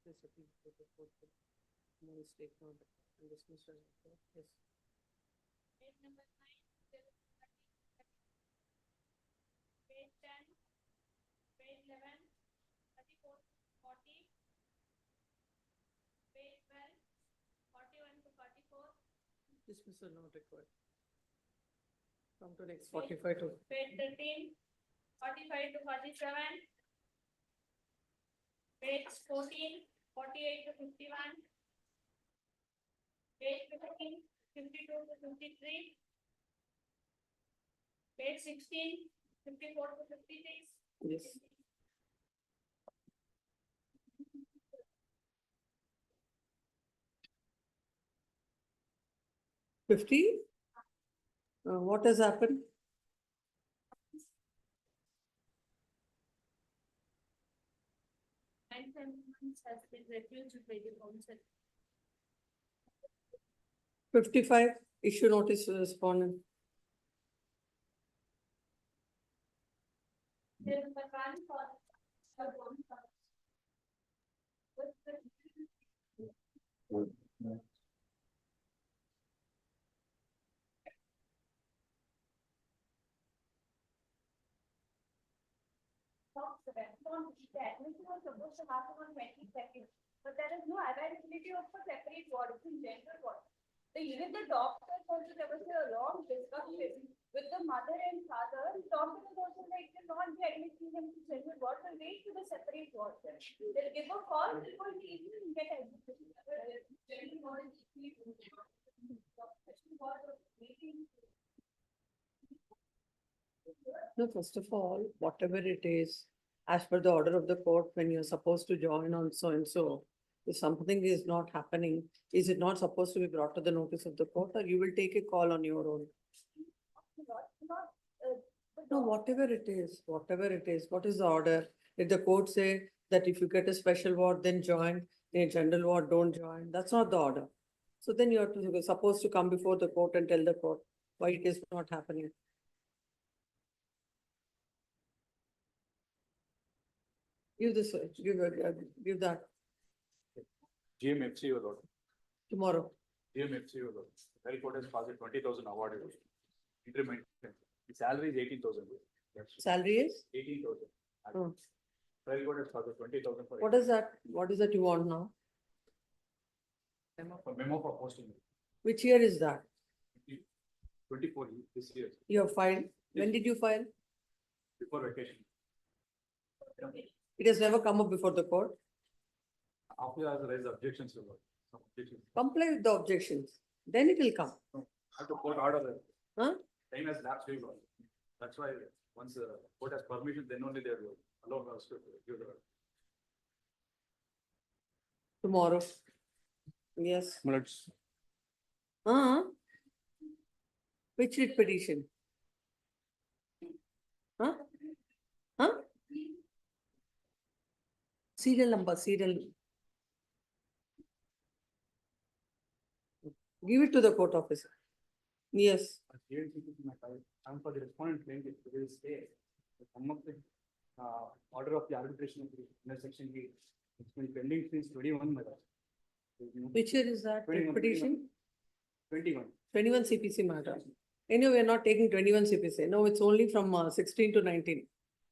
This appeal to the court will more take note and dismissal. Yes. Page number 9, page 10, page 11, 34 to 40, page 12, 41 to 44. Dismissal not required. Come to next 45 to page 13, 45 to 47, page 14, 48 to 51, page 15, 52 to 53, page 16, 54 to 56. yes. What has happened? Has been refused by the council. 55, issue notice to respondent. There is a plan for admission was supposed to happen on 22nd, but there is no availability of a separate ward, it's in general ward. Even the doctors also, there was a long discussion with the mother and father. The doctor was also like, they'll not be admitting them to general ward, they'll wait to the separate ward. They'll give a call, they'll go to evening and get admitted. General ward is No, first of all, whatever it is, as per the order of the court, when you're supposed to join on so and so, if something is not happening, is it not supposed to be brought to the notice of the court, or you will take a call on your own? No, whatever it is, what is the order? If the court say that if you get a special ward, then join, in a general ward, don't join, that's not the order. So then you're supposed to come before the court and tell the court why it is not happening. Give this, give that GMFC was tomorrow. GMFC was very court has passed 20,000 award. Increment. The salary is 18,000. Salary is? 18,000. Oh. Very court has passed 20,000 for. What is that? What is that you want now? Memo for posting. Which year is that? 24 this year. You have filed. When did you file? Before vacation. It has never come up before the court. After I raised objections to some objections. Comply with the objections. Then it will come. No, I have to court order. Huh? Time has lapsed. That's why once the court has permission, then only they will allow us to give the. Tomorrow. Yes. Minutes. Which writ petition? Huh? Huh? Serial number, serial. Give it to the court officer. Yes. I'm for the respondent claim it will stay. Some of the order of the arbitration of the intersection it's been pending since 21. Which year is that? 21, Petition? 21. 21 CPC matter. Anyway, we are not taking 21 CPC. No, it's only from 16 to 19.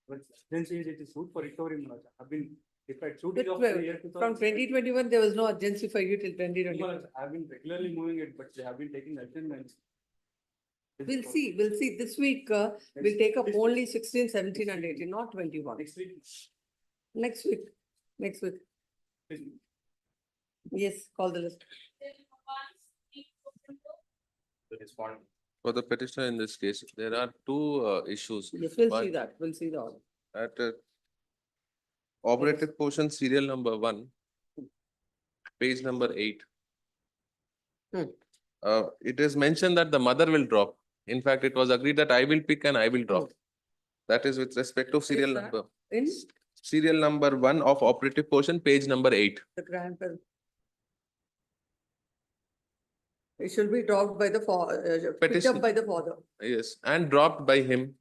But then says it is suit for recovery. I've been if I suit But it of well, the year from 2021, there was no urgency for you till 2021. I've been regularly moving it, but they have been taking attendance. We'll see. This week, we'll take up only 16, 17 and 18, not 21. Next week. Next week. Yes, call the list. The respondent. For the petitioner in this case, there are two issues. Yes, we'll One, see that. We'll see the order. At operative portion, serial number 1, page number 8. It is mentioned that the mother will drop. In fact, it was agreed that I will pick and I will drop. That is with respect to serial number. In Serial number 1 of operative portion, page number 8. the grandparent. It should be dropped by the father, picked Petition. up by the father. Yes, and dropped by him.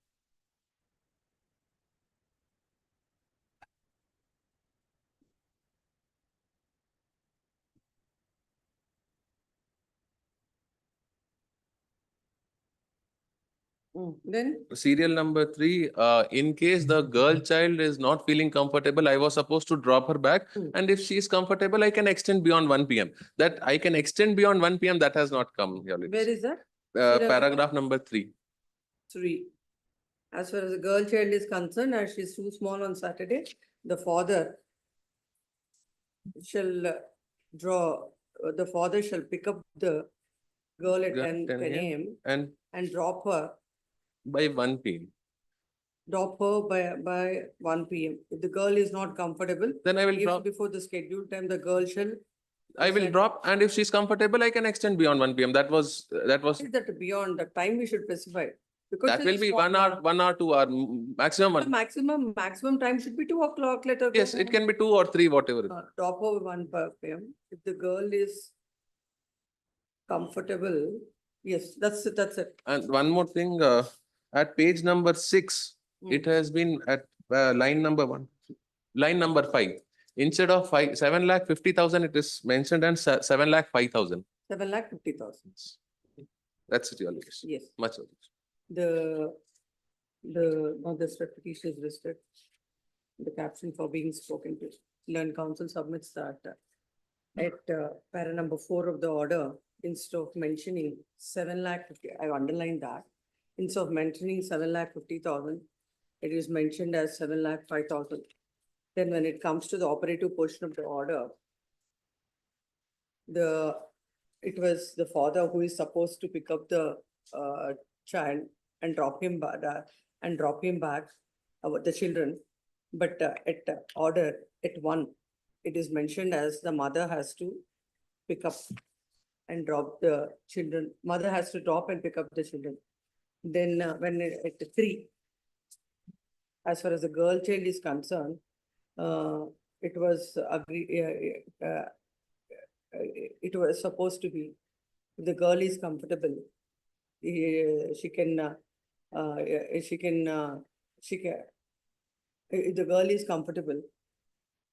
Then, Serial number 3, in case the girl child is not feeling comfortable, I was supposed to drop her back. Hmm. And if she is comfortable, I can extend beyond 1 PM. That I can extend beyond 1 PM, that has not come here. where is that? serial number? Paragraph number 3. 3. As far as the girl child is concerned, as she is too small on Saturday, the father shall the father shall pick up the girl at 10 AM And and drop her by 1 PM. by 1 PM. If the girl is not comfortable, Then I will if drop. before the scheduled time, the girl shall. I will send- drop, and if she's comfortable, I can extend beyond 1 PM. That was What is that beyond the time we should specify? Because that she's will a be small 1 hour, girl. 1 hour, 2 hour, maximum The 1. maximum time should be 2 o'clock, let her go Yes, it home. can be 2 or 3, whatever. Drop over 1 PM. If the girl is comfortable, yes, that's it, that's it. And one more thing, at page number 6, it has been at line number 1, line number 5. Instead of 7,50,000, it is mentioned and 7,05,000. 7,50,000. That's it, your list. Yes, Much of it. now this petition is listed. The caption for being spoken to. Learned counsel submits that at para number 4 of the order, instead of mentioning 7,50,000, I underlined that. Instead of mentioning 7,50,000, it is mentioned as 7,05,000. Then when it comes to the operative portion of the order, it was the father who is supposed to pick up the child and drop him back, the children. But at order at 1, it is mentioned as the mother has to pick up and drop the children. Mother has to drop and pick up the children. Then at 3, as far as the girl child is concerned, it was it was supposed to be, if the girl is comfortable, she can, if the girl is comfortable,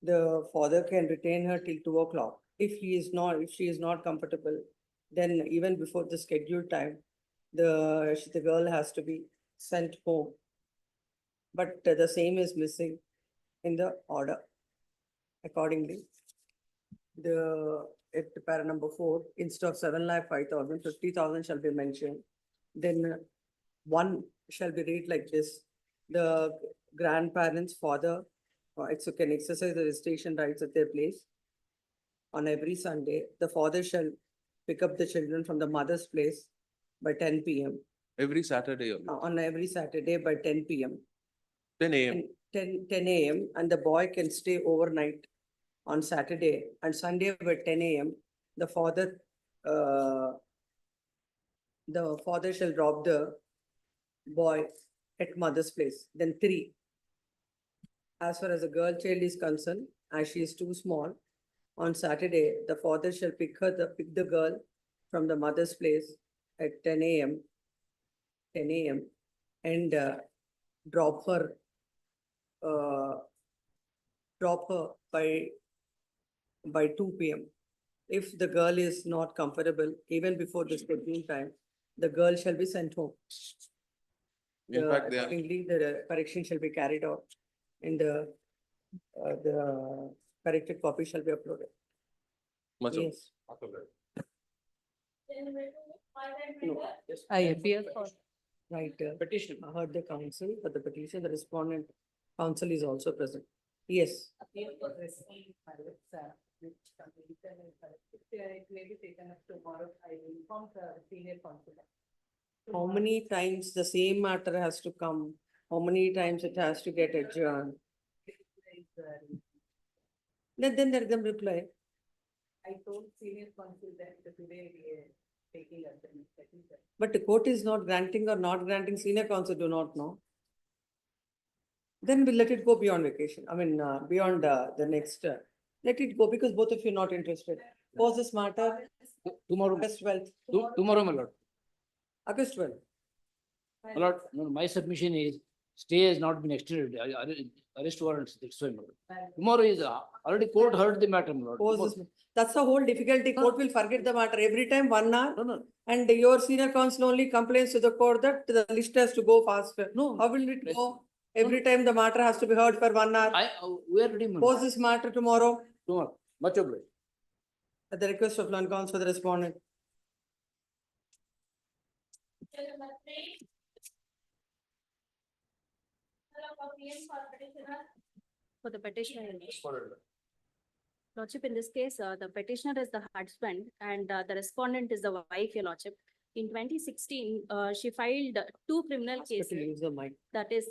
the father can retain her till 2 o'clock. If she is not comfortable, then even before the scheduled time, the girl has to be sent home. But the same is missing in the order. Accordingly, at para number 4, instead of 7,05,000, 50,000 shall be mentioned. Then 1 shall be read like this: the grandparents, father, can exercise the visitation rights at their place. On every Sunday, the father shall pick up the children from the mother's place by 10 PM. Every Saturday, your lordship. On every Saturday by 10 PM. 10 AM. And 10 AM, and the boy can stay overnight on Saturday and Sunday by 10 AM. The father shall drop the boy at mother's place. Then 3, as far as a girl child is concerned, as she is too small, on Saturday, the father shall pick the girl from the mother's place at 10 AM. And drop her by 2 PM. If the girl is not comfortable, even before the scheduled time, the girl shall be sent home. In fact, they are. Accordingly, the correction shall be carried out and the corrected copy shall be uploaded. Much of. Yes. No, yes. I appear for. Right, Petition. I heard the counsel, but the petition, the respondent counsel is also present. Yes, Appeal for receiving ballots, which completion is corrected. It may be taken up tomorrow. I will inform the senior counsel. how many times the same matter has to come? How many times it has to get adjourned? Let them reply. I told senior counsel that today we are taking up the second. But the court is not granting or not granting, senior counsel do not know. Then we'll let it go beyond vacation, beyond the next, let it go because both of you are not interested. Pause this matter, Tomorrow, August 12th, tomorrow, my lord. August 12th. My lord, no, my submission is stay has not been extended, arrest warrants, that's why, my lord. Tomorrow is, already court heard the matter, my lord. Pose Tomorrow- this- That's the whole difficulty. Court will forget the matter every time 1 hour. No, no, And your senior counsel only complains to the court that the list has to go faster. no. How will it Yes. go? Every time the matter has to be heard for 1 hour. We are ready, my Pose lord. this matter tomorrow Tomorrow, much obliged. at the request of learned counsel, the respondent. Bill number 3. For the petitioner. Lordship, in this case, the petitioner is the husband and the respondent is the wife, your lordship. In 2016, she filed 2 criminal Hospital, cases. use the mic. That is,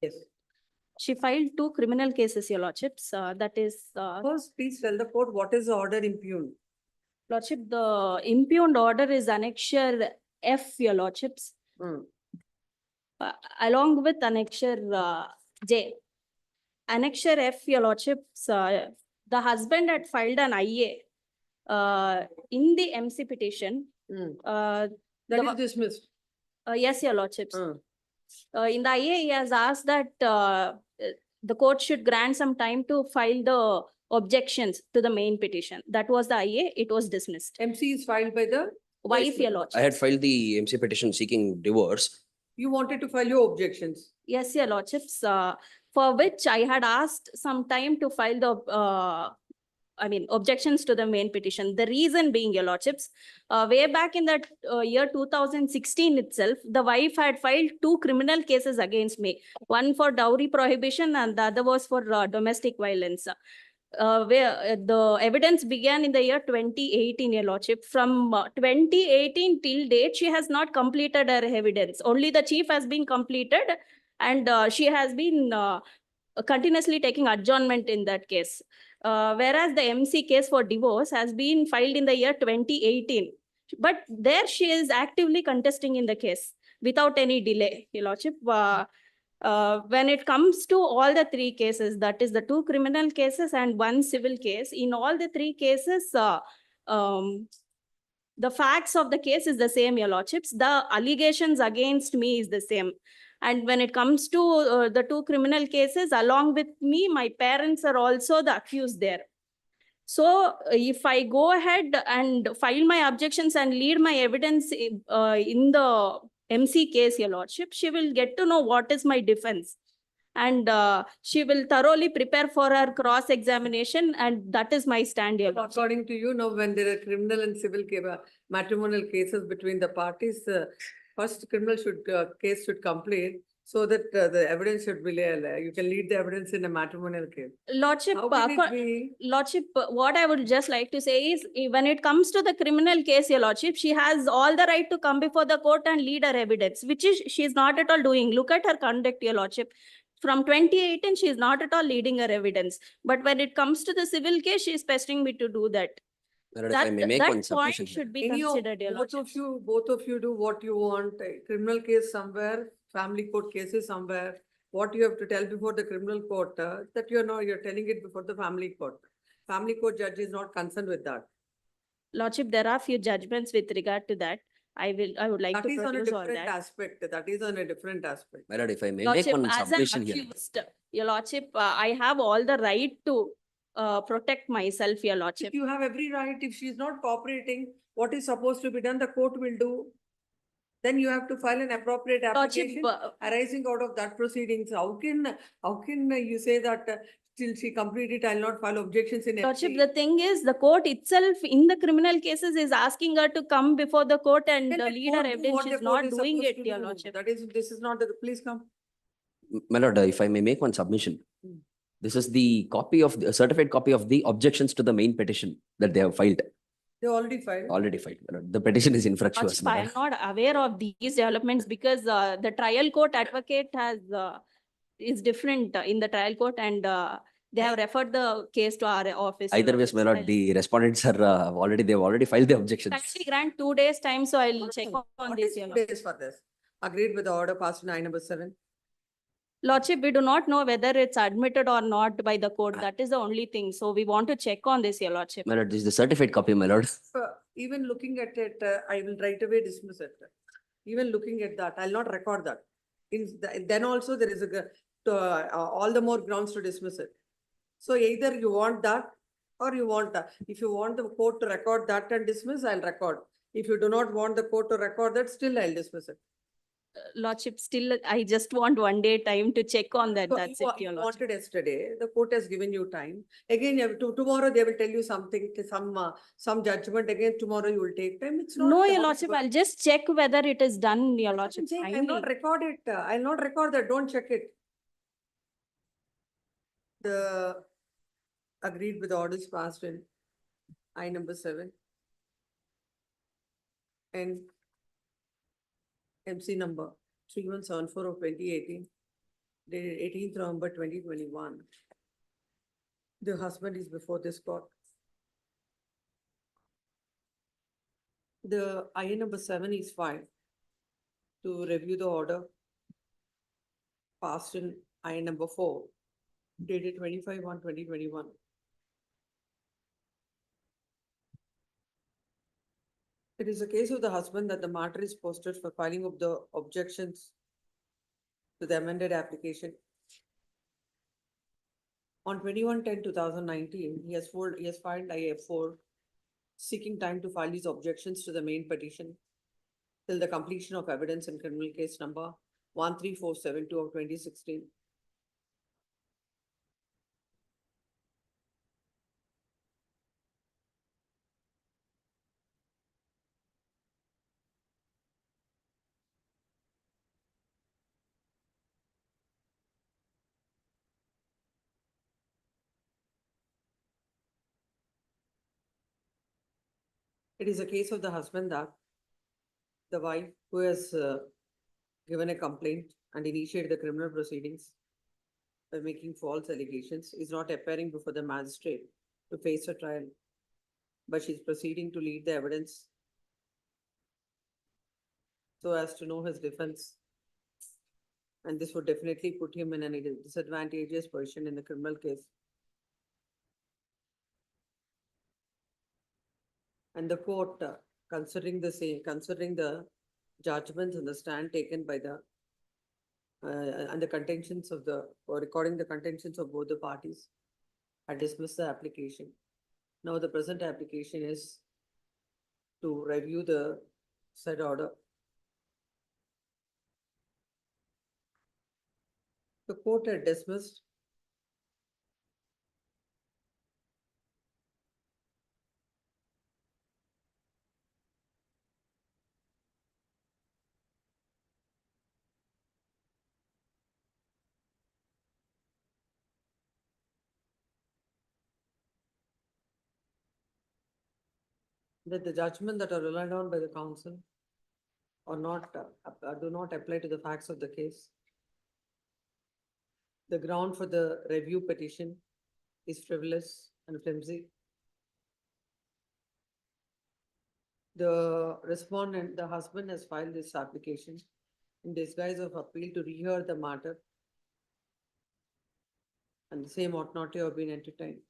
Yes. she filed 2 criminal cases, your lordships. That is, First, please tell the court what is the order impugned. lordship, the impugned order is annexure F, your lordships, Hmm. along with annexure J. Annexure F, your lordships, the husband had filed an IA in the MC petition. Hmm. Uh, That The- is dismissed. Yes, your lordships. Hmm. In the IA, he has asked that the court should grant some time to file the objections to the main petition. That was the IA, it was dismissed. MC is filed by the, Wife, your lordship. I had filed the MC petition seeking divorce. you wanted to file your objections. Yes, your lordships, for which I had asked some time to file the, objections to the main petition. The reason being, your lordships, way back in that year 2016 itself, the wife had filed 2 criminal cases against me. One for dowry prohibition and the other was for domestic violence. Where the evidence began in the year 2018, your lordship. From 2018 till date, she has not completed her evidence. Only the chief has been completed and she has been continuously taking adjournment in that case. Whereas the MC case for divorce has been filed in the year 2018. But there she is actively contesting in the case without any delay, your lordship. When it comes to all the 3 cases, that is the 2 criminal cases and 1 civil case, in all the 3 cases, the facts of the case is the same, your lordships. The allegations against me is the same. And when it comes to the 2 criminal cases, along with me, my parents are also the accused there. So if I go ahead and file my objections and lead my evidence in the MC case, your lordship, she will get to know what is my defense. And she will thoroughly prepare for her cross-examination, and that is my stand, your lordship. According to you, now when there are criminal and civil matrimonial cases between the parties, first criminal case should complete so that the evidence should be, you can lead the evidence in a matrimonial case. Lordship, How can it be? Lordship, what I would just like to say is, when it comes to the criminal case, your lordship, she has all the right to come before the court and lead her evidence, which is she is not at all doing. Look at her conduct, your lordship. From 2018, she is not at all leading her evidence. But when it comes to the civil case, she is pestering me to do that. My lord, if I may make That one point submission here. should be Any of, considered, your both lordship. both of you do what you want, a criminal case somewhere, family court cases somewhere. What you have to tell before the criminal court, that you're telling it before the family court. Family court judge is not concerned with that. Lordship, there are few judgments with regard to that. I would like That to is on a produce all different that. aspect. That is on a different aspect. My lord, if I may make Lordship, one as an submission here. accused, your lordship, I have all the right to protect myself, your lordship. If you have every right, if she is not cooperating, what is supposed to be done, the court will do. Then you have to file an appropriate Lordship, application arising out of that proceedings. How can you say that till she complete it, I'll not file objections in Lordship, FC? the thing is, the court itself in the criminal cases is asking her to come before the court and Then let lead her court do evidence. what She's the court not is doing supposed it, to your do. lordship. This is not, please come. My lord, if I may make one submission. Hmm. This is the copy of the certified copy of the objections to the main petition that they have filed, They already filed. already filed. My lord. The petition is infructuous. Lordship, my I am lord. not aware of these developments because the trial court advocate has is different in the trial court and they have referred the case to our office. your Either ways, my lordship. lord, the respondents are they've already filed the objections. Kindly grant 2 days time, so I'll check on What this, is your 2 lordship. days for this? Agreed with the order passed in number 7. Lordship, we do not know whether it's admitted or not by the court. That is the only thing. So we want to check on this, your lordship. My lord, this is the certified copy, my lord. even looking at it, I will right away dismiss it. Even looking at that, I'll not record that. Then also there is all the more grounds to dismiss it. So either you want that or you want that. If you want the court to record that and dismiss, I'll record. If you do not want the court to record that, still I'll dismiss it. Lordship, still, I just want 1 day time to check on that. So That's you it, your lordship. wanted yesterday, the court has given you time. Again, you have tomorrow they will tell you something, some judgment. Again, tomorrow you will take time. It's not. No, your possible. lordship, I'll just check whether it is done, your I'm lordship. saying I'll Kindly. not record it. I'll not record that. Don't check it. The agreed with the orders passed in I number 7. And MC number 3174 of 2018, dated 18th November 2021. The husband is before this court. The I number 7 is filed to review the order passed in I number 4, dated 25/1/2021. It is a case of the husband that the matter is posted for filing of the objections to the amended application. On 21/10/2019, he has filed IF4 seeking time to file his objections to the main petition till the completion of evidence in criminal case number 13472 of 2016. It is a case of the husband that the wife who has given a complaint and initiated the criminal proceedings by making false allegations is not appearing before the magistrate to face a trial, but she is proceeding to lead the evidence so as to know his defense. And this would definitely put him in a disadvantageous position in the criminal case. And the court, considering the judgments and the stand taken by the and the contentions of or recording the contentions of both the parties, had dismissed the application. Now the present application is to review the said order. The court had dismissed that the judgment that are relied on by the council or not, do not apply to the facts of the case. The ground for the review petition is frivolous and flimsy. The respondent, the husband, has filed this application in disguise of appeal to rehear the matter, and the same ought not to have been entertained.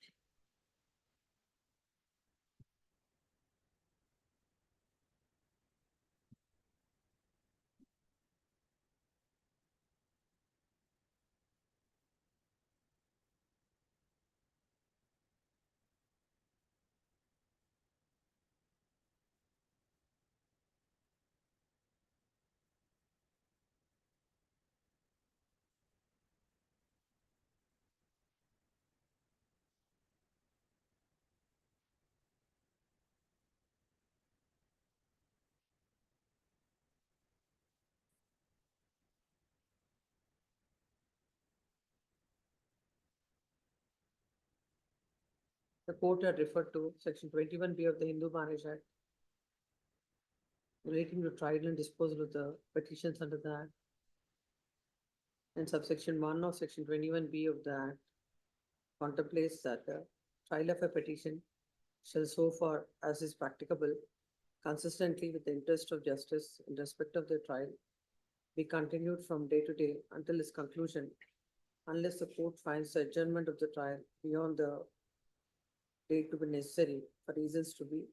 The court had referred to section 21B of the Hindu Marriage Act relating to trial and disposal of the petitions under the Act, and subsection 1 of section 21B of the Act contemplates that the trial of a petition shall, so far as is practicable, consistently with the interest of justice in respect of the trial, be continued from day to day until its conclusion, unless the court finds the adjournment of the trial beyond the date to be necessary for reasons to be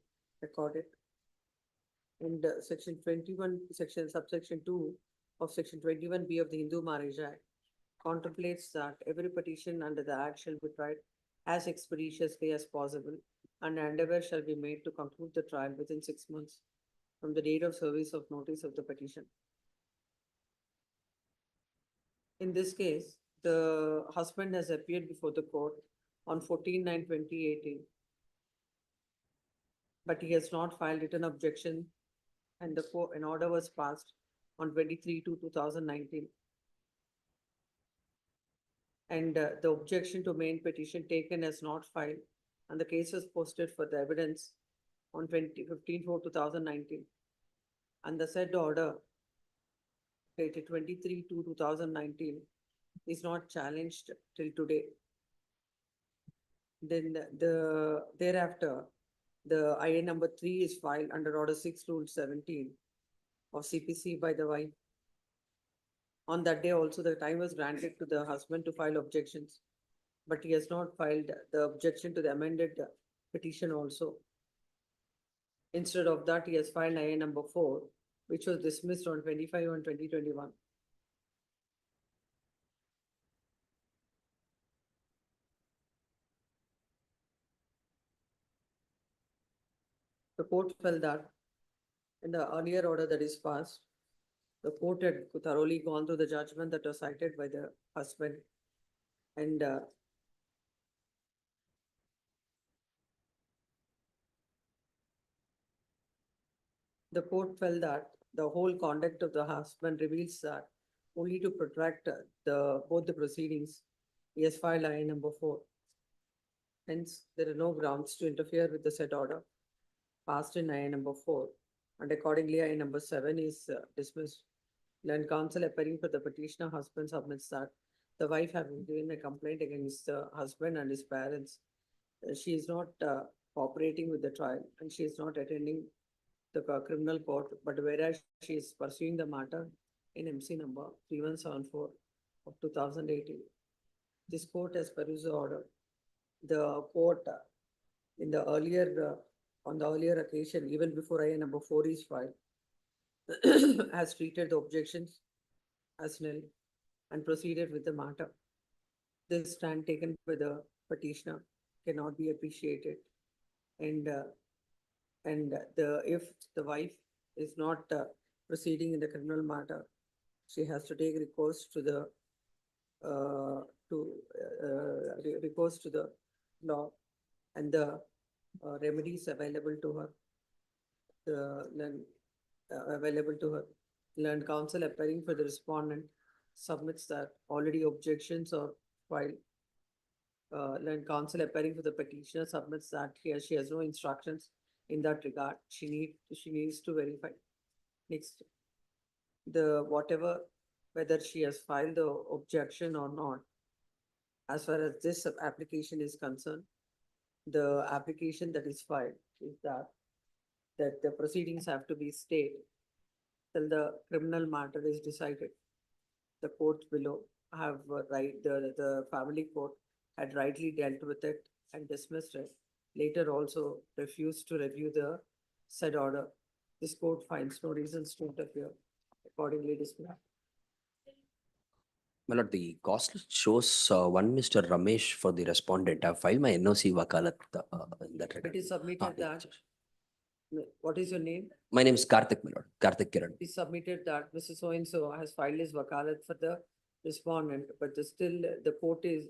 recorded And section 21, subsection 2 of section 21B of the Hindu Marriage Act contemplates that every petition under the act shall be tried as expeditiously as possible, and endeavor shall be made to conclude the trial within 6 months from the date of service of notice of the petition. In this case, the husband has appeared before the court on 14/9/2018, but he has not filed written objection, and an order was passed on 23/2/2019. And the objection to main petition taken as not filed, and the case was posted for the evidence on 15/4/2019. And the said order dated 23/2/2019 is not challenged till today. Then thereafter, the IA number 3 is filed under order 6 rule 17 of CPC by the wife. On that day also, the time was granted to the husband to file objections, but he has not filed the objection to the amended petition also. Instead of that, he has filed IA number 4, which was dismissed on 25/1/2021. The court felt that in the earlier order that is passed, the court had thoroughly gone through the judgment that was cited by the husband. And the court felt that the whole conduct of the husband reveals that only to protract both the proceedings, he has filed IA number 4. Hence, there are no grounds to interfere with the said order passed in IA number 4, and accordingly IA number 7 is dismissed. Learned counsel appearing for the petitioner husband submits that the wife having given a complaint against the husband and his parents, she is not cooperating with the trial, and she is not attending the criminal court, but whereas she is pursuing the matter in MC number 3174 of 2018. This court has perused the order. The court in the earlier on the earlier occasion, even before IA number 4 is filed, has treated the objections as nil and proceeded with the matter. This stand taken by the petitioner cannot be appreciated. And if the wife is not proceeding in the criminal matter, she has to take recourse to the recourse to the law, and the remedies available to her. Available to her. Learned counsel appearing for the respondent submits that already objections are filed. Learned counsel appearing for the petitioner submits that she has no instructions in that regard. She needs to verify. Next, whether she has filed the objection or not, as far as this application is concerned, the application that is filed is that the proceedings have to be stayed till the criminal matter is decided. The court below have the family court had rightly dealt with it and dismissed it. Later also refused to review the said order. This court finds no reasons to interfere. Accordingly dismissed. My lord, the cost list shows one Mr. Ramesh for the respondent. I filed my NOC wakalat in that regard. It is submitted that. What is your name? My name is Karthik, my lord, Karthik Kiran. He submitted that Mr. So-and-so has filed his wakalat for the respondent, but still the court is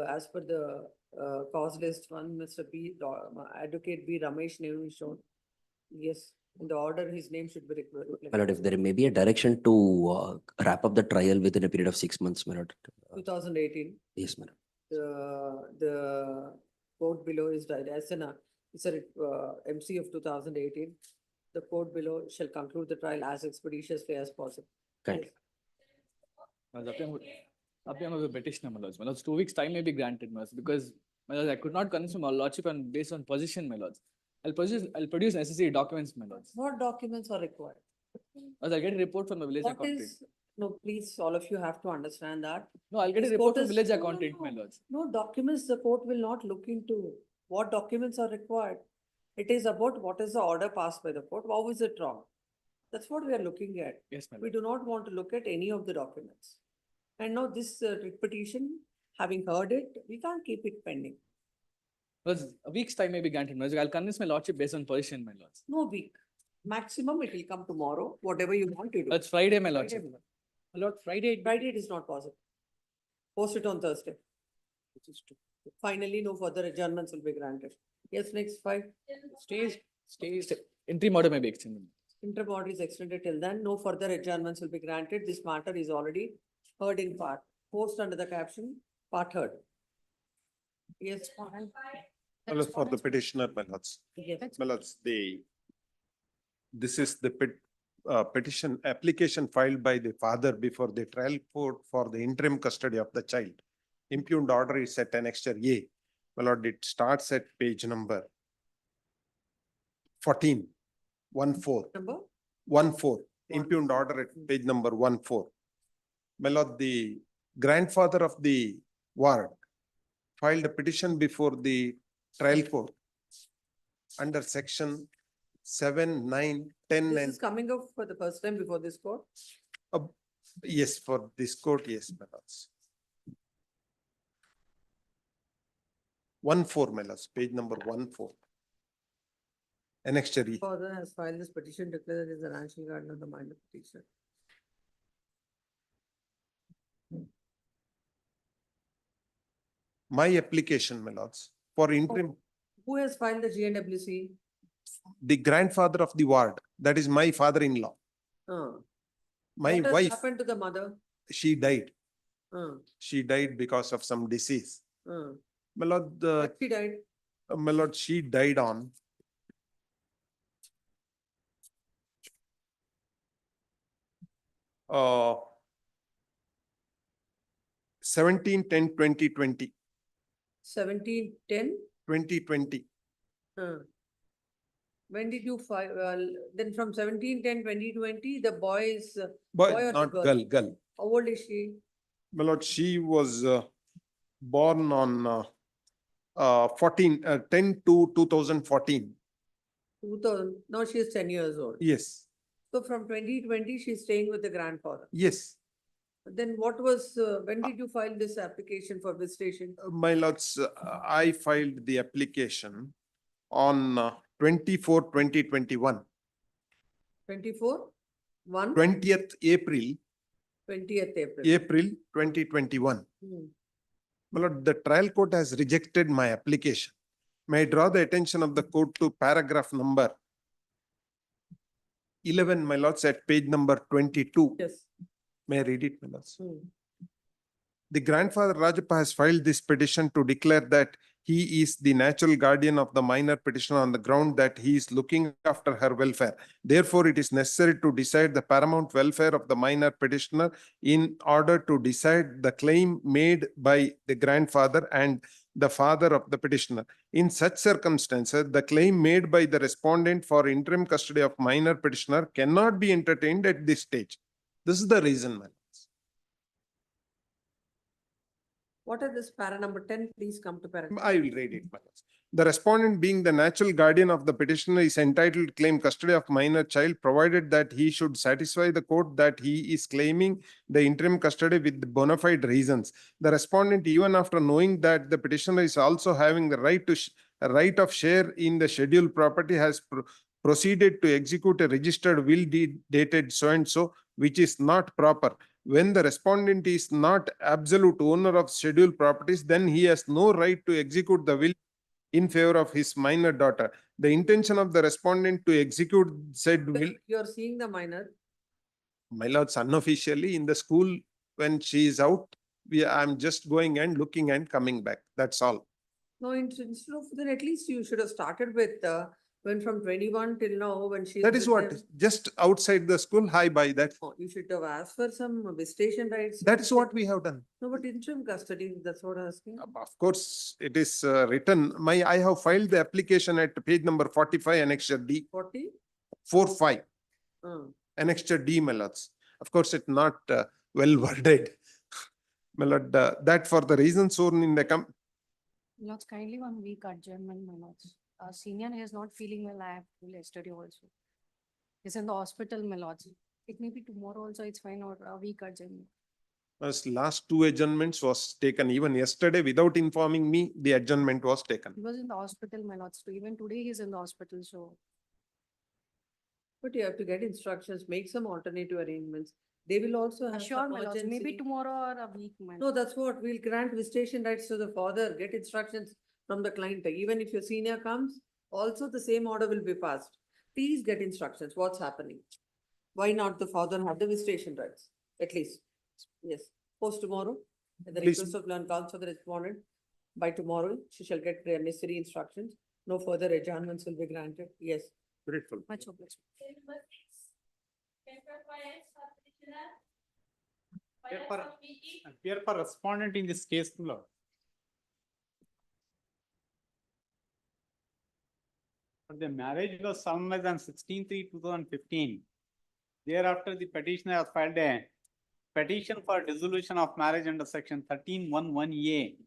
as per the cause list one, Mr. Advocate B. Ramesh name is shown. Yes, in the order, his name should be My lord, if there may be a direction to wrap up the trial within a period of 6 months, my lord. 2018, Yes, my lord. the court below is it's a MC of 2018. The court below shall conclude the trial as expeditiously as possible. Kindly. Appearing of the petitioner, my lords. My lords, 2 weeks time may be granted, my lords, because my lords, I could not convince my lordship and based on position, my lords. I'll produce necessary documents, my lords. What documents are required? As I'll get a report from the village What accountant. is, no, please, all of you have to understand that. No, I'll get a This report court from is- village No, no, accountant, my no. lords. No documents the court will not look into. What documents are required? It is about what is the order passed by the court, how is it wrong? That's what we are looking at. Yes, my We lord. do not want to look at any of the documents. And now this writ petition, having heard it, we can't keep it pending. Because a week's time may be granted, my lords. I'll convince my lordship based on position, my lords. No week. Maximum it will come tomorrow, whatever you want to do. That's Friday, my Friday, lordship. my lord. My lord, Friday. Friday it is not possible. Post it on Thursday. Finally, no further adjournments will be granted. Yes, next 5. Stays. Interim order may be extended. Interim order is extended till then. No further adjournments will be granted. This matter is already heard in part. Post under the caption, part heard. Yes. Well, for the petitioner, my lords. Yes. My lords, this is the petition application filed by the father before the trial court for the interim custody of the child. Impugned order is at annexure A. My lord, it starts at page number 14, 14. Number? 14, impugned order at page number 14. My lord, the grandfather of the ward filed a petition before the trial court under section 7, 9, 10 This and is coming up for the first time before this court. yes, for this court, yes, my lords. 14, my lords, page number 14. Annexure E. Father has filed this petition declared as the national guardian of the minor petitioner. My application, my lords, for interim, Who has filed the GNWC? the grandfather of the ward, that is my father-in-law. My What has wife, happened to the mother? she died. Uh, She died because of some disease. uh. My lord, But she died. my lord, she died on 17/10/2020. 17/10. 2020. When did you file? Well, then from 17/10/2020, the boy is, Boy, Boy or the not girl? girl, girl. how old is she? My lord, she was born on 10/2/2014. 2000, now she is 10 years old. Yes, So from 2020, she's staying with the grandfather. yes. Then what was, when did you file this application for visitation? My lords, I filed the application on 24/2021, 24? 1? 20th April, 20th April. April 2021. Hmm. My lord, the trial court has rejected my application. May I draw the attention of the court to paragraph number 11, my lords, at page number 22. Yes. May I read it, my lords? Hmm. The grandfather Rajappa has filed this petition to declare that he is the natural guardian of the minor petitioner on the ground that he is looking after her welfare. Therefore, it is necessary to decide the paramount welfare of the minor petitioner in order to decide the claim made by the grandfather and the father of the petitioner. In such circumstances, the claim made by the respondent for interim custody of minor petitioner cannot be entertained at this stage. This is the reason, man. What is this para number 10? Please come to para. I will read it. my lords. The respondent being the natural guardian of the petitioner is entitled to claim custody of minor child provided that he should satisfy the court that he is claiming the interim custody with bona fide reasons. The respondent, even after knowing that the petitioner is also having the right of share in the scheduled property, has proceeded to execute a registered will deed dated so and so, which is not proper. When the respondent is not absolute owner of scheduled properties, then he has no right to execute the will in favor of his minor daughter. The intention of the respondent to execute said will, You are seeing the minor. my lords, unofficially in the school, when she is out, I'm just going and looking and coming back. That's all. No, instead of, then at least you should have started with, when from 21 till now, when she. That is what, just outside the school, hi, bye, that. You should have asked for some visitation rights. That is what we have done. No, but interim custody, that's what I'm asking. Of course, it is written. I have filed the application at page number 45, annexure D, 40? 45, Uh, annexure D, my lords. Of course, it's not well worded. My lord, that for the reasons shown in the Lords, kindly 1 week adjournment, my lords. senior is not feeling well. I have told yesterday also. He's in the hospital, my lords. It may be tomorrow also, it's fine, or a week urgent. As last two adjournments was taken, even yesterday, without informing me, the adjournment was taken. He was in the hospital, my lords. So even today he's in the hospital, so. But you have to get instructions, make some alternative arrangements. They will also have Sure, some my lords, maybe urgency. tomorrow or a week, my. No, that's what, we'll grant visitation rights to the father, get instructions from the client. Even if your senior comes, also the same order will be passed. Please get instructions, what's happening. Why not the father have the visitation rights, at least? Yes, post tomorrow, at the Please. request of learned counsel, the respondent, by tomorrow, she shall get the necessary instructions. No further adjournments will be granted. Yes. Grateful. Much obliged. Number 6. Temporary filings for petitioner. Here Filings for- of meeting. Appear for respondent in this case, my lord. The marriage was solemnized on 16/3/2015. Thereafter, the petitioner has filed a petition for dissolution of marriage under section 13(1)(1)(a).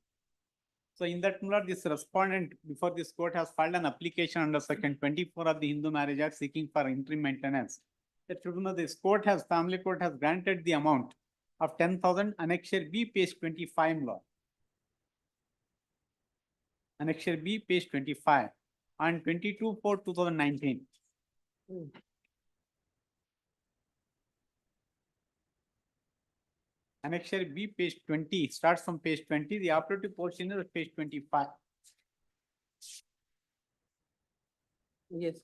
So in that, my lord, this respondent before this court has filed an application under section 24 of the Hindu Marriage Act seeking for interim maintenance. The tribunal, this court has, family court has granted the amount of 10,000, Annexure B, page 25, my lord. Annexure B, page 25, on 22/4/2019. Hmm. Annexure B, page 20, starts from page 20, the operative portion is page 25. Yes.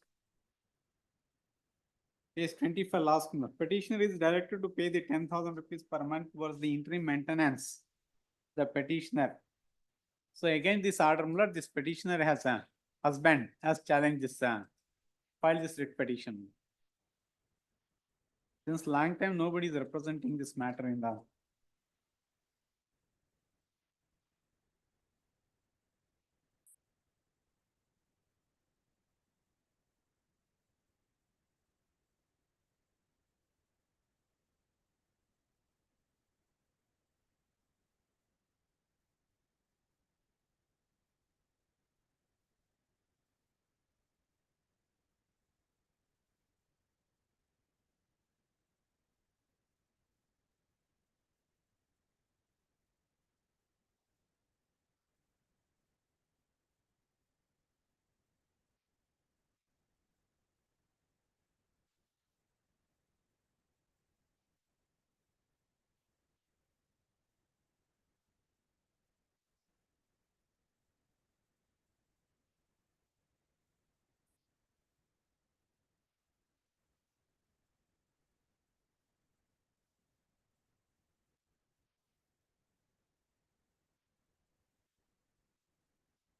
Page 25, last one. Petitioner is directed to pay the 10,000 rupees per month towards the interim maintenance. The petitioner. So again, this order, my lord, this petitioner has a husband has challenged this, filed this writ petition. Since long time, nobody is representing this matter in the.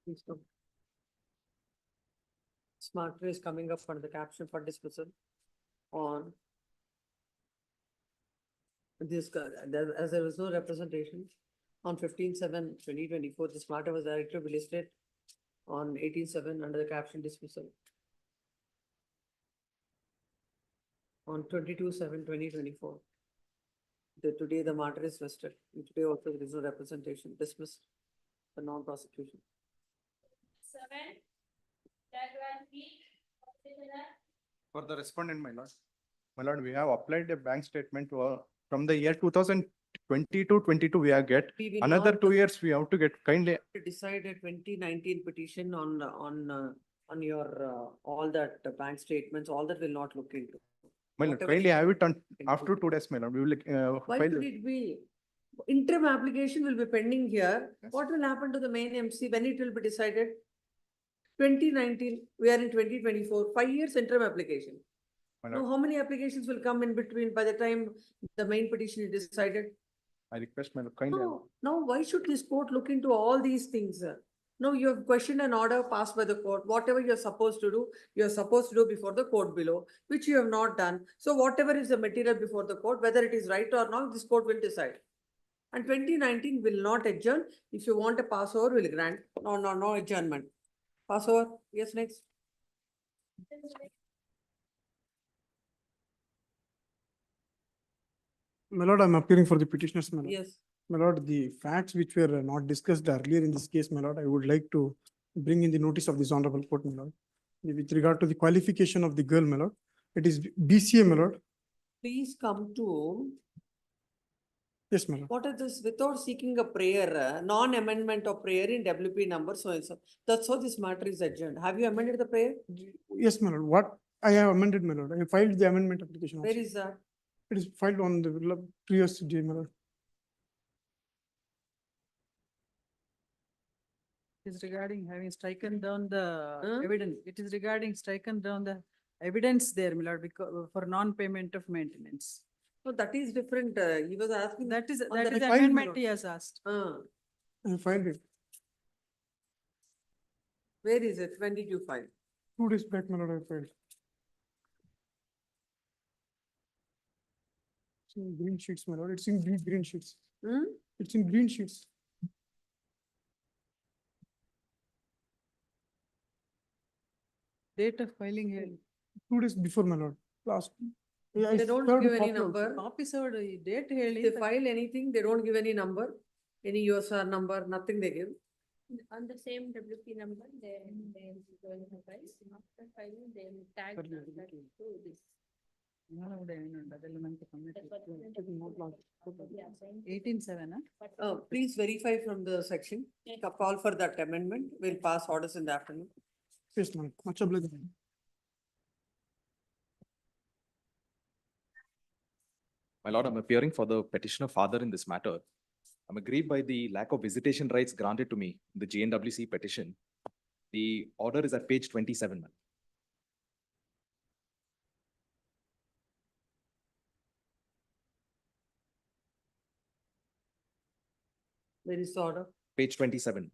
Please come. Smart is coming up for the caption for dismissal on this, as there was no representation on 15/7/2024, this matter was directly listed on 18/7 under the caption dismissal. On 22/7/2024. Today the matter is listed. Today also there is no representation, dismissed for non-prosecution. 7. That one B. Petitioner. For the respondent, my lord. My lord, we have applied a bank statement from the year 2020 to 22, we have get. We will Another not 2 years, we have to get kindly. decide a 2019 petition on your, all that bank statements, all that will not look into. My lord, Whatever kindly is- have it on after 2 days, my lord. We will Why file. should it be? Interim application will be pending here. Yes. What will happen to the main MC when it will be decided? 2019, we are in 2024, 5 years interim application. My Now, lord, how many applications will come in between by the time the main petition is decided? I request my lord, kindly. No, now why should this court look into all these things? No, you have questioned an order passed by the court. Whatever you're supposed to do, you're supposed to do before the court below, which you have not done. So whatever is the material before the court, whether it is right or not, this court will decide. And 2019 will not adjourn. If you want a passover, will grant. No adjournment. Passover, yes, next. My lord, I'm appearing for the petitioners, my lord. Yes, My lord, the facts which were not discussed earlier in this case, my lord, I would like to bring in the notice of this honorable court, my lord. With regard to the qualification of the girl, my lord, it is BCA, my lord. Please come to, Yes, my lord. what is this, without seeking a prayer, non-amendment of prayer in WP number so and so. That's how this matter is adjourned. Have you amended the prayer? Yes, my lord. What I have amended, my lord. I have filed the amendment application. Where also. is that? It is filed on the previous day, my lord. It is regarding having striken down the Huh? evidence. It is regarding striken down the evidence there, my lord, because for non-payment of maintenance. No, that is different. He was asking. That is, On that the is the refined, my amendment lord. he has asked. I have filed it Where is it? When did you file? 2 days back, my lord. I have filed. It's in green sheets, my lord. It's in green sheets. Hmm? It's in green sheets. Date of filing here. 2 days before, my lord. Last. I They don't served a give any copy also. number. Copy served, date If ಹೇಳಿ. they file anything, they don't give any number, any USR number, nothing they give. On the same WP number, they going to file, after filing, they will tag But you- that to this. ನೋಡೋಣ ಏನುಂಟು, ಅದೆಲ್ಲ ನಂಗೆ comment That's what ಇತ್ತು. the document we are saying. 18/7, But Please verify from the section, call for that amendment. We'll pass orders in the afternoon. Yes, my lord. Much obliged. My lord, I'm appearing for the petitioner father in this matter. I'm aggrieved by the lack of visitation rights granted to me in the JNWC petition. The order is at page 27. ma'am. Where is the order? Page 27.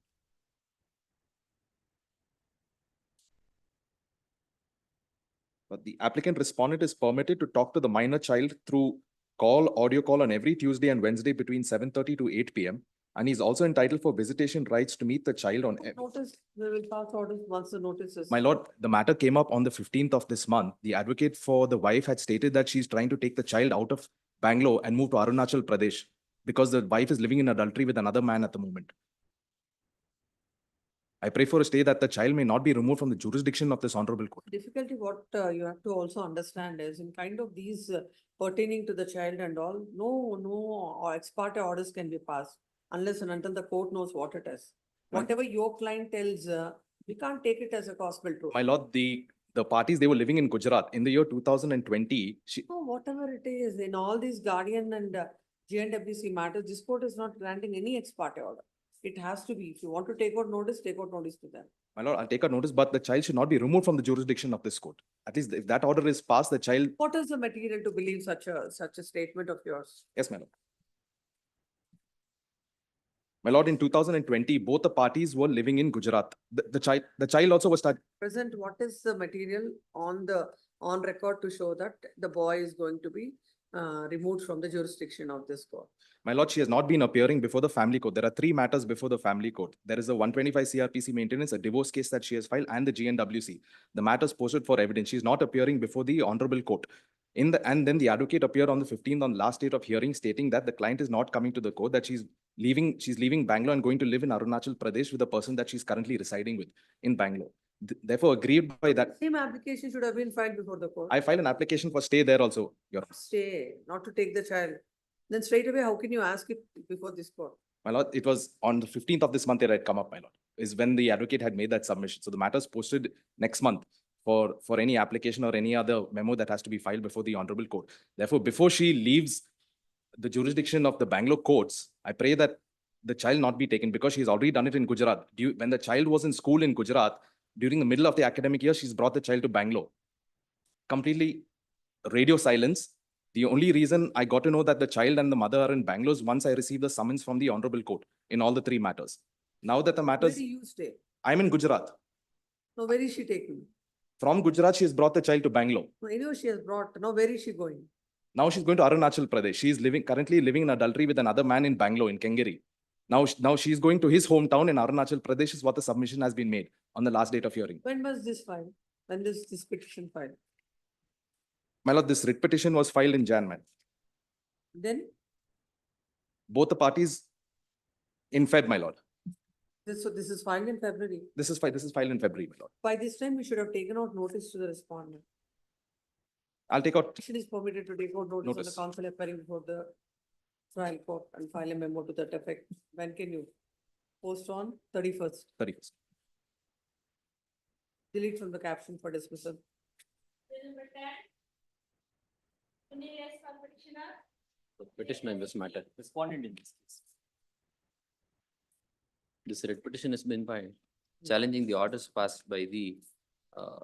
But the applicant respondent is permitted to talk to the minor child through audio call on every Tuesday and Wednesday between 7:30 to 8 p.m. And he's also entitled for visitation rights to meet the child on. Notice, we will pass orders once the notice is. My lord, the matter came up on the 15th of this month. The advocate for the wife had stated that she's trying to take the child out of Bangalore and move to Arunachal Pradesh because the wife is living in adultery with another man at the moment. I pray for a stay that the child may not be removed from the jurisdiction of this honorable court. Difficulty, what you have to also understand is in kind of these pertaining to the child and all, no ex parte orders can be passed unless and until the court knows what it is. Whatever your client tells, we can't take it as a gospel truth. My lord, the parties, they were living in Gujarat in the year 2020. No, whatever it is, in all these Guardian and JNWC matters, this court is not granting any ex parte order. It has to be, if you want to take out notice to them. My lord, I'll take a notice, but the child should not be removed from the jurisdiction of this court. At least if that order is passed, the child. What is the material to believe such a statement of yours? Yes, my lord. My lord, in 2020, both the parties were living in Gujarat. The child also was start. Present, what is the material on record to show that the boy is going to be removed from the jurisdiction of this court? My lord, she has not been appearing before the family court. There are 3 matters before the family court. There is a 125 CRPC maintenance, a divorce case that she has filed, and the GNWC. The matters posted for evidence. She is not appearing before the honorable court. And then the advocate appeared on the 15th on last date of hearing, stating that the client is not coming to the court, that she's leaving Bangalore and going to live in Arunachal Pradesh with the person that she's currently residing with in Bangalore. Therefore, aggrieved by that, Same application should have been filed before the court. I filed an application for stay there also, Your Honor. Stay, not to take the child. Then straight away, how can you ask it before this court? My lord, it was on the 15th of this month it had come up, my lord, is when the advocate had made that submission. So the matter is posted next month for any application or any other memo that has to be filed before the honorable court. Therefore, before she leaves the jurisdiction of the Bangalore courts, I pray that the child not be taken because she's already done it in Gujarat. When the child was in school in Gujarat, during the middle of the academic year, she's brought the child to Bangalore. Completely radio silence. The only reason I got to know that the child and the mother are in Bangalore is once I received the summons from the honorable court in all the 3 matters. Now that the matters, Where do you stay? I'm in Gujarat. No, where is she taking? From Gujarat, she has brought the child to Bangalore. No, anyway, she has brought, no, where is she going? Now she's going to Arunachal Pradesh. She is currently living in adultery with another man in Bangalore, in Kengeri. Now she's going to his hometown in Arunachal Pradesh is what the submission has been made on the last date of hearing. When was this filed? When is this petition filed? My lord, this writ petition was filed in Jan, man. Then, Both the parties in Feb, my lord. So this is filed in February. This is filed in February, my lord. By this time, we should have taken out notice to the respondent. I'll take out, Petition is permitted to take out notice on the Notice. counsel appearing before the trial court and file a memo to that effect. When can you post on 31st? 31st. Delete from the caption for dismissal. Bill number 10. Any less for petitioner? Petitioner in this matter. Respondent in this case. This writ petition has been filed challenging the orders passed by the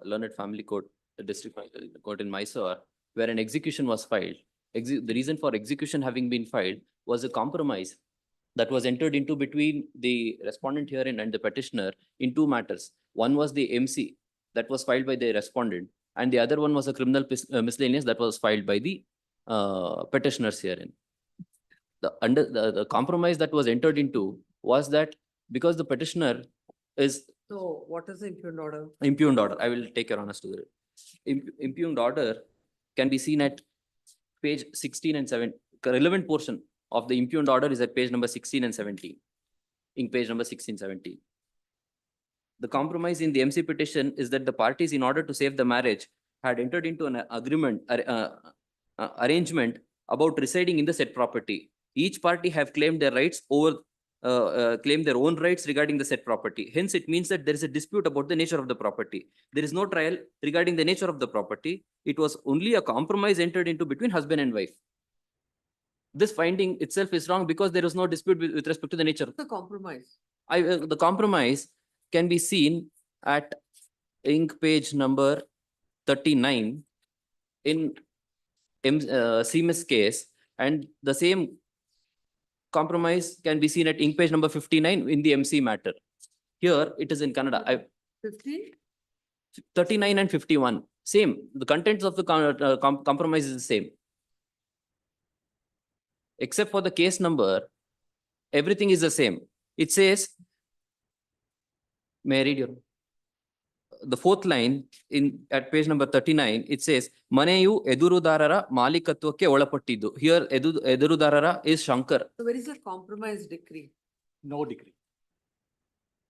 learned family court, the district court in Mysore, where an execution was filed. The reason for execution having been filed was a compromise that was entered into between the respondent herein and the petitioner in two matters. One was the MC that was filed by the respondent, and the other one was a criminal miscellaneous that was filed by the petitioners herein. The compromise that was entered into was that because the petitioner is So what is the impugned order? impugned order, I will take your honors to the impugned order can be seen at page 16 and 7. Relevant portion of the impugned order is at page number 16 and 17. In page number 16, 17. The compromise in the MC petition is that the parties, in order to save the marriage, had entered into an agreement, arrangement about residing in the said property. Each party have claimed their rights over, claim their own rights regarding the said property. Hence, it means that there is a dispute about the nature of the property. There is no trial regarding the nature of the property. It was only a compromise entered into between husband and wife. This finding itself is wrong because there is no dispute with respect to the nature. The compromise. The compromise can be seen at ink page number 39 in CMS case, and the same compromise can be seen at ink page number 59 in the MC matter. Here it is in Kannada. 50? 39 and 51, same. The contents of the compromise is the same. Except for the case number, everything is the same. It says, may I read your? The fourth line in at page number 39, it says, Maneyu Edurudarara Malikatwake Olapattidu. Here Edurudarara is Shankar. So where is the compromise decree? No decree.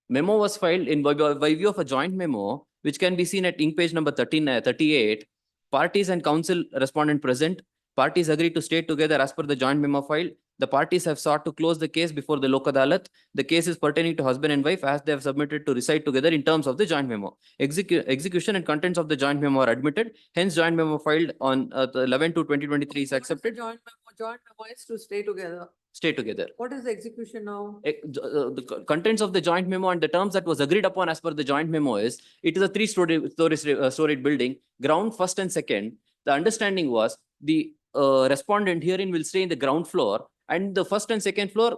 Memo was filed in by view of a joint memo, which can be seen at ink page number 38. Parties and counsel respondent present. Parties agreed to stay together as per the joint memo filed. The parties have sought to close the case before the Lok Adalat. The case is pertaining to husband and wife as they have submitted to reside together in terms of the joint memo. Execution and contents of the joint memo are admitted. Hence, joint memo filed on 11/2/2023 is accepted. Joint memo is to stay together. Stay together. What is the execution now? The contents of the joint memo and the terms that was agreed upon as per the joint memo is, it is a three-storied building, ground, first and second. The understanding was the respondent herein will stay in the ground floor, and the first and second floor,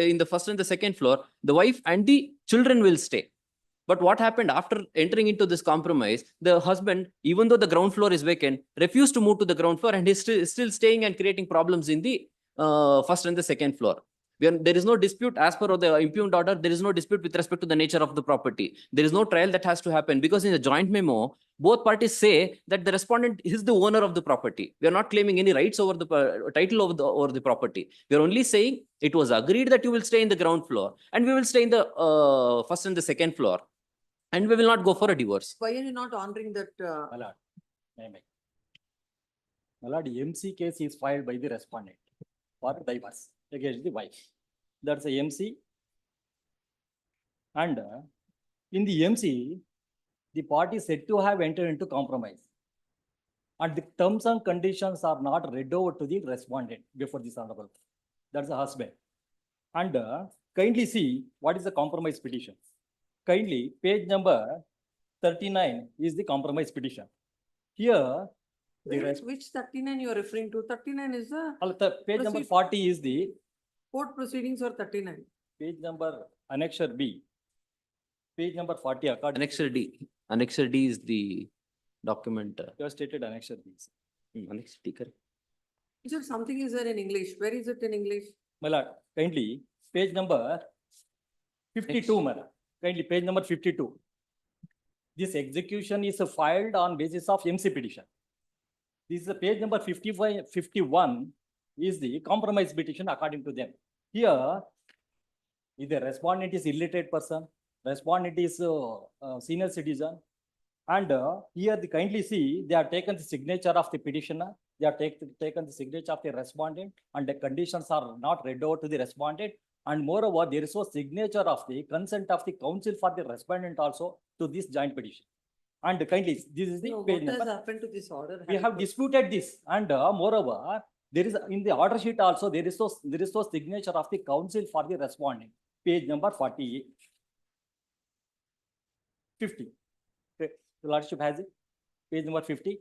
in the first and the second floor, the wife and the children will stay. But what happened after entering into this compromise, the husband, even though the ground floor is vacant, refused to move to the ground floor and is still staying and creating problems in the first and the second floor. There is no dispute as per the impugned order. There is no dispute with respect to the nature of the property. There is no trial that has to happen because in the joint memo, both parties say that the respondent is the owner of the property. We are not claiming any rights over the title over the property. We are only saying it was agreed that you will stay in the ground floor and we will stay in the first and the second floor, and we will not go for a divorce. Why are you not honoring that? My lord, may I make? My lord, MC case is filed by the respondent for divorce against the wife. That's a MC. And in the MC, the party said to have entered into compromise. And the terms and conditions are not read over to the respondent before this honorable. That's the husband. And kindly see what is the compromise petition. Kindly, page number 39 is the compromise petition. Here, Which 39 you are referring to? 39 is the page number 40 is the court proceedings or 39? page number annexure B. Page number 40. Annexure D. Annexure D is the document. You have stated annexure B. Annexure D, correct. Sir, something is there in English. Where is it in English? My lord, kindly, page number 52, my lord. Kindly, page number 52. This execution is filed on basis of MC petition. This is the page number 51 is the compromise petition according to them. Here, If the respondent is illiterate person, respondent is senior citizen, and here the kindly see, they have taken the signature of the petitioner, they have taken the signature of the respondent, and the conditions are not read out to the respondent. And moreover, there is no signature of the consent of the counsel for the respondent also to this joint petition. And kindly, this is the No, page what has number. happened to this order? We have disputed this, and moreover, there is in the order sheet also, there is no signature of the counsel for the respondent. Page number 40. 50. Okay, the Lordship has it. Page number 50.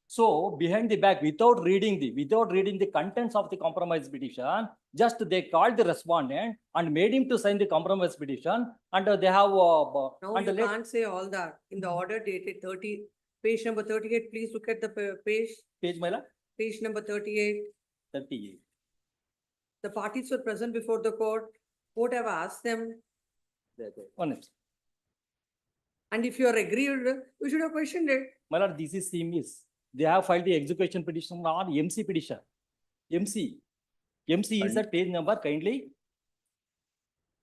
So behind the back, without reading the contents of the compromise petition, just they called the respondent and made him to sign the compromise petition, and they have No, and you let- can't say all that. In the order dated page number 38, please look at the page, page Mala page number 38. 38. The parties were present before the court have asked them, There. One minute. and if you are agreed, you should have questioned it. My lord, this is seamless. They have filed the execution petition on MC petition. MC is at page number kindly.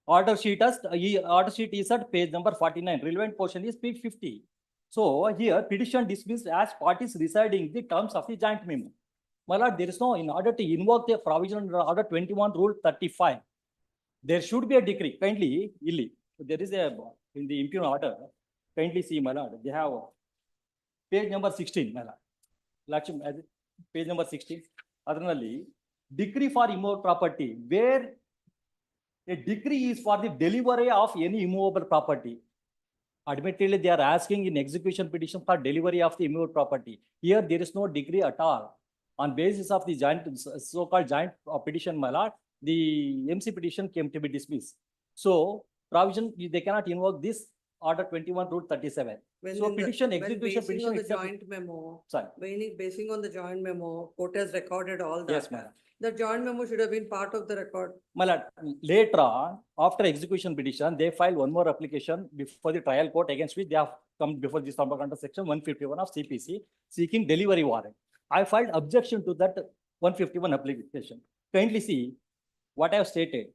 Order sheet is at page number 49. Relevant portion is page 50. So here petition dismissed as parties residing in the terms of the joint memo. My lord, there is no, in order to invoke the provision under order 21 rule 35, there should be a decree. Kindly, Illy, there is a, in the impugn order, kindly see, my lord, they have page number 16, my lord. Lakshmi, page number 16. Additionally, decree for immovable property, where a decree is for the delivery of any immovable property. Admittedly, they are asking in execution petition for delivery of the immovable property. Here, there is no decree at all. On basis of the joint, so-called joint petition, my lord, the MC petition came to be dismissed. So, provision, they cannot invoke this order 21 rule 37. When So in the- petition, when execution basing petition on the itself- joint memo, Sorry. basing on the joint memo, court has recorded all that. Yes, madam. The joint memo should have been part of the record. My lord, later on, after execution petition, they filed one more application before the trial court against which they have come before this under section 151 of CPC seeking delivery warrant. I filed objection to that 151 application. Kindly see what I have stated.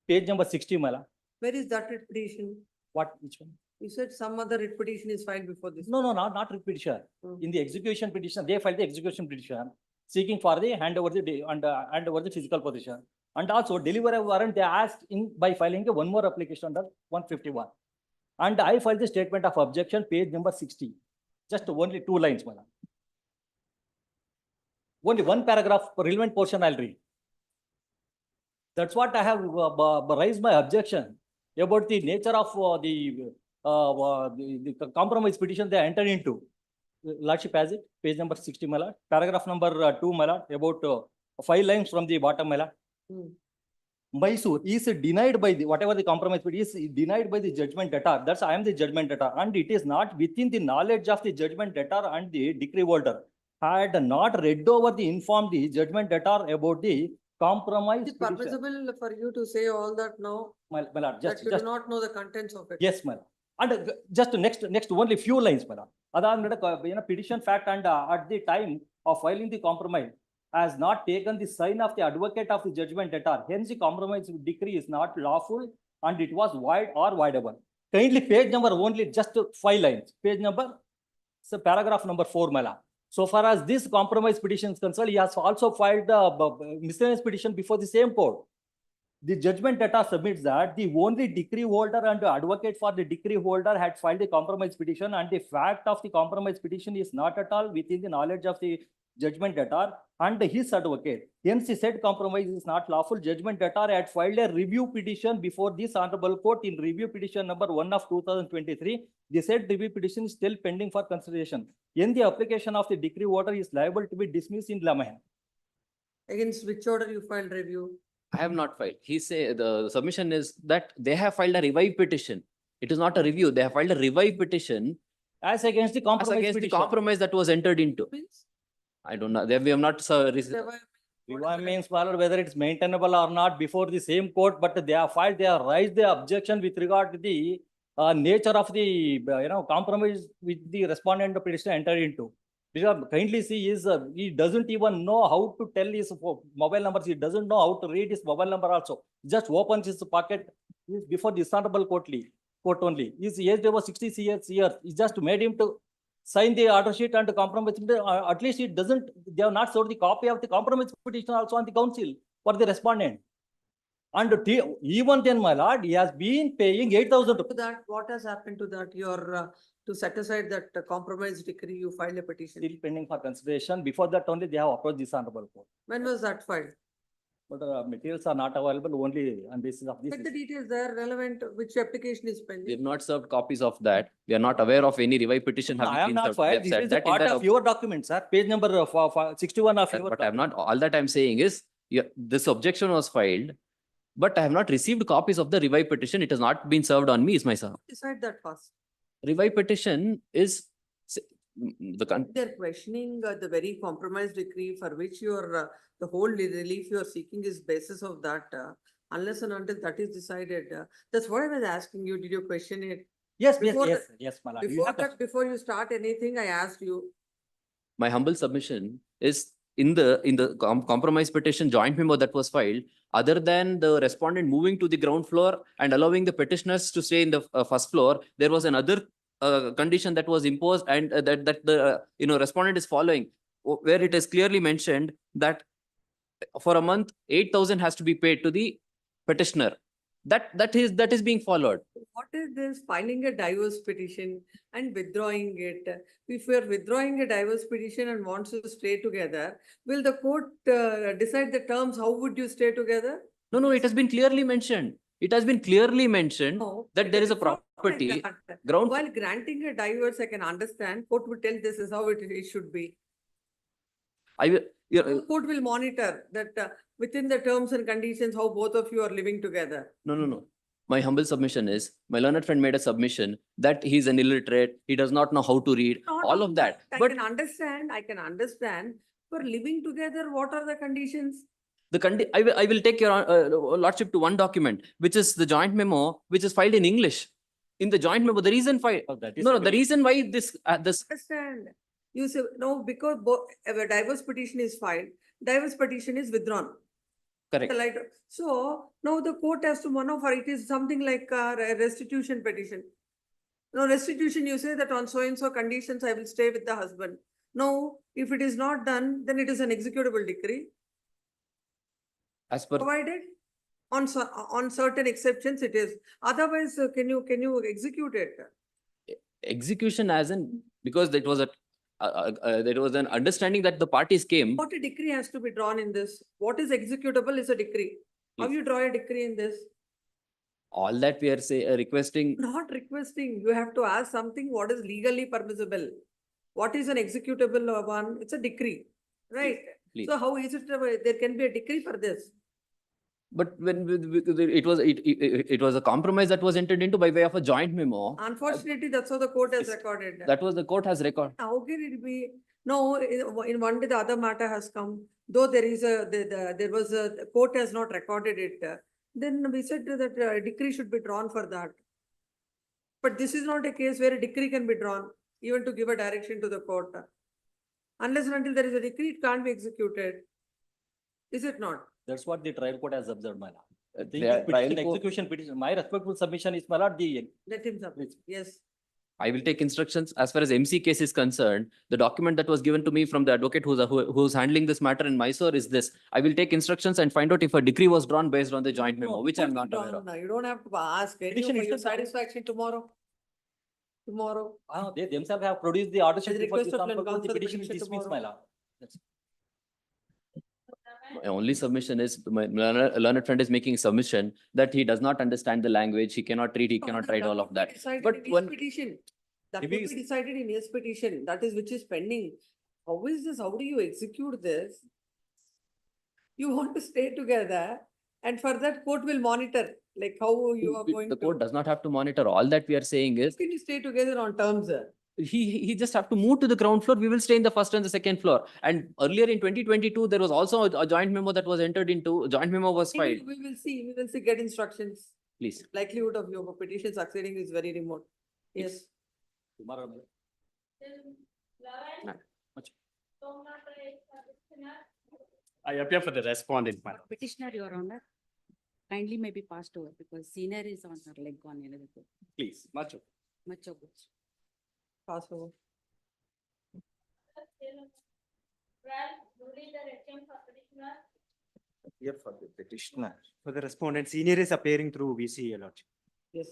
Page number 60, my lord. Where is that writ petition? What, which one? You said some other writ petition is filed before this. No, not writ petition. Hmm. In the execution petition, they filed the execution petition seeking for the hand over the physical possession. And also delivery warrant, they asked in by filing one more application under 151. And I filed the statement of objection, page number 60. Just only 2 lines, madam. Only one paragraph, relevant portion I'll read. That's what I have raised my objection about the nature of the compromise petition they entered into. Lordship has it, page number 60, my lord. Paragraph number 2, my lord, about 5 lines from the bottom, my lord. Hmm. Mysore is denied by the, whatever the compromise petition is denied by the judgment debtor. That's I am the judgment debtor, and it is not within the knowledge of the judgment debtor and the decree holder. Had not read over the informed the judgment debtor about the compromise Is it petition. permissible for you to say all that now? My lord, That just you do not know the contents of it? yes, madam. And just next only few lines, madam. Petition fact and at the time of filing the compromise has not taken the sign of the advocate of the judgment debtor. Hence, the compromise decree is not lawful and it was void or voidable. Kindly page number only just 5 lines. Page number, so paragraph number 4, madam. So far as this compromise petition is concerned, he has also filed the miscellaneous petition before the same court. The judgment debtor submits that the only decree holder and the advocate for the decree holder had filed the compromise petition, and the fact of the compromise petition is not at all within the knowledge of the judgment debtor and his advocate. Hence, the said compromise is not lawful. Judgment debtor had filed a review petition before this honorable court in review petition number 1 of 2023. The said review petition is still pending for consideration. In the application of the decree order is liable to be dismissed in lamaya. Against which order you filed review? I have not filed. He say the submission is that they have filed a revive petition. It is not a review. They have filed a revive petition As against the as compromise against the petition. compromise that was entered into. Means? I don't know. We have not Revive means whether it's maintainable or not before the same court, but they have filed, they have raised the objection with regard to the nature of the compromise with the respondent petitioner entered into. Because kindly see is, he doesn't even know how to tell his mobile numbers. He doesn't know how to read his mobile number also. Just opens his pocket before the honorable court only. His age was 60 years. He just made him to sign the order sheet and compromise. At least it doesn't, they have not showed the copy of the compromise petition also on the council for the respondent. And even then, my lord, he has been paying 8,000 To that, what has happened to that? Your, to set aside that compromise decree, you filed a petition. still pending for consideration. Before that only they have approached this honorable court. When was that filed? But materials are not available only on basis of this. But the details there relevant, which application is We pending? have not served copies of that. We are not aware of any revived petition I having am been not served. We have filed. This said is a that in part the- of your documents, sir. Page number 61 of your. But I'm not, all that I'm saying is, this objection was filed, but I have not received copies of the revived petition. It has not been served on me, is my sir. Decide that first. Revived petition is They're questioning the very compromise decree for which your, the whole relief you are seeking is basis of that. Unless and until that is decided. That's what I was asking you. Did you question it? Yes, Before yes, my lord. You Before have that, before you start anything, I asked you. my humble submission is in the compromise petition joint memo that was filed, other than the respondent moving to the ground floor and allowing the petitioners to stay in the first floor, there was another condition that was imposed and that the respondent is following, where it is clearly mentioned that for a month, 8,000 has to be paid to the petitioner. That is being followed. What is this filing a divorce petition and withdrawing it? If you are withdrawing a divorce petition and wants to stay together, will the court decide the terms? How would you stay together? No, it has been clearly mentioned. It has been clearly mentioned No, that there is a it's not like property. that. Ground, While granting a divorce, I can understand, court would tell this is how it should be. I will, The court will monitor that within the terms and conditions, how both of you are living together. no. My humble submission is, my learned friend made a submission that he's an illiterate, he does not know how to read, Not all only of that. I But can understand, for living together, what are the conditions? I will take your lordship to one document, which is the joint memo, which is filed in English. In the joint memo, the reason why, the reason why this Understand? You say, no, because a divorce petition is filed, divorce petition is withdrawn. correct. Like, so now the court has to for it is something like a restitution petition. No restitution, you say that on so and so conditions, I will stay with the husband. No, if it is not done, then it is an executable decree. As per, Provided on certain exceptions it is. Otherwise, can you execute it? execution as in, because there was an understanding that the parties came. What a decree has to be drawn in this? What is executable is a decree. How Yes. you draw a decree in this? All that we are requesting, Not requesting, you have to ask something what is legally permissible. What is an executable one? It's a decree, right? please. So how is it, there can be a decree for this? But when it was a compromise that was entered into by way of a joint memo. Unfortunately, that's how the court has Yes. recorded. That was the court has record. How can it be? No, in one day the other matter has come, though there is the court has not recorded it. Then we said that a decree should be drawn for that. But this is not a case where a decree can be drawn, even to give a direction to the court. Unless and until there is a decree, it can't be executed. Is it not? That's what the trial court has observed, my lord. The Trial petition, court- execution petition, my respectful submission is, my lord, Let him submit, yes. I will take instructions as far as MC case is concerned. The document that was given to me from the advocate who's handling this matter in Mysore is this. I will take instructions and find out if a decree was drawn based on the joint memo, which I'm not aware of. You don't have to ask, any Petition for is your just- satisfaction tomorrow. Tomorrow. They themselves have produced the order sheet As before request this of honorable legal court, the counsel, petition is petition dismissed, my tomorrow. lord. My only submission is, my learned friend is making a submission that he does not understand the language, he cannot read, he cannot write all of that. Decided But in his when, petition. That If would he be is- decided in his petition, that is which is pending. How is this? How do you execute this? You want to stay together and for that court will monitor, like how you are going the to. court does not have to monitor. All that we are saying is, Can you stay together on terms? he just have to move to the ground floor. We will stay in the first and the second floor. And earlier in 2022, there was also a joint memo that was entered into, joint memo was filed. We will see, get instructions. Please. Likelihood of your petition succeeding is very remote. Yes. Tomorrow, my lord. Till 11, I appear for the respondent, my lord. Petitioner, Your Honor, kindly may be passed over because senior is on her leg on another court. Please, much. Much obliged. Pass over. Here for the petitioner. For the respondent, senior is appearing through VC, Your Lordship. Yes.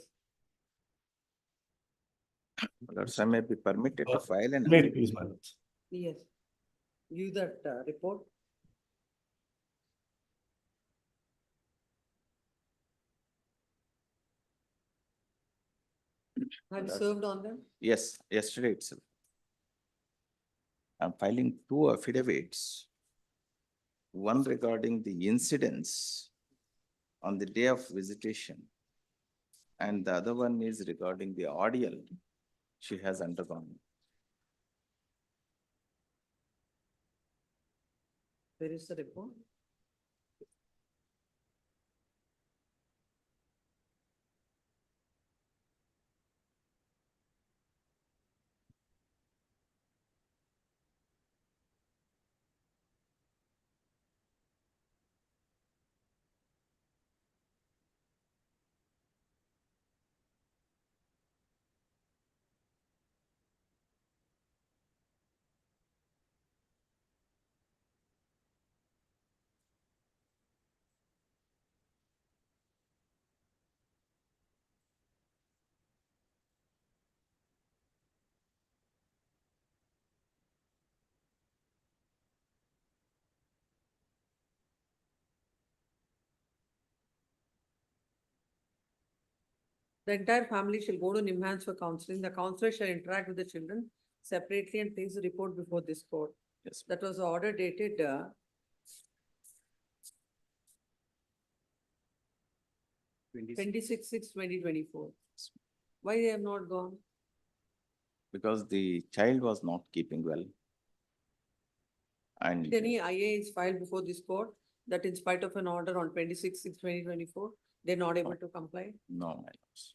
Lords, I may be permitted to file an. Wait, please, my lord. Yes. Give that report. Have you That's- served on them? Yes, yesterday itself. I'm filing two affidavits. One regarding the incidents on the day of visitation. And the other one is regarding the ordeal she has undergone. Where is the report? The entire family shall go to Nimhans for counseling. The counselor shall interact with the children separately and place the report before this court. Yes. That was the order dated 26/6/2024. Why they have not gone? Because the child was not keeping well. And Did any IA is filed before this court that in spite of an order on 26/6/2024, they're not able to comply? no, my lords.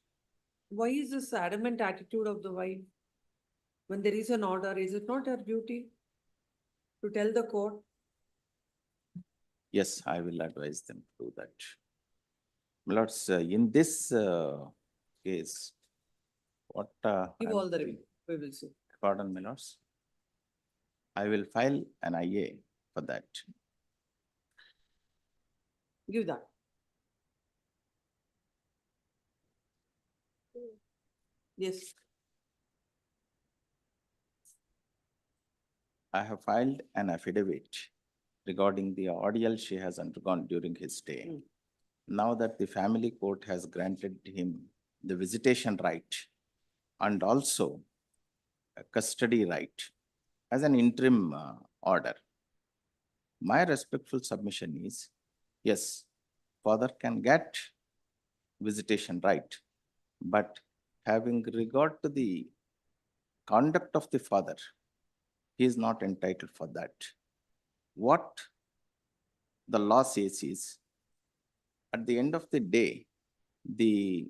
Why is this adamant attitude of the wife? When there is an order, is it not her duty to tell the court? Yes, I will advise them to do that. My lords, in this case, what? Give I'm all the, doing- we will see. Pardon, my lords. I will file an IA for that. Give that. Yes, I have filed an affidavit regarding the ordeal she has undergone during his stay. Mm. Now that the family court has granted him the visitation right and also a custody right as an interim order. My respectful submission is, yes, father can get visitation right, but having regard to the conduct of the father, he is not entitled for that. What the law says is, at the end of the day, the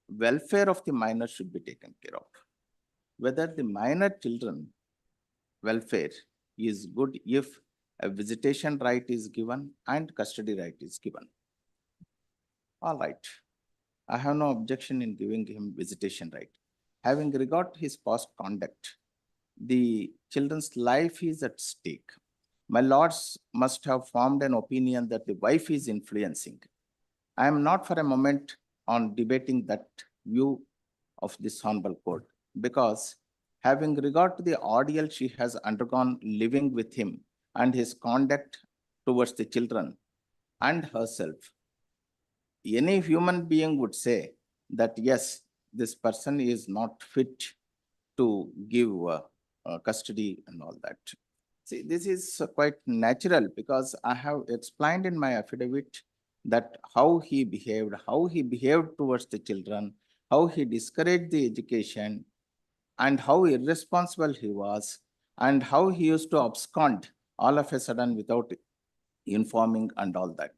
welfare of the minor should be taken care of. Whether the minor children welfare is good if a visitation right is given and custody right is given. All right. I have no objection in giving him visitation right. Having regard to his past conduct, the children's life is at stake. My lords must have formed an opinion that the wife is influencing. I am not for a moment on debating that view of this honorable court, because having regard to the ordeal she has undergone living with him and his conduct towards the children and herself, any human being would say that, yes, this person is not fit to give custody and all that. See, this is quite natural because I have explained in my affidavit that how he behaved towards the children, how he discouraged the education, and how irresponsible he was, and how he used to abscond all of a sudden without informing and all that.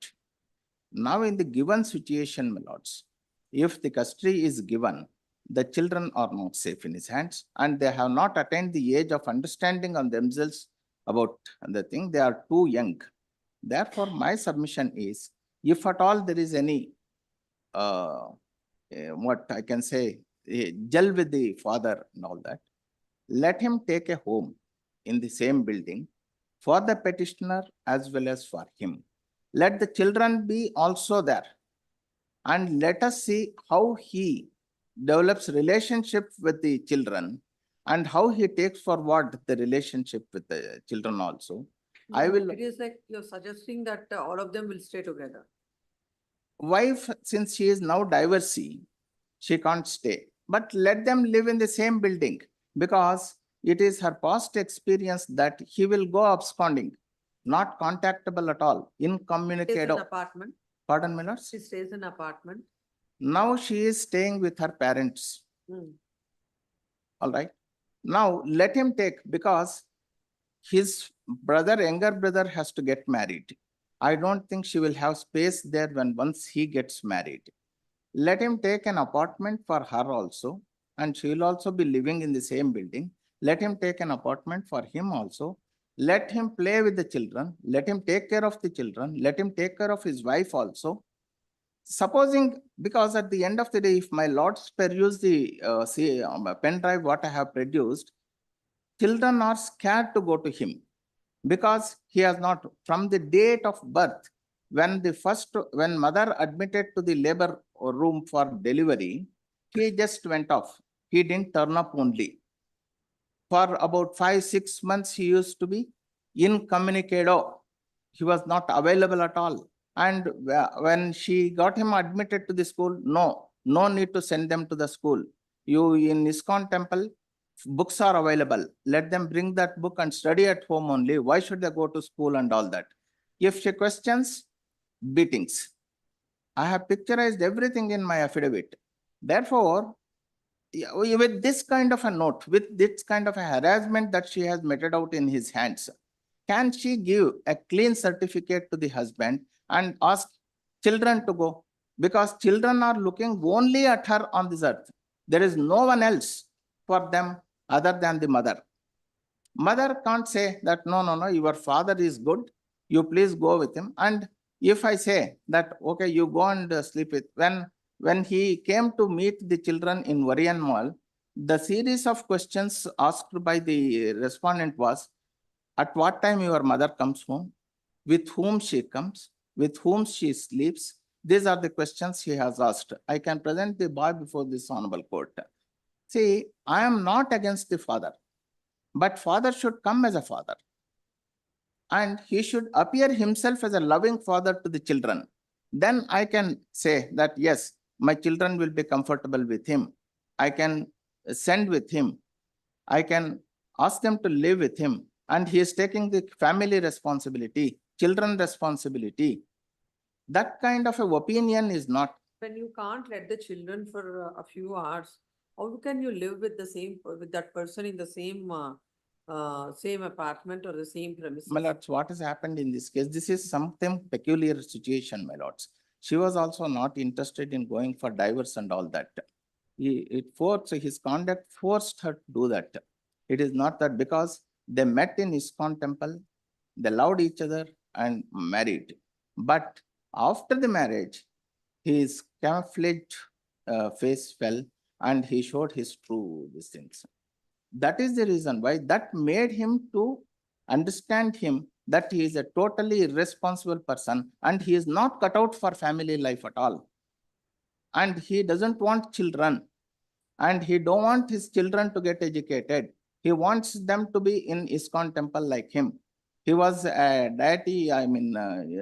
Now in the given situation, my lords, if the custody is given The children are not safe in his hands and they have not attained the age of understanding on themselves about the thing. They are too young. Therefore, my submission is, if at all there is any, what I can say, gel with the father and all that, let him take a home in the same building for the petitioner as well as for him. Let the children be also there. And let us see how he develops relationship with the children and how he takes forward the relationship with the children also. I No, will- It is like you're suggesting that all of them will stay together. Wife, since she is now divorcee, she can't stay. But let them live in the same building because it is her past experience that he will go absconding, not contactable at all, Stays in incommunicado. apartment. Pardon me, Lord? She stays in apartment. Now she is staying with her parents. Hmm. All right. Now let him take, because his brother, younger brother has to get married. I don't think she will have space there when once he gets married. Let him take an apartment for her also, and she will also be living in the same building. Let him take an apartment for him also. Let him play with the children. Let him take care of the children. Let him take care of his wife also. Supposing, because at the end of the day, if my lords peruse the pen drive what I have produced, children are scared to go to him because he has not, from the date of birth, when mother admitted to the labor room for delivery, he just went off. He didn't turn up only. For about 5-6 months, he used to be incommunicado. He was not available at all. And when she got him admitted to the school, no need to send them to the school. You in ISKCON temple, books are available. Let them bring that book and study at home only. Why should they go to school and all that? If she questions, beatings. I have picturized everything in my affidavit. Therefore, with this kind of a note, with this kind of a harassment that she has meted out in his hands, can she give a clean certificate to the husband and ask children to go? Because children are looking only at her on this earth. There is no one else for them other than the mother. Mother can't say that, no, your father is good, you please go with him. And if I say that, okay, you go and sleep with, when he came to meet the children in Varian Mall, the series of questions asked by the respondent was, at what time your mother comes home, with whom she comes, with whom she sleeps. These are the questions he has asked. I can present the boy before this honorable court. See, I am not against the father, but father should come as a father. And he should appear himself as a loving father to the children. Then I can say that, yes, my children will be comfortable with him. I can send with him. I can ask them to live with him. And he is taking the family responsibility, children responsibility. That kind of a opinion is not. When you can't let the children for a few hours, how can you live with with that person in the same apartment or the same premises? My lords, what has happened in this case? This is something peculiar situation, my lords. She was also not interested in going for divorce and all that. His conduct forced her to do that. It is not that, because they met in ISKCON temple, they loved each other and married. But after the marriage, his camouflaged face fell and he showed his true these things. That is the reason why that made him to understand him that he is a totally irresponsible person and he is not cut out for family life at all. And he doesn't want children and he don't want his children to get educated. He wants them to be in ISKCON temple like him. He was a deity, a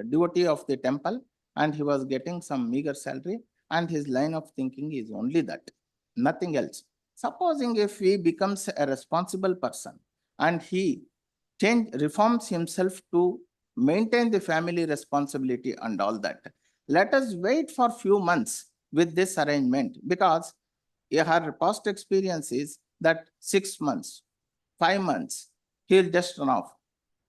devotee of the temple, and he was getting some meager salary, and his line of thinking is only that, nothing else. Supposing if he becomes a responsible person and he reforms himself to maintain the family responsibility and all that, let us wait for few months with this arrangement, because her past experience is that 6 months, 5 months, he'll just run off.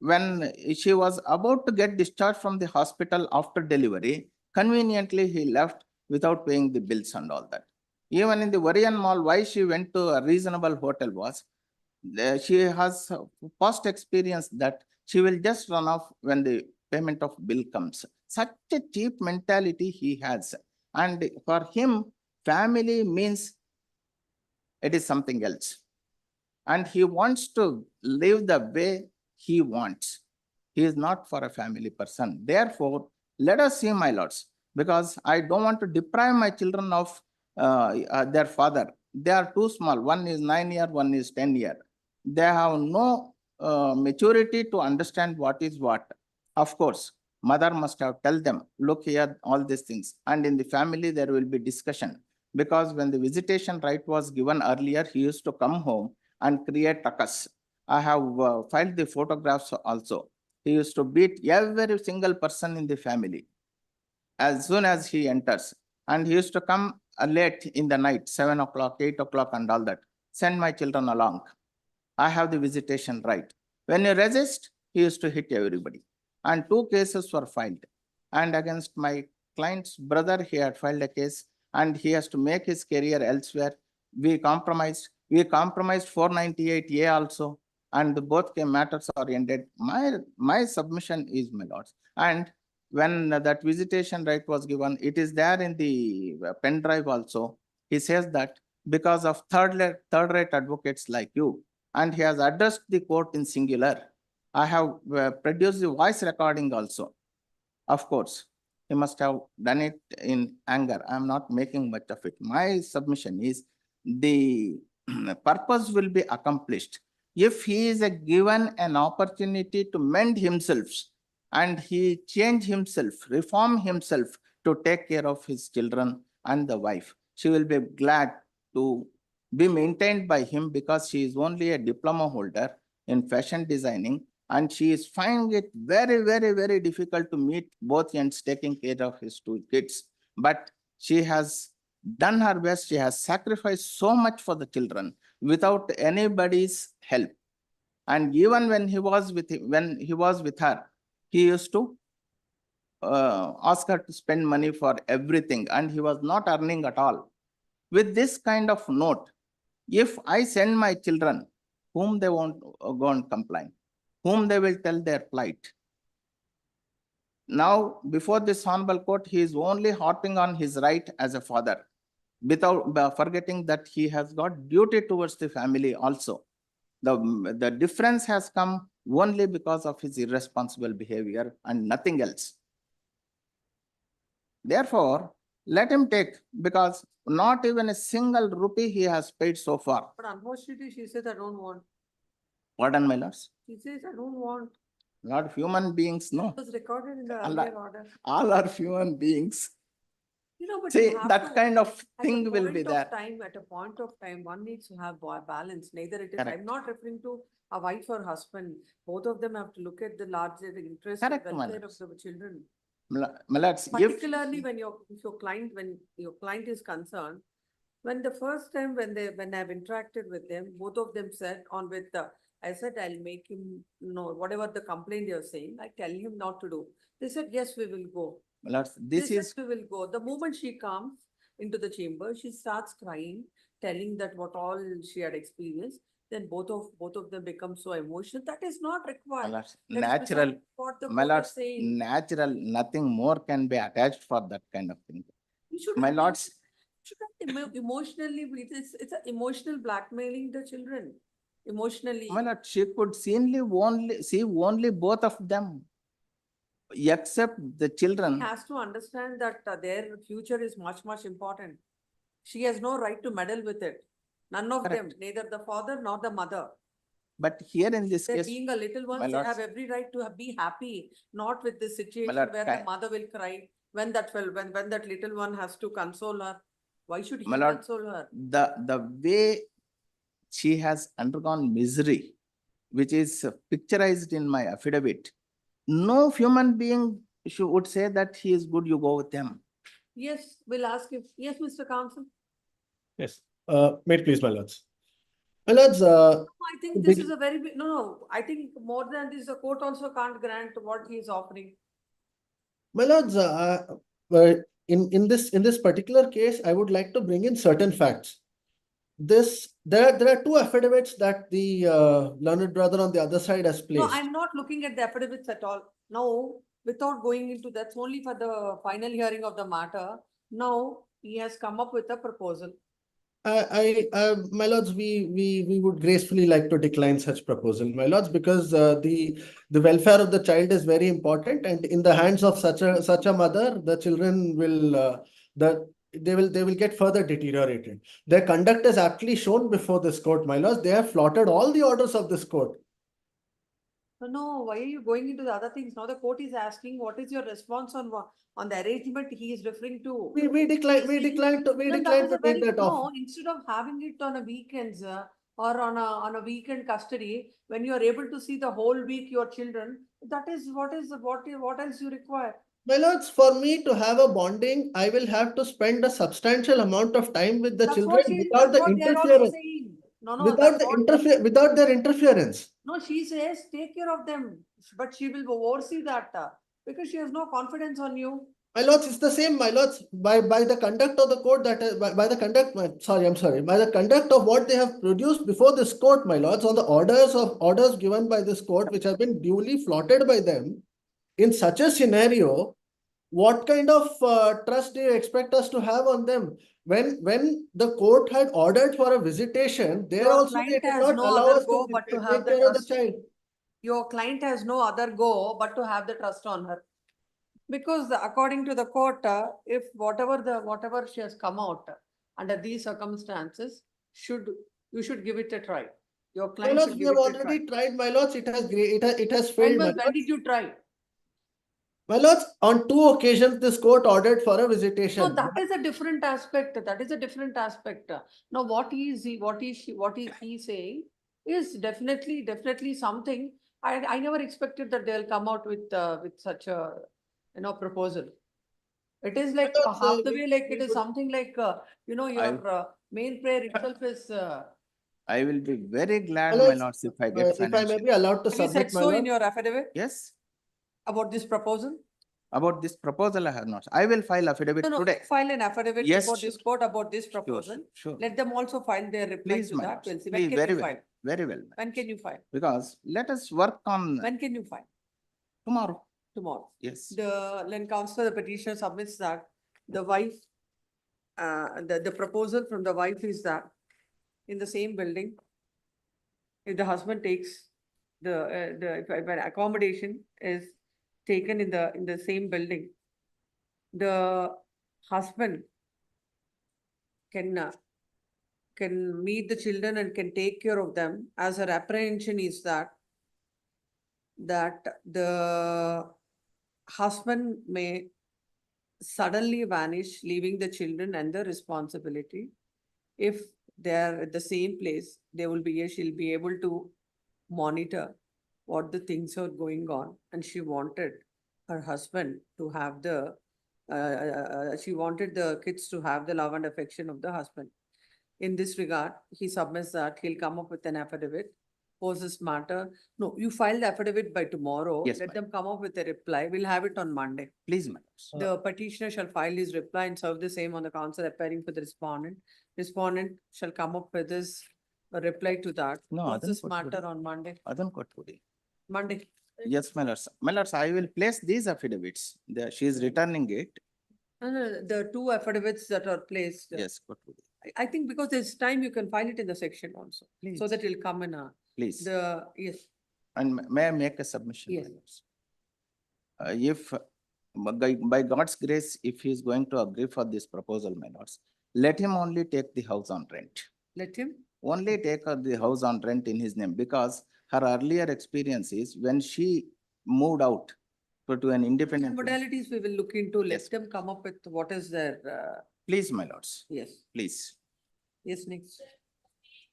When she was about to get discharged from the hospital after delivery, conveniently he left without paying the bills and all that. Even in the Orion Mall, why she went to a reasonable hotel was, she has past experience that she will just run off when the payment of bill comes. Such a cheap mentality he has. And for him, family means it is something else. And he wants to live the way he wants. He is not for a family person. Therefore, let us see, my lords, because I don't want to deprive my children of their father. They are too small. One is 9 years, one is 10 years. They have no maturity to understand what is what. Of course, mother must have tell them, look here, all these things. And in the family, there will be discussion. Because when the visitation right was given earlier, he used to come home and create ruckus. I have filed the photographs also. He used to beat every single person in the family as soon as he enters. And he used to come late in the night, 7 o'clock, 8 o'clock and all that. Send my children along. I have the visitation right. When you resist, he used to hit everybody. And 2 cases were filed. And against my client's brother, he had filed a case and he has to make his career elsewhere. We compromised 498A also, and both matters are ended. My submission is, my lords. And when that visitation right was given, it is there in the pen drive also. He says that because of third-rate advocates like you, and he has addressed the court in singular. I have produced the voice recording also. Of course, he must have done it in anger. I am not making much of it. My submission is the purpose will be accomplished if he is given an opportunity to mend himself and he change himself, reform himself to take care of his children and the wife. She will be glad to be maintained by him because she is only a diploma holder in fashion designing, and she is finding it very, very, very difficult to meet both ends, taking care of his 2 kids. But she has done her best. She has sacrificed so much for the children without anybody's help. And even when he was with her, he used to ask her to spend money for everything, and he was not earning at all. With this kind of note, if I send my children, whom they won't go and complain, whom they will tell their plight. Now, before this honorable court, he is only harping on his right as a father, without forgetting that he has got duty towards the family also. The difference has come only because of his irresponsible behavior and nothing else. Therefore, let him take, because not even a single rupee he has paid so far. But unfortunately, she said, I don't want. Pardon, my lords? She says, I don't want. Not human beings, no. It was recorded in the Allah. earlier order. All are human beings. You know, but See, you have that to- kind of at a thing will be point of there. time, at a point of time, one needs to have balance. Neither it is, Correct. I'm not referring to a wife or husband. Both of them have to look at the larger interest and Correct, welfare Manas. of the children. My lords, if Particularly when your client is concerned, when the first time when I've interacted with them, both of them said I said, I'll make him know whatever the complaint you're saying, I tell him not to do. They said, yes, we will go. my lords, this They is said, we will go. The moment she comes into the chamber, she starts crying, telling that what all she had experienced. Then both of them become so emotional. That is not my required. lords, That is natural, beside what the my court is lords, saying. natural, nothing more can be attached for that kind of thing. You should My have lords, emotionally, it's a emotional blackmailing the children. Emotionally. my lord, she could see only both of them, except the children. Has to understand that their future is much, much important. She has no right to meddle with it. None of them, neither the father nor the mother. But here in this They're case, being a little my ones, they lords, have every right to be happy, not with this situation lord, where the mother will cry when that little one has to console her. Why should he my lord, console her? the way she has undergone misery, which is picturized in my affidavit, no human being would say that he is good, you go with him. Yes, we'll ask him. Yes, Mr. Counsel. Yes, may it please, my lords. My lords, I think this big- is a very big, no, I think more than this, the court also can't grant what he is offering. my lords, in this particular case, I would like to bring in certain facts. There are two affidavits that the learned brother on the other side has No, placed. I'm not looking at the affidavits at all. Now, without going into, that's only for the final hearing of the matter. Now, he has come up with a proposal. My lords, we would gracefully like to decline such proposal, my lords, because the welfare of the child is very important, and in the hands of such a mother, the children will they will get further deteriorated. Their conduct is aptly shown before this court, my lords. They have flouted all the orders of this court. No, why are you going into the other things? Now the court is asking, what is your response on on the arrangement he is referring to? We decline to take that off. No, instead of having it on a weekends or on a weekend custody, when you are able to see the whole week your children, that is what else you require? My lords, for me to have a bonding, I will have to spend a substantial amount of time with the That's children what she, without that's the what they are also interference, saying. No, without their interference. No, she says, take care of them, but she will oversee that because she has no confidence on you. My lords, it's the same, my lords, by the conduct of the court by the conduct, by the conduct of what they have produced before this court, my lords, on the orders given by this court, which have been duly flouted by them. In such a scenario, what kind of trust do you expect us to have on them? When the court had ordered for a visitation, there Your also client they did has not no allow other us go to but to take have the care of the trust. child. Your client has no other go but to have the trust on her. Because according to the court, if whatever she has come out under these circumstances, you should give it a try. Your My client lords, should we give have it a try. already tried, my lords, it has When failed, did you try? my lords, on 2 occasions, this court ordered for a visitation. No, that is a different aspect. That is a different aspect. Now, what is he saying is definitely something. I never expected that they'll come out with such a proposal. It is like But, half the we- way, like we it is would- something like your main prayer itself is. I will be very glad, My my lords, lords, if I get if I may financial. be allowed to Have you submit, said my so in lord. your affidavit Yes, about this proposal? about this proposal I have not. I will file affidavit No, today. file an affidavit Yes, before this sure. court about this proposal. Sure. Let them also file their reply Please, to my that. lords, We'll see. please, When can very you well, file? very well. my When lords. can you file? Because let us work on When can you file? tomorrow. Tomorrow. Yes. Then counselor, the petitioner submits that the wife, the proposal from the wife is that in the same building, if the husband takes if an accommodation is taken in the same building, the husband can meet the children and can take care of them, as her apprehension is that the husband may suddenly vanish, leaving the children and the responsibility. If they are at the same place, she'll be able to monitor what the things are going on, and she wanted her husband to have she wanted the kids to have the love and affection of the husband. In this regard, he submits that he'll come up with an affidavit, poses matter. No, you file the affidavit by tomorrow. Yes, Let ma'am. them come up with a reply. We'll have it on Monday. Please, my lords. The petitioner shall file his reply and serve the same on the counsel appearing for the respondent. Respondent shall come up with his reply to that. No, What's Adan this Kotpudi. matter on Monday? Adan Kotpudi. Monday. Yes, my lords. My lords, I will place these affidavits. She is returning it. No, the two affidavits that are placed. Yes, Kotpudi. I think because there's time, you can file it in the section also. Please. So that it'll come in Please. yes. And may I make a submission? my Yes. lords? If by God's grace, if he is going to agree for this proposal, my lords, let him only take the house on rent. Let him. Only take the house on rent in his name, because her earlier experience is when she moved out to an independent. Modalities we will look into. Let Yes. them come up with what is their, Please, my lords, yes. please, Yes, next.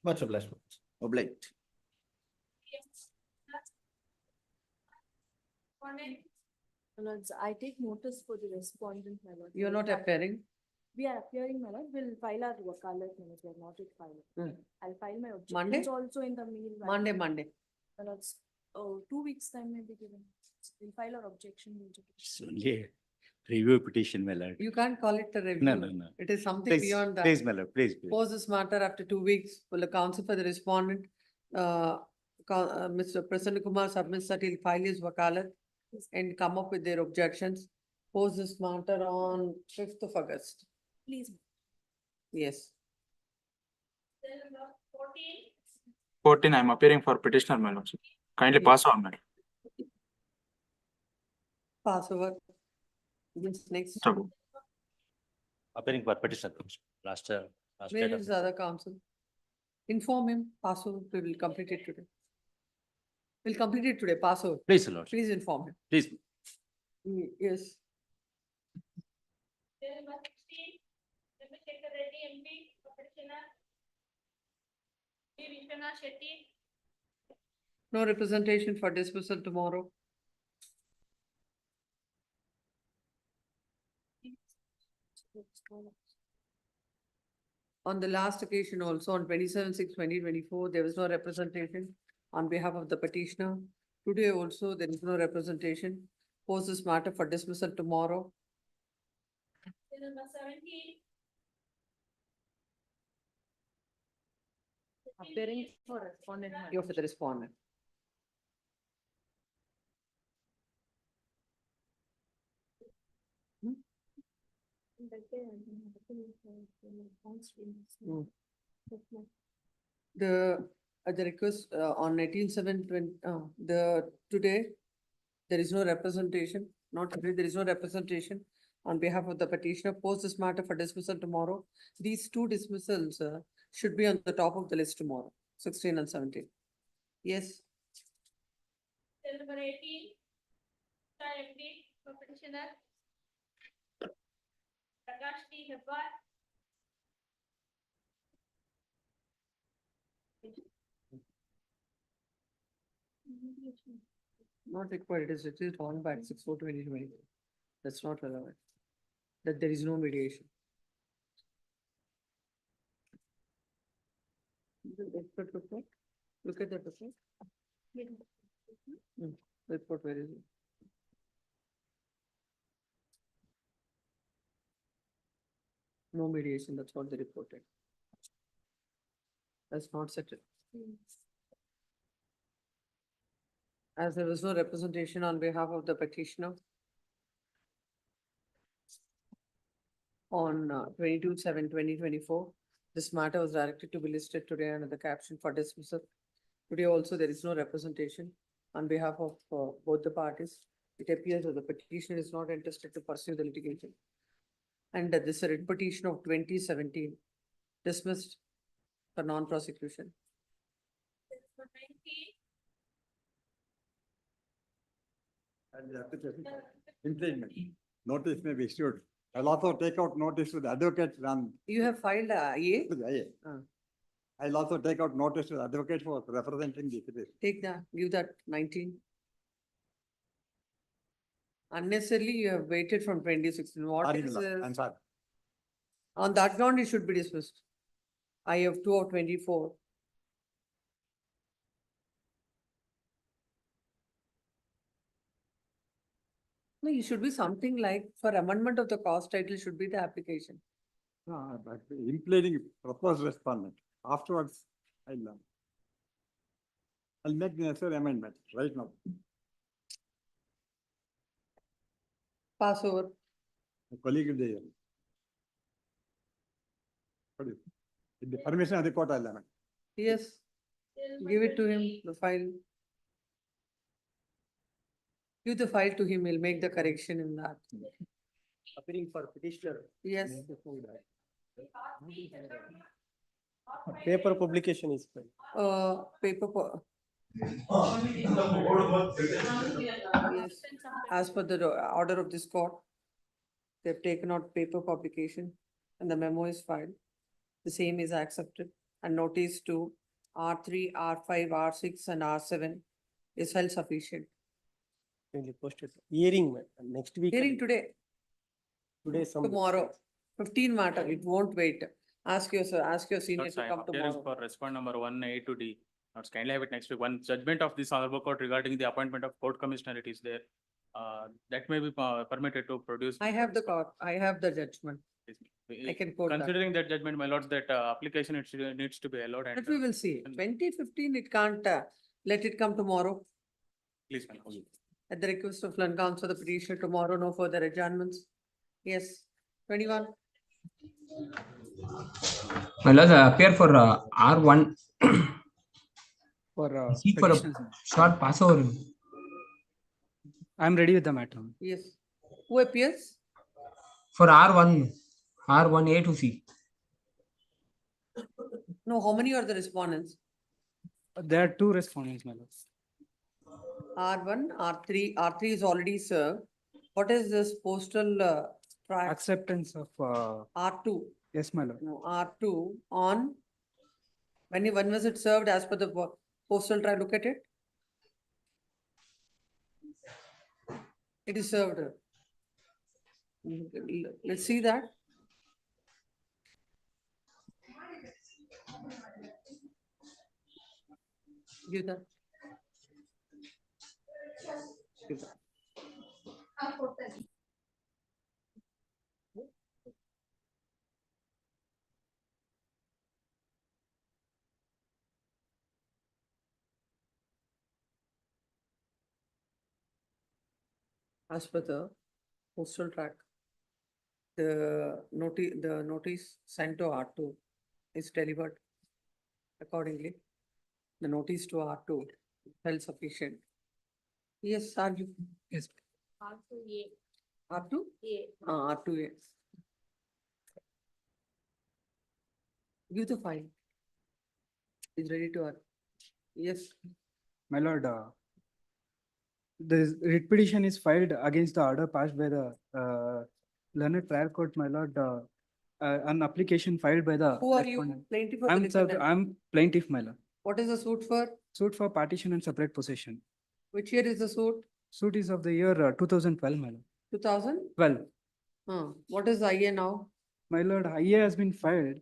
Much obliged. obliged. Lords, I take notice for the respondent, my lord. You're not appearing. We are appearing, my lord. We'll file our wakalat, my lord. We are not yet filing. Hmm. I'll file my Monday? objections also in the meanwhile. Monday. My lords, 2 weeks time may be given. We'll file our objection. It's only review petition, my lord. You can't call it a review. No. It is something Please, beyond that. please, my lord, please. Pose this matter after 2 weeks. Will the counsel for the respondent, Mr. Prasanna Kumar submits that he'll file his wakalat and come up with their objections. Pose this matter on 5th of August. Please. Yes. Cell number 14. 14, I'm appearing for petitioner, my lordship. Kindly pass on, madam. Pass over. Yes, next. Tabu. Appearing for petitioner, last Where is the other counsel? Inform him, pass over, we will complete it today. We'll complete it today, pass over. Please, lord, Please inform him. please. Yes. Cell number 16. Chandrasekhar Reddy MP for petitioner. P. Vishwanath Shetty. No representation for dismissal tomorrow. On the last occasion also, on 27/6/2024, there was no representation on behalf of the petitioner. Today also, there is no representation. Pose this matter for dismissal tomorrow. Cell number 17. Appearing for respondent. my You're for the respondent. The request on 18/7/20 today, there is no representation, not today, there is no representation on behalf of the petitioner. Post this matter for dismissal tomorrow. These two dismissals should be on the top of the list tomorrow, 16 and 17. Yes, Cell number 18. MD for petitioner. Prakash T. Hebbar. not required, it is on back 6/4/2020. That's not relevant. That there is no mediation. The expert report, look at that report. Report, where is it? No mediation, that's what they reported. That's not settled. As there was no representation on behalf of the petitioner on 22/7/2024, this matter was directed to be listed today under the caption for dismissal. Today also, there is no representation on behalf of both the parties. It appears that the petitioner is not interested to pursue the litigation. And that this writ petition of 2017 dismissed for non-prosecution. Cell number 19. Implement. Notice may be issued. I'll also take out notice to the advocate and You have filed a IA? I'll also take out notice to the advocate for representing the petition. Take that, give that 19. Unnecessarily, you have waited from 2016. What Sorry, is, my lord, I'm sorry. on that ground, it should be dismissed. I have 2/24. No, you should be something like for amendment of the cost title should be the application. But implementing proposed respondent. Afterwards, I'll make the necessary amendment right now. Pass over. My colleague is there. What is- With the permission of the court, I'll amend. Yes, Cell number give it to him, 20. the file. Give the file to him, he'll make the correction in that. Appearing for petitioner. Yes, Paper publication is fine. paper. Yes, as per the order of this court, they've taken out paper publication and the memo is filed. The same is accepted and notice to R3, R5, R6 and R7 is held sufficient. Posted. Hearing, next week. Hearing today, Today some. tomorrow, 15 matter, it won't wait. Ask your senior to come tomorrow. For respond number 1A to D. Now, kindly have it next week. One judgment of this honorable court regarding the appointment of court commissioner, it is there. that may be permitted to produce. I have the court, I have the judgment. I can quote that. Considering that judgment, my lords, that application it should, needs to be allowed and. But we will see. 2015, it can't, let it come tomorrow. Please, my lords. At the request of learned counsel, the petitioner tomorrow, no further adjournments. Yes, 21. My lords, I appear for R1. For Seek for a short passover. I'm ready with the matter. Yes. Who appears? For R1, R1A to C. No, how many are the respondents? There are two respondents, my lords. R1, R3 is already served. What is this postal tract? Acceptance of R2? yes, my lord. No, R2 on, when was it served as per the postal tract? Look at it. It is served. Let's see that. Give that. Give that. As per the postal tract, the notice sent to R2 is delivered accordingly. The notice to R2 held sufficient. Yes, argue. Yes. R2A. R2? R2A. Give the file. Is ready to argue. Yes. My lord, the writ petition is filed against the order passed by the learned trial court, my lord. An application filed by the. Who are you? respondent. Plaintiff or the defendant? I'm plaintiff, my lord. What is the suit for? Suit for partition and separate possession. Which year is the suit? Suit is of the year 2012, my lord. 2012? What is the IA now? My lord, IA has been filed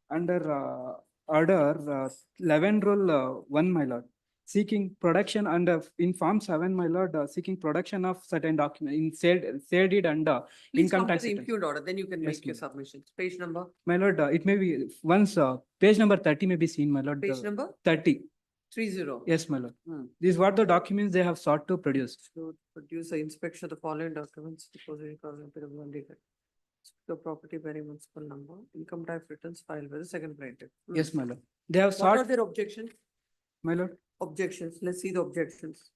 under order 11 rule 1, my lord, seeking production under in form 7, my lord, seeking production of certain document in sale deed and Please income come to tax. the returns. impugned order, then you can Yes, make your ma'am. submissions. Page number? My lord, it may be once page number 30 may be seen, my lord. Page number? 30. 30. Yes, my lord. Hmm. These what the documents they have sought to produce. Should produce the inspection of the following documents. Depository copy of one legal. The property bearing municipal number, income tax returns filed by the second plaintiff. Yes, my lord. They have What are sought, their objections? my lord. Objections. Let's see the objections.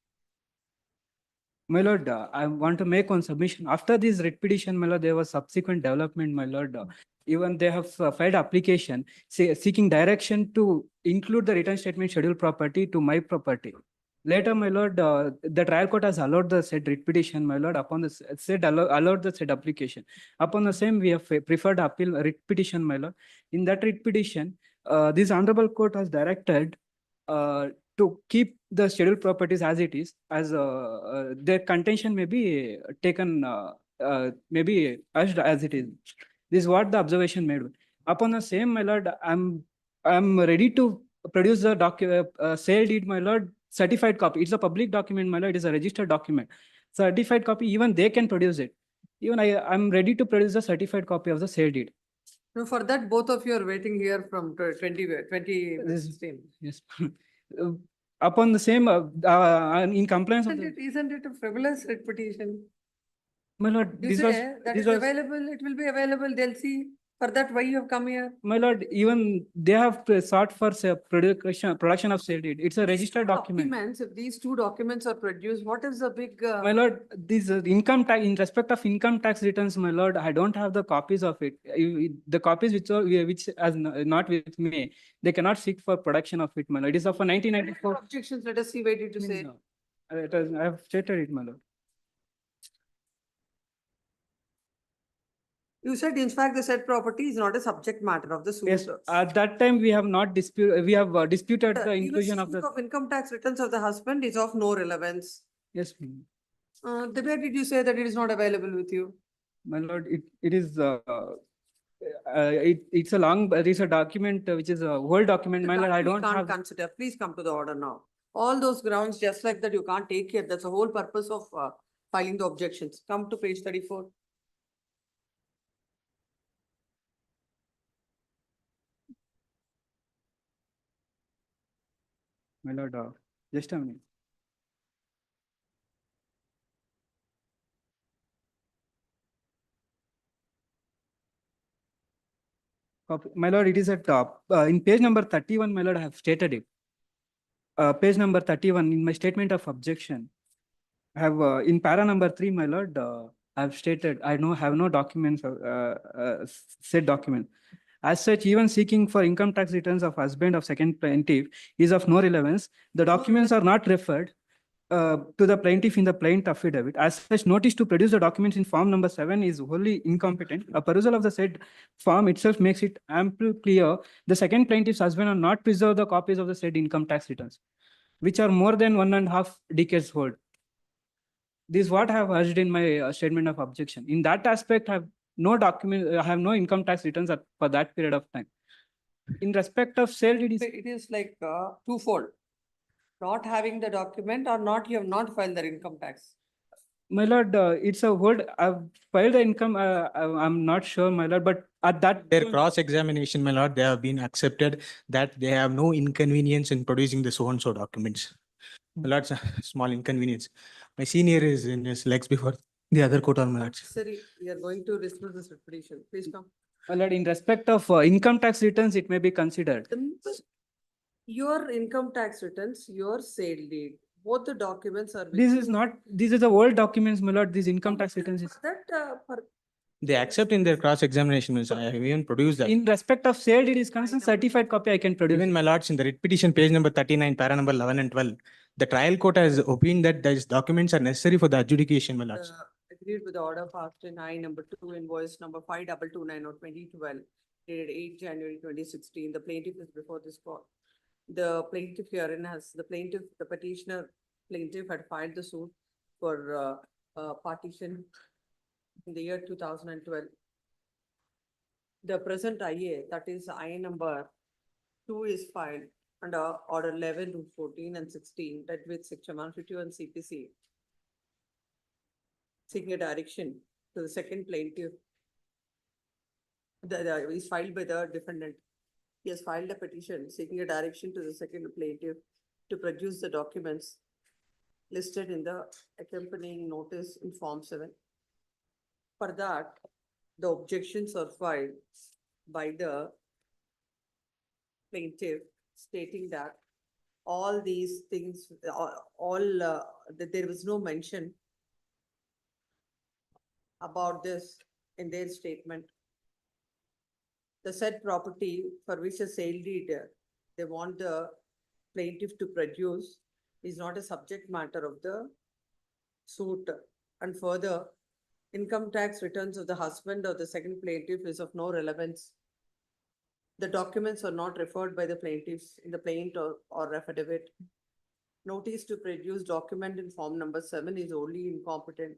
My lord, I want to make one submission. After this writ petition, my lord, there was subsequent development, my lord. Even they have filed application seeking direction to include the return statement scheduled property to my property. Later, my lord, the trial court has allowed the said writ petition, my lord, upon the said allowed the said application. Upon the same, we have preferred appeal writ petition, my lord. In that writ petition, this honorable court has directed to keep the scheduled properties as it is, as their contention may be taken, maybe urged as it is. This is what the observation made. Upon the same, my lord, I'm ready to produce the sale deed, my lord, certified copy. It's a public document, my lord. It is a registered document. Certified copy, even they can produce it. Even I'm ready to produce the certified copy of the sale deed. No, for that, both of you are waiting here from 2016. Yes. Upon the same, in compliance of the. Isn't it a frivolous writ petition? My lord, You this was, say that this is was, available, it will be available, they'll see. For that, why you have come here? my lord, even they have sought for say, production of sale deed. It's a registered document. Documents, if these two documents are produced, what is the big? My lord, this income tax, in respect of income tax returns, my lord, I don't have the copies of it. The copies which has not with me, they cannot seek for production of it, my lord. It is of a 1994. Objections, let us see, wait did you say? I have stated it, my lord. You said, in fact, the said property is not a subject matter of the suit. Yes, at that time we have not disputed, we have disputed the Even inclusion of seeking the. of income tax returns of the husband is of no relevance. Yes, ma'am. The way did you say that it is not available with you? My lord, it is, it's a long, it is a document which is a whole document, my lord, I don't Can't have. consider, please come to the order now. All those grounds, just like that, you can't take here. That's the whole purpose of filing the objections. Come to page 34. My lord, just a minute. My lord, it is at top. In page number 31, my lord, I have stated it. Page number 31, in my statement of objection, I have, in para number 3, my lord, I have stated, I have no documents, said document. As such, even seeking for income tax returns of husband of second plaintiff is of no relevance. The documents are not referred to the plaintiff in the plaint affidavit. As such, notice to produce the documents in form number 7 is wholly incompetent. A perusal of the said form itself makes it ample clear the second plaintiff's husband are not preserved the copies of the said income tax returns, which are more than 1.5 decades old. This is what I have urged in my statement of objection. In that aspect, I have no document, I have no income tax returns for that period of time. In respect of sale, It is like twofold. Not having the document or not, you have not filed the income tax. My lord, it's a word, I've filed the income, I'm not sure, my lord, but at that. Their cross-examination, my lord, they have been accepted that they have no inconvenience in producing the so-and-so documents. My lord, small inconvenience. My senior is in his legs before the other court on my lord. Sorry, we are going to dismiss this petition. Please come. My lord, in respect of income tax returns, it may be considered. Your income tax returns, your sale deed, both the documents are. This is not, these are the old documents, my lord, these income tax returns is. They accept in their cross-examination, I have even produced that. In respect of sale deed is concerned, certified copy I can produce. Even my lords, in the writ petition, page number 39, para number 11 and 12, the trial court has opined that these documents are necessary for the adjudication, my lords. Agreed with the order passed in I number 2 invoice number 5229 of 2012 dated 8 January 2016. The plaintiff is before this court. The plaintiff herein has, the petitioner plaintiff had filed the suit for partition in the year 2012. The present IA, that is IA number 2 is filed under order 11, 14 and 16, that with section 151 CPC. Seeking a direction to the second plaintiff. Is filed by the defendant. He has filed a petition seeking a direction to the second plaintiff to produce the documents listed in the accompanying notice in Form 7. For that, the objections are filed by the plaintiff stating that all these things, that there was no mention about this in their statement. The said property for which a sale deed they want the plaintiff to produce is not a subject matter of the suit. And further, income tax returns of the husband of the second plaintiff is of no relevance. The documents are not referred by the plaintiffs in the plaint or affidavit. Notice to produce document in form number 7 is only incompetent.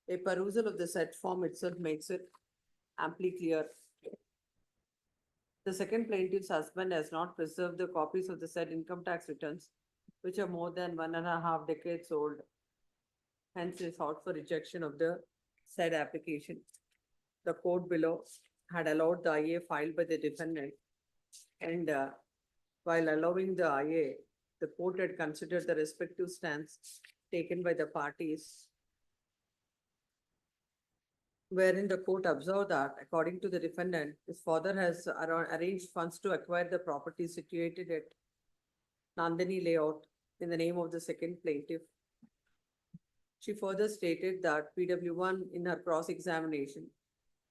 A perusal of the said form itself makes it amply clear. The second plaintiff's husband has not preserved the copies of the said income tax returns, which are more than 1.5 decades old. Hence, is sought for rejection of the said application. The court below had allowed the IA filed by the defendant, and while allowing the IA, the court had considered the respective stance taken by the parties, wherein the court observed that, according to the defendant, his father has arranged funds to acquire the property situated at Nandini Layout in the name of the second plaintiff. She further stated that PW1 in her cross-examination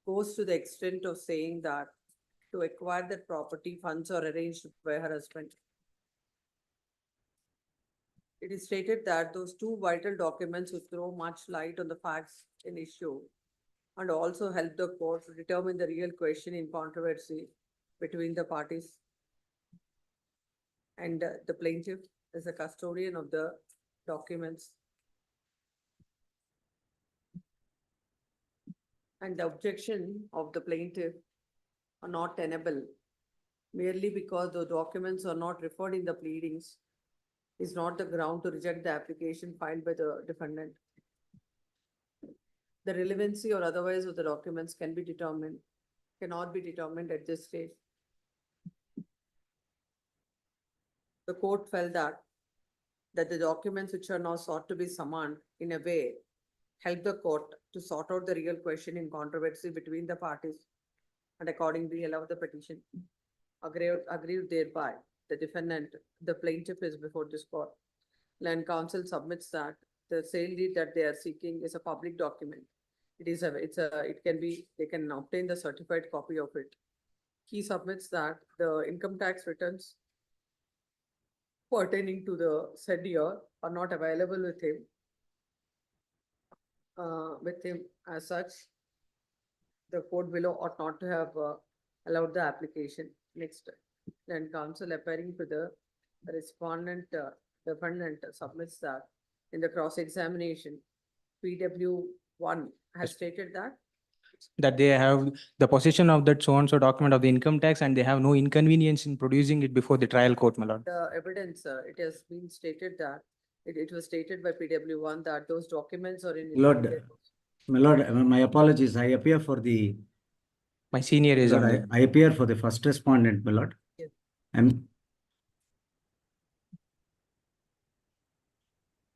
goes to the extent of saying that to acquire that property, funds are arranged by her husband. It is stated that those two vital documents would throw much light on the facts in issue and also help the court to determine the real question in controversy between the parties. And the plaintiff is a custodian of the documents. And the objection of the plaintiff are not tenable merely because the documents are not referred in the pleadings is not the ground to reject the application filed by the defendant. the relevancy or otherwise of the documents can be determined, cannot be determined at this stage. The court felt that the documents which are now sought to be summoned in a way help the court to sort out the real question in controversy between the parties and accordingly allow the petition. Aggrieved thereby, the defendant, the plaintiff is before this court. Land counsel submits that the sale deed that they are seeking is a public document. They can obtain the certified copy of it. He submits that the income tax returns pertaining to the said year are not available with him. As such, the court below ought not to have allowed the application. Next, then counsel appearing to the respondent, defendant submits that in the cross-examination, PW1 has stated that they have the possession of that so-and-so document of the income tax and they have no inconvenience in producing it before the trial court, my lord. the evidence, it has been stated that it was stated by PW1 that those documents are in. My lord, my apologies. I appear for the. My senior is Lord, on the. I appear for the first respondent, my lord. Yes.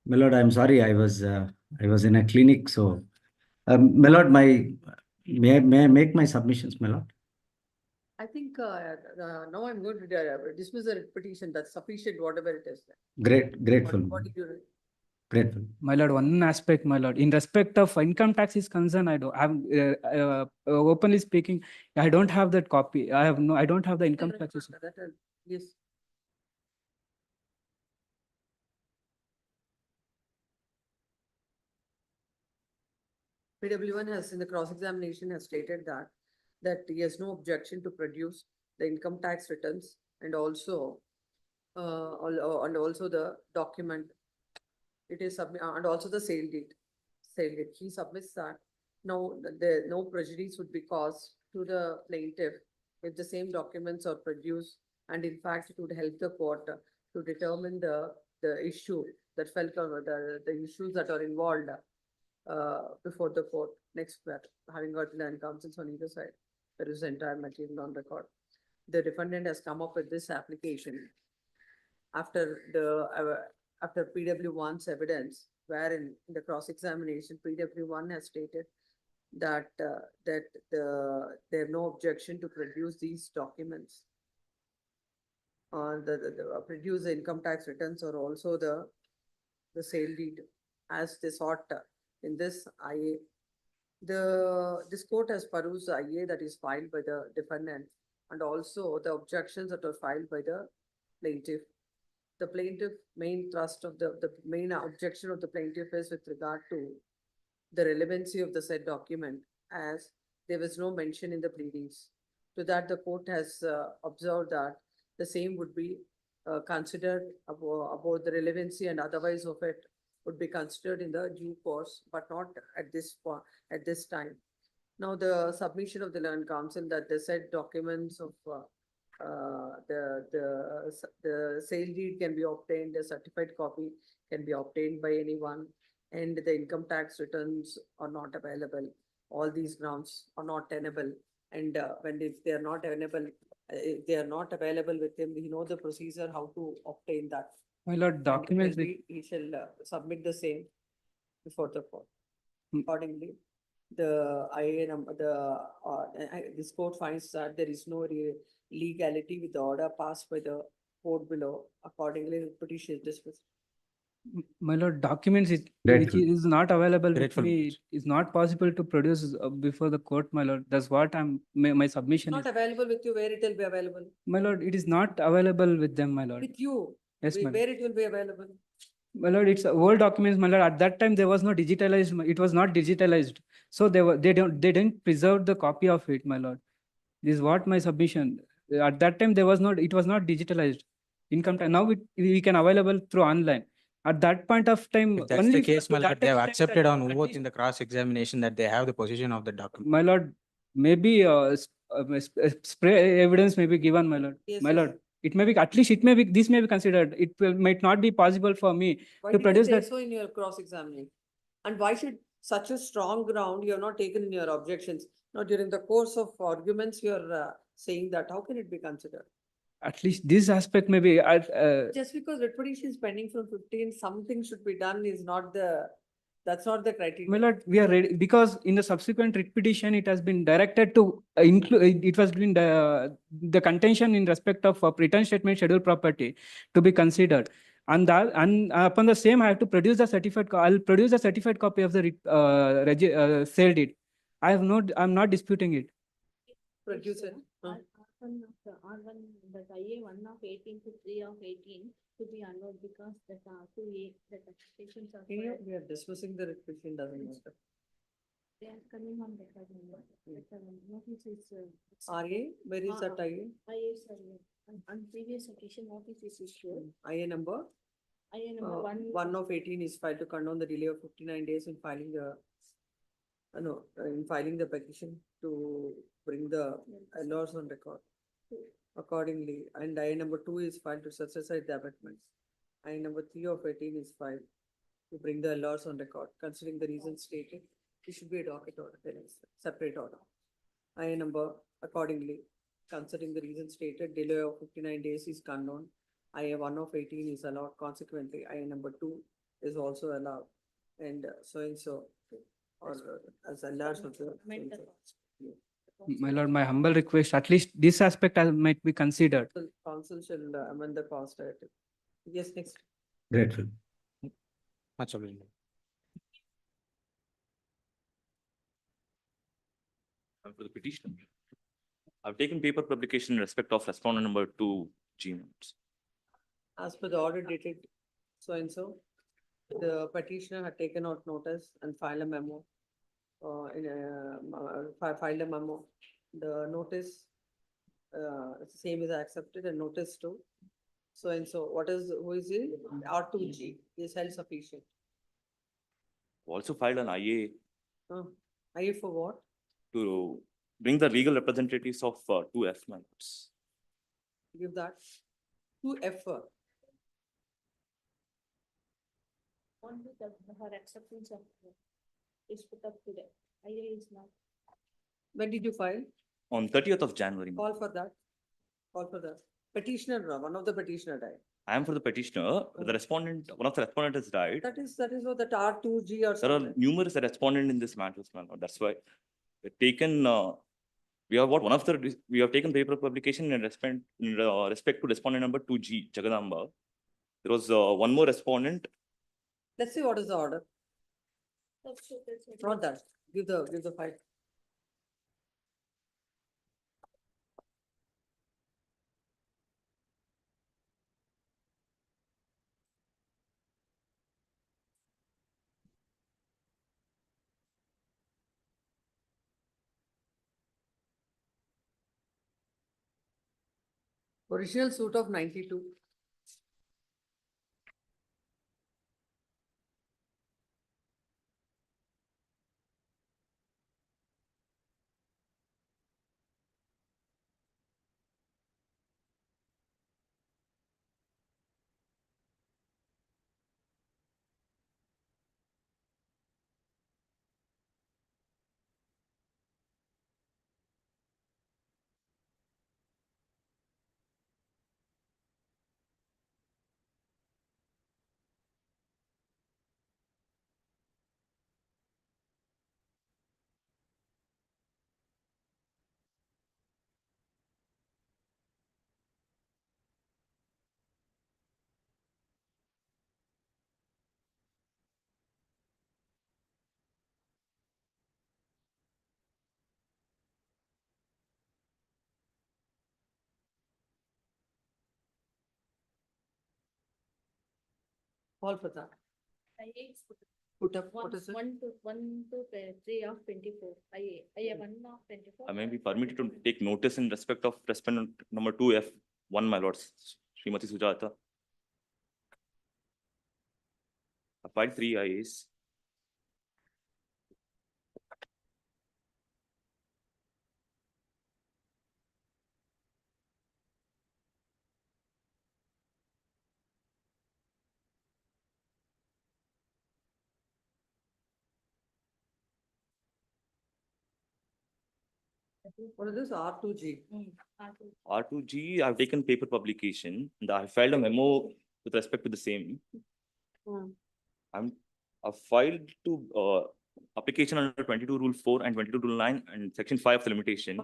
My lord, I'm sorry. I was in a clinic, so. My lord, may I make my submissions, my lord? I think now I'm going to dismiss the petition. That's sufficient, whatever it is. Grateful. What did you read? Grateful. My lord, one aspect, my lord, in respect of income tax is concerned, I'm openly speaking, I don't have that copy. I don't have the income taxes. Yes. PW1 has in the cross-examination has stated that he has no objection to produce the income tax returns and also the document. It is and also the sale deed. He submits that no prejudice would be caused to the plaintiff if the same documents are produced, and in fact it would help the court to determine the issue that fell the issues that are involved before the court. Next, having got land counsels on either side, there is the entire material on record. The defendant has come up with this application after PW1's evidence, wherein in the cross-examination, PW1 has stated that they have no objection to produce these documents. Produce the income tax returns or also the sale deed as they sought in this IA. This court has perused the IA that is filed by the defendant and also the objections that are filed by the plaintiff. The plaintiff main thrust of the main objection of the plaintiff is with regard to the relevancy of the said document, as there was no mention in the pleadings. To that, the court has observed that the same would be considered about the relevancy and otherwise of it would be considered in the due course, but not at this time. Now, the submission of the learned counsel that the said documents of the sale deed can be obtained, a certified copy can be obtained by anyone, and the income tax returns are not available. All these grounds are not tenable, and if they are not available with him, we know the procedure how to obtain that. My lord, documents. He shall submit the same before the court. Mm. Accordingly, this court finds that there is no legality with the order passed by the court below. Accordingly, the petition is dismissed. My lord, documents which is not available with me, is not possible to produce before the court, my lord. That's what my submission Not is. available with you, where it will be available? My lord, it is not available with them, my lord. With you? Yes, my lord. Where it will be available? My lord, it's old documents, my lord. At that time, there was no digitalized, it was not digitalized. So they didn't preserve the copy of it, my lord. This is what my submission. At that time, it was not digitalized. Income tax. Now we can available through online. At that point of time. If that's the case, my lord, they have accepted on oath in the cross-examination that they have the possession of the document. My lord, maybe spray evidence may be given, my lord. Yes, My yes. lord, it may be, at least this may be considered. It might not be possible for me Why to did you produce say that. so in your cross-examining? And why should such a strong ground, you have not taken in your objections. Now, during the course of arguments, you are saying that, how can it be considered? At least this aspect may be, Just because repetition is pending from 15, something should be done is not that's not the criteria. my lord, we are ready, because in the subsequent writ petition, it has been directed to include, it was been the contention in respect of return statement scheduled property to be considered. And that, and upon the same, I have to produce the certified, I'll produce the certified copy of the sale deed. I'm not disputing it. Produce it. R1, that IA 1 of 18 to 3 of 18 to be annulled because that R2A, that petitions are. We are dismissing the writ petition, doesn't matter. They are coming on record. Notice is. RA, where is that IA? IA, sorry, on previous occasion, notice is issued. IA number? IA number 1 of 18 is filed to condone the delay of 59 days in filing the, in filing the petition to bring the laws on record accordingly. And IA number 2 is filed to set aside the amendments. IA number 3 of 18 is filed to bring the laws on record. Considering the reasons stated, it should be a docket order, then it's a separate order. IA number accordingly, considering the reasons stated, delay of 59 days is condoned. IA 1 of 18 is allowed. Consequently, IA number 2 is also allowed. And so, or as a large. My lord, my humble request, at least this aspect might be considered. Council shall amend the cost item. Yes, next. Grateful. Much obliged. For the petition, I've taken paper publication in respect of respondent number 2 G notes. As per the order dated so, the petitioner had taken out notice and filed a memo. Filed a memo. The notice, same is accepted, and notice to so, what is, who is it? R2G is held sufficient. Also filed an IA IA for what? to bring the legal representatives of 2F members. Give that. 2F. Only her acceptance of is put up today. IA is not. When did you file? On 30th of January. Call for that. Call for that. Petitioner, one of the petitioner died. I am for the petitioner. The respondent, one of the respondent has died. That is what the R2G or There are something. numerous respondent in this matter. That's why we've taken. We have what one of the we have taken paper publication in respect to respondent number 2G Jagadamba. There was one more respondent. Let's see what is the order. Not that. Give the file. Original suit of 92. Call for that. IA is Put up, what is it? 1 to 3 of 24. IA 1 of 24. I may be permitted to take notice in respect of respondent number 2F1, my lords, Srimati Sujata. I filed 3 IAs. What is this R2G? R2G, I've taken paper publication and I filed a memo with respect to the same. I've filed to application under 22 Rule 4 and 22 Rule 9 and Section 5 of the limitation.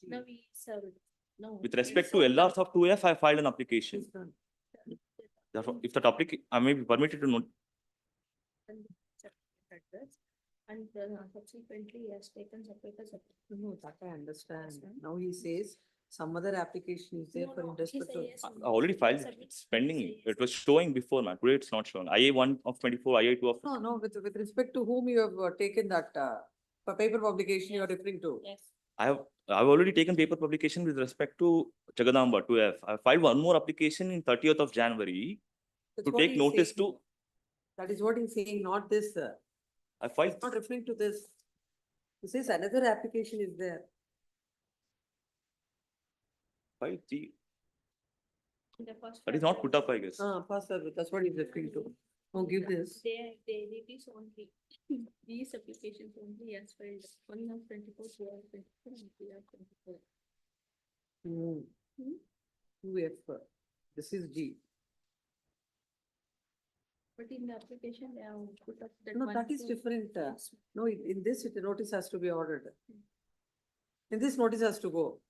No, we served. No. With respect to LRs of 2F, I filed an application. Therefore, if the topic, I may be permitted to note. And subsequently, he has taken separate. No, that I understand. Now he says some other application is there for respect to. I already filed it. It's pending. It was showing before, man. Today it's not shown. IA1 of 24, IA2 of. No, with respect to whom you have taken that paper publication you are referring to. Yes. I've already taken paper publication with respect to Jagadamba 2F. I filed one more application in 30th of January That's to what take he's notice saying. to. That is what he's saying, not this. I filed. Not referring to this. He says another application is there. Filed G. The first That is one, not put up, I guess. First service, that's what he's referring to. Oh, give this. They did this only. These applications only as filed. 1 of 24, 2 of 24, and 3 of 24. 2F. This is G. But in the application, they have put up that. No, one, that is two. different. No, in this, the notice has to be ordered. In this, notice has to go.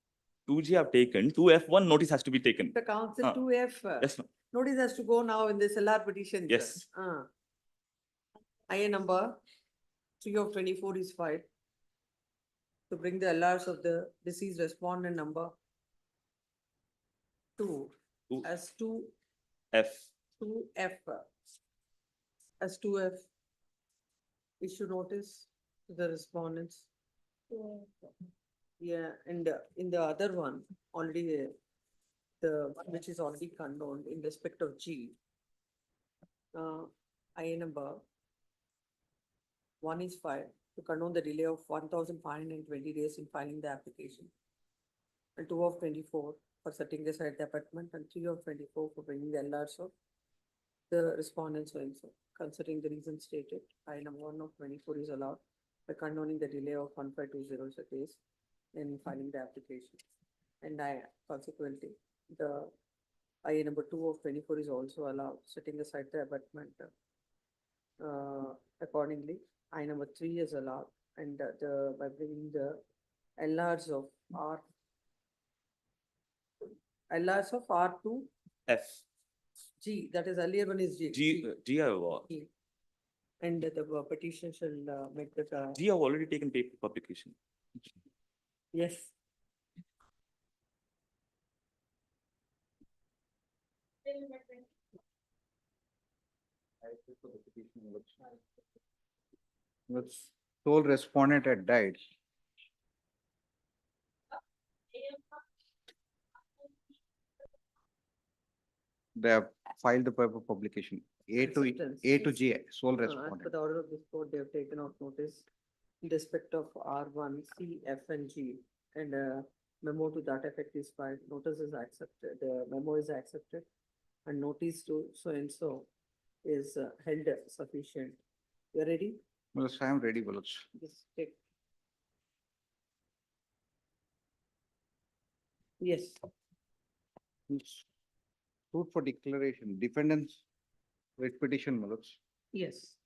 2G I've taken. 2F1 notice has to be taken. The council Ah. 2F. Yes, ma'am. Notice has to go now in this LR petition. Yes. IA number 3 of 24 is filed. To bring the LRs of the deceased respondent number 2 Two. as F. 2F. As 2F. Issue notice to the respondents. Yeah, and in the other one, already the one which is already condoned in respect of G. IA number 1 is filed to condone the delay of 1,520 days in filing the application. And 2 of 24 for setting aside the apartment and 3 of 24 for bringing the LRs of the respondents also. Considering the reason stated, IA number 1 of 24 is allowed by condoning the delay of 1520 days in filing the application. And consequently, the IA number 2 of 24 is also allowed, setting aside the abutment. Accordingly, IA number 3 is allowed, and by bringing the LRs of R2 F. G, that is earlier one is G. G I have. G. And the petition shall make the. G I've already taken paper publication. Yes. Which sole respondent had died. They have filed the paper publication. A to G, sole As respondent. per the order of this court, they have taken out notice in respect of R1, C, F, and G, and memo to that effect is filed. Notice is accepted, the memo is accepted, and notice to so and so is held sufficient. You are ready? Well, I am ready, Balaj. Just take. Yes. Suit for declaration, defendants, writ petition, Balaj. Yes.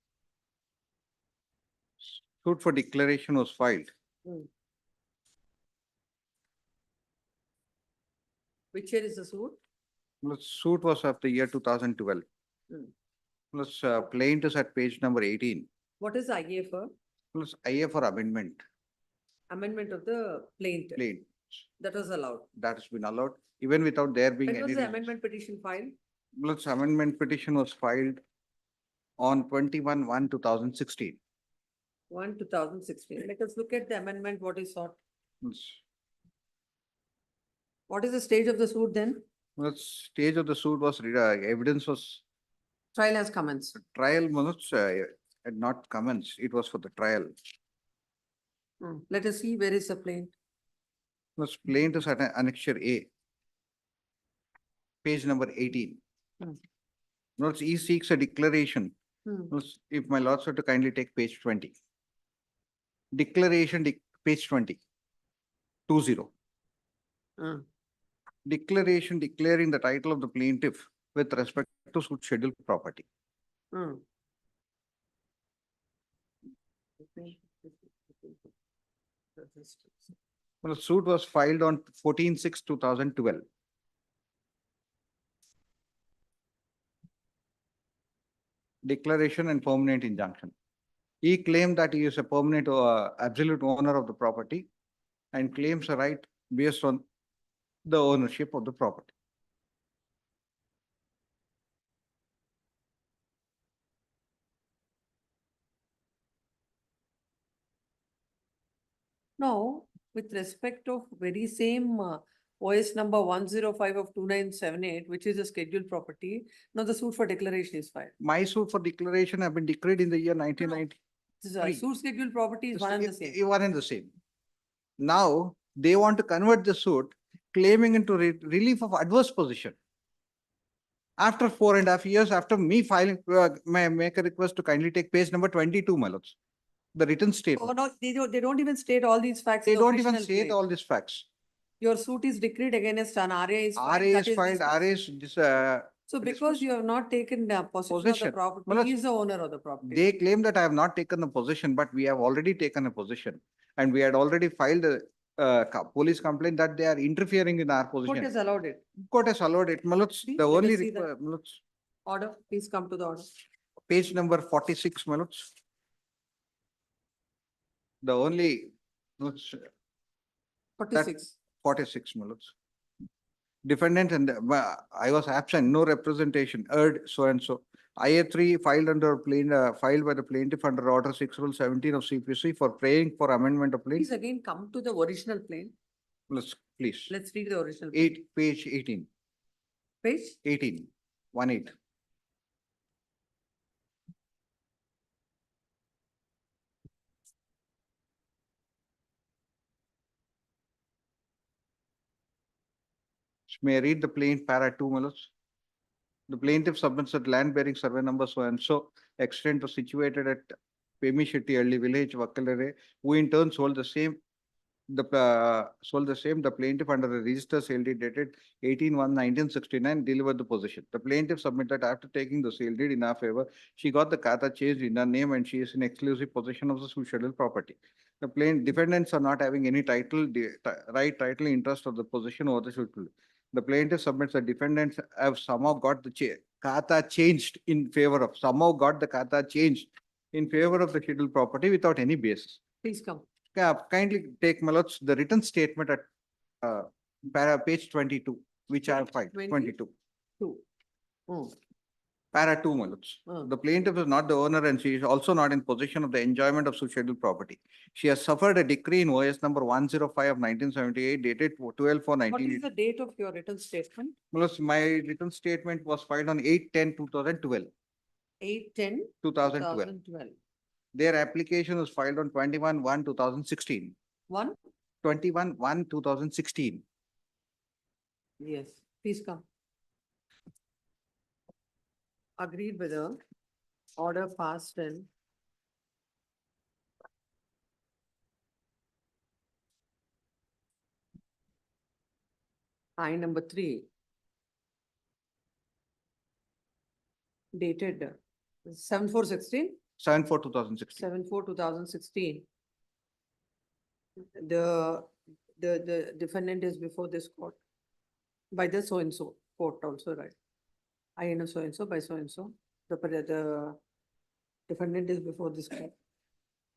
Suit for declaration was filed. Which year is the suit? Suit was of the year 2012. Plus, plaintiff is at page number 18. What is IA for? Plus, IA for amendment. Amendment of the plaintiff. Plain. That was allowed. That has been allowed, even without there being When any. was the reason. amendment petition filed? Plus, amendment petition was filed on 21/1/2016. 2016. Let us look at the amendment, what is sought. Yes. What is the stage of the suit then? The stage of the suit was, evidence was, Trial has commenced. trial Manoj had not commenced. It was for the trial. Let us see where is the plaint. Was plaintiff at annexure A. Page number 18. Notes he seeks a declaration. Notes, if my lords were to kindly take page 20. Declaration, page 20. 20. Mm. Declaration declaring the title of the plaintiff with respect to suit scheduled property. Mm. Well, the suit was filed on 14/6/2012. Declaration and permanent injunction. He claimed that he is a permanent absolute owner of the property and claims a right based on the ownership of the property. No, with respect of very same OS number 105 of 2978, which is a scheduled property, now the suit for declaration is filed. My suit for declaration have been declared in the year 1990. This is suit scheduled property is one and the same. One and the same. Now, they want to convert the suit claiming into relief of adverse position. After 4.5 years, after me filing, may I make a request to kindly take page number 22, my lords. The written statement. Oh, no, they don't even state all these facts. They in the don't even original state claim. all these facts. Your suit is decreed against an RA is filed. RA that is is filed, dismissed. RA is So because you have not taken possession of the Possession. property, Well, he is the owner of the property. They claim that I have not taken the possession, but we have already taken a possession. And we had already filed a police complaint that they are interfering in our Court position. has allowed it. Court has allowed it. Maluts, Please the let us only, see that. Maluts, Order, please come to the order. page number 46, Maluts. The only, Maluts, 46. 46, Maluts. Defendant and I was absent, no representation, heard so and so. IA3 filed filed by the plaintiff under order 6/17 of CPC for praying for amendment of Please plaintiff. again come to the original plane. Please. Let's read the original. Page 18. Page? 18. 1/8. May I read the plain para 2, Malos? The plaintiff submits that land bearing survey number so and so extent was situated at Pemishetty Early Village, Vakkalere, who in turn sold the same. The plaintiff under a register sale deed dated 18/1/1969 delivered the possession. The plaintiff submitted after taking the sale deed in her favor, she got the kata changed in her name and she is in exclusive possession of the scheduled property. The defendants are not having any title, title, interest of the possession over the scheduled. The plaintiff submits the defendants have somehow got the kata changed in favor of, the scheduled property without any basis. Please come. Kindly take, my lords, the written statement at page 22, which I have filed, 22. Para 2, my lords. The plaintiff is not the owner and she is also not in possession of the enjoyment of scheduled property. She has suffered a decree in OS number 105 of 1978 dated 12/4/19. What is the date of your written statement? My lords, my written statement was filed on 8/10/2012. 8/10. 2012. Their application was filed on 21/1/2016. 21/1/2016. Yes, please come. Agreed with the order passed in. I number 3. Dated 7/4/16. 7/4/2016. 7/4/2016. The defendant is before this court by the so and so court also, right? I know so and so by so and so. The defendant is before this court.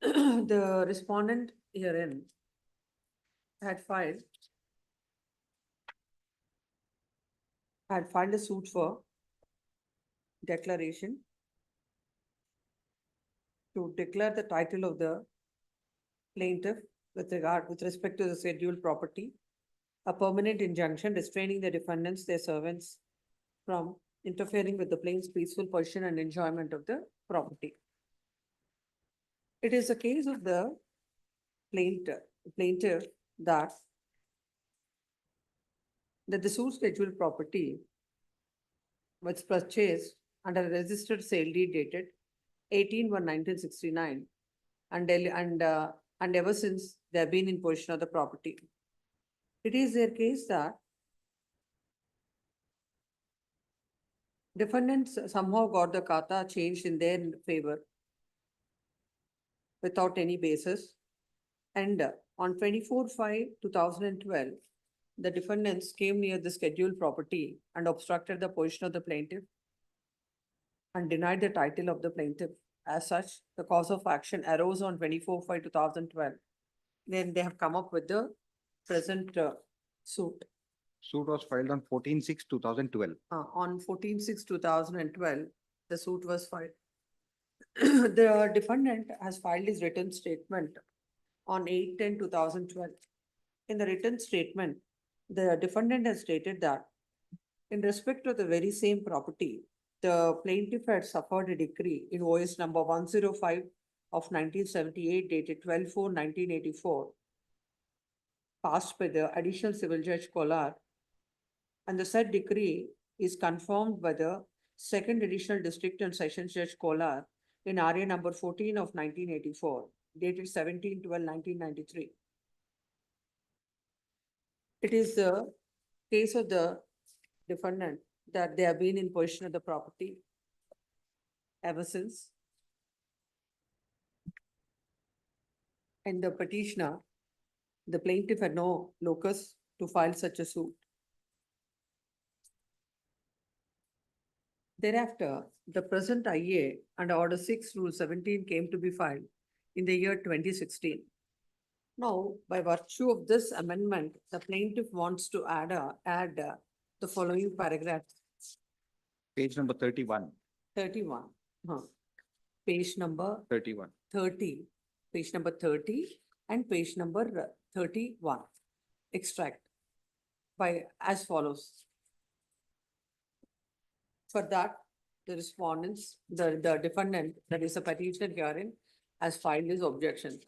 The respondent herein had filed a suit for declaration to declare the title of the plaintiff with respect to the scheduled property, a permanent injunction restraining the defendants, their servants from interfering with the plaintiff's peaceful possession and enjoyment of the property. It is a case of the plaintiff that the suit scheduled property was purchased under a registered sale deed dated 18/1/1969 and ever since they have been in possession of the property. It is their case that defendants somehow got the kata changed in their favor without any basis. And on 24/5/2012, the defendants came near the scheduled property and obstructed the position of the plaintiff and denied the title of the plaintiff. As such, the cause of action arose on 24/5/2012. Then they have come up with the present suit. Suit was filed on 14/6/2012. On 14/6/2012, the suit was filed. The defendant has filed his written statement on 8/10/2012. In the written statement, the defendant has stated that in respect of the very same property, the plaintiff had suffered a decree in OS number 105 of 1978 dated 12/4/1984, passed by the additional civil judge Kolar, and the said decree is confirmed by the second additional district and sessions judge Kolar in RA number 14 of 1984, dated 17/12/1993. It is the case of the defendant that they have been in possession of the property ever since. And the petitioner, the plaintiff had no locus to file such a suit. Thereafter, the present IA under Order 6, Rule 17 came to be filed in the year 2016. Now, by virtue of this amendment, the plaintiff wants to add the following paragraph. Page number 31. 31. Page number 31. 30, page number 30 and page number 31. Extract by as follows. For that, the respondents, the defendant, that is a petitioner herein, has filed his objection.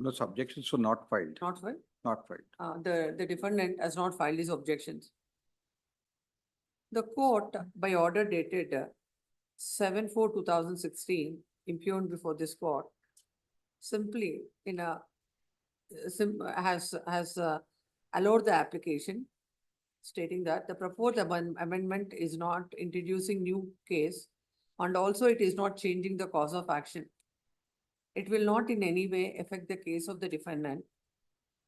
Those objections were not filed. Not filed? Not filed. The defendant has not filed his objections. The court, by order dated 7/4/2016, impugned before this court, simply in a has allowed the application, stating that the proposed amendment is not introducing new case, and also it is not changing the cause of action. It will not in any way affect the case of the defendant,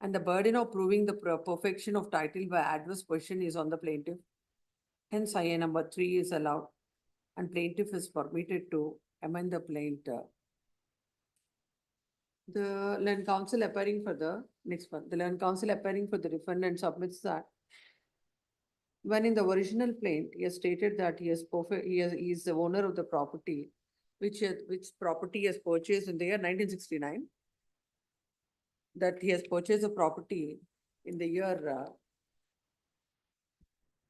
and the burden of proving the perfection of title by adverse possession is on the plaintiff. Hence, IA number 3 is allowed, and plaintiff is permitted to amend the plaint. The learned counsel appearing for the next one, the learned counsel appearing for the defendant submits that when in the original plaint, he has stated that he is the owner of the property, which property he has purchased in the year 1969. That he has purchased a property in the year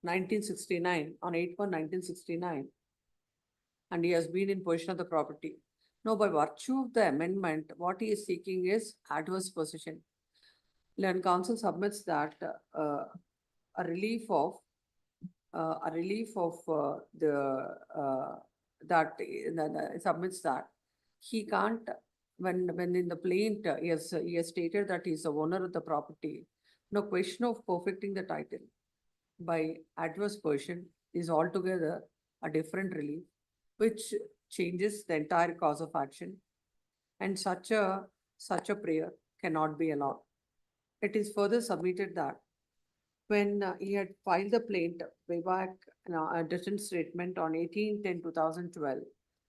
1969, on 8/1/1969. And he has been in possession of the property. Now, by virtue of the amendment, what he is seeking is adverse possession. Learned counsel submits that a relief of submits that he can't, when in the plaint, he has stated that he is the owner of the property. No question of perfecting the title by adverse possession is altogether a different relief, which changes the entire cause of action, and such a prayer cannot be allowed. It is further submitted that when he had filed the plaint way back, a written statement on 18/10/2012,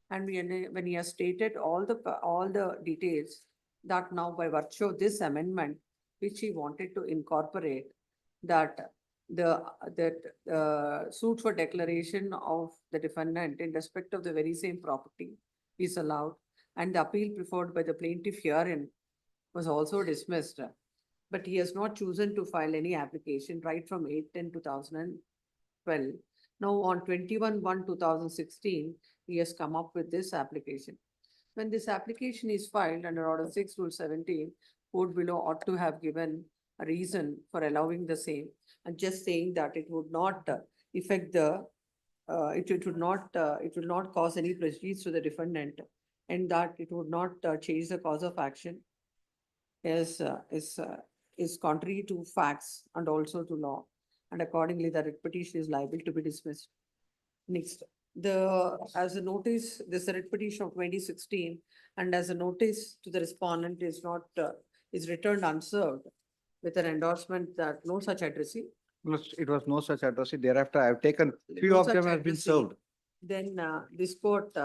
and when he has stated all the details, that now by virtue of this amendment, which he wanted to incorporate, that the suit for declaration of the defendant in respect of the very same property is allowed, and the appeal preferred by the plaintiff herein was also dismissed. But he has not chosen to file any application right from 8/10/2012. Now, on 21/1/2016, he has come up with this application. When this application is filed under Order 6, Rule 17, court below ought to have given a reason for allowing the same, and just saying that it would not affect the, it would not cause any prejudice to the defendant, and that it would not change the cause of action is is contrary to facts and also to law. And accordingly, the writ petition is liable to be dismissed. Next, as a notice, this writ petition of 2016 and as a notice to the respondent is not, is returned unserved with an endorsement that no such addressee. It was no such addressee. Thereafter, I have taken, few no of them such have been addressee, served. Then this court,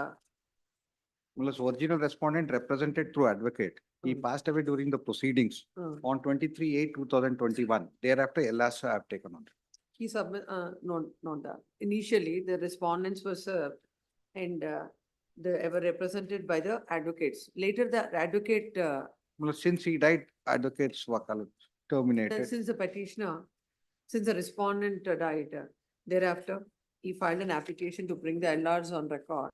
Original respondent represented through advocate. He passed away during the proceedings on 23/8/2021. Thereafter, LS I have taken on. he submit, no, not that. Initially, the respondents were served and they were represented by the advocates. Later, the advocate, Since he died, advocates wakalat terminated. since the petitioner, since the respondent died, thereafter, he filed an application to bring the LRs on record.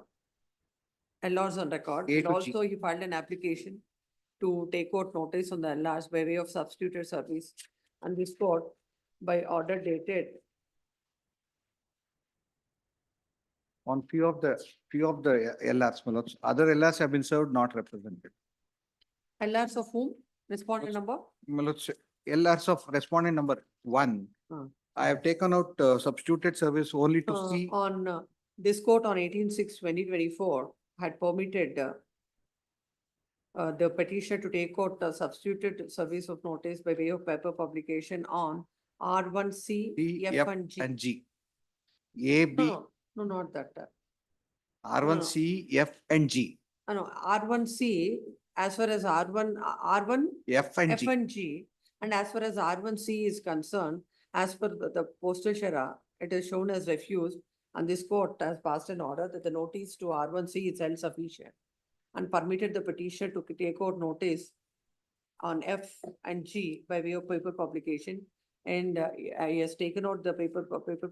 LRs on record, A and to G. also he filed an application to take out notice on the LRs by way of substituted service. And this court, by order dated On few of the LRs, my lords. Other LRs have been served, not represented. LRs of whom? Respondent number? My lords, LRs of respondent number 1. I have taken out substituted service only to see. On this court on 18/6/2024 had permitted the petitioner to take out the substituted service of notice by way of paper publication on R1C, D, F and G. and G. A, B, No, not that. R1C, F and G. No, R1C, as far as R1, F and F G. and G, and as far as R1C is concerned, as per the postal shara, it is shown as refused, and this court has passed an order that the notice to R1C is held sufficient and permitted the petitioner to take out notice on F and G by way of paper publication. And he has taken out the paper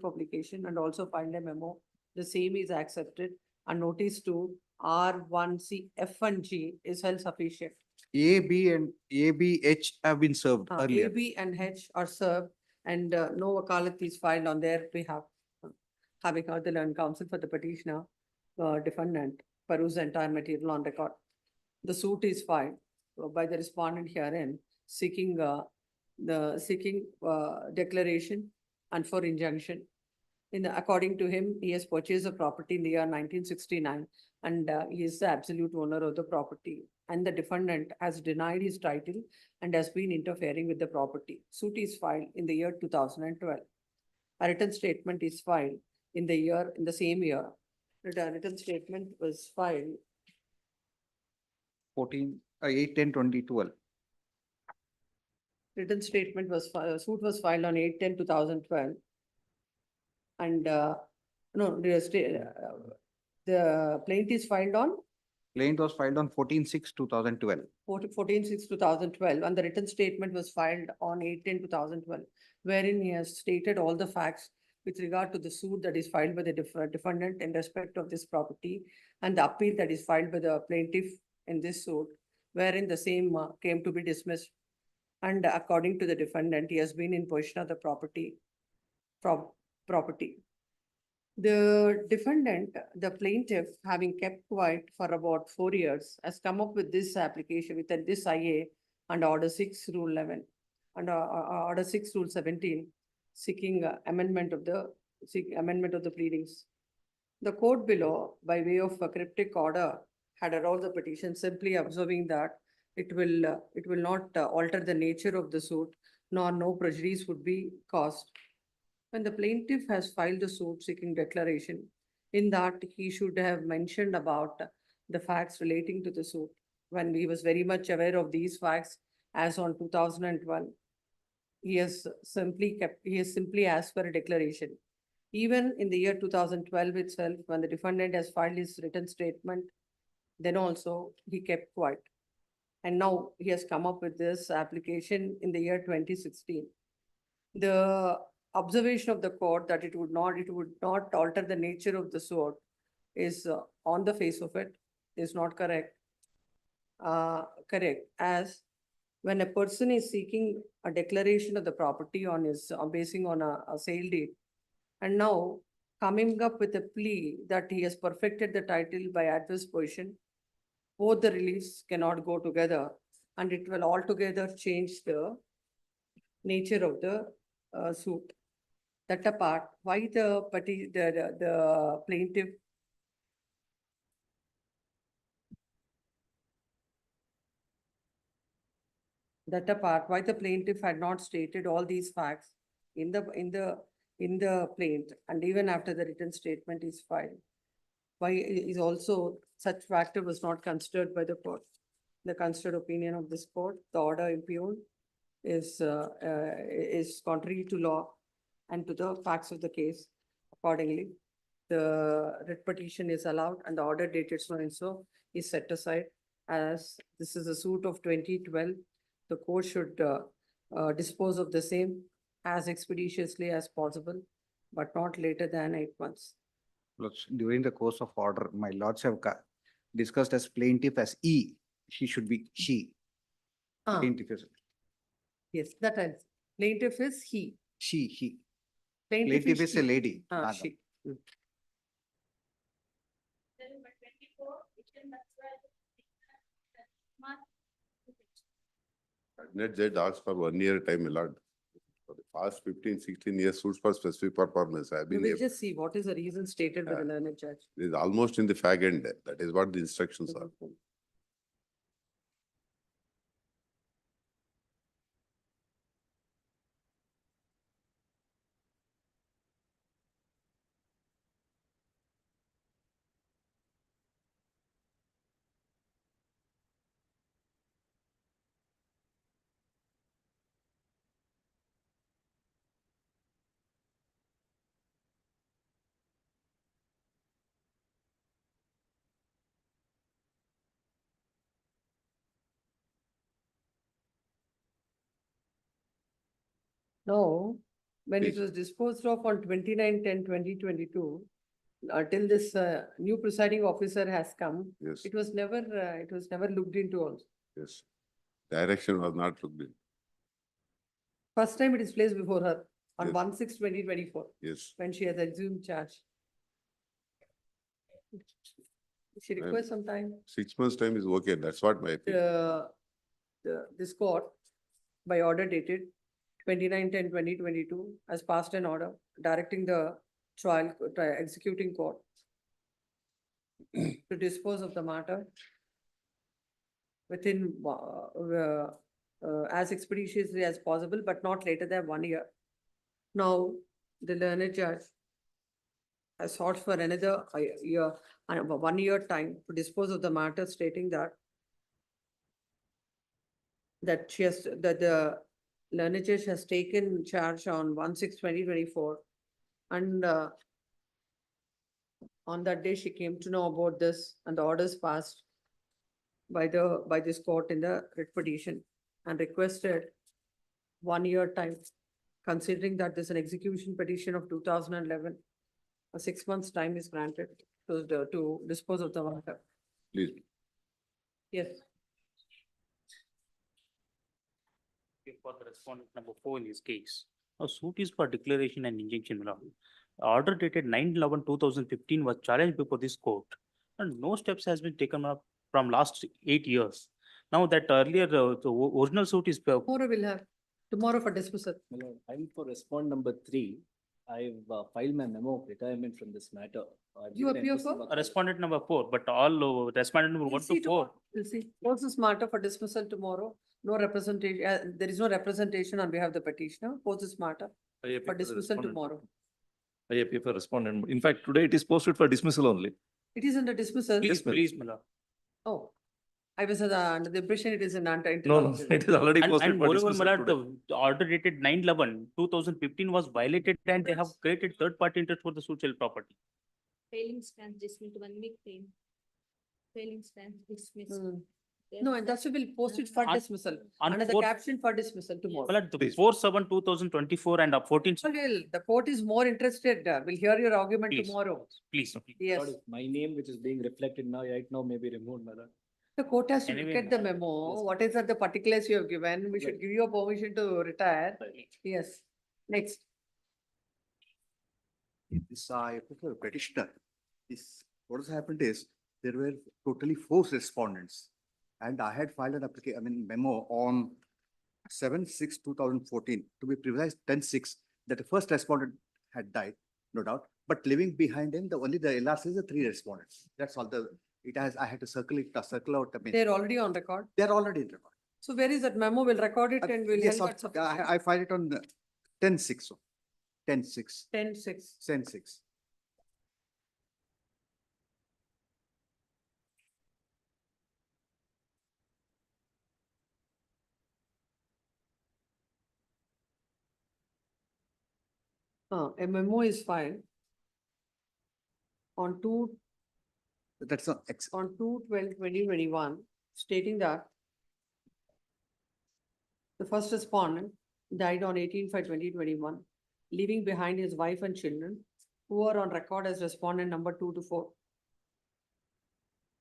publication and also filed a memo. The same is accepted and notice to R1C, F and G is held sufficient. A, B and A, B, H have been served A, earlier. B and H are served and no wakalat is filed on their behalf. Having heard the learned counsel for the petitioner, defendant, peruse the entire material on record. The suit is filed by the respondent herein seeking declaration and for injunction. According to him, he has purchased a property in the year 1969 and he is the absolute owner of the property. And the defendant has denied his title and has been interfering with the property. Suit is filed in the year 2012. A written statement is filed in the same year. The written statement was filed 8/10/2012. Written statement was, suit was filed on 8/10/2012. And, no, the plaint is filed on Plaint was filed on 14/6/2012. 14/6/2012, and the written statement was filed on 8/10/2012, wherein he has stated all the facts with regard to the suit that is filed by the defendant in respect of this property and the appeal that is filed by the plaintiff in this suit, wherein the same came to be dismissed. And according to the defendant, he has been in possession of the property. The defendant, the plaintiff, having kept quiet for about 4 years, has come up with this application with this IA and Order 6 Rule 11 and Order 6 Rule 17, seeking amendment of the pleadings. The court below, by way of a cryptic order, had aroused the petition, simply observing that it will not alter the nature of the suit, nor no prejudice would be caused. When the plaintiff has filed the suit seeking declaration, in that he should have mentioned about the facts relating to the suit, when he was very much aware of these facts as on 2012. He has simply asked for a declaration. Even in the year 2012 itself, when the defendant has filed his written statement, then also he kept quiet. And now he has come up with this application in the year 2016. The observation of the court that it would not alter the nature of the suit is on the face of it is not correct. Correct, as when a person is seeking a declaration of the property on his basing on a sale deed, and now coming up with a plea that he has perfected the title by adverse position, both the reliefs cannot go together and it will altogether change the nature of the suit. That apart, why the plaintiff that apart, why the plaintiff had not stated all these facts in the plaint, and even after the written statement is filed? Why is also such factor was not considered by the court? The considered opinion of this court, the order impugned is contrary to law and to the facts of the case. Accordingly, the writ petition is allowed and the order dated so and so is set aside, as this is a suit of 2012. The court should dispose of the same as expeditiously as possible, but not later than 8 months. During the course of order, my lords have discussed as plaintiff as E. She should be she. Ah. Plaintiff is Yes, that is, plaintiff is he. he. Plaintiff Plaintiff is a she. lady. Ah, Madam. she. Then number 24, petition that's why Net judge asked for 1 year time, my lord. For the past 15, 16 years, suits for specific performance have We been, will just see what is the reason stated by the learned judge. is almost in the fag end. That is what the instructions are. No, when it Please. was disposed of on 29/10/2022, till this new presiding officer has come, Yes, it was never looked into also. yes. Direction was not looked in. First time it is placed before her on Yes. 1/6/2024, Yes. when she has assumed charge. She requires some time. 6 months time is okay. That's what my opinion. This court, by order dated 29/10/2022, has passed an order directing the executing court to dispose of the matter within as expeditiously as possible, but not later than 1 year. Now, the learned judge has sought for another year, 1 year time to dispose of the matter, stating that the learned judge has taken charge on 1/6/2024, and on that day she came to know about this, and the orders passed by this court in the writ petition, and requested 1 year time, considering that there's an execution petition of 2011. A 6 months time is granted to dispose of the matter. Please. Yes. For the respondent number 4 in this case, a suit is for declaration and injunction. Order dated 9/11/2015 was challenged before this court, and no steps has been taken up from last 8 years. Now that earlier the original suit is Tomorrow we'll have, tomorrow for dismissal. My lord, I'm for respond number 3. I've filed my memo of retirement from this matter. I've You given appear emphasis for? about- respondent number 4, but all respondent number We'll 1 see to 4. tomorrow. We'll see. What's this matter for dismissal tomorrow? No representation, there is no representation on behalf of the petitioner. What's this matter for dismissal tomorrow? I appear for respondent. In fact, today it is posted for dismissal only. It is under dismissal. Please, my lord. Oh, I was under the impression it is an No, interlocutory. it is already And posted for moreover, my dismissal lord, today. the order dated 9/11/2015 was violated, and they have created third party interest for the suit sale property. Failing stands dismissed 1 week claim. Failing stands dismissed. Hmm. No, and that's why we'll post it for On- dismissal, on under the fourth- caption for dismissal tomorrow. My lord, the 4/7/2024 and 14. Well, the court is more interested, we'll hear your argument Please. tomorrow. Please. Yes, Lord, if my name, which is being reflected now, right now, may be removed, my lord. the court has to look Anyway, at the memo, what is the particulars you have given, we should give you a permission to retire. Yes, next. This petitioner, what has happened is, there were totally 4 respondents. And I had filed an memo on 7/6/2014, to be precise, 10/6, that the first respondent had died, no doubt, but leaving behind him, only the LRC is the 3 respondents. That's all I had to circle out. I mean, They're already on record. they're already in record. So where is that memo? We'll record it and we'll Yes, help at substitution. I filed it on 10/6, 10/6, 10/6. 10/6. A memo is filed on 2 That's not, on 2/12/2021, stating that the first respondent died on 18/5/2021, leaving behind his wife and children, who are on record as respondent number 2 to 4.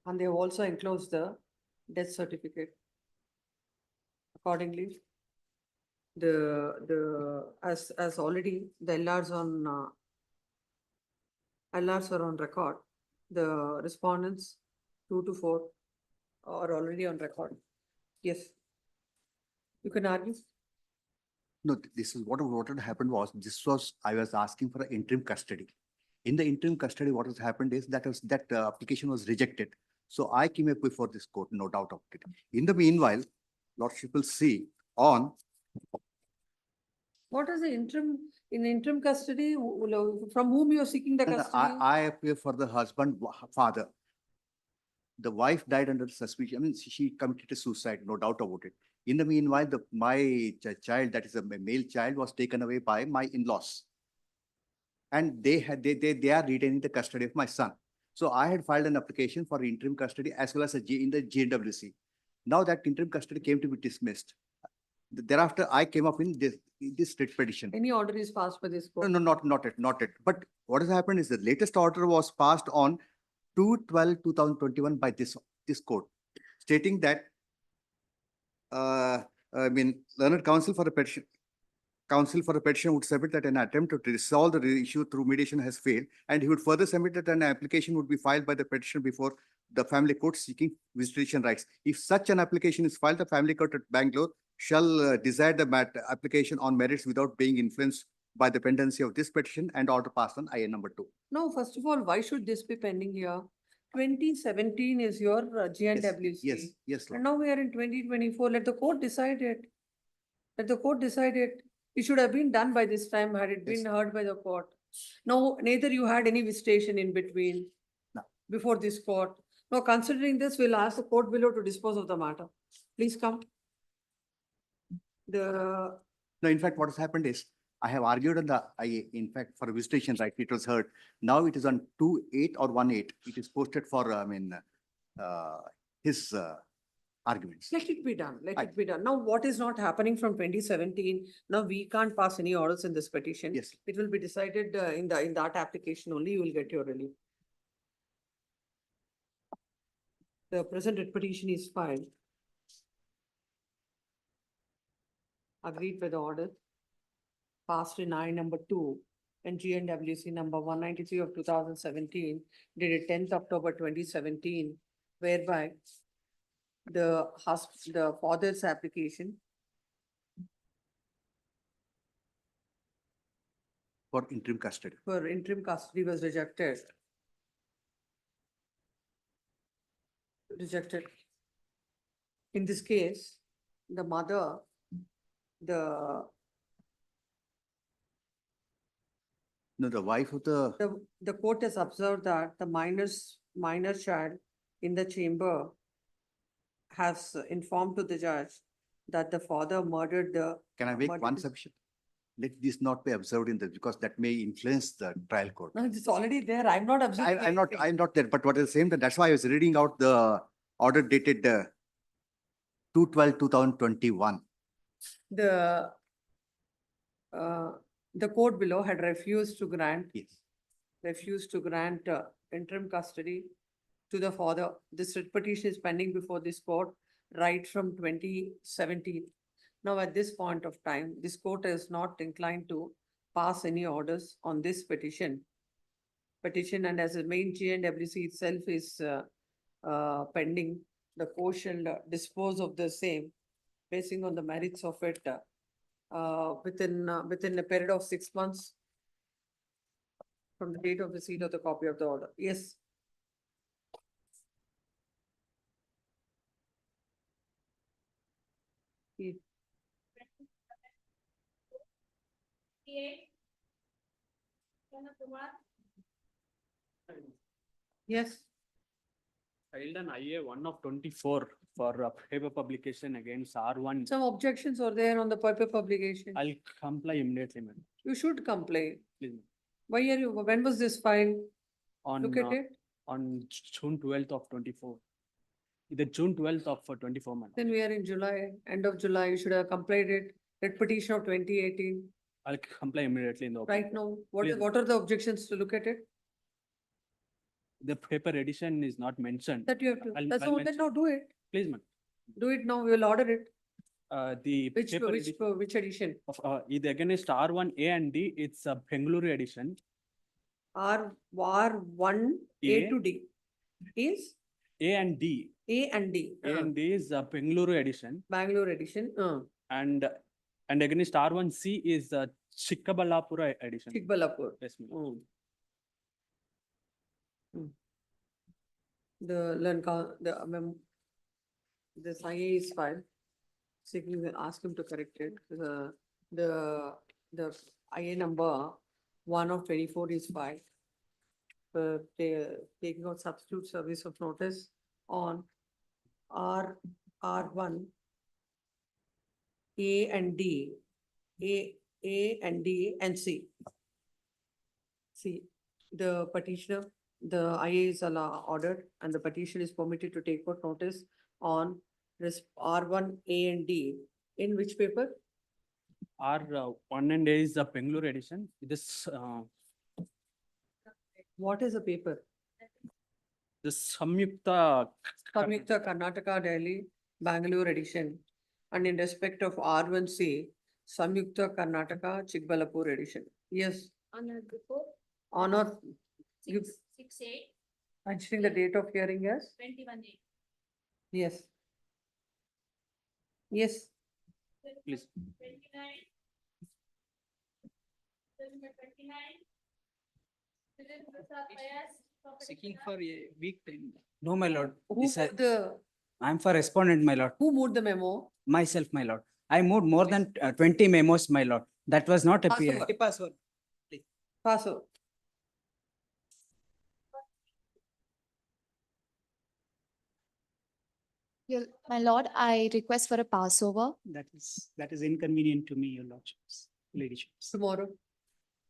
And they have also enclosed the death certificate. Accordingly, as already the LRs are on record, the respondents 2 to 4 are already on record. Yes. You can argue. No, this is what had happened was, I was asking for an interim custody. In the interim custody, what has happened is that application was rejected. So I came up before this court, no doubt of it. In the meanwhile, Lordship will see on. What is the interim custody? From whom you are seeking the custody? I appear for the husband, father. The wife died under suspicion. I mean, she committed suicide, no doubt about it. In the meanwhile, my child, that is a male child, was taken away by my in-laws. And they are retaining the custody of my son. So I had filed an application for interim custody as well as in the GNWC. Now that interim custody came to be dismissed. Thereafter, I came up in this writ petition. Any order is passed by this court? No, not yet. But what has happened is the latest order was passed on 2/12/2021 by this court, stating that learned counsel for a petition would submit that an attempt to resolve the issue through mediation has failed, and he would further submit that an application would be filed by the petitioner before the family court seeking visitation rights. If such an application is filed, the family court at Bangalore shall decide the application on merits without being influenced by the pendency of this petition and order passed on IN number 2. No, first of all, why should this be pending here? 2017 is your GNWC. Yes, Lord. And now we are in 2024. Let the court decide it. Let the court decide it. It should have been done by this time had it been heard by the court. No, neither you had any visitation in between. No. Before this court. Now, considering this, we'll ask the court below to dispose of the matter. Please come. No, in fact, what has happened is I have argued on in fact, for visitation right, it was heard. Now it is on 2/8 or 1/8. It is posted for, his arguments. Let it be done. Let it be done. Now, what is not happening from 2017? Now, we can't pass any orders in this petition. Yes. It will be decided in that application only. You will get your relief. The present writ petition is filed. Agreed by the order. Passed in I number 2 and GNWC number 193 of 2017, dated 10th October 2017, whereby the father's application For interim custody. was rejected. In this case, the mother, the wife of the court has observed that the minor child in the chamber has informed to the judge that the father murdered the. Can I make one submission? Let this not be observed in this, because that may influence the trial court. No, it's already there. I'm not observing. I'm not there, but what at the same time, that's why I was reading out the order dated 2/12/2021. The court below had refused to grant. Yes. Refused to grant interim custody to the father. This writ petition is pending before this court right from 2017. Now, at this point of time, this court is not inclined to pass any orders on this petition. And as the main GNWC itself is pending, the court shall dispose of the same basing on the merits of it, within a period of 6 months from the date of receipt of the copy of the order. Yes. Ye- Yes. Filed an IA 1 of 24 for paper publication against R1. Some objections are there on the paper publication. I'll comply immediately, madam. You should comply. Please, ma'am. Why are you, when was this filed? On, Look at it. on June 12th of 24. The June 12th of 24, madam. Then we are in July, end of July, you should have complied it. That petition of 2018. I'll comply immediately in the. open. Right now, Please. what are the objections to look at it? The paper edition is not mentioned. That you have to, I'll- that's I'll all, then mention- now do it. Please, ma'am. Do it now, we will order it. The Which, paper which edition? of, either against R1 A and D, it's a Bengaluru edition. R1 A A. to D is A and D. A and D. A and D is a Bengaluru edition. Bangalore edition, And against R1C is the Chikkaballapura edition. Chikbalapur. Yes, ma'am. The Lanka, the IA is fine. So you can ask him to correct it. The IA number 1 of 24 is fine. They're taking out substitute service of notice on R1 A and D, A and D and C. See, the petitioner, the IA is ordered and the petition is permitted to take out notice on R1 A and D. In which paper? R1 and A is the Bengaluru edition. This, What is the paper? this Samyukta. Samyukta Karnataka Delhi Bangalore edition. And in respect of R1C, Samyukta Karnataka Chikbalapur edition. Yes, On before on or you 6/8, mentioning the date of hearing as? 21/8. Yes. Yes, Please. 29. September 29. Village Prasad Payas, Seeking petitioner. for a week time. No, my lord. who This moved the, I'm for respondent, my lord. who moved the memo? Myself, my lord. I moved more than 20 memos, my lord. That was not a Pass period. over. Pass over. Pass over. My lord, I request for a Passover. That is inconvenient to me, your lordships, ladyships. Tomorrow,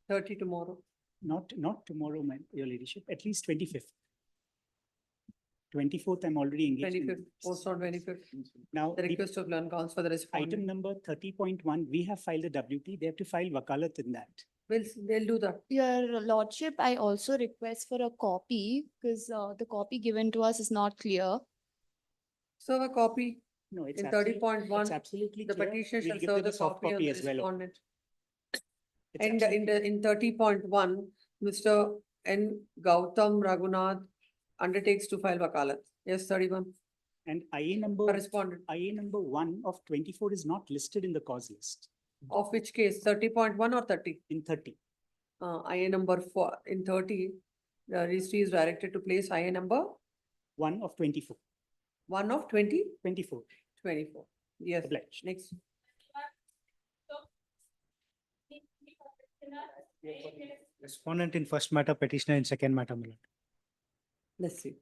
30 tomorrow. Not tomorrow, my, your ladyship, at least 25th. 24th, I'm already engaged. in 25th, post on 25th. Now, The the request of learn counts for the respondent. item number 30.1, we have filed a WT, they have to file wakalat in that. They'll do that. Your lordship, I also request for a copy because the copy given to us is not clear. Serve a copy. No, it's In absolutely- 30.1, it's absolutely the clear. petitioner We'll shall give serve them the a soft copy on copy the as well. respondent. It's And absolutely- in 30.1, Mr. N. Gautam Raghunath undertakes to file wakalat. Yes, 31. And IA number, Correspondent. IA number 1 of 24 is not listed in the cause list Of which case, 30.1 or 30? in 30. IA number 4, in 30, the registry is directed to place IA number 1 of 24. 1 of 20? 24. 24. Yes, Obliged. next. Respondent in first matter, petitioner in second matter, my lord. Let's see.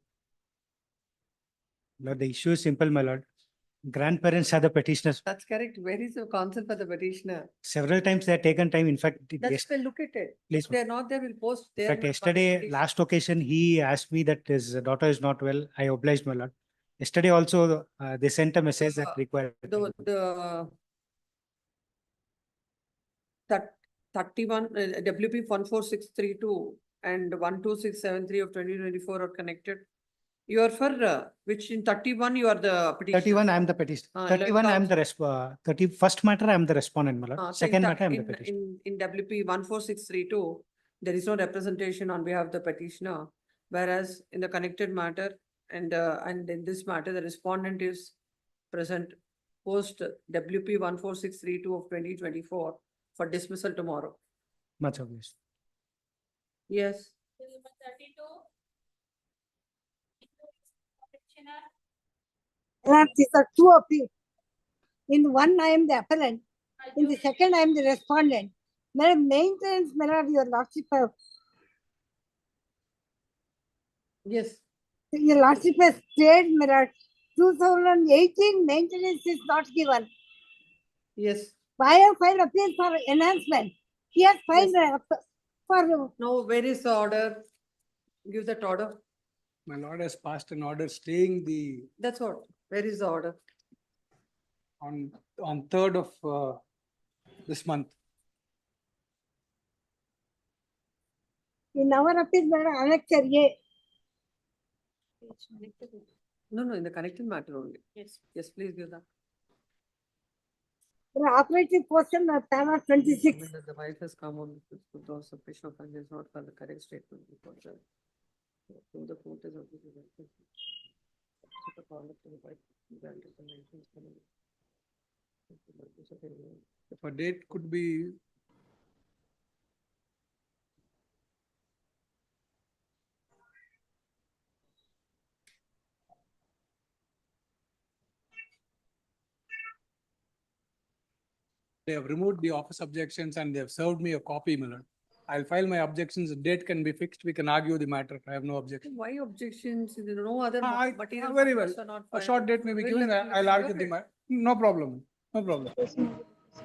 Lord, the issue is simple, my lord. Grandparents are the petitioners. That's correct. Where is the counsel for the petitioner? Several times they have taken time. In fact, That's well, look at it. Please, If they're not there, we'll post in there. fact, yesterday, last occasion, he asked me that his daughter is not well. I obliged, my lord. Yesterday also, they sent a message that required. The that 31, WP 14632 and 12673 of 2024 are connected. You are for, which in 31, you are the petitioner. 31, I am the petitioner. Ah, 31, I am let's the 31st matter, I am the respondent, my lord. So in Second that- matter, I am the petitioner. In WP 14632, there is no representation on behalf of the petitioner. Whereas in the connected matter and in this matter, the respondent is present post WP 14632 of 2024 for dismissal tomorrow. Much obliged. Yes. Bill number 32. Petitioner. These are two appeals. In one, I am the appellant. In the second, I am the respondent. Madam, maintenance, madam, your lordship have, Yes. your lordship has stayed, madam. 2018 maintenance is not given. Yes. I have filed appeal for enhancement. He has filed for. Now, where is the order? Give that order. My lord has passed an order staying the That's what. Where is the order? on 3rd of this month. In our appeal, madam, annexure A. No, in the connected matter only. Yes. Yes, please give that. The operative portion of paragraph 26. The wife has come on with the submission of and is not for the correct statement before judge. So the court is obviously. If a date could be they have removed the office objections and they have served me a copy, my lord. I'll file my objections. The date can be fixed. We can argue the matter. I have no objection. Why objections? There are no other material. Very well. factors are not A filed. short date may be Will given. it- I'll argue the matter. No problem. No problem.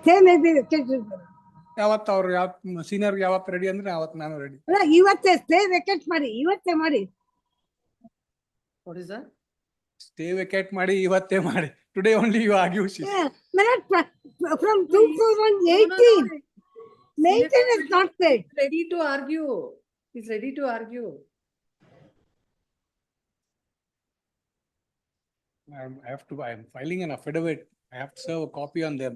Stay may be vacated. ಯಾವತ್ತು ಅವ್ರು ಯಾವ senior ಯಾವತ್ತು ready ಅಂದ್ರೆ ಅವತ್ತು ನಾನು ready. ಇವತ್ತೇ stay vacate ಮಾಡಿ ಇವತ್ತೇ ಮಾಡಿ. What is that? Stay vacate ಮಾಡಿ ಇವತ್ತೇ ಮಾಡಿ. Today only you argue. From 2018. Maintenance is not paid. Ready to argue. He's ready to argue. I am filing an affidavit. I have to serve a copy on them.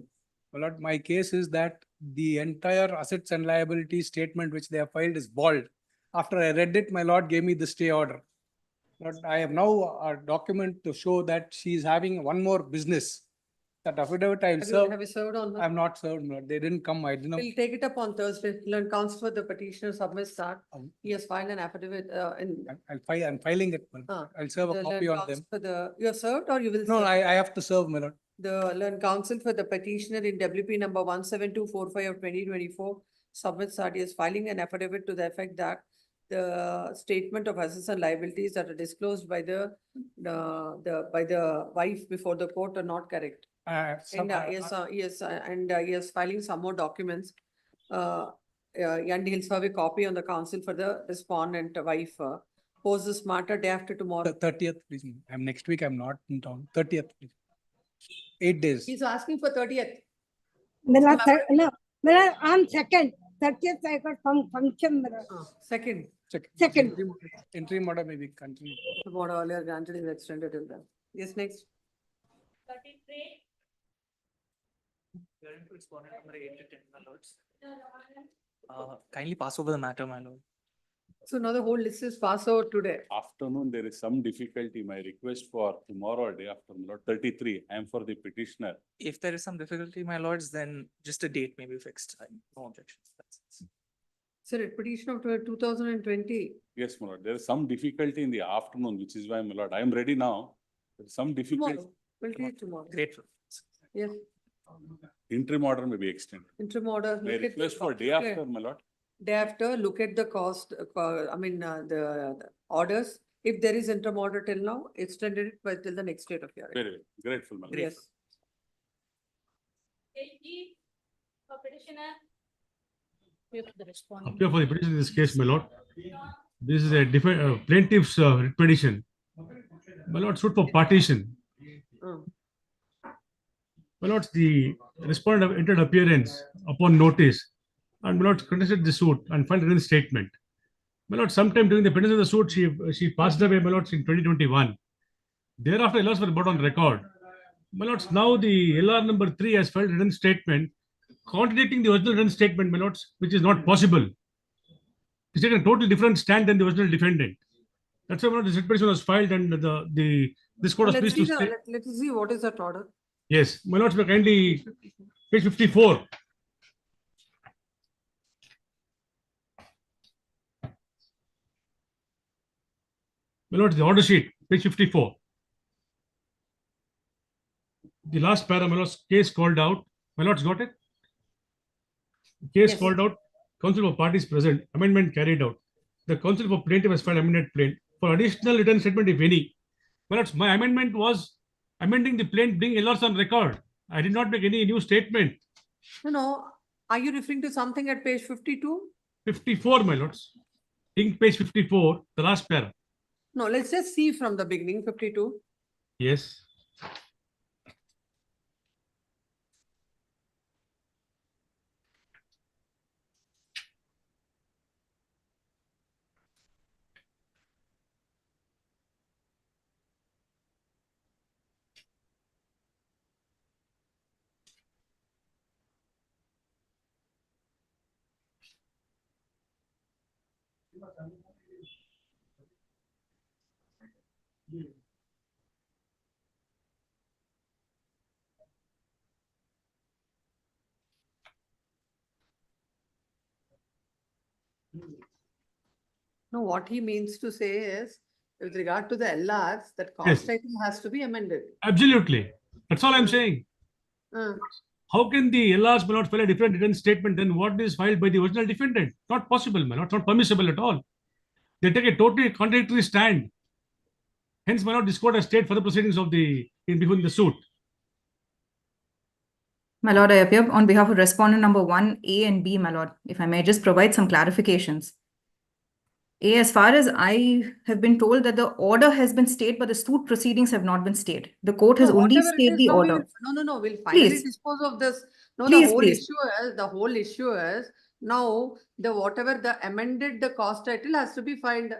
My lord, my case is that the entire assets and liabilities statement which they have filed is bald. After I read it, my lord gave me the stay order. Lord, I have now a document to show that she is having one more business. That affidavit I will serve. Have you served on I that? have not served, my lord. They didn't come. I didn't know. We'll take it up on Thursday. Learn counsel for the petitioner submits that. He has filed an affidavit I'm filing it. my lord. Ah, I'll serve a the copy learned on them. counsel for the, you have served or you will? No, serve? I have to serve, my lord. The learned counsel for the petitioner in WP number 17245 of 2024 submits that he is filing an affidavit to the effect that the statement of assets and liabilities that are disclosed by the wife before the court are not correct. And he is filing some more documents. And he'll serve a copy on the counsel for the respondent wife. Post this matter day after tomorrow. The 30th, please. Next week, I'm not in town. 30th, please. 8 days. He's asking for 30th. No, on second, 30th I got function. Second. Second. Interim order may be continued. The order earlier granted is extended till then. Yes, next. 33. Number 8 to 10, my lords. Kindly pass over the matter, my lord. So now the whole list is passed out today. Afternoon, there is some difficulty. My request for tomorrow or day after, my lord, 33, I am for the petitioner. If there is some difficulty, my lords, then just a date may be fixed. No objections. That's it. Sir, petition of 2020. Yes, my lord, there is some difficulty in the afternoon, which is why, my lord, I am ready now. There is some difficulty. Tomorrow. We'll take it tomorrow. Grateful. Yes, Interim order may be extended. interim order. My look at the request for day cost. after, my lord. Day after, look at the cost, the orders. If there is interim order till now, extended it by till the next date of hearing. Very well. Grateful, my lord. Yes. HG for petitioner. Appear for the petition in this case, my lord. This is a plaintiff's petition. My lord, suit for partition. My lord, the respondent have entered appearance upon notice and my lord contested the suit and filed a written statement. My lord, sometime during the pendency of the suit, she passed away, my lord, in 2021. Thereafter, LRs were brought on record. My lords, now the LR number 3 has filed a written statement contradicting the original written statement, my lords, which is not possible. It's taken a totally different stand than the original defendant. That's why my lord, this petition was filed and this court was pleased to say. Let's see what is that order. Yes, my lords, may kindly, page 54. My lords, the order sheet, page 54. The last para, my lords, case called out. My lords, got it? Case Yes. called out, counsel for parties present, amendment carried out. The counsel for plaintiff has filed amended plaint for additional written statement, if any. My lords, my amendment was amending the plaint, being errors on record. I did not make any new statement. No, are you referring to something at page 52? 54, my lords. In page 54, the last para. No, let's just see from the beginning, 52. Yes. No, what he means to say is, with regard to the LRs, that cost Yes. item has to be amended. Absolutely. That's all I'm saying. Uh, How can the LRs may not file a different written statement than what is filed by the original defendant? Not possible, my lord. Not permissible at all. They take a totally contradictory stand. Hence, my lord, this court has stayed for the proceedings of the before the suit. My lord, I appear on behalf of respondent number 1, A and B, my lord, if I may just provide some clarifications. A, as far as I have been told that the order has been stayed, but the suit proceedings have not been stayed. The court has no, only whatever it stayed is, the now we order. will, we'll finally Please. dispose of this. No, Please, the whole please. issue is now the whatever the amended the cost title has to be filed.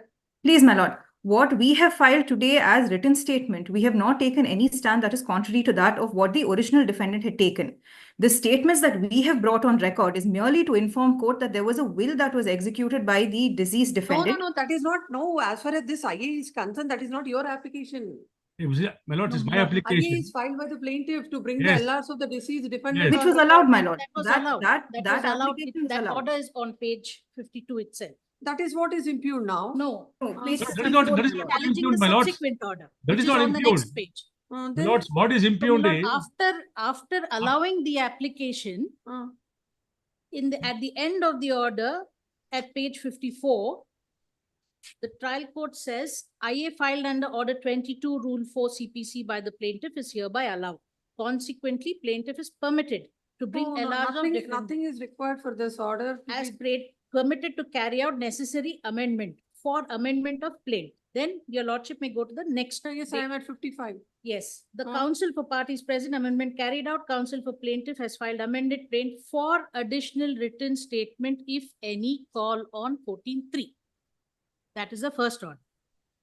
Please, my lord, what we have filed today as written statement, we have not taken any stand that is contrary to that of what the original defendant had taken. The statements that we have brought on record is merely to inform court that there was a will that was executed by the deceased defendant. No, that is not, no, as far as this IA is concerned, that is not your application. It was, my lord, No, is my IA application. is filed by the plaintiff to bring Yes. the LRs of the deceased defendant. Yes. Which on was record. allowed, my lord. That was That allowed. that was allowed. application is That allowed. order is on page 52 itself. That is what is impugned now. No. Page That is not, that is not Challenging impugned, the my lords. subsequent order, That which is is not on the impugned. next page. My lords, what is So, my impugned lord, is, after allowing the application, at the end of the order, at page 54, the trial court says, IA filed under order 22 rule 4 CPC by the plaintiff is hereby allowed. Consequently, plaintiff is permitted to bring No, LRs of nothing, different nothing is required for this order. to as be- permitted to carry out necessary amendment for amendment of plaint. Then your lordship may go to the next. Yes, I am at 55. Yes, the counsel for parties present, amendment carried out. Counsel for plaintiff has filed amended plaint for additional written statement, if any, call on 14(3). That is the first order.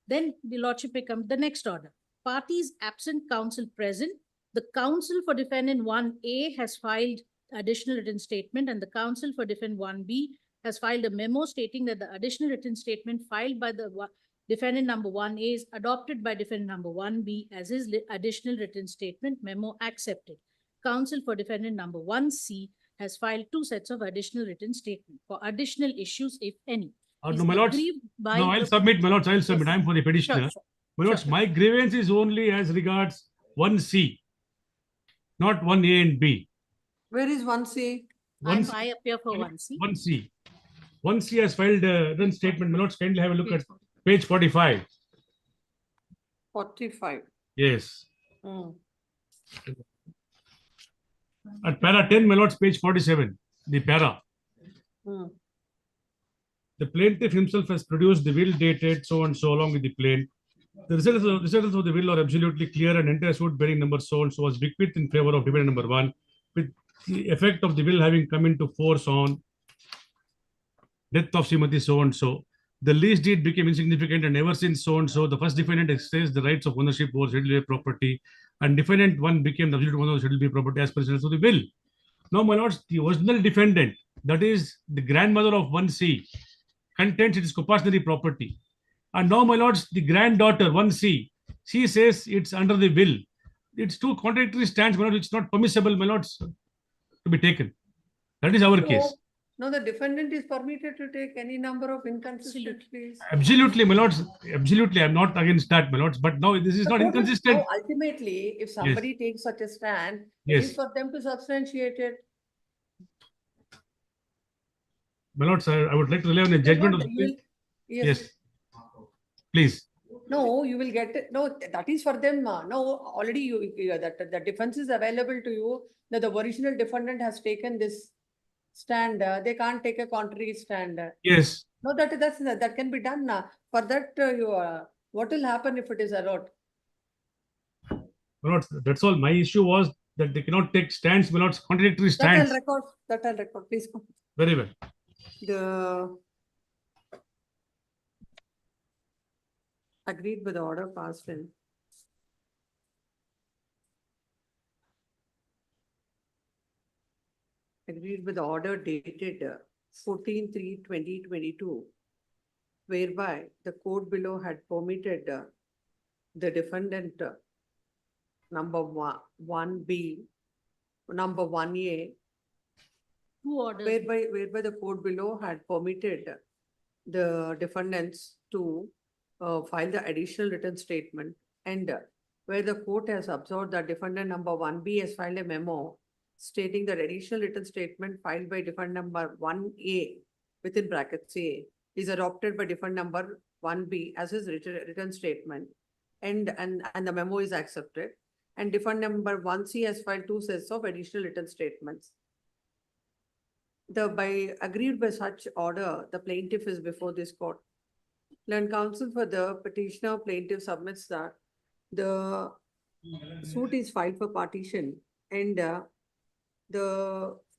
Then the lordship may come to the next order. Parties absent, counsel present. The counsel for defendant 1A has filed additional written statement, and the counsel for defendant 1B has filed a memo stating that the additional written statement filed by the defendant number 1A is adopted by defendant number 1B as his additional written statement, memo accepted. Counsel for defendant number 1C has filed 2 sets of additional written statement for additional issues, if any. no, my lords, Aggrieved by no, I'll the- submit, my lords, I'll submit. Yes, I am for the petitioner. sure. My lords, my grievance is only as regards 1C, not 1A and B. Where is 1C? I appear for 1C. 1C. 1C has filed a written statement. My lords, kindly have a look at page 45. 45. Yes. Hmm. At para 10, my lords, page 47, the para. Hmm. The plaintiff himself has produced the will dated so and so along with the plaint. The results of the will are absolutely clear, and entire suit bearing number so and so was bequeathed in favor of defendant number 1, with the effect of the will having come into force on death of Srimati so and so. The lease deed became insignificant, and ever since so and so, the first defendant exercised the rights of ownership over scheduled property, and defendant 1 became the absolute owner of scheduled property as per the of the will. Now, my lords, the original defendant, that is the grandmother of 1C, contends it is compulsory property. And now, my lords, the granddaughter 1C, she says it's under the will. it's two contradictory stands, my lord, which is not permissible, my lords, to be taken. That is our case. No, the defendant is permitted to take any number of inconsistent pleas. Absolutely, my lords, absolutely, I'm not against that, my lords, but now this is The not court will- inconsistent. now ultimately, if somebody takes such a stand, it Yes. is for them to substantiate it. My lords, I would like to rely on the judgment of the You will- Yes, Yes, please. no, you will get, it. No, that is for them. No, already that the defense is available to you, that the original defendant has taken this stand, they can't take a contrary stand. Yes. No, that can be done. For that, what will happen if it is allowed? My lords, that's all. My issue was that they cannot take stands, my lords, contradictory stands. That I'll record, please. Very well. The agreed with the order passed in. Agreed with the order dated 14/3/2022, whereby the court below had permitted the defendant number 1B, number 1A, Two orders. whereby the court below had permitted the defendants to file the additional written statement, and where the court has observed that defendant number 1B has filed a memo stating that additional written statement filed by defendant number 1A within brackets A is adopted by defendant number 1B as his written statement, and the memo is accepted, and defendant number 1C has filed two sets of additional written statements. Agreed by such order, the plaintiff is before this court. Learned counsel for the petitioner plaintiff submits that the suit is filed for partition, and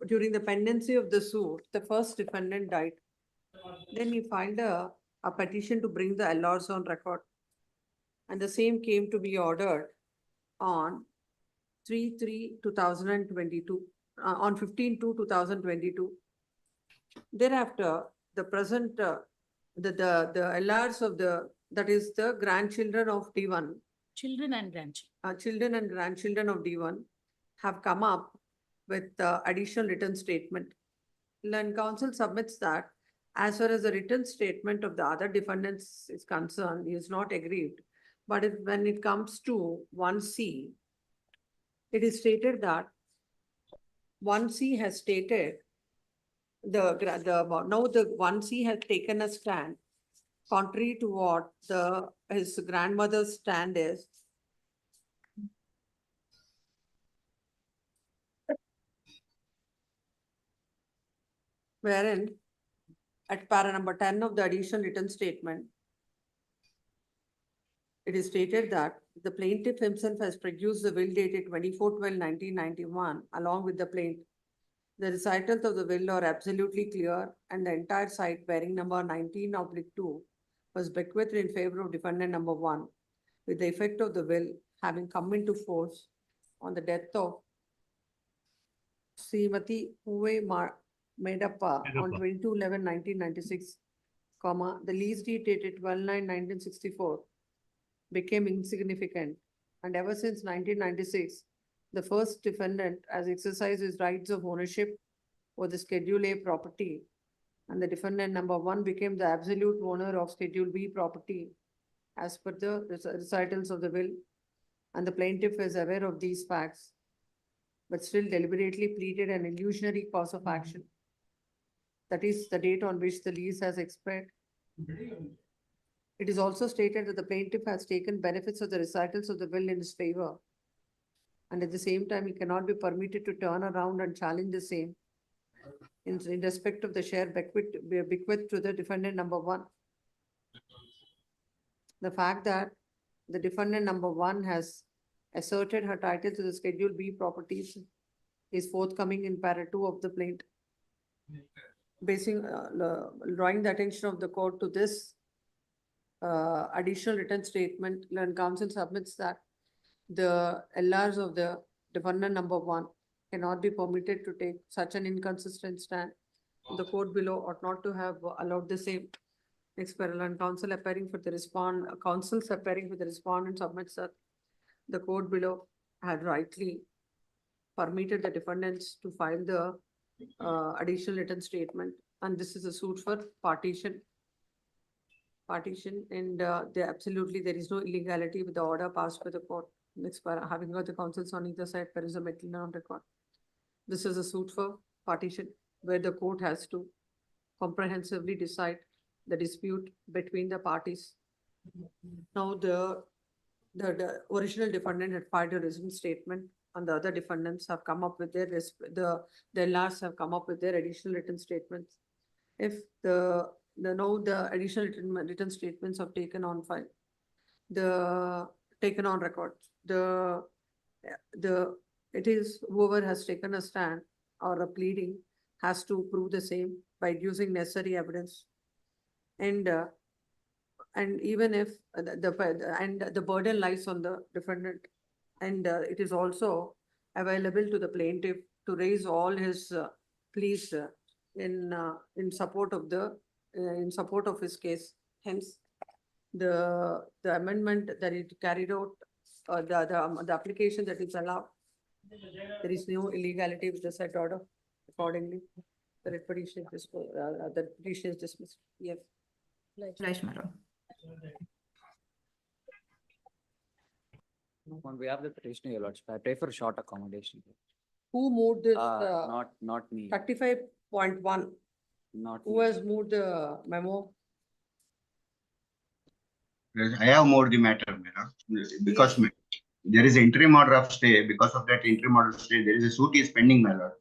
during the pendency of the suit, the first defendant died. Then he filed a petition to bring the LRs on record, and the same came to be ordered on 3/3/2022, on 15/2/2022. Thereafter, the present, the LRs of that is the grandchildren of D1. Children and grandchildren. Children and grandchildren of D1 have come up with additional written statement. Learned counsel submits that as far as the written statement of the other defendants is concerned, he is not aggrieved. But when it comes to 1C, it is stated that 1C has stated now the 1C has taken a stand contrary to what his grandmother's stand is. Wherein at para number 10 of the additional written statement, it is stated that the plaintiff himself has produced the will dated 24/12/1991 along with the plaintiff. The recitals of the will are absolutely clear, and the entire site bearing number 19/2 was bequeathed in favor of defendant number 1, with the effect of the will having come into force on the death of Srimati Uwe Medappa on 22/11/1996, the lease deed dated 12/9/1964 became insignificant, and ever since 1996, the first defendant has exercised his rights of ownership over the Schedule A property, and the defendant number 1 became the absolute owner of Schedule B property as per the recitals of the will, and the plaintiff is aware of these facts, but still deliberately pleaded an illusionary cause of action. That is the date on which the lease has expired. It is also stated that the plaintiff has taken benefits of the recitals of the will in his favor, and at the same time, he cannot be permitted to turn around and challenge the same in respect of the share bequeathed to the defendant number 1. The fact that the defendant number 1 has asserted her title to the Schedule B properties is forthcoming in para 2 of the plaint. Drawing the attention of the court to this additional written statement, Learned counsel submits that the LRs of the defendant number 1 cannot be permitted to take such an inconsistent stand. The court below ought not to have allowed the same. Next parallel, counsel appearing for the respondent submits that the court below had rightly permitted the defendants to file the additional written statement, and this is a suit for partition. And there absolutely, there is no illegality with the order passed by the court. Next, having got the counsels on either side, there is a material on record. This is a suit for partition where the court has to comprehensively decide the dispute between the parties. Now, the original defendant had filed a written statement, and the other defendants have come up with their, the last have come up with their additional written statements. If the additional written statements have taken on file, taken on record, it is whoever has taken a stand or a pleading has to prove the same by using necessary evidence. And even if the burden lies on the defendant, and it is also available to the plaintiff to raise all his pleas in support of his case. Hence, the amendment that it carried out, the application that is allowed, there is no illegality with the said order. Accordingly, the petition is dismissed. Yes. Flash matter. On behalf of the petitioner, your lordship, I pray for short accommodation. Who moved this? Not me, 35.1. not Who me. has moved the memo? I have moved the matter, madam, because there is interim order of stay. Because of that interim order of stay, there is a suit is pending, my lord.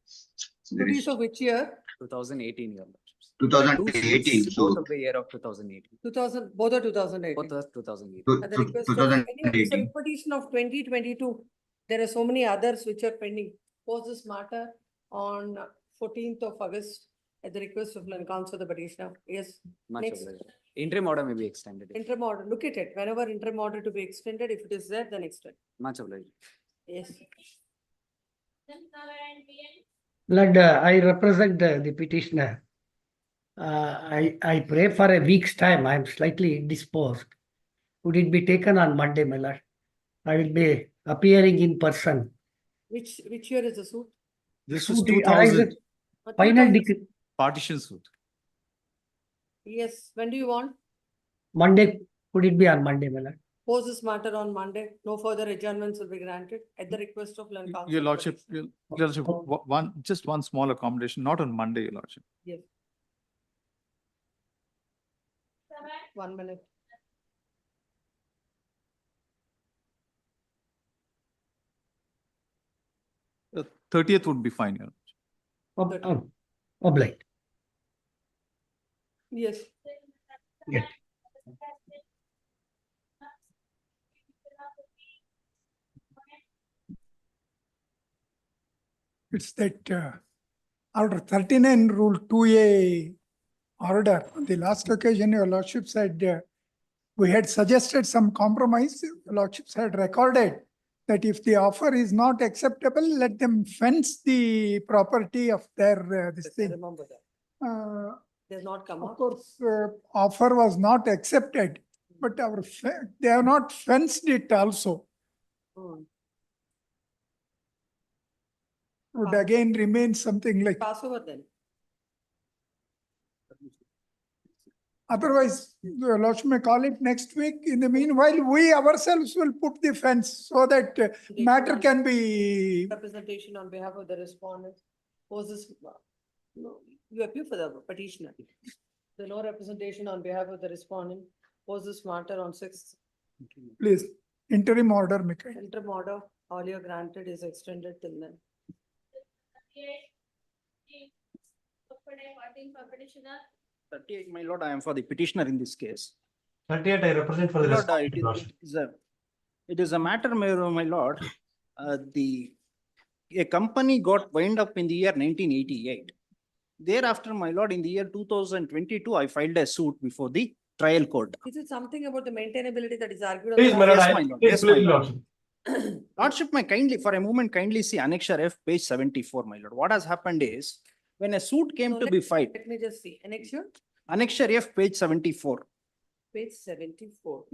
There Suit is is of which year? 2018, your lordship. 2018 Both suit. of the year of 2018. 2000, both are 2018. Both are 2018. At the request of any 2018. petition of 2022, there are so many others which are pending. Pose this matter on 14th of August at the request of counsel the petitioner. Yes. Much Next. obliged. Interim order may be extended. Interim order, look at it. Whenever interim order to be extended, if it is there, then extend. Much obliged. Yes. Lord, I represent the petitioner. I pray for a week's time. I am slightly indisposed. Would it be taken on Monday, my lord? I will be appearing in person. Which year is the suit? The This was suit 2000 arises- Final 2000. decree, partition suit. Yes. When do you want? Monday, could it be on Monday, my lord? Pose this matter on Monday. No further adjournments will be granted at the request of counsel. Your lordship, just one small accommodation, not on Monday, your lordship. Yes. 1 minute. The 30th would be fine, your lordship. Obliged. Yes. Yes. It's that order 39 rule 2A order. On the last occasion, your lordship said we had suggested some compromise. Your lordships had recorded that if the offer is not acceptable, let them fence the property of their this Yes, I thing. remember that. Does not come Of up. course, offer was not accepted, but they have not fenced it also. Hmm. Would again remain something like, Pass over then. otherwise, your lordship may call it next week. In the meanwhile, we ourselves will put the fence so that matter can be. Representation on behalf of the respondent. Poses, no, you appear for the petitioner. The no representation on behalf of the respondent. Poses matter on 6th. Please, interim order, Mikhail. Interim order, all you granted is extended till then. Petitioner. 38, my lord, I am for the petitioner in this case. 38, I represent for the Lord, respondent, Your Lordship. it is a matter, my lord. A company got wind up in the year 1988. Thereafter, my lord, in the year 2022, I filed a suit before the trial court. Is it something about the maintainability that is argued? Please, my lord, Yes, I- my lord. please, Yes, my please, lord. Lordship. Lordship, may kindly, for a moment, kindly see Annexure F, page 74, my lord. What has happened is, when a suit came to be filed, Let me just see. Annexure? Annexure F, page 74. Page 74.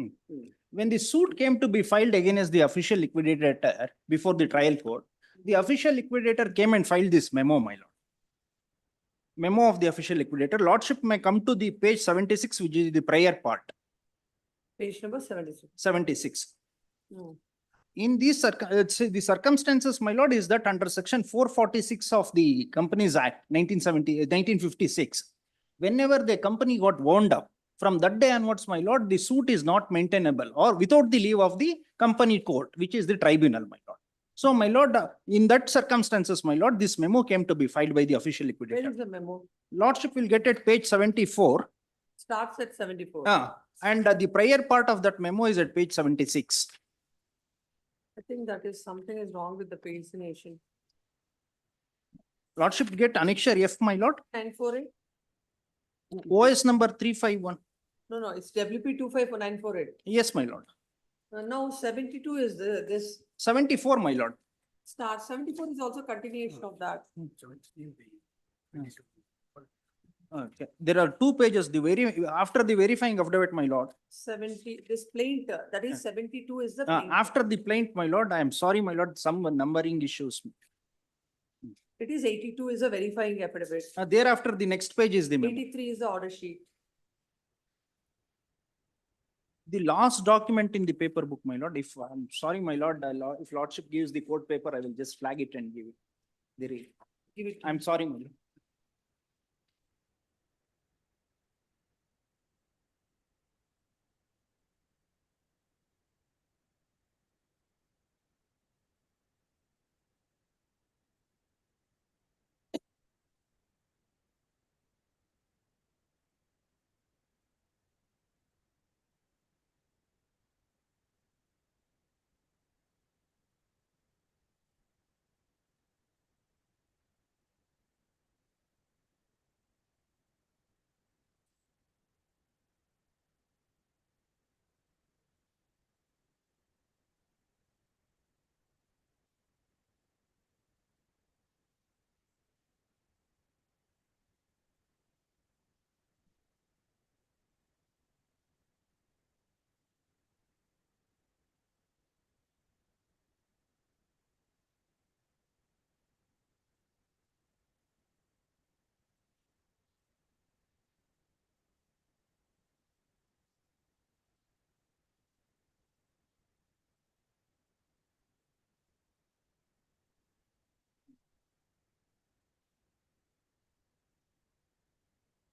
When the suit came to be filed against the official liquidator before the trial court, the official liquidator came and filed this memo, my lord. Memo of the official liquidator. Lordship may come to the page 76, which is the prior part, Page number 76. 76. No. In these the circumstances, my lord, is that under section 446 of the Companies Act 1956, whenever the company got wound up, from that day onwards, my lord, the suit is not maintainable or without the leave of the company court, which is the tribunal, my lord. So, my lord, in that circumstances, my lord, this memo came to be filed by the official liquidator. Where is the memo? Lordship will get at page 74. Starts at 74. And the prior part of that memo is at page 76. I think that is something is wrong with the pagination. Lordship get annexure F, my lord. 948? OS number 351. No, it's WP 254948. Yes, my lord. Now 72 is this. 74, my lord. Start 74 is also continuation of that. Okay. There are two pages. After the verifying affidavit, my lord. 70, this plaint, that is 72 is the plaint. After the plaint, my lord, I am sorry, my lord, some numbering issues. It is 82 is a verifying affidavit. Thereafter, the next page is the memo. 83 is the order sheet. The last document in the paper book, my lord, if I'm sorry, my lord, if lordship gives the court paper, I will just flag it and give it. Give it. I'm sorry, my lord.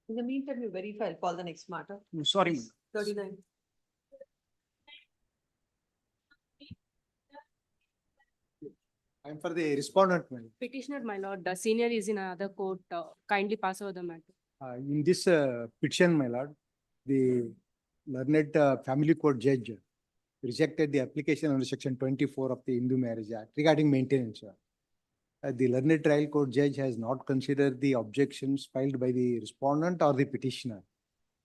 In the meantime, you verify, I'll call the next matter. Sorry. 39. I'm for the respondent. Petitioner, my lord, the senior is in another court. Kindly pass over the matter. In this petition, my lord, the learned family court judge rejected the application under section 24 of the Hindu Marriage Act regarding maintenance. The learned trial court judge has not considered the objections filed by the respondent or the petitioner.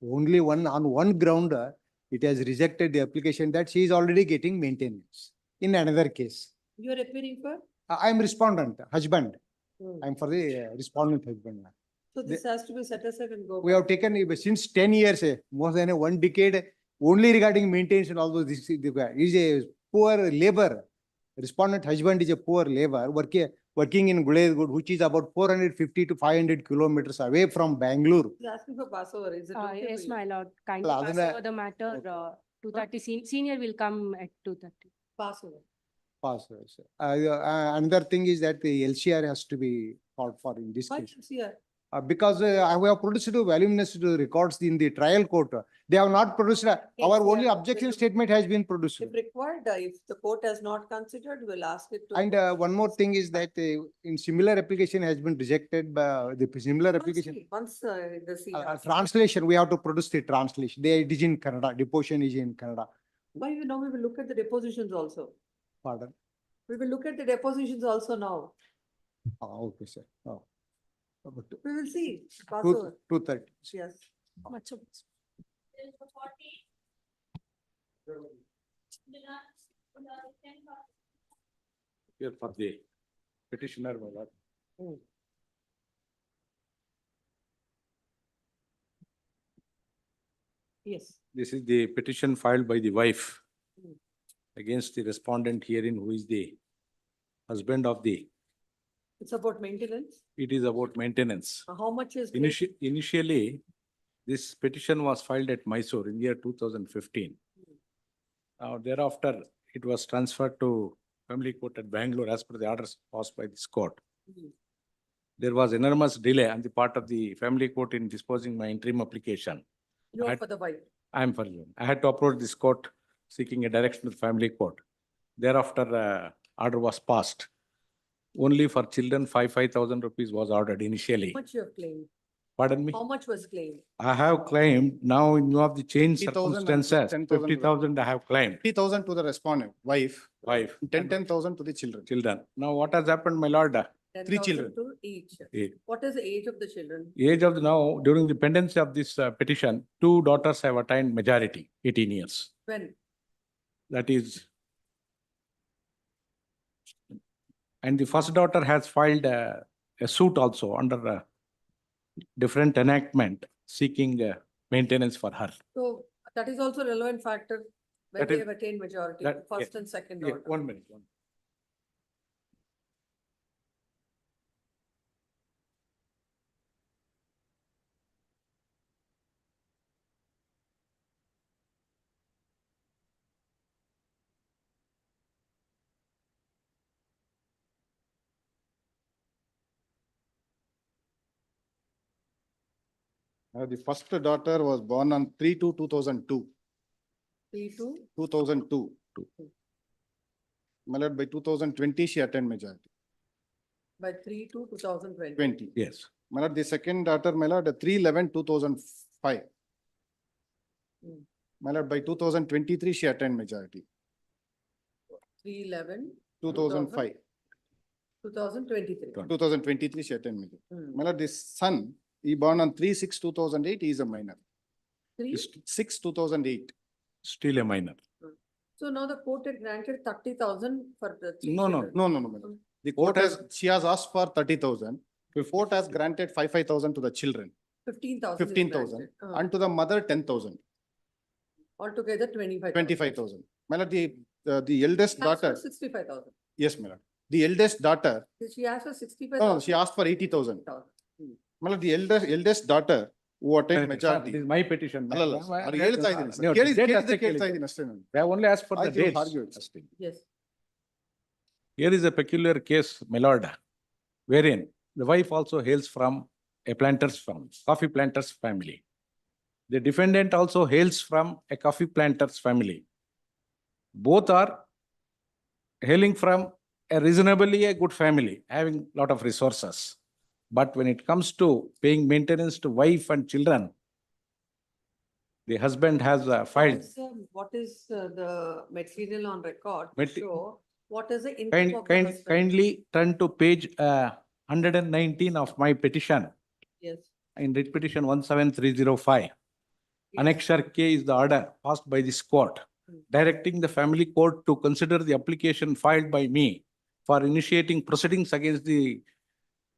Only on one ground, it has rejected the application that she is already getting maintenance in another case. You are appearing for? I am respondent, husband. Hmm. I am for the respondent husband. So this has to be set aside and go. We have taken since 10 years, more than 1 decade, only regarding maintenance and all those. This is a poor labor. Respondent husband is a poor labor working in Gulezgud, which is about 450 to 500 kilometers away from Bangalore. He's asking for passover. Is it okay for Yes, you? my lord, kindly Well, pass other over the matter. okay. 2:30, senior will come at 2:30. Passover. Passover. Another thing is that the LCR has to be called for in this Why case. here? Because I have produced voluminous records in the trial court. They have not produced, our only objection statement has been produced. If required, if the court has not considered, we'll ask it to. And one more thing is that in similar application has been rejected by the similar application. Once the CR. Translation, we have to produce the translation. It is in Kannada, deposition is in Kannada. Why now we will look at the depositions also. Pardon? We will look at the depositions also now. Okay, sir. Oh. We will see. Passover. 2:30. Yes. Much of it. Here for the petitioner, my lord. Yes. This is the petition filed by the wife Hmm. against the respondent herein, who is the husband of the, It's about maintenance. it is about maintenance. How much is? claimed? Initially, this petition was filed at Mysore in year 2015. Now thereafter, it was transferred to family court at Bangalore as per the orders passed by this court. Hmm. There was enormous delay on the part of the family court in disposing my interim application. You I are had- for the wife. I am for you. I had to approach this court seeking a direction to the family court. Thereafter, order was passed. Only for children, 5,000 rupees was ordered initially. How much you have claimed? Pardon me? How much was claimed? I have claimed now in view of the changed 50,000 and circumstances, 10,000 50,000 I have claimed. 50,000 to the respondent, wife, Wife, 10,000 to the children. children. Now what has happened, my lord? 10,000 children. To each. Eh, What is the age of the children? Age of the now, during the pendency of this petition, 2 daughters have attained majority, 18 years. When? That is. And the first daughter has filed a suit also under a different enactment seeking maintenance for her. So that is also relevant factor when That they is- have attained majority, that- first yeah, and second Yeah, order. 1 minute. The first daughter was born on 3/2/2002. 3 to 2002. My lord, by 2020, she attained majority. by 3 to 2020. 20. Yes. My lord, the second daughter, my lord, 3/11/2005. Hmm. My lord, by 2023, she attained majority. 3/11. 2005. 2023. 2023, she attained majority. Hmm. My lord, this son, he born on 3/6/2008, he is a minor. 3. 6/2008. Still a minor. So now the court had granted 30,000 for the. No, no, children. No, my lord. The court she has asked for 30,000. The court has granted 5,000 to the children, 15,000. is 15,000, granted. and to the mother, 10,000, Altogether 25,000. 25,000. My lord, the eldest daughter, 65,000. yes, my lord. The eldest daughter, She asked for 65,000. no, she asked for 80,000. Hmm. My lord, the eldest daughter who attained majority. This is my petition. ಅಲ್ಲಲ್ಲ, ಅವ್ರು ಹೇಳ್ತಾ ಇದ್ದೀನಿ sir. No, ಕೇಳಿದ್ದು date ಅಷ್ಟೇ ಕೇಳ್ತಾ ಕೇಳಿದ್ದು. ಇದ್ದೀನಿ ಅಷ್ಟೇ ನಾನು. They have only asked for the ಆಯ್ತು, ಇವ್ರು dates. argue it ಅಷ್ಟೇ. Yes. Here is a peculiar case, my lord, wherein the wife also hails from a planter's family, coffee planter's family. The defendant also hails from a coffee planter's family. Both are hailing from a reasonably a good family, having lot of resources. But when it comes to paying maintenance to wife and children, the husband has filed. What is the material on record to Mate- show what is the income of the husband? Kindly turn to page 119 of my petition. Yes. In writ petition 17305. Annexure K is the order passed by this court, directing the family court to consider the application filed by me for initiating proceedings against the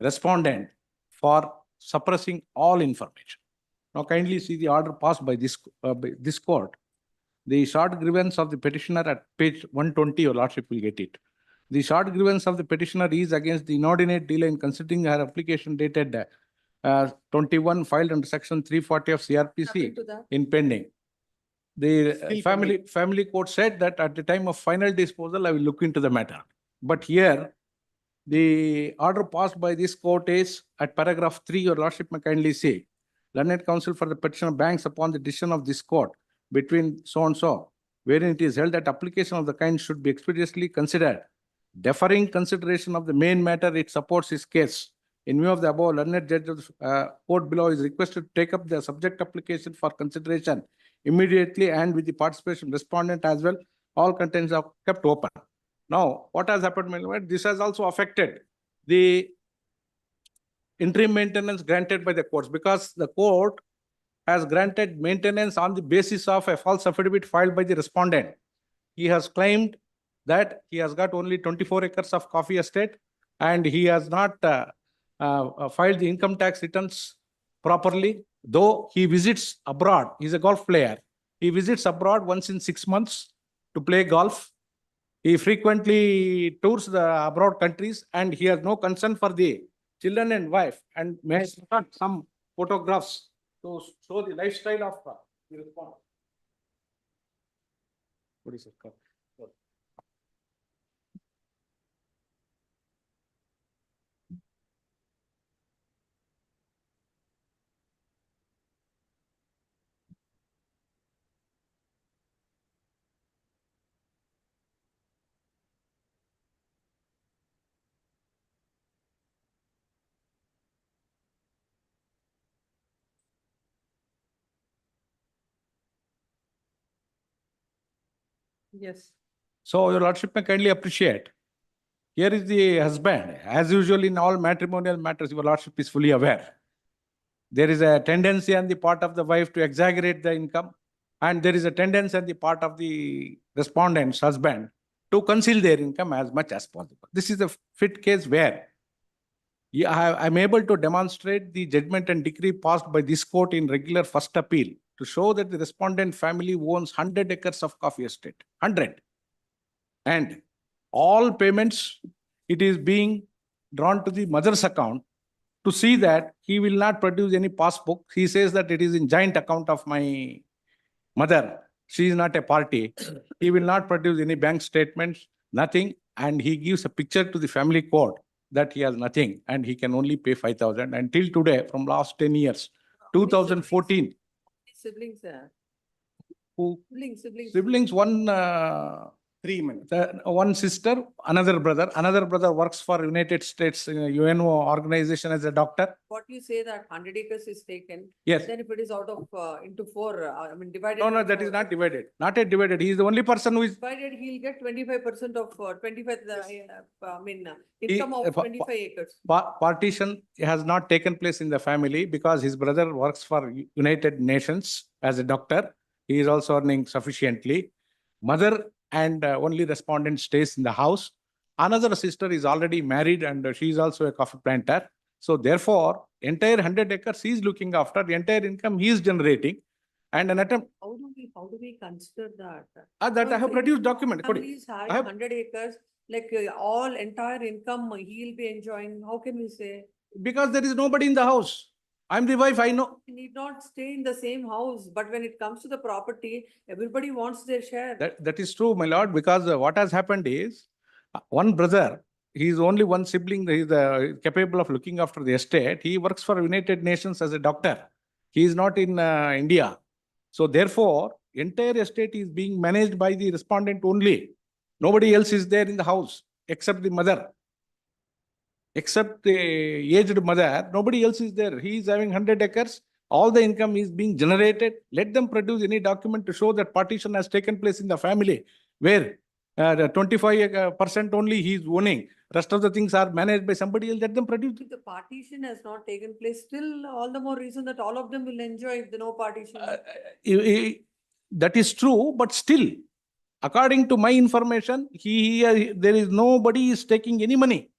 respondent for suppressing all information. Now kindly see the order passed by this court. The short grievance of the petitioner at page 120, your lordship will get it. The short grievance of the petitioner is against the inordinate delay in considering her application dated 21 filed under section 340 of CRPC Happened to that? in pending. The Still family court said that at the time of final disposal, I will look into the matter. But here, the order passed by this court is at paragraph 3, your lordship may kindly say, learned counsel for the petitioner banks upon the decision of this court between so and so, wherein it is held that application of the kind should be expeditiously considered. Deferring consideration of the main matter, it supports his case. In view of the above, learned judge of the court below is requested to take up the subject application for consideration immediately and with the participation of respondent as well. All contents are kept open. Now, what has happened, my lord? This has also affected the interim maintenance granted by the courts, because the court has granted maintenance on the basis of a false affidavit filed by the respondent. He has claimed that he has got only 24 acres of coffee estate and he has not filed the income tax returns properly though he visits abroad, he's a golf player. He visits abroad once in 6 months to play golf. He frequently tours the abroad countries and he has no concern for the children and wife, and may I start some photographs to show the lifestyle of the respondent. What is it called? Yes. So your lordship may kindly appreciate. Here is the husband. As usual in all matrimonial matters, your lordship is fully aware. There is a tendency on the part of the wife to exaggerate the income, and there is a tendency on the part of the respondent's husband to conceal their income as much as possible. This is a fit case where I'm able to demonstrate the judgment and decree passed by this court in regular first appeal to show that the respondent family owns 100 acres of coffee estate, 100. And all payments, it is being drawn to the mother's account to see that he will not produce any passbook. He says that it is in joint account of my mother. She is not a party. He will not produce any bank statements, nothing. And he gives a picture to the family court that he has nothing and he can only pay 5,000. Until today, from last 10 years, 2014. Siblings there. Who? Siblings. Siblings, one 3 minutes. One sister, another brother. Another brother works for United States UNO organization as a doctor. What you say that 100 acres is taken. Yes. Then if it is out of into four, I mean divided. No, into that is four. not divided. Not yet divided. He is the only person who is. Divided, he'll get 25% of 25, He- income of pa- 25 acres. Partition has not taken place in the family because his brother works for United Nations as a doctor. He is also earning sufficiently. Mother and only respondent stays in the house. Another sister is already married and she is also a coffee planter. So therefore, entire 100 acres he is looking after, the entire income he is generating. And an attempt. How do we consider that? That I have produced document. Family is having I have- 100 acres, like all entire income he'll be enjoying. How can we say? Because there is nobody in the house. I'm the wife, I know. He need not stay in the same house, but when it comes to the property, everybody wants their share. That is true, my lord, because what has happened is one brother, he is only one sibling, he is capable of looking after the estate. He works for United Nations as a doctor. He is not in India. So therefore, entire estate is being managed by the respondent only. Nobody else is there in the house except the mother. Except the aged mother, nobody else is there. He is having 100 acres. All the income is being generated. Let them produce any document to show that partition has taken place in the family, where the 25% only he is owning. Rest of the things are managed by somebody else. Let them produce. If the partition has not taken place, still all the more reason that all of them will enjoy if the no partition. That is true, but still, according to my information, there is nobody is taking any money.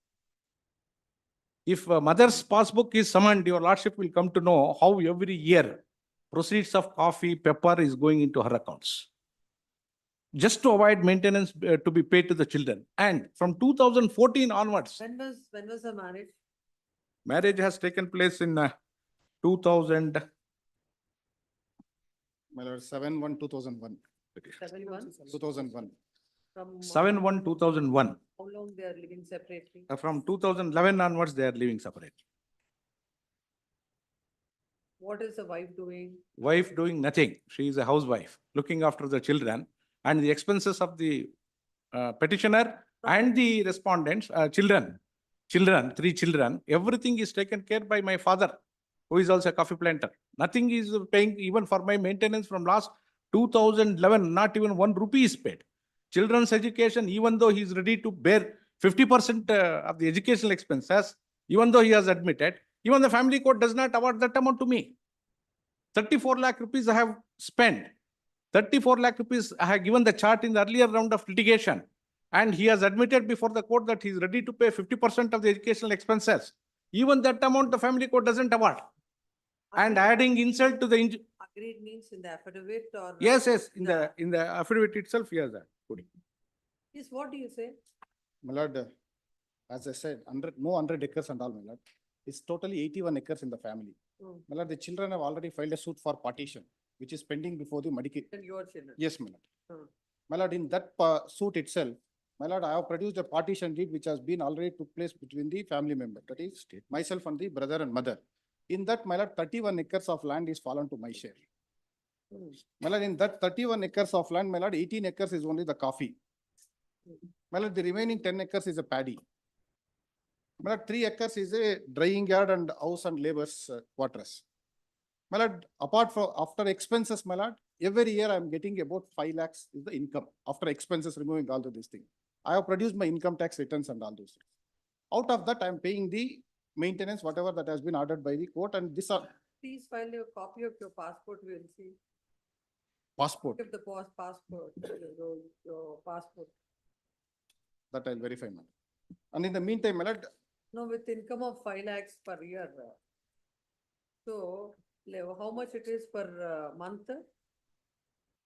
If mother's passbook is summoned, your lordship will come to know how every year proceeds of coffee, pepper is going into her accounts. Just to avoid maintenance to be paid to the children. And from 2014 onwards. When was the marriage? Marriage has taken place in 2000. My lord, 7/1/2001. 2001. From 7/1/2001. how long they are living separately? From 2011 onwards, they are living separately. What is the wife doing? Wife doing nothing. She is a housewife, looking after the children and the expenses of the petitioner and the respondents, children, 3 children, everything is taken care by my father, who is also a coffee planter. Nothing is paying even for my maintenance from last 2011, not even 1 rupee is paid. Children's education, even though he is ready to bear 50% of the educational expenses, even though he has admitted, even the family court does not award that amount to me. 34 lakh rupees I have spent. 34 lakh rupees I have given the chart in the earlier round of litigation. And he has admitted before the court that he is ready to pay 50% of the educational expenses. Even that amount the family court doesn't award. and Agreed. adding insult to the Agreed means in the affidavit or? yes, in the affidavit itself, he has that. Yes, what do you say? My lord, as I said, no 100 acres and all, my lord. It's totally 81 acres in the family. My lord, the children have already filed a suit for partition, which is pending before the Madikeri. And your children? Yes, my lord. Hmm. My lord, in that suit itself, my lord, I have produced a partition deed which has been already took place between the family member, that is myself and the brother and mother. In that, my lord, 31 acres of land is fallen to my share. My lord, in that 31 acres of land, my lord, 18 acres is only the coffee. My lord, the remaining 10 acres is a paddy. My lord, 3 acres is a drying yard and house and laborers quarters. My lord, apart from after expenses, my lord, every year I am getting about 5 lakhs is the income after expenses, removing all of these things. I have produced my income tax returns and all those things. Out of that, I am paying the maintenance, whatever that has been ordered by the court, and this are Please file your copy of your passport, we'll see. passport Of the passport, your passport. that I'll verify, madam. And in the meantime, my lord, No, with income of 5 lakhs per year. So, how much it is per month?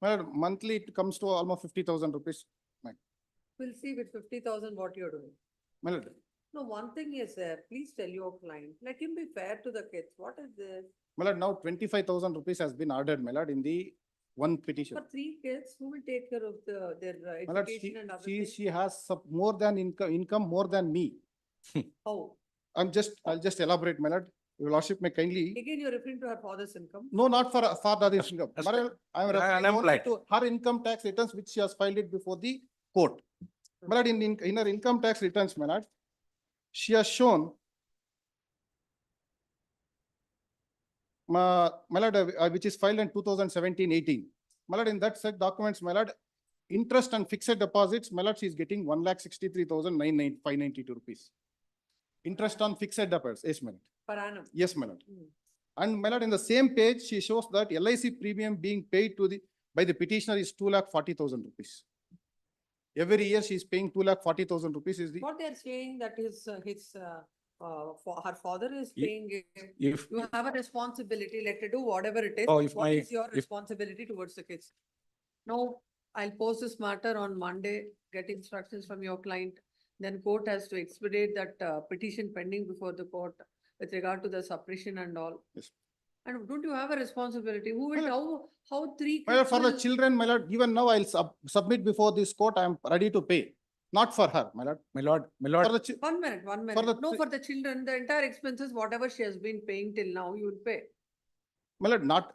my lord, monthly it comes to almost 50,000 rupees. We'll see with 50,000 what you're doing. My lord, No, one thing is there, please tell your client, let him be fair to the kids. What is this? my lord, now 25,000 rupees has been ordered, my lord, in the one petition. For 3 kids, who will take care of their My lord, education and other things? she has more than income more than me. How? I'll just elaborate, my lord. Your lordship may kindly. Again, you're referring to her father's income? No, not for the other income. That's My lord, I am referring only to her income tax returns which she has filed it before the court. My lord, in her income tax returns, my lord, she has shown my lord, which is filed in 2017-18. My lord, in that set documents, my lord, interest and fixed deposits, my lord, she is getting 1,63,592 rupees. Interest on fixed deposits, yes, my lord. Per annum? Yes, my lord. And my lord, in the same page, she shows that LIC premium being paid to by the petitioner is 2,40,000 rupees. Every year she is paying 2,40,000 rupees is the. What they're saying that for her father is If- paying it. if- You have a responsibility, let her do whatever it is. Oh, if What my- is your if- responsibility towards the kids? No, I'll post this matter on Monday, get instructions from your client. Then court has to expedite that petition pending before the court with regard to the suppression and all. Yes. And don't you have a responsibility? Who will, how 3 My lord, kids for the will- children, my lord, even now I'll submit before this court, I am ready to pay. Not for her, my lord. My lord, For the One minute. For No, the- for the children, the entire expenses, whatever she has been paying till now, you will pay. my lord, not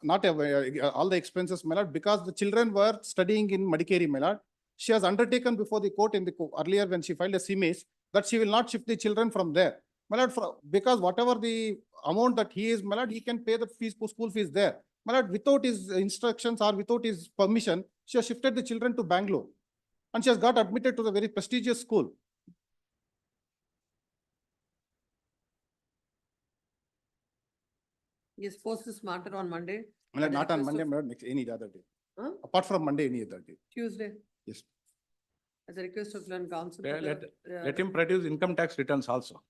all the expenses, my lord, because the children were studying in Madikeri, my lord. She has undertaken before the court earlier when she filed a CMAs that she will not shift the children from there. My lord, because whatever the amount that he is, my lord, he can pay the fees, school fees there. My lord, without his instructions or without his permission, she has shifted the children to Bangalore. And she has got admitted to the very prestigious school. Yes, post this matter on Monday. My lord, at the not on request Monday, of- my lord, next, any other day. Huh? Apart from Monday, any other day. Tuesday, Yes. as a request of learned counsel. for let the, him produce income tax returns also.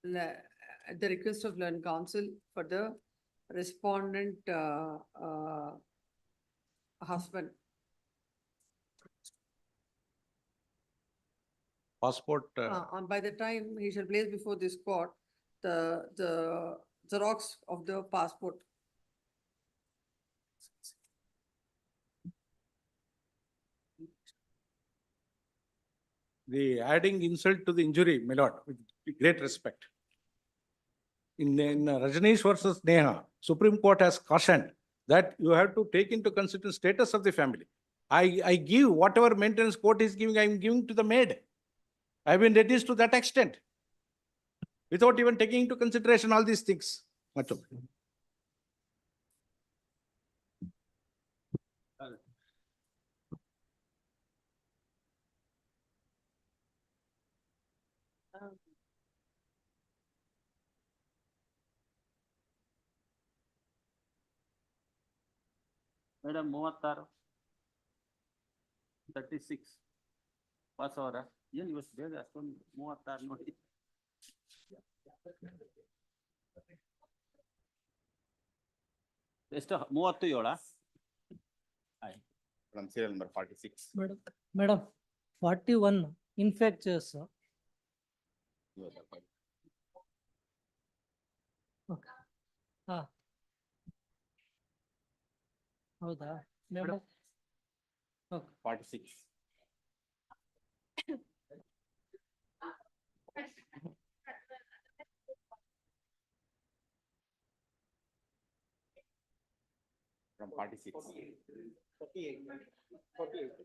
At the request of learned counsel for the respondent husband. Passport, And by the time he shall place before this court, the xerox of the passport. the adding insult to the injury, my lord, with great respect. In Rajneesh versus Neha, Supreme Court has cautioned that you have to take into consideration status of the family. I give whatever maintenance court is giving, I am giving to the maid. I have been reduced to that extent. Without even taking into consideration all these things. Much of. Madam, 36. 36. Pass ಅವರ ಏನು ಇವತ್ತು ಬೇಗ ಅಷ್ಟೊಂದು 36 ನೋಡಿ. ಎಷ್ಟು 37 from serial number 46. Madam, 41 infectious. Okay. ಹೌದಾ? Madam. Okay. 46. From 46. 48.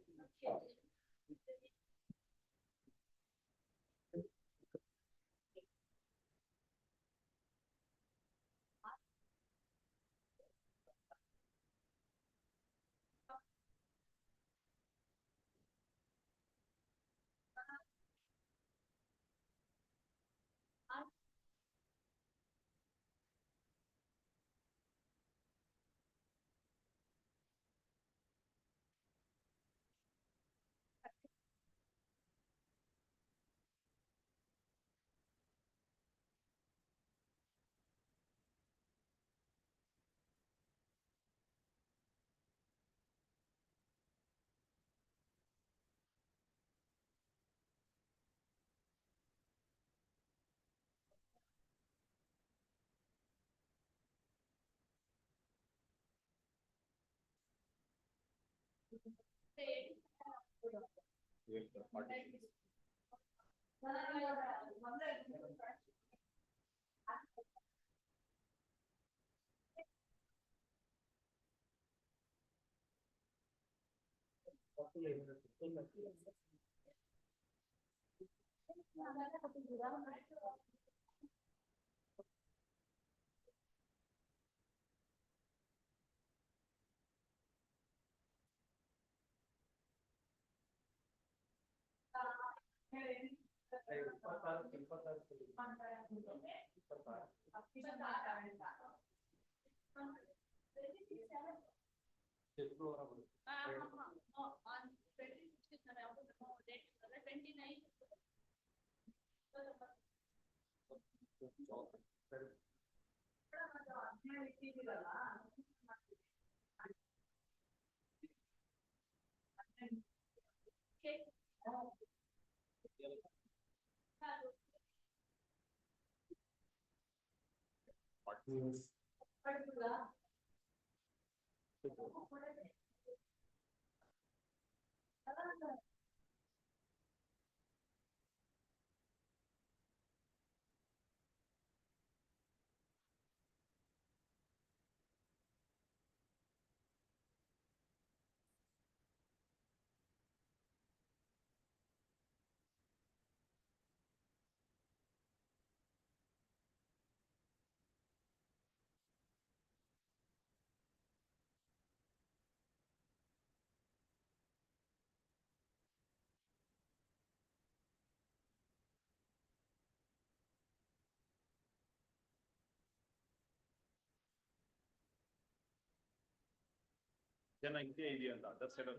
ಜನ ಹಿಂಗೆ ಇದೆಯಲ್ಲ ಅದರ್ ಸೈಡ್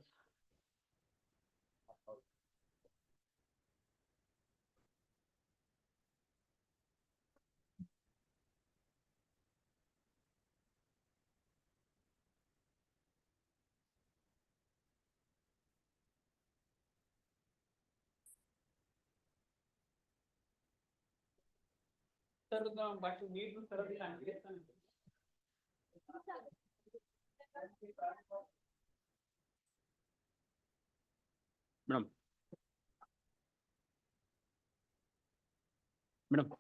ಬಟ್ ನೀರು ತರೋದಿಲ್ಲ ಅಂದ್ರೆ madam madam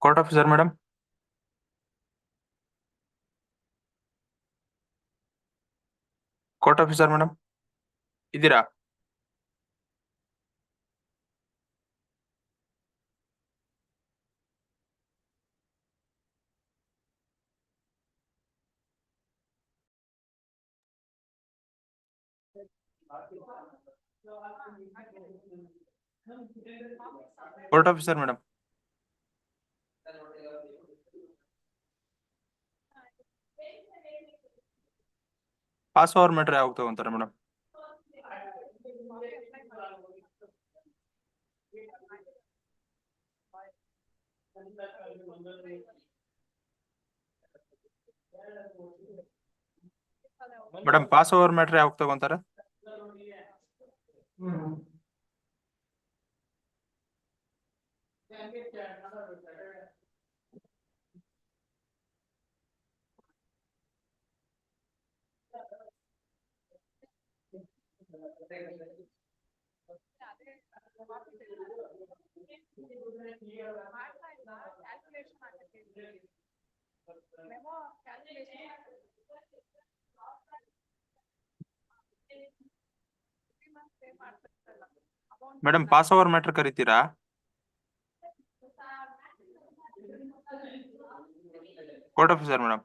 Court officer, madam. Court officer, madam. Idira. Court officer, madam. Pass over matter ಯಾವಾಗ ತಗೊಂತಾರೆ madam? Madam pass over matter ಯಾವಾಗ ತಗೊಂತಾರೆ? ಮೇಡಮ್ ಪಾಸ್ ಓವರ್ ಮ್ಯಾಟ್ರ್ ಕರಿತೀರಾ? Court officer madam.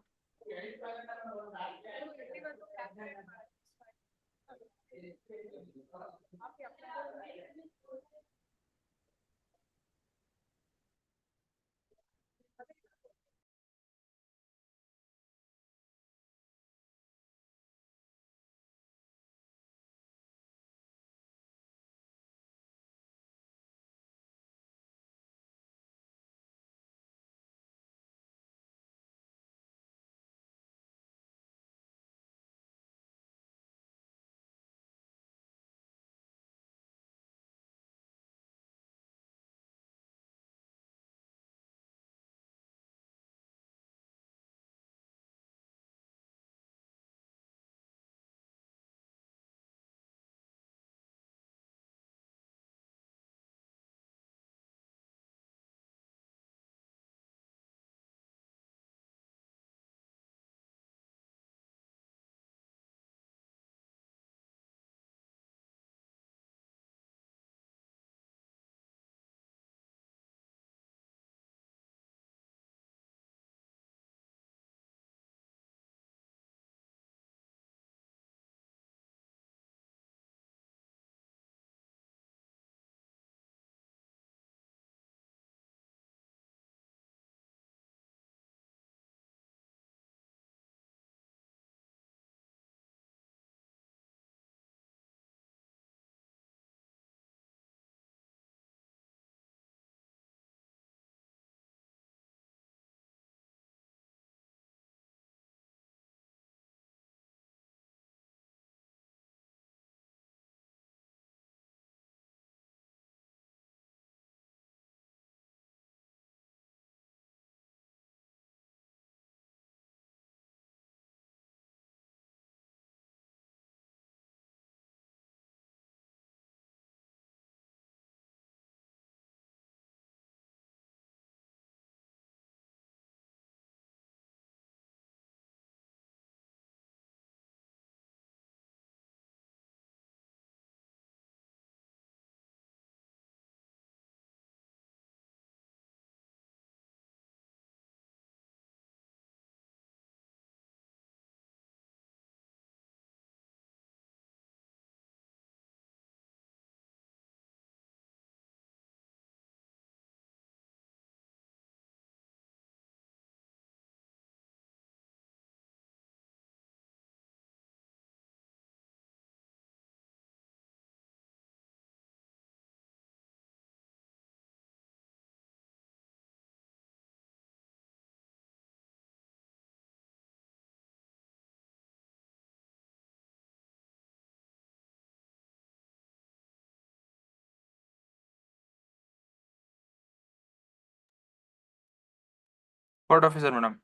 Court officer madam.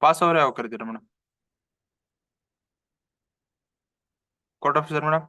Pass over ಯಾವಾಗ ಕರಿತೀರಾ madam? Court officer madam.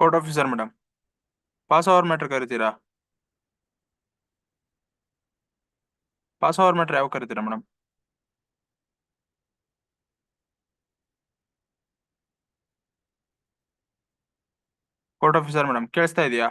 Court officer madam, pass over matter ಕರಿತೀರಾ? Pass over matter ಯಾವ ಕರಿತೀರಾ ಮೇಡಮ್? ಕೋರ್ಟ್ ಆಫೀಸರ್ ಮೇಡಮ್, ಕೇಳಿಸ್ತಾ ಇದೆಯಾ?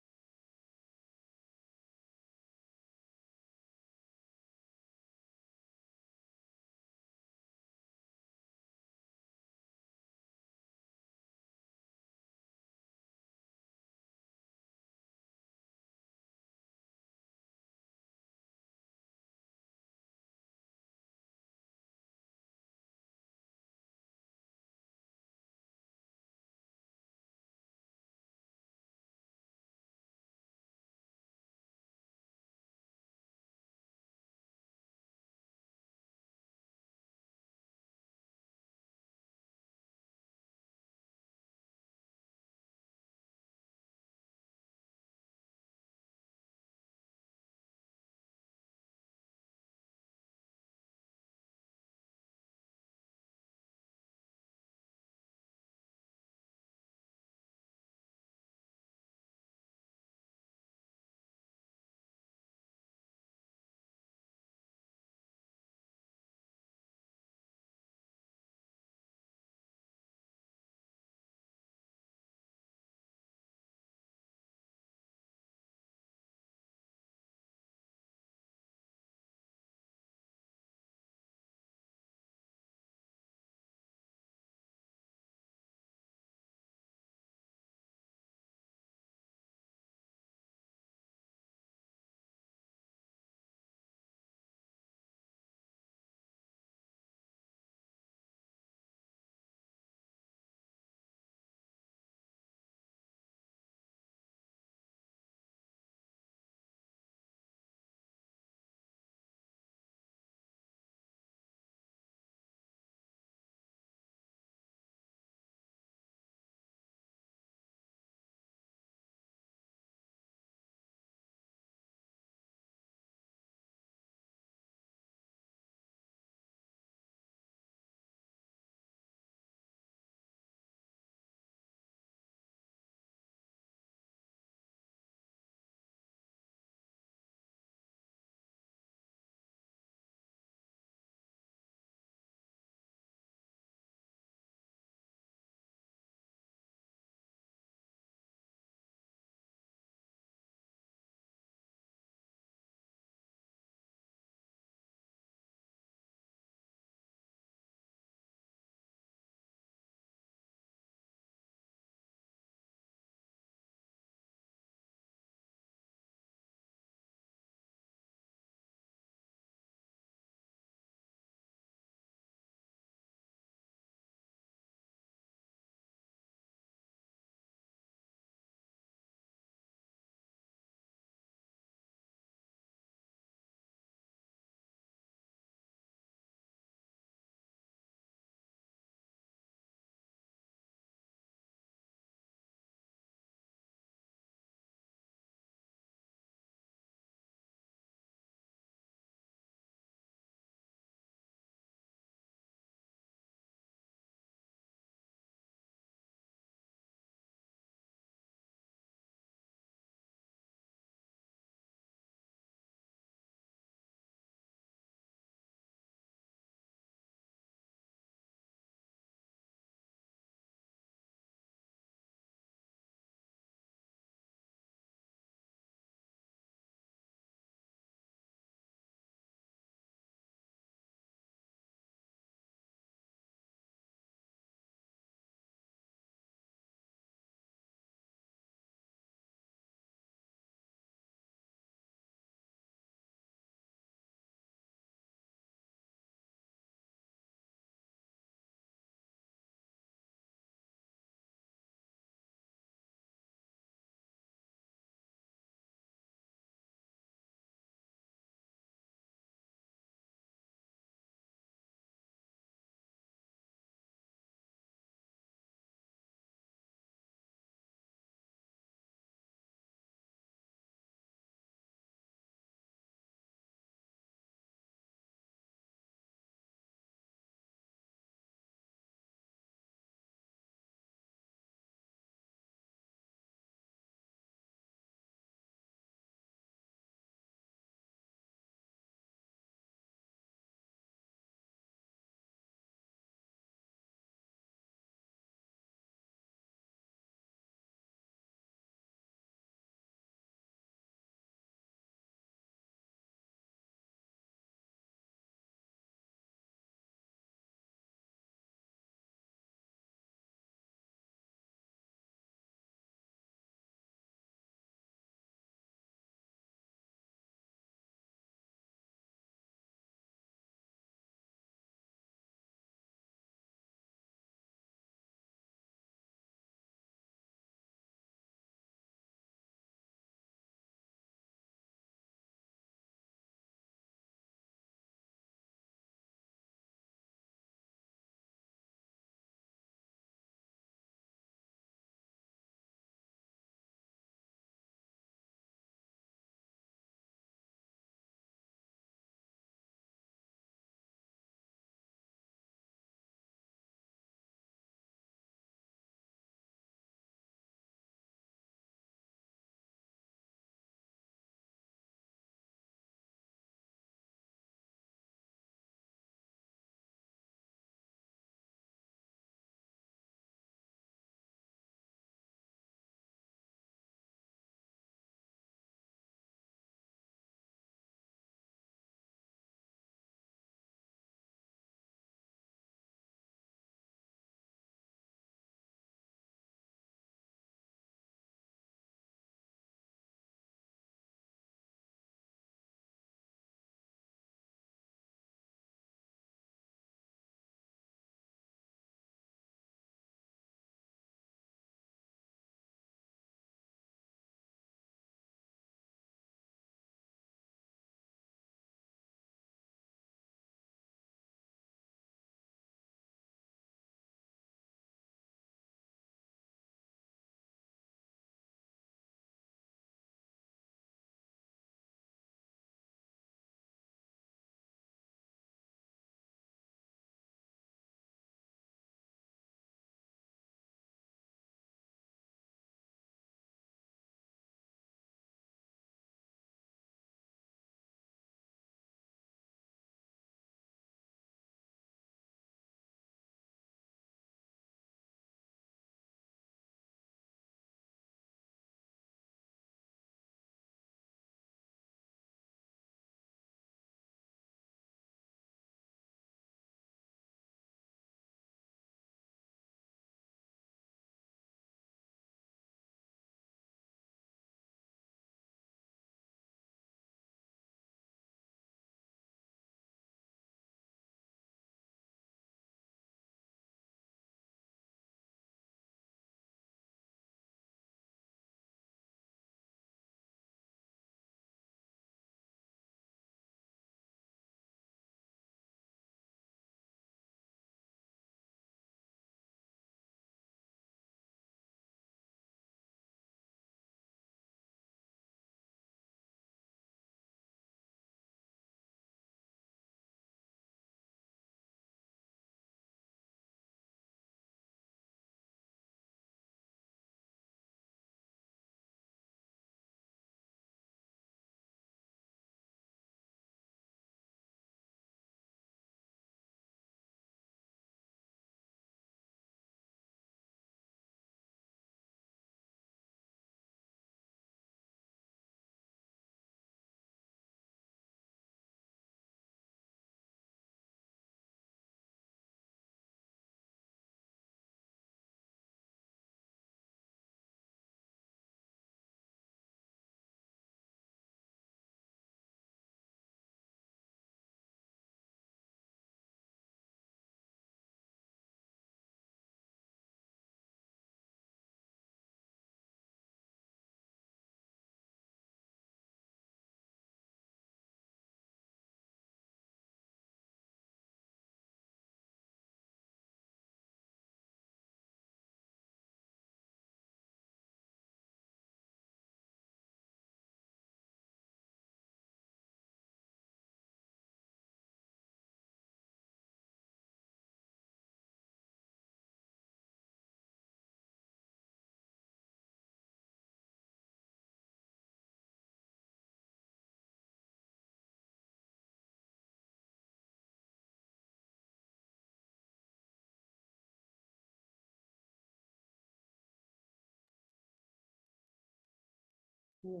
Hmm.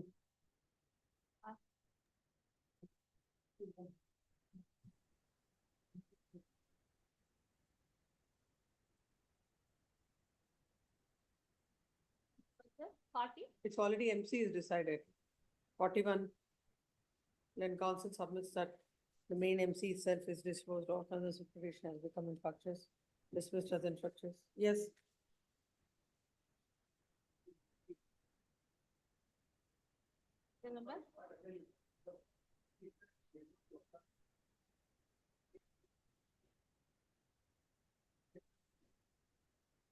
Party? It's already MC is decided. 41. Then council submits that the main MC itself is disposed of and the supervision has become infectious, dismissed as infectious. Yes. Remember?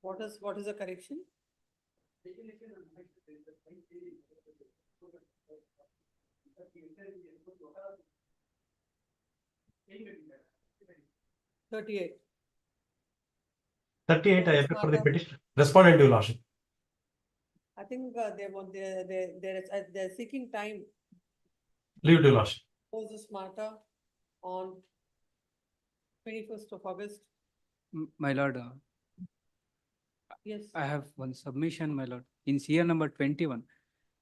What is the correction? 38. 38, I appear for the petition. Respondent, your lordship. I think they're seeking time. Leave to your lordship. Pose this matter on 21st of August. My lord, Yes. I have one submission, my lord. In CR number 21,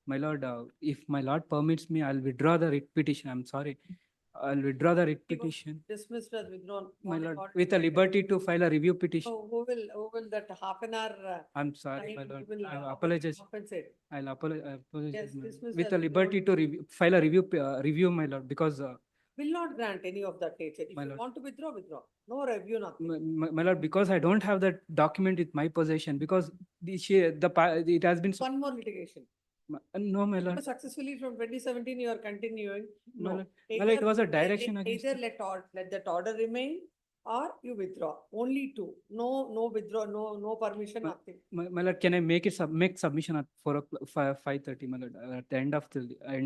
my lord, if my lord permits me, I'll withdraw the writ petition. I'm sorry. I'll withdraw the writ petition, Dismissed as withdrawn. my not lord, according with to a the- liberty to file a review petition. Oh, who will that half an hour? I'm sorry, my time lord. will, I uh, apologize. Compensate. I'll apologize. Yes, my lord. dismissed With as a liberty to review, file a review, my lord, because Will not grant any of that nature. If My you lord. want to withdraw, withdraw. No review, nothing. my lord, because I don't have that document with my possession, because it has been. One more litigation. No, my lord. Successfully from 2017, you are continuing. My No. lord. Well, it was a direction Either against. let that order remain or you withdraw. Only two. No withdraw, no permission, nothing. My lord, can I make make submission at 5:30, my lord, at the end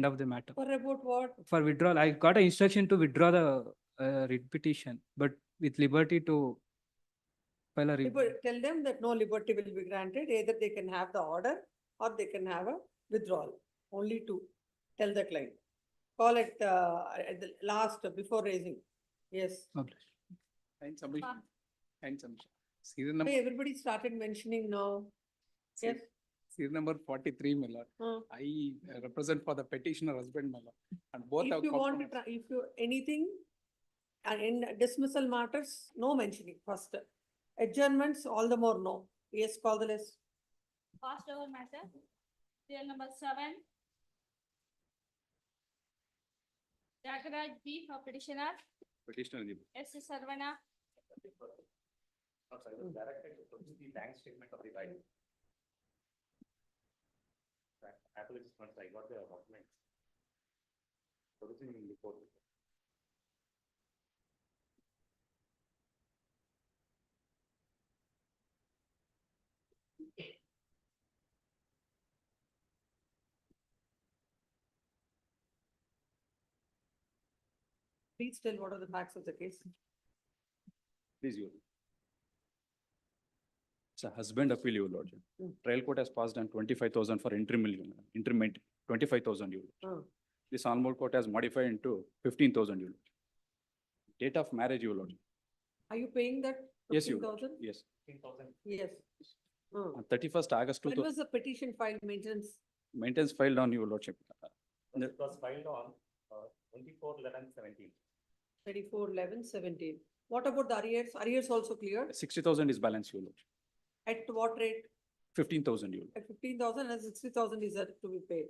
of the matter? For about what? For withdrawal, I got an instruction to withdraw the writ petition, but with liberty to file a review. Tell them that no liberty will be granted. Either they can have the order or they can have a withdrawal. Only two. Tell the client. Call it at the last before raising. Yes. And submission. And submission. Serial Hey, number, everybody started mentioning now. Yes. serial number 43, my lord. Hmm. I represent for the petitioner husband, my lord. And both have If you want to compromised. try, if you, anything, in dismissal matters, no mentioning first. Adjournments, all the more no. Yes, call the list. Passed over matter. Serial number 7. Jagaraj B for petitioner. Petitioner. S. Sarvana. No, sir, I was directed to produce the bank statement of the right. Apologies, once I got the document. Producing in the court. Please tell what are the facts of the case. Please, you. It's a husband appeal, your lordship. Hmm. Trial court has passed on 25,000 for interment, 25,000 euro. Hmm. This almond court has modified into 15,000 euro. Date of marriage, your lordship. Are you paying that? Yes, you. 15,000? Yes. 15,000. Yes. Hmm. On 31st August When 2000, was the petition filed maintenance? maintenance filed on your lordship. It was filed on 24/11/17. 24/11/17. What about the arrears? Arrears also cleared? 60,000 is balance, your lordship. At what rate? 15,000 euro. At 15,000 and 60,000 is that to be paid.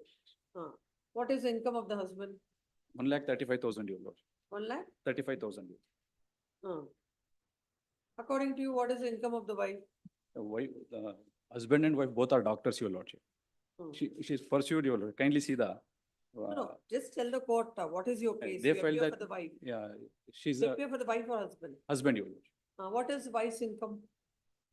What is the income of the husband? 1,35,000 euro. 1 lakh? 35,000 euro. According to you, what is the income of the wife? The husband and wife both are doctors, your lordship. Hmm. She's pursued, your lord. Kindly see the. No, just tell the court, what is your case? They You felt appear that. for the wife. Yeah, she's You a appear for the wife or husband? husband, your lord. What is wife's income?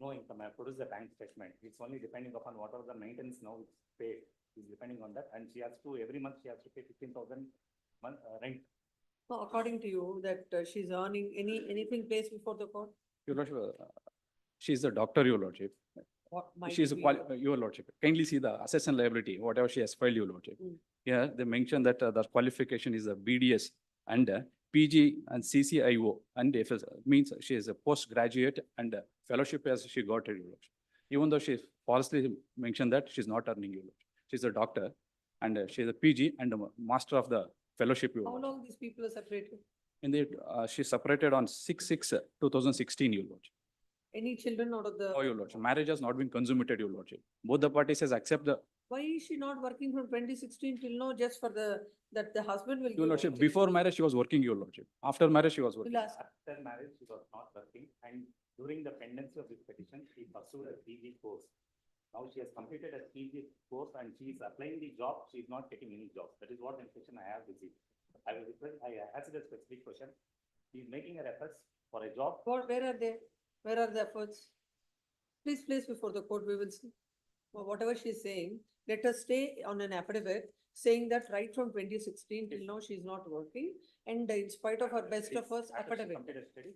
No income. I produced the bank statement. It's only depending upon whatever the maintenance now it's paid. Is depending on that, and she has to every month she has to pay 15,000 rent. No, according to you, that she's earning anything placed before the court? Your lordship, she's a doctor, your lordship. What might She's a be? your lordship. Kindly see the assets and liability, whatever she has filed, your lordship. Hmm. Yeah, they mentioned that the qualification is a BDS and PG and CCIO, and if it means she is a postgraduate and fellowship as she got it, your lordship. Even though she falsely mentioned that she's not earning, your lordship. She's a doctor and she is a PG and a master of the fellowship. Your How Lordship. long these people are separated? In the, she separated on 6/6/2016, Your Lordship. Any children out of the? Oh, Your Lordship. Marriage has not been consummated, Your Lordship. Both the parties has accept the, Why is she not working from 2016 till now, just for that the husband will? Your give Lordship, her before marriage, she was working, Your Lordship. After marriage, she was working. We'll ask. After marriage, she was not working, and during the pendency of this petition, she pursued a PG course. Now she has completed a PG course and she is applying the job, she is not getting any job. That is what information I have received. I will request, I asked a specific question. She is making her efforts for a job. Where are they? Where are the efforts? Please place before the court, we will see. Whatever she is saying, let us stay on an affidavit saying that right from 2016 till now, she is not working. And in spite of her best efforts, After she affidavit. completed studies,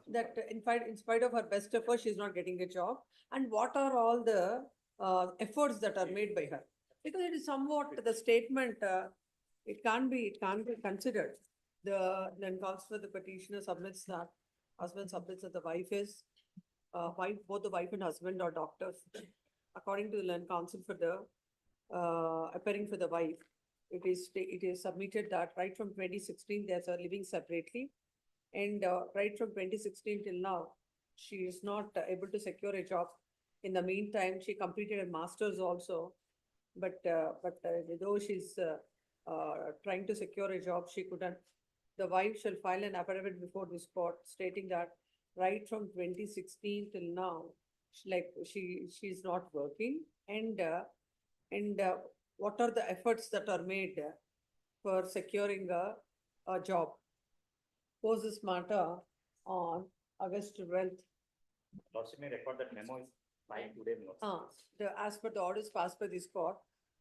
That in spite of her best efforts, she is not getting a job. And what are all the efforts that are made by her? Because it is somewhat the statement, it can't be considered. Then calls for the petitioner submits that, husband submits that the wife is, both the wife and husband are doctors. According to the land counsel for the, appearing for the wife, it is submitted that right from 2016, they are living separately. And right from 2016 till now, she is not able to secure a job. In the meantime, she completed a master's also. But though she's trying to secure a job, she couldn't. The wife shall file an affidavit before this court stating that right from 2016 till now, she's not working. And what are the efforts that are made for securing a job? Pose this matter on August 12th. Lordship may record that memo is filed today. Lordship. As per the orders passed by this court,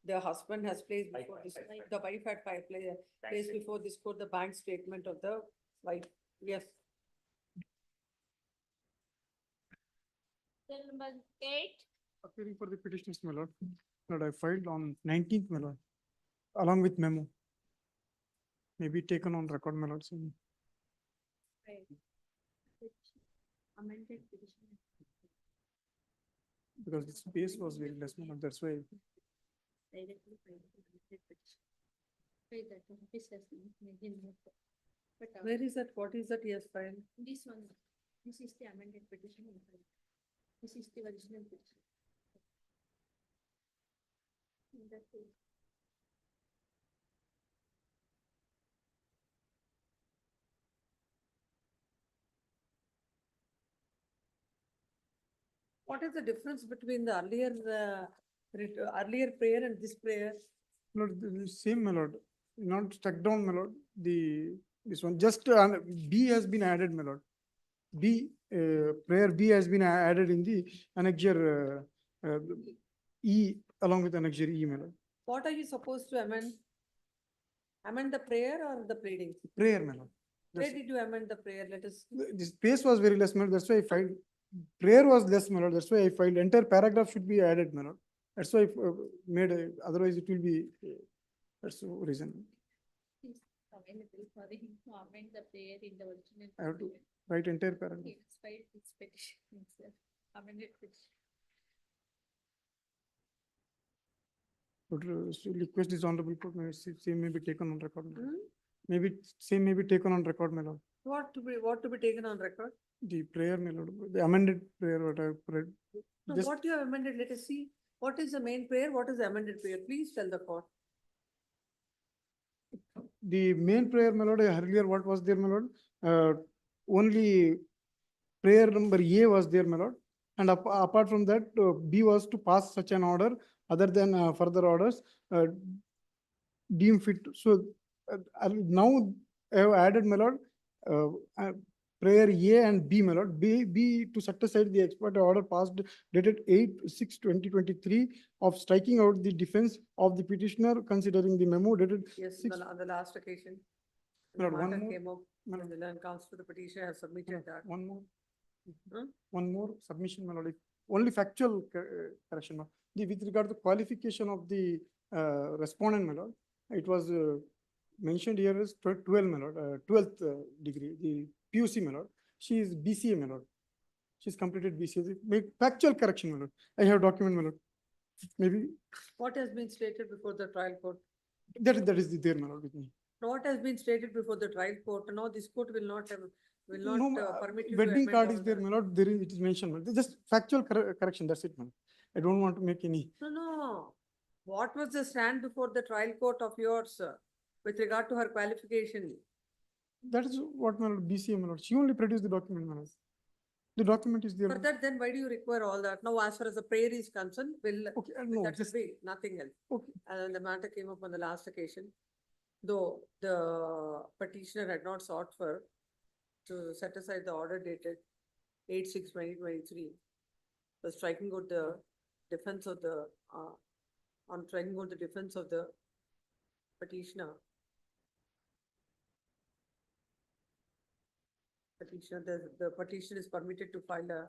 the husband has placed before this, the wife had placed before this court the bank statement of the wife. Yes. Number 8. Appearing for the petitioners, my lord, that I filed on 19th, my lord, along with memo. Maybe taken on record, my lord. So Amended petition. because the space was very less, my lord, that's why. Directly filed amended petition. Right, that office has been made in note. But Where is that? What is that he has filed? this one, this is the amended petition. This is the original petition. In that case, What is the difference between the earlier prayer and this prayer? Lord, the same, my lord, not stuck down, my lord, this one, just B has been added, my lord. B, prayer B has been added in the annexure E along with annexure E, my lord. What are you supposed to amend? Amend the prayer or the pleading? Prayer, my lord. Where did you amend the prayer? Let us. The space was very less, my lord, that's why I filed. Prayer was less, my lord, that's why I filed. Entire paragraph should be added, my lord. That's why I made, otherwise it will be, that's the reason. it's available for him to amend the prayer in the original. I have to write entire paragraph. He has filed this petition himself, amended petition. But so request this honorable court, maybe same may be taken on record. my lord. Maybe same may be taken on record, my lord. What to be taken on record? The prayer, my lord, the amended prayer, what I read. No, Just what you have amended, let us see. What is the main prayer? What is the amended prayer? Please tell the court. the main prayer, my lord, earlier what was there, my lord? Only prayer number A was there, my lord. And apart from that, B was to pass such an order, other than further orders, deem fit. So now I have added, my lord, prayer A and B, my lord. B to set aside the expert order passed dated 8/6/2023 of striking out the defense of the petitioner considering the memo dated. Yes, on the last occasion. Lord, The one matter more. came up, and the land council for the petitioner has submitted that. One more. Huh? One more submission, my lord. Only factual correction. With regard to qualification of the respondent, my lord, it was mentioned here as 12, my lord, 12th degree, the PUC, my lord. She is BCA, my lord. She's completed BCA. Make factual correction, my lord. I have document, my lord. maybe What has been stated before the trial court? that is there, my lord, with me. What has been stated before the trial court? No, this court will not have, will not No, permit you to wedding amend card all is there, that. my lord, there is, it is mentioned, my lord. Just factual correction, that's it, man. I don't want to make any. No, no. What was the stand before the trial court of yours with regard to her qualification? That is what, my lord, BCA, my lord. She only produced the document, my lord. The document is there. For that, then why do you require all that? Now, as far as the prayer is concerned, will, Okay, no, that will just, be nothing else. okay, And the matter came up on the last occasion, though the petitioner had not sought for to set aside the order dated 8/6/2023, for striking out the defense of the, on striking out the defense of the petitioner. Petitioner, the petition is permitted to file a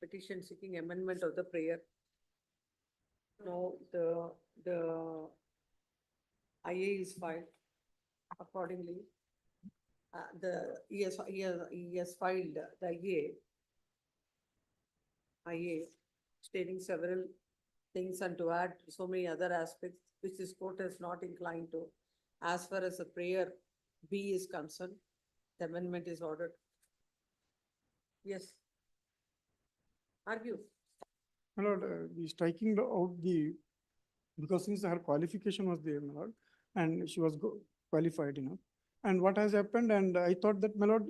petition seeking amendment of the prayer. No, the IA is filed accordingly. He has filed the IA stating several things and to add so many other aspects which this court is not inclined to. As far as the prayer B is concerned, the amendment is ordered. Yes. Argue. my lord, the striking out the, because since her qualification was there, my lord, and she was qualified enough. And what has happened, and I thought that, my lord,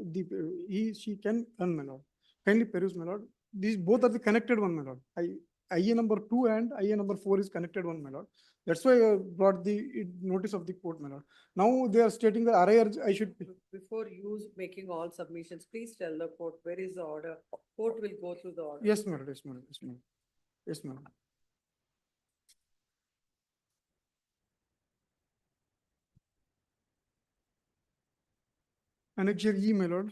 she can earn, my lord. Kindly peruse, my lord. These both are the connected one, my lord. IA number 2 and IA number 4 is connected one, my lord. That's why I brought the notice of the court, my lord. Now they are stating the RIR, I should. Before you making all submissions, please tell the court where is the order. Court will go through the order. Yes, my lord, yes, my lord, yes, my lord. Yes, my lord. Annexure E, my lord.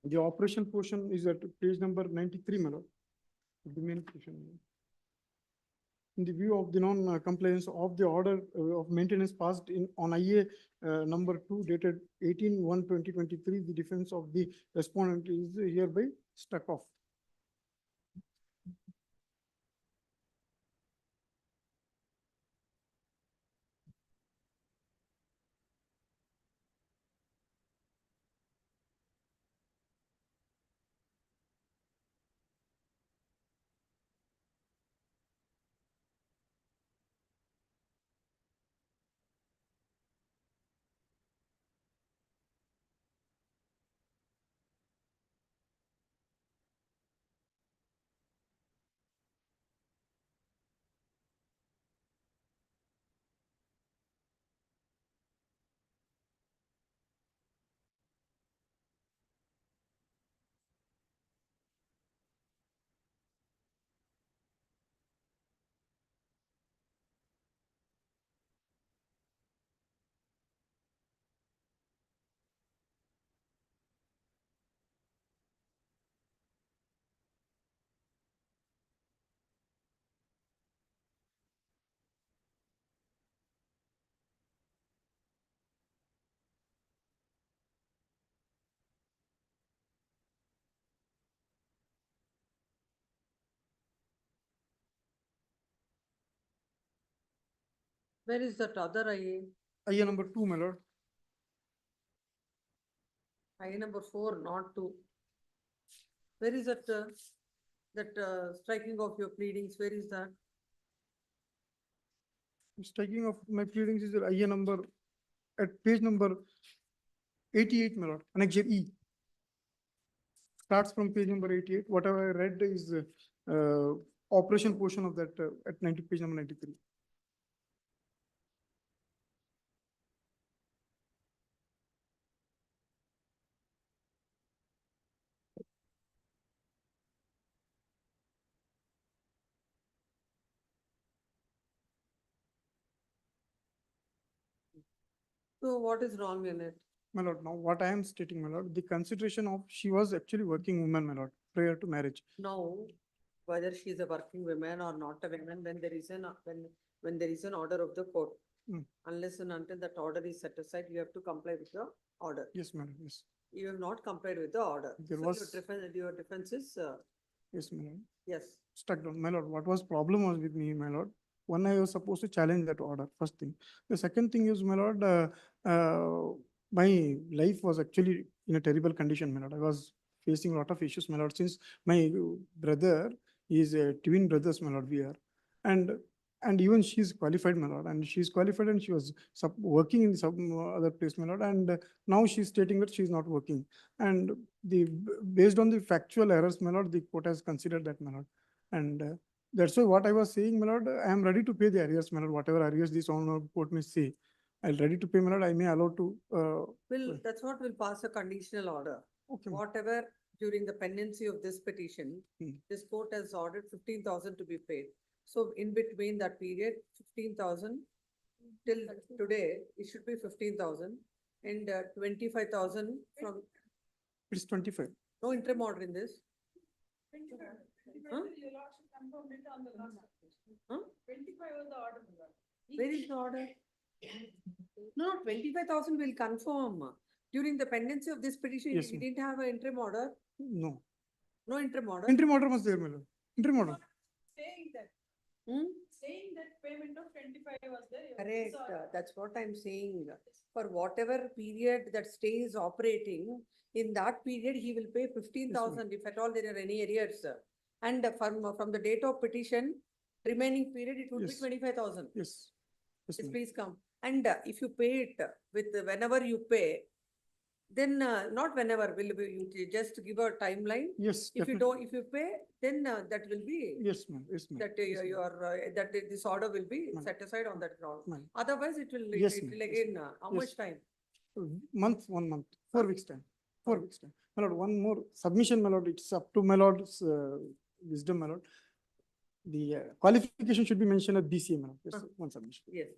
The operation portion is at page number 93, my lord. The main portion. In the view of the non-compliance of the order of maintenance passed in on IA number 2 dated 18/1/2023, the defense of the respondent is hereby struck off. Where is that other IA? IA number 2, my lord. IA number 4, not 2. Where is that, striking of your pleadings, where is that? Striking of my pleadings is IA number at page number 88, my lord, annexure E. Starts from page number 88. Whatever I read is operation portion of that at page number 93. So what is wrong in it? My lord, now what I am stating, my lord, the consideration of she was actually working woman, my lord, prior to marriage. Now, whether she is a working woman or not a woman, when there is when there is an order of the court, unless and until that order is set aside, you have to comply with the order. Yes, madam, yes. You have not complied with the order. There So was- your defense is Yes, my lord. Yes. Struck down. My lord, what was problem was with me, my lord? One, I was supposed to challenge that order, first thing. The second thing is, my lord, my life was actually in a terrible condition, my lord. I was facing a lot of issues, my lord, since my brother is a twin brothers, my lord, we are. And even she's qualified, my lord, and she's qualified and she was working in some other place, my lord, and now she's stating that she's not working. And based on the factual errors, my lord, the court has considered that, my lord. And that's why what I was saying, my lord, I am ready to pay the arrears, my lord, whatever arrears this honorable court may say. I'll ready to pay, my lord, I may allow to. That's what will pass a conditional order. Okay. Whatever during the pendency of this petition, this court has ordered 15,000 to be paid. So in between that period, 15,000 till today, it should be 15,000 and 25,000 from, It's 25. no interim order in this. Huh? Huh? 25 was the order. Where is the order? No, 25,000 will confirm. During the pendency of this petition, Yes, we ma'am. didn't have an interim order. No. No interim order. Interim order was there, my lord. Interim order. Saying that, Hmm? saying that payment of 25 was there. Correct, that's what I'm saying. For whatever period that stay is operating, in that period, he will pay 15,000 if at all there are any arrears. And from the date of petition, remaining period, it would be Yes. 25,000. Yes. Yes, Yes, ma'am. please come. And if you pay it with whenever you pay, then not whenever, you just give a timeline. Yes. If you definitely. don't, if you pay, then that will be. Yes, ma'am. Yes, ma'am. That Yes, ma'am. that this order will be Ma'am. set aside on that ground. Ma'am. Otherwise, it will, Yes, it ma'am. will Yes, again, ma'am. how Yes. much time? Month, 1 month, 4 weeks time, 4 weeks time. My lord, one more submission, my lord, it's up to my lord's wisdom, my lord. The qualification should be mentioned at BCA, my lord. Yes, one submission. Yes.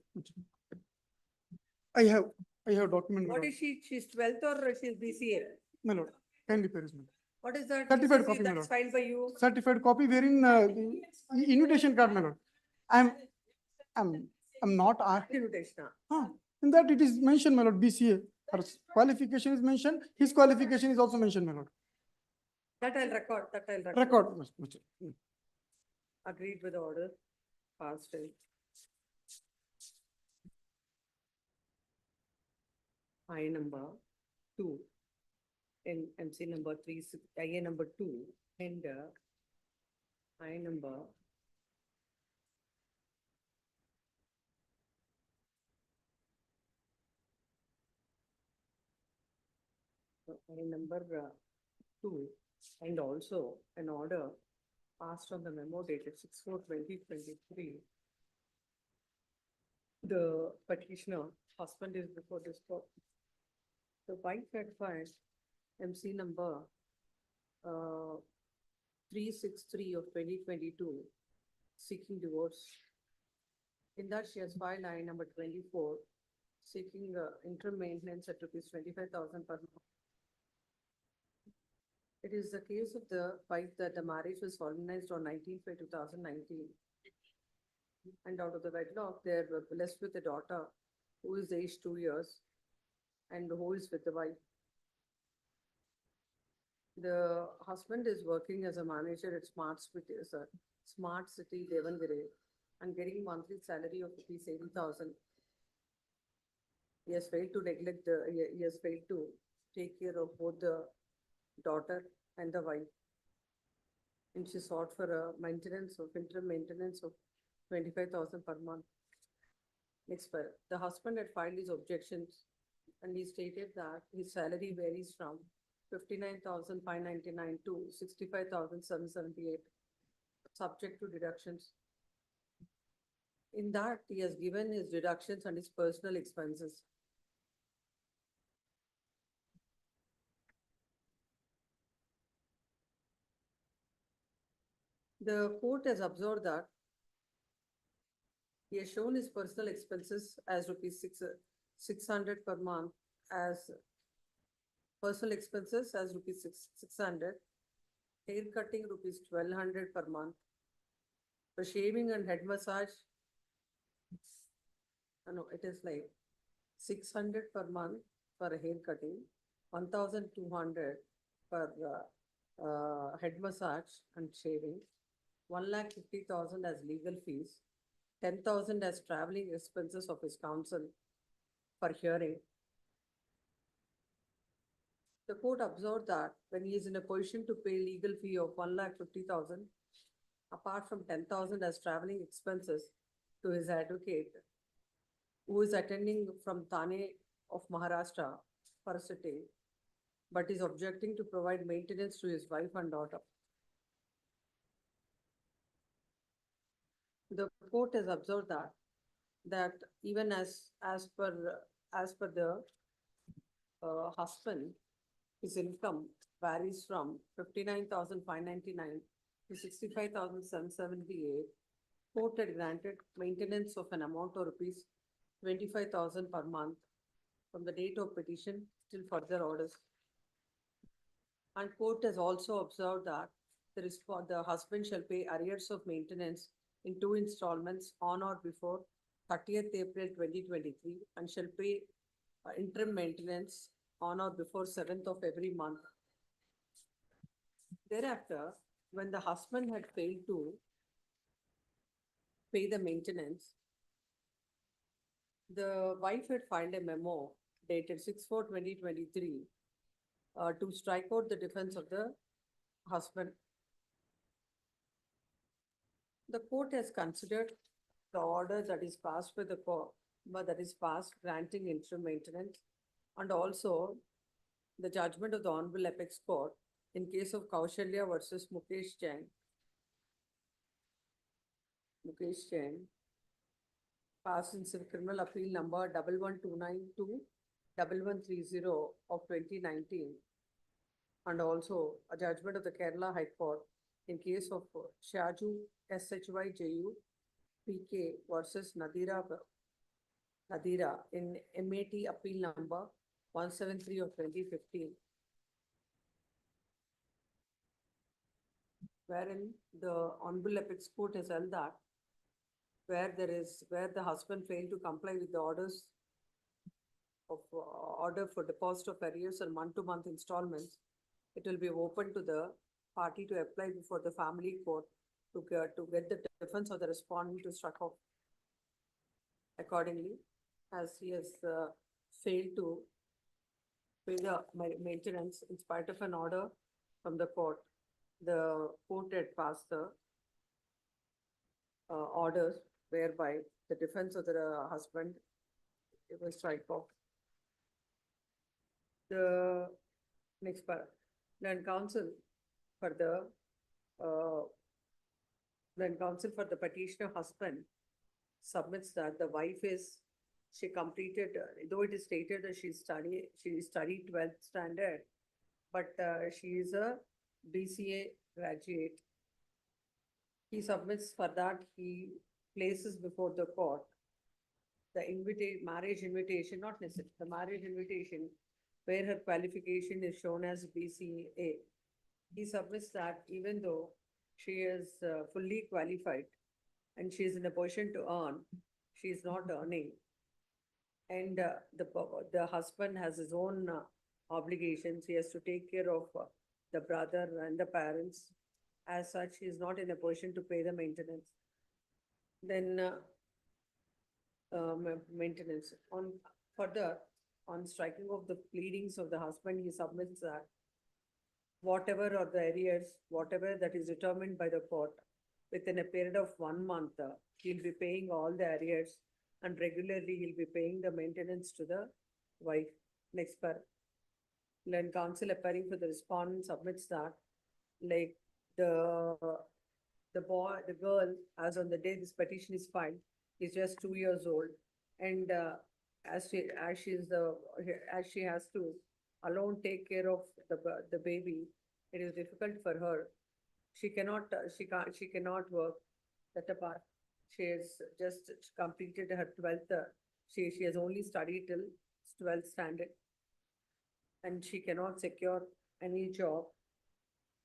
I have document, my What lord. is she? She's 12th or she's BCA? My lord, kindly peruse, my lord. What is that? Certified UCC copy, my that's lord. filed by you? Certified copy wherein the invitation card, my lord. I'm not asking. Invitation. In that it is mentioned, my lord, BCA. Her qualification is mentioned, his qualification is also mentioned, my lord. That I'll record, that I'll record. Record. Agreed with the order, passed it. I number 2 and MC number 3, IA number 2 and I number I number 2 and also an order passed on the memo dated 6/4/2023. The petitioner husband is before this court. The wife had filed MC number 363 of 2022 seeking divorce. In that she has filed I number 24 seeking interim maintenance at ₹25,000 per month. It is the case of the wife that the marriage was solemnized on 19/5/2019. And out of the wedlock, they were blessed with a daughter who is aged 2 years and who is with the wife. The husband is working as a manager at Smart City Devangere and getting monthly salary of ₹80,000. He has failed to neglect he has failed to take care of both the daughter and the wife. And she sought for a interim maintenance of 25,000 per month. Next, the husband had filed his objections and he stated that his salary varies from 59,599 to 65,778, subject to deductions. In that, he has given his deductions and his personal expenses. The court has observed that he has shown his personal expenses as ₹600 per month as personal expenses as ₹600, hair cutting ₹1,200 per month, for shaving and head massage. No, it is like 600 per month for a hair cutting, 1,200 for head massage and shaving, 1,50,000 as legal fees, 10,000 as traveling expenses of his counsel for hearing. The court observed that when he is in a position to pay legal fee of 1,50,000, apart from 10,000 as traveling expenses to his advocate, who is attending from Thane of Maharashtra for a sitting, but is objecting to provide maintenance to his wife and daughter. The court has observed that even as per the husband, his income varies from 59,599 to 65,778. Court had granted maintenance of an amount of rupees 25,000 per month from the date of petition till further orders. And court has also observed that the husband shall pay arrears of maintenance in 2 installments on or before 30th April 2023 and shall pay interim maintenance on or before 7th of every month. Thereafter, when the husband had failed to pay the maintenance, the wife had filed a memo dated 6/4/2023 to strike out the defense of the husband. The court has considered the order that is passed by the court, but that is passed granting interim maintenance, and also the judgment of the Honorable Apex Court in case of Kaushalya versus Mukesh Jain, passed in civil criminal appeal number 11292-1130 of 2019, and also a judgment of the Kerala High Court in case of Shaju SHYJU PK versus Nadira in MAT appeal number 173 of 2015. Wherein the Honorable Apex Court has held that where the husband failed to comply with the orders of order for deposit of arrears and month-to-month installments, it will be open to the party to apply before the family court to get the defense of the respondent to struck off. Accordingly, as he has failed to pay the maintenance in spite of an order from the court, the court had passed the orders whereby the defense of the husband was strike off. The next part, then counsel for the petitioner husband submits that the wife she completed, though it is stated that she studied 12th standard, but she is a BCA graduate. He submits for that, he places before the court the marriage invitation, not necessarily the marriage invitation, where her qualification is shown as BCA. He submits that even though she is fully qualified and she is in a position to earn, she is not earning. And the husband has his own obligations. He has to take care of the brother and the parents. As such, he is not in a position to pay the maintenance. Then maintenance. On striking of the pleadings of the husband, he submits that whatever are the arrears, whatever that is determined by the court, within a period of 1 month, he'll be paying all the arrears, and regularly he'll be paying the maintenance to the wife. Next part. Then counsel appearing for the respondent submits that, like the girl, as on the day this petition is filed, is just 2 years old, and as she has to alone take care of the baby, it is difficult for her. She cannot work. That apart, she has just completed her 12th. She has only studied till 12th standard, and she cannot secure any job.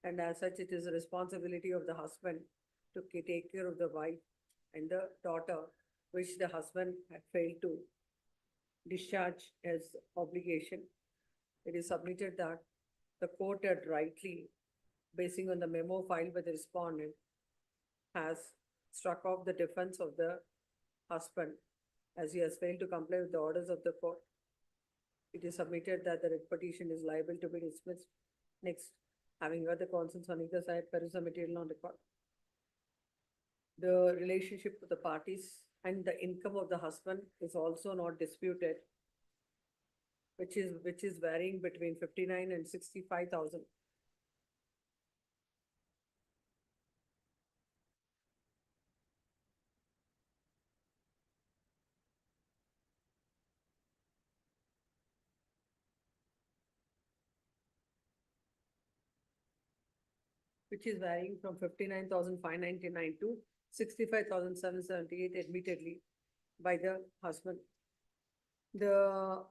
And as such, it is a responsibility of the husband to take care of the wife and the daughter, which the husband had failed to discharge his obligation. It is submitted that the court had rightly basing on the memo filed by the respondent, has struck off the defense of the husband as he has failed to comply with the orders of the court. It is submitted that the writ petition is liable to be dismissed. Next, having heard the concerns on either side, peruse the material on record. The relationship with the parties and the income of the husband is also not disputed, which is varying between 59 and 65,000. Which is varying from 59,599 to 65,778 admittedly by the husband. The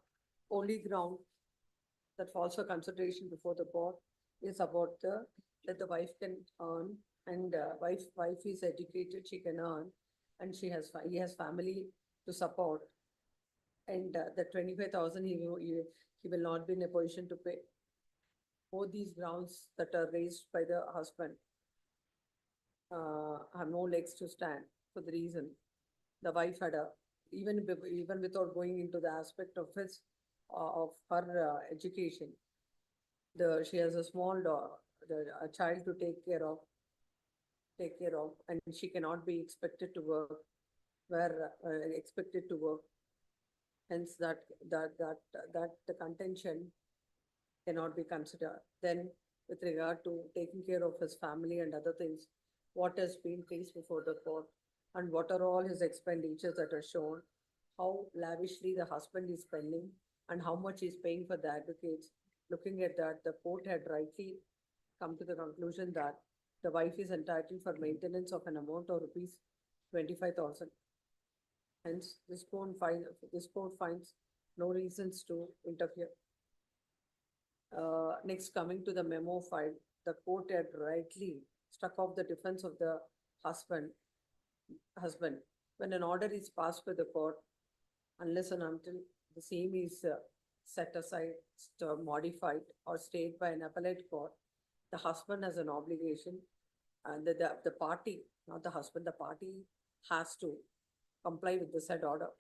only ground that falls for consideration before the court is about that the wife can earn, and wife is educated, she can earn, and he has family to support. And the 25,000 he will not be in a position to pay. Both these grounds that are raised by the husband have no legs to stand for the reason the wife had even without going into the aspect of her education, she has a small a child to take care of, and she cannot be expected to work expected to work. Hence the contention cannot be considered. Then with regard to taking care of his family and other things, what has been placed before the court and what are all his expenditures that are shown, how lavishly the husband is spending and how much he's paying for the advocates. Looking at that, the court had rightly come to the conclusion that the wife is entitled for maintenance of an amount of rupees 25,000. Hence, this court finds no reasons to interfere. Next, coming to the memo filed, the court had rightly struck off the defense of the husband. When an order is passed by the court, unless and until the same is set aside, modified, or stayed by an appellate court, the husband has an obligation, and the party, not the husband, the party has to comply with the said order.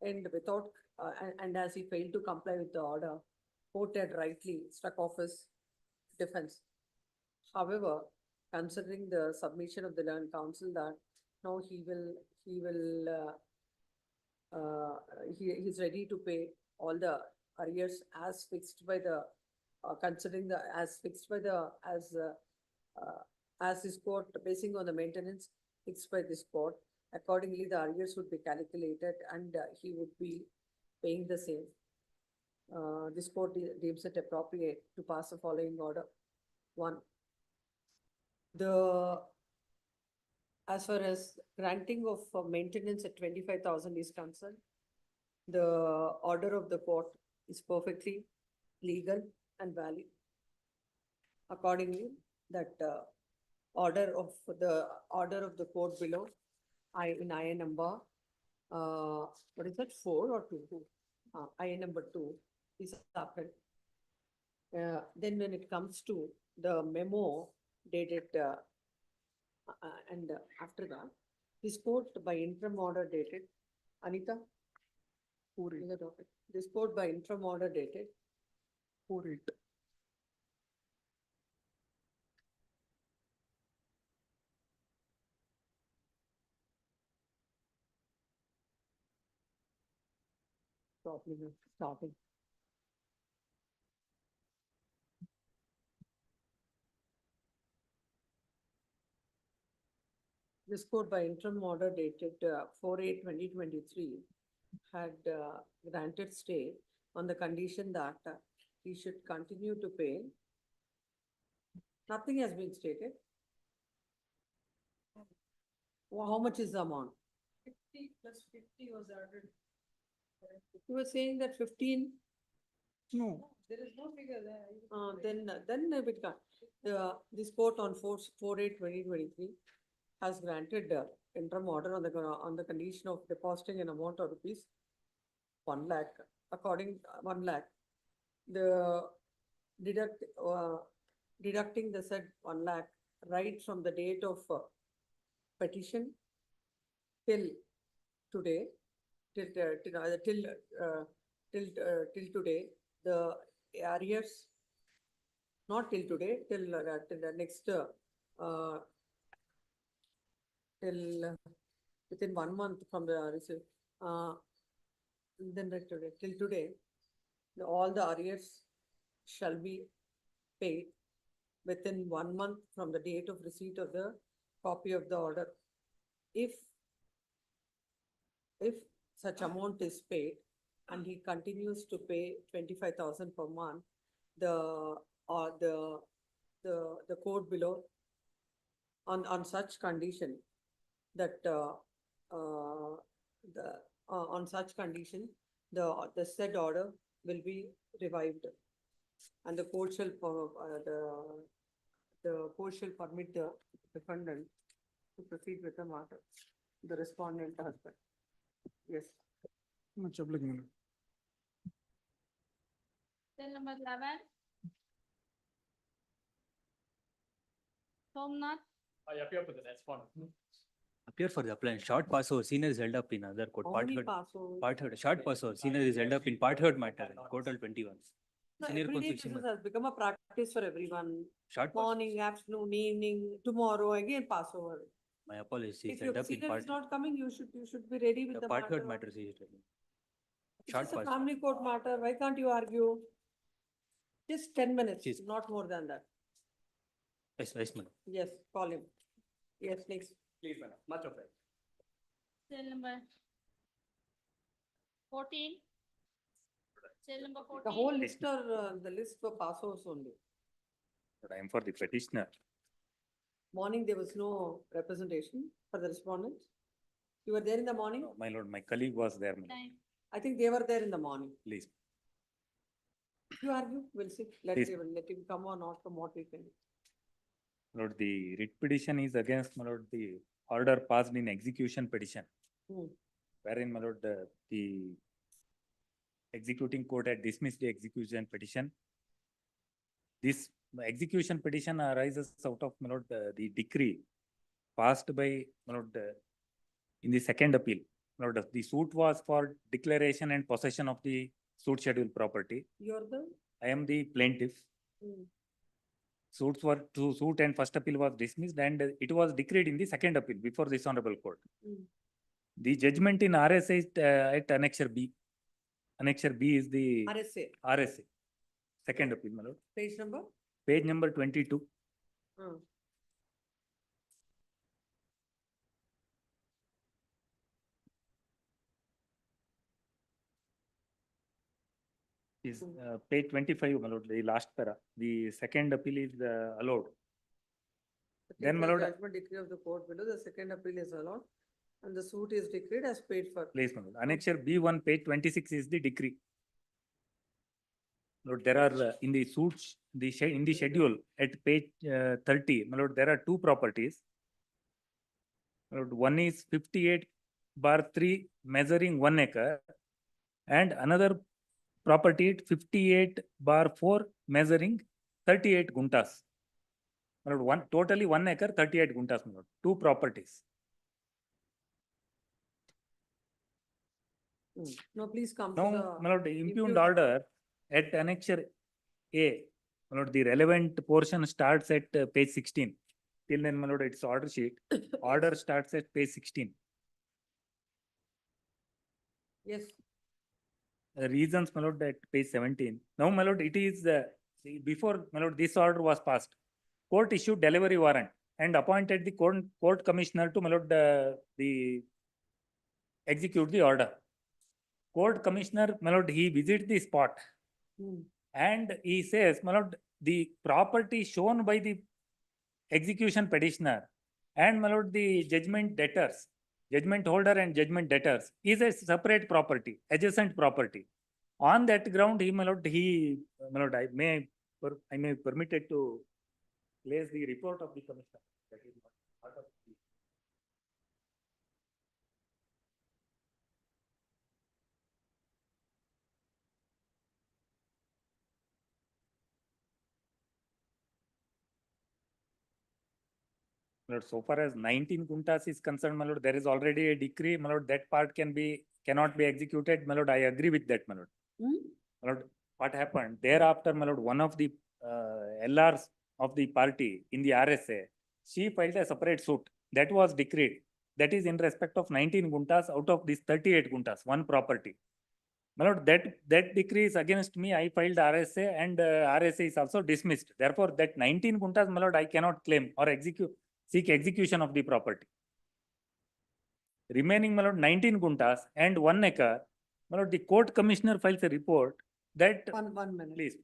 And without, and as he failed to comply with the order, court had rightly struck off his defense. However, considering the submission of the learned counsel that now he's ready to pay all the arrears as fixed by the as this court, basing on the maintenance fixed by this court. Accordingly, the arrears would be calculated and he would be paying the same. This court deems it appropriate to pass the following order. 1. As far as granting of maintenance at 25,000 is concerned, the order of the court is perfectly legal and valid. Accordingly, that order of the court below, in IA number, what is that, 4 or 2? IA number 2 is upheld. Then when it comes to the memo dated, and after that, this court by interim order dated, Anita? This court by interim order dated 4/8. Starting. This court by interim order dated 4/8/2023 had granted stay on the condition that he should continue to pay. Nothing has been stated. Well, how much is the amount? 50 plus 50 was added. You were saying that 15? No. There is no figure there. Then it can. This court on 4/8/2023 has granted interim order on the condition of depositing an amount of rupees 1 lakh. According 1 lakh, the deducting the said 1 lakh right from the date of petition till today, till today, the arrears, not till today, till the next, till within 1 month from the receipt, then today, till today, all the arrears shall be paid within 1 month from the date of receipt of the copy of the order. If such amount is paid and he continues to pay 25,000 per month, the code below on such condition that on such condition, the said order will be revived, and the court shall the court shall permit the defendant to proceed with the matter, the respondent husband. Yes. Much obliged. Cell number 11. Somnath. I appear for the respondent. Appear for the appellant. Short pass over, senior is held up in other court. How Part many heard. passovers? Part heard. Short pass over, senior is held up in part heard matter. Total 21. No, Senior every day conviction. this has become a practice for everyone. Short pass. Morning, afternoon, evening, tomorrow, again Passover. My apologies. He is If held your up in senior part. is not coming, you should be ready with The the part heard matter. matters is written. This Short is a pass. family court matter. Why can't you argue? Just 10 minutes, Yes. not more than that. Yes, yes, madam. Yes, call him. Yes, next. Please, madam, much of it. Cell number 14. Cell number 14. The whole list or the list for passovers only. I am for the petitioner. Morning, there was no representation for the respondent. You were there in the morning? No, my lord, my colleague was there, my lord. Time. I think they were there in the morning. Please. You argue, we'll see. Let Please. him come or not from what we can. Lord, the writ petition is against, my lord, the order passed in execution petition. Hmm. Wherein, my lord, the executing court had dismissed the execution petition. This execution petition arises out of, my lord, the decree passed by, my lord, in the second appeal. My lord, the suit was for declaration and possession of the suit schedule property. You're the? I am the plaintiff. Hmm. Suits were to suit and first appeal was dismissed, and it was decreed in the second appeal before this honorable court. Hmm. The judgment in RSA is at Annexure B. Annexure B is the RSA. Second appeal, my lord. Page number? Page number 22. Hmm. Is page 25, my lord, the last para. The second appeal is allowed. Then, my lord. Judgment decree of the court below, the second appeal is allowed, and the suit is decreed as paid for. Please, my lord. Annexure B1, page 26 is the decree. Lord, there are in the suits, in the schedule at page 30, my lord, there are two properties. My lord, one is 58/3 measuring 1 acre, and another property at 58/4 measuring 38 guntas. My lord, totally 1 acre, 38 guntas, my lord, two properties. No, please come Now, to the. my lord, impugned order at annexure A, my lord, the relevant portion starts at page 16. Till then, my lord, it's order sheet. Order starts at page 16. Yes. Reasons, my lord, at page 17. Now, my lord, it is before, my lord, this order was passed. Court issued delivery warrant and appointed the court commissioner to, my lord, the execute the order. Court commissioner, my lord, he visits the spot. Hmm. And he says, my lord, the property shown by the execution petitioner and, my lord, the judgment debtors, judgment holder and judgment debtors is a separate property, adjacent property. On that ground, my lord, I may permitted to place the report of the commissioner. That is part of the My lord, so far as 19 guntas is concerned, my lord, there is already a decree, my lord, that part cannot be executed, my lord, I agree with that, my lord. My lord, what happened thereafter, my lord, one of the LRs of the party in the RSA, she filed a separate suit that was decreed. That is in respect of 19 guntas out of these 38 guntas, one property. My lord, that decree is against me. I filed RSA and RSA is also dismissed. Therefore, that 19 guntas, my lord, I cannot claim or seek execution of the property. Remaining, my lord, 19 guntas and 1 acre, my lord, the court commissioner files a report that. One minute. Please.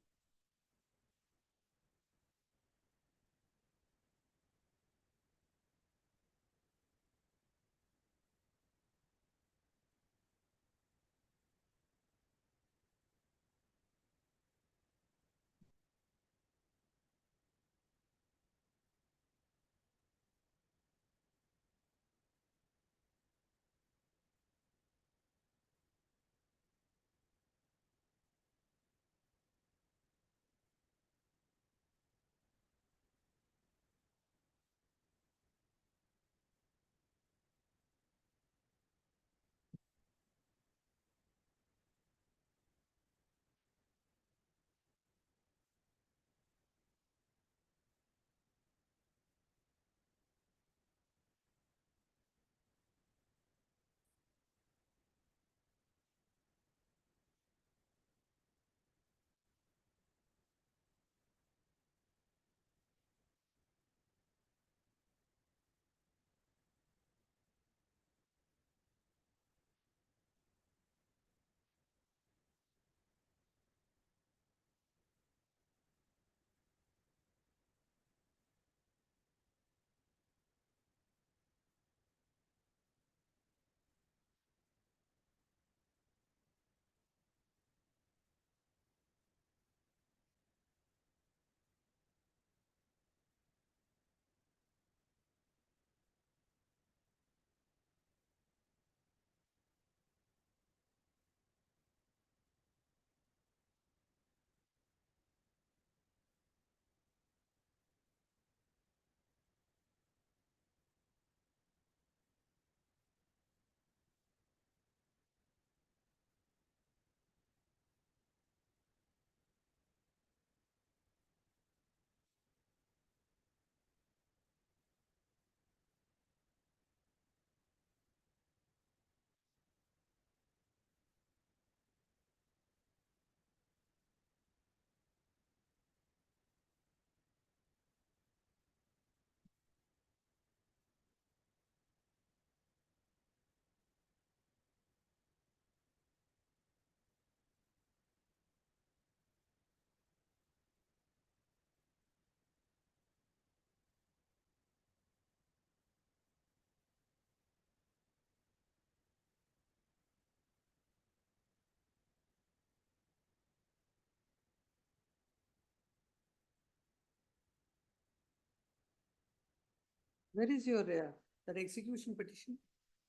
Where is your, that execution petition?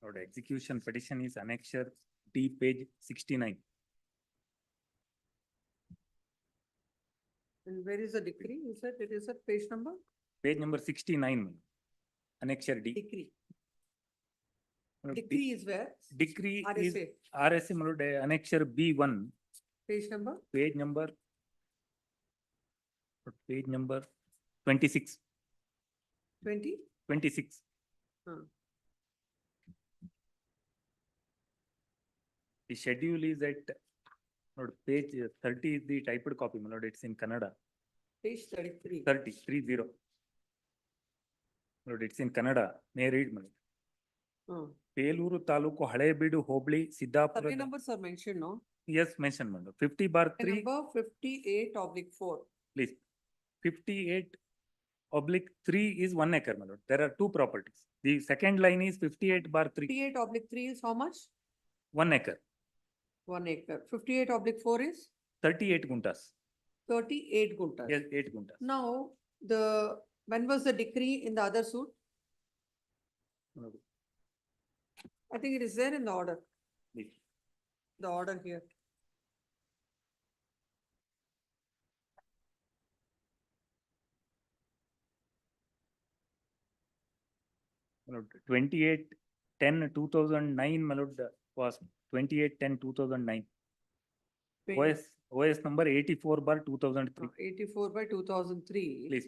Lord, execution petition is annexure D, page 69. And where is the decree? You said it is at page number? Page number 69, annexure D. Decree. Lord, Decree is where? Decree is RSA. RSA, my lord, annexure B1, Page number? page number 26. 20? 26. The schedule is at lord, page 30 is the typed copy, my lord. It's in Kannada. Page 33. 30. Lord, it's in Kannada. May I read, my lord? Peluru Taluku, Halebedu, Hobli, Siddhapura. Survey numbers are mentioned, no? Yes, mentioned, my lord. 50/3. Number 58/4. Please. 58/3 is 1 acre, my lord. There are two properties. The second line is 58/3. 58/3 is how much? 1 acre. 1 acre. 58/4 is? 38 guntas. 38 guntas. Yes, 8 guntas. Now, when was the decree in the other suit? I think it is there in the order. Please. The order here. My lord, 28/10/2009, my lord, was 28/10/2009. OS number 84/2003. 84/2003. Please.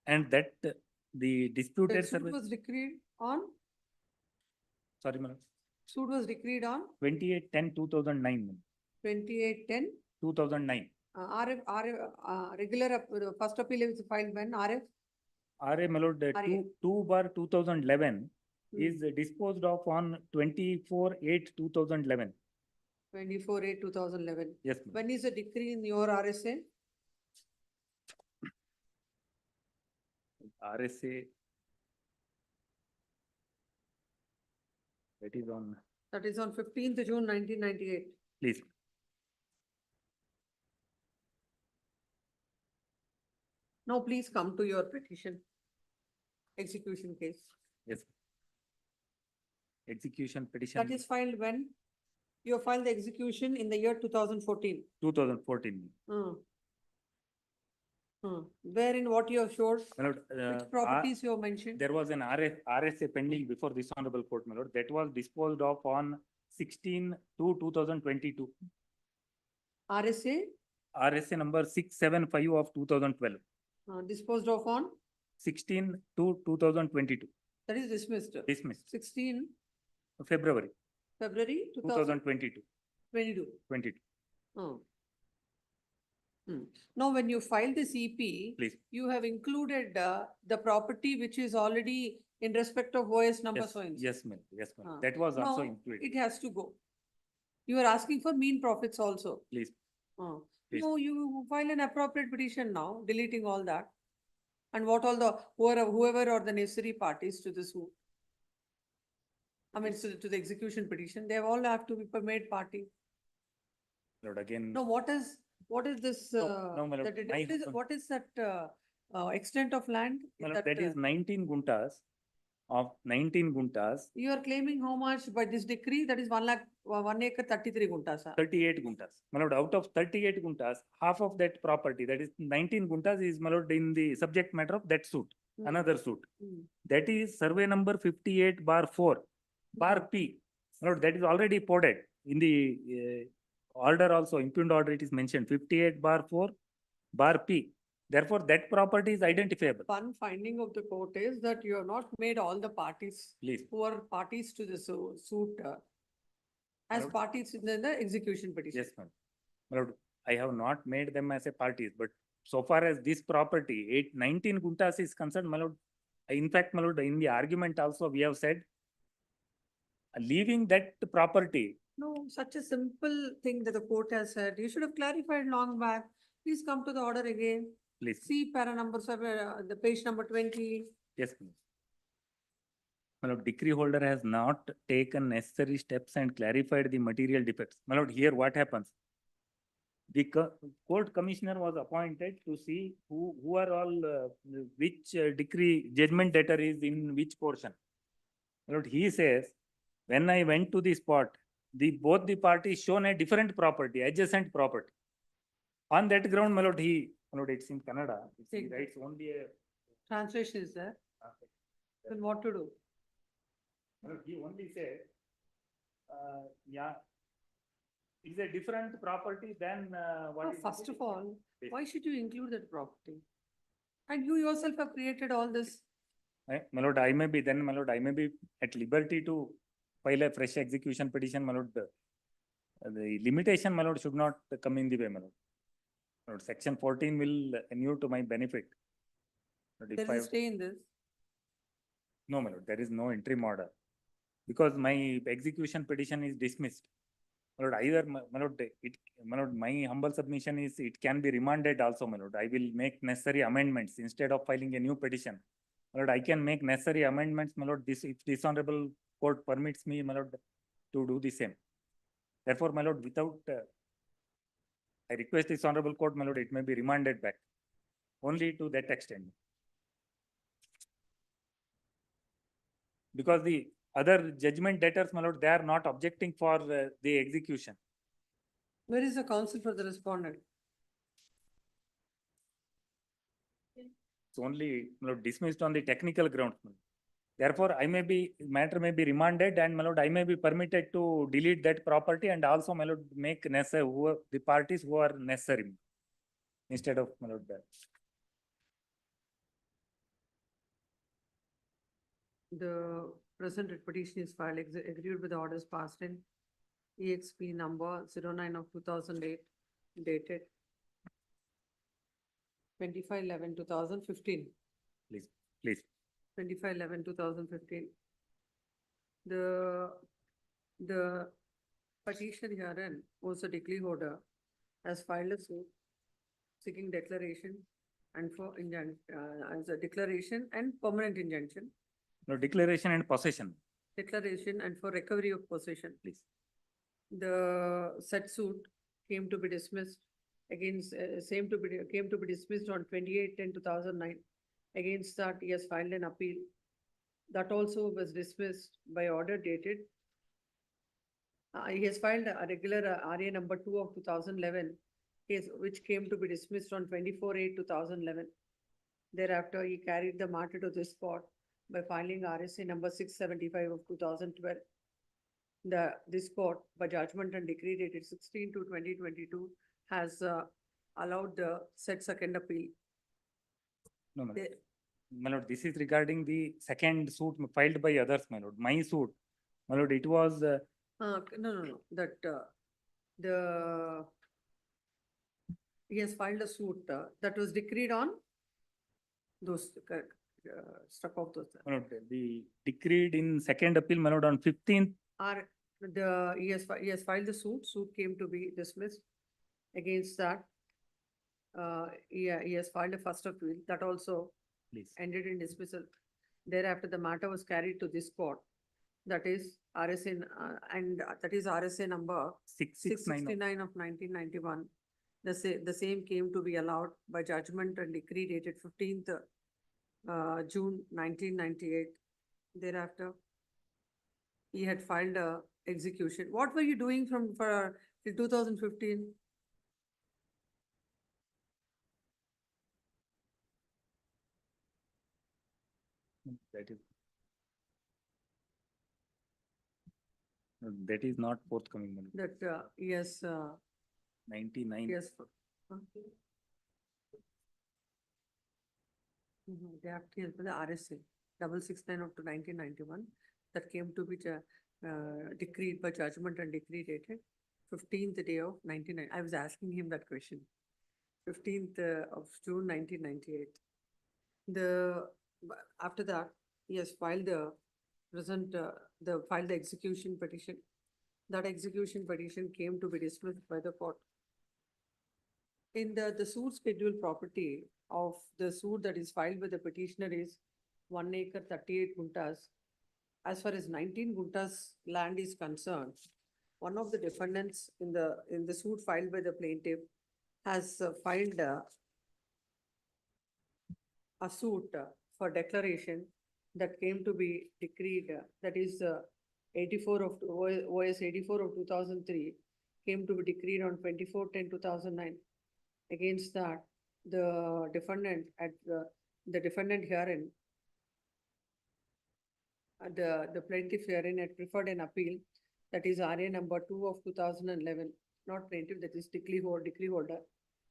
And that the disputed The suit service, was decreed on, sorry, madam, suit was decreed on 28/10/2009, 28/10. 2009. Regular, first appeal is filed when, RF? RA, my lord, RA. 2/2011 is disposed of on 24/8/2011. 24/8/2011. Yes, ma'am. When is the decree in your RSA? RSA. That is on, That is on 15th June 1998. please. Now please come to your petition. Execution case. Yes. Execution petition. That is filed when? You filed the execution in the year 2014. 2014. Wherein what you have showed, My lord, which properties you have mentioned? there was an RSA pending before this honorable court, my lord, that was disposed of on 16/2/2022. RSA, RSA number 675 of 2012. disposed of on, 16/2/2022. that is dismissed. Dismissed. 16 February February 2022. 22. Now, when you file this EP, Please. you have included the property which is already in respect of OS number Yes, so and so. yes, ma'am. Yes, ma'am. That was also Now, included. it has to go. You are asking for mean profits also. Please. Please. No, you file an appropriate petition now, deleting all that. And what all the, whoever are the necessary parties to the suit. I mean, to the execution petition, they all have to be made party. Lord, again. No, what is this? No, my lord, What is that extent of land? My lord, that is 19 guntas. Of 19 guntas, You are claiming how much by this decree? That is 1 acre 33 guntas. 38 guntas. My lord, out of 38 guntas, half of that property, that is 19 guntas, is, my lord, in the subject matter of that suit, another suit. That is survey number 58/4/P. My lord, that is already ported in the order also, impugned order, it is mentioned 58/4/P. Therefore, that property is identifiable. One finding of the court is that you have not made all the parties. Please. Who are parties to the suit as Lord. parties in the execution petition. Yes, ma'am. My lord, I have not made them as a parties, but so far as this property, 19 guntas is concerned, my lord, in fact, my lord, in the argument also, we have said, leaving that property. No, such a simple thing that the court has said, you should have clarified long back. Please come to the order again. Please. See para number 7, the page number 20. Yes, please. My lord, decree holder has not taken necessary steps and clarified the material defects. My lord, here what happens? The court commissioner was appointed to see who are all, which decree judgment debtor is in which portion. My lord, he says, when I went to the spot, both the parties shown a different property, adjacent property. On that ground, my lord, it's in Kannada. He writes only a. Translation is there. Then what to do? My lord, he only said, yeah, it's a different property than what is. First of all, why should you include that property? And you yourself have created all this. My lord, I may be at liberty to file a fresh execution petition, my lord. The limitation, my lord, should not come in the way, my lord. My lord, section 14 will inure to my benefit. But if There is a stay in this. No, my lord, there is no interim order. Because my execution petition is dismissed. My lord, either, my lord, my humble submission is it can be remanded also, my lord. I will make necessary amendments instead of filing a new petition. My lord, I can make necessary amendments, my lord, if this honorable court permits me, my lord, to do the same. Therefore, my lord, without, I request this honorable court, my lord, it may be remanded back. Only to that extent. Because the other judgment debtors, my lord, they are not objecting for the execution. Where is the counsel for the respondent? It's only, my lord, dismissed on the technical grounds. my lord. Therefore, matter may be remanded and, my lord, I may be permitted to delete that property and also, my lord, make necessary, the parties who are necessary instead of, my lord, that. The present writ petition is filed, agreed with the orders passed in EXP number 09 of 2008, dated 25/11/2015. Please, please. 25/11/2015. The petition herein was a decree holder has filed a suit seeking declaration and for as a declaration and permanent injunction, No, declaration and possession. declaration and for recovery of possession, please. The said suit came to be dismissed against, came to be dismissed on 28/10/2009. Against that, he has filed an appeal. That also was dismissed by order dated. He has filed a regular RA number 2 of 2011, case which came to be dismissed on 24/8/2011. Thereafter, he carried the matter to this court by filing RSA number 675 of 2012. This court, by judgment and decree dated 16/2/2022, has allowed the said second appeal. No, my lord. The- My lord, this is regarding the second suit filed by others, my lord. My suit, my lord, it was, No, that he has filed a suit that was decreed on those, struck off those. my lord, the decreed in second appeal, my lord, on 15th. He has filed the suit came to be dismissed. Against that, he has filed a first appeal, that also Please. ended in dismissal. Thereafter, the matter was carried to this court. That is RSA, and that is RSA number 669 of 1991. The same came to be allowed by judgment and decree dated 15th June 1998. Thereafter, he had filed a execution. What were you doing for till 2015? That is not forthcoming, my lord. That yes, 99. yes. They have to the RSA 669 of 1991 that came to be decreed by judgment and decree dated 15th day of 99. I was asking him that question. 15th of June 1998. After that, he has filed the filed the execution petition. That execution petition came to be dismissed by the court. In the suit schedule property of the suit that is filed by the petitioner is 1 acre 38 guntas. As far as 19 guntas land is concerned, one of the defendants in the suit filed by the plaintiff has filed a suit for declaration that came to be decreed, that is 84 of OS 84 of 2003 came to be decreed on 24/10/2009. Against that, the defendant herein, the plaintiff herein had preferred an appeal, that is RA number 2 of 2011, not plaintiff, that is decree holder,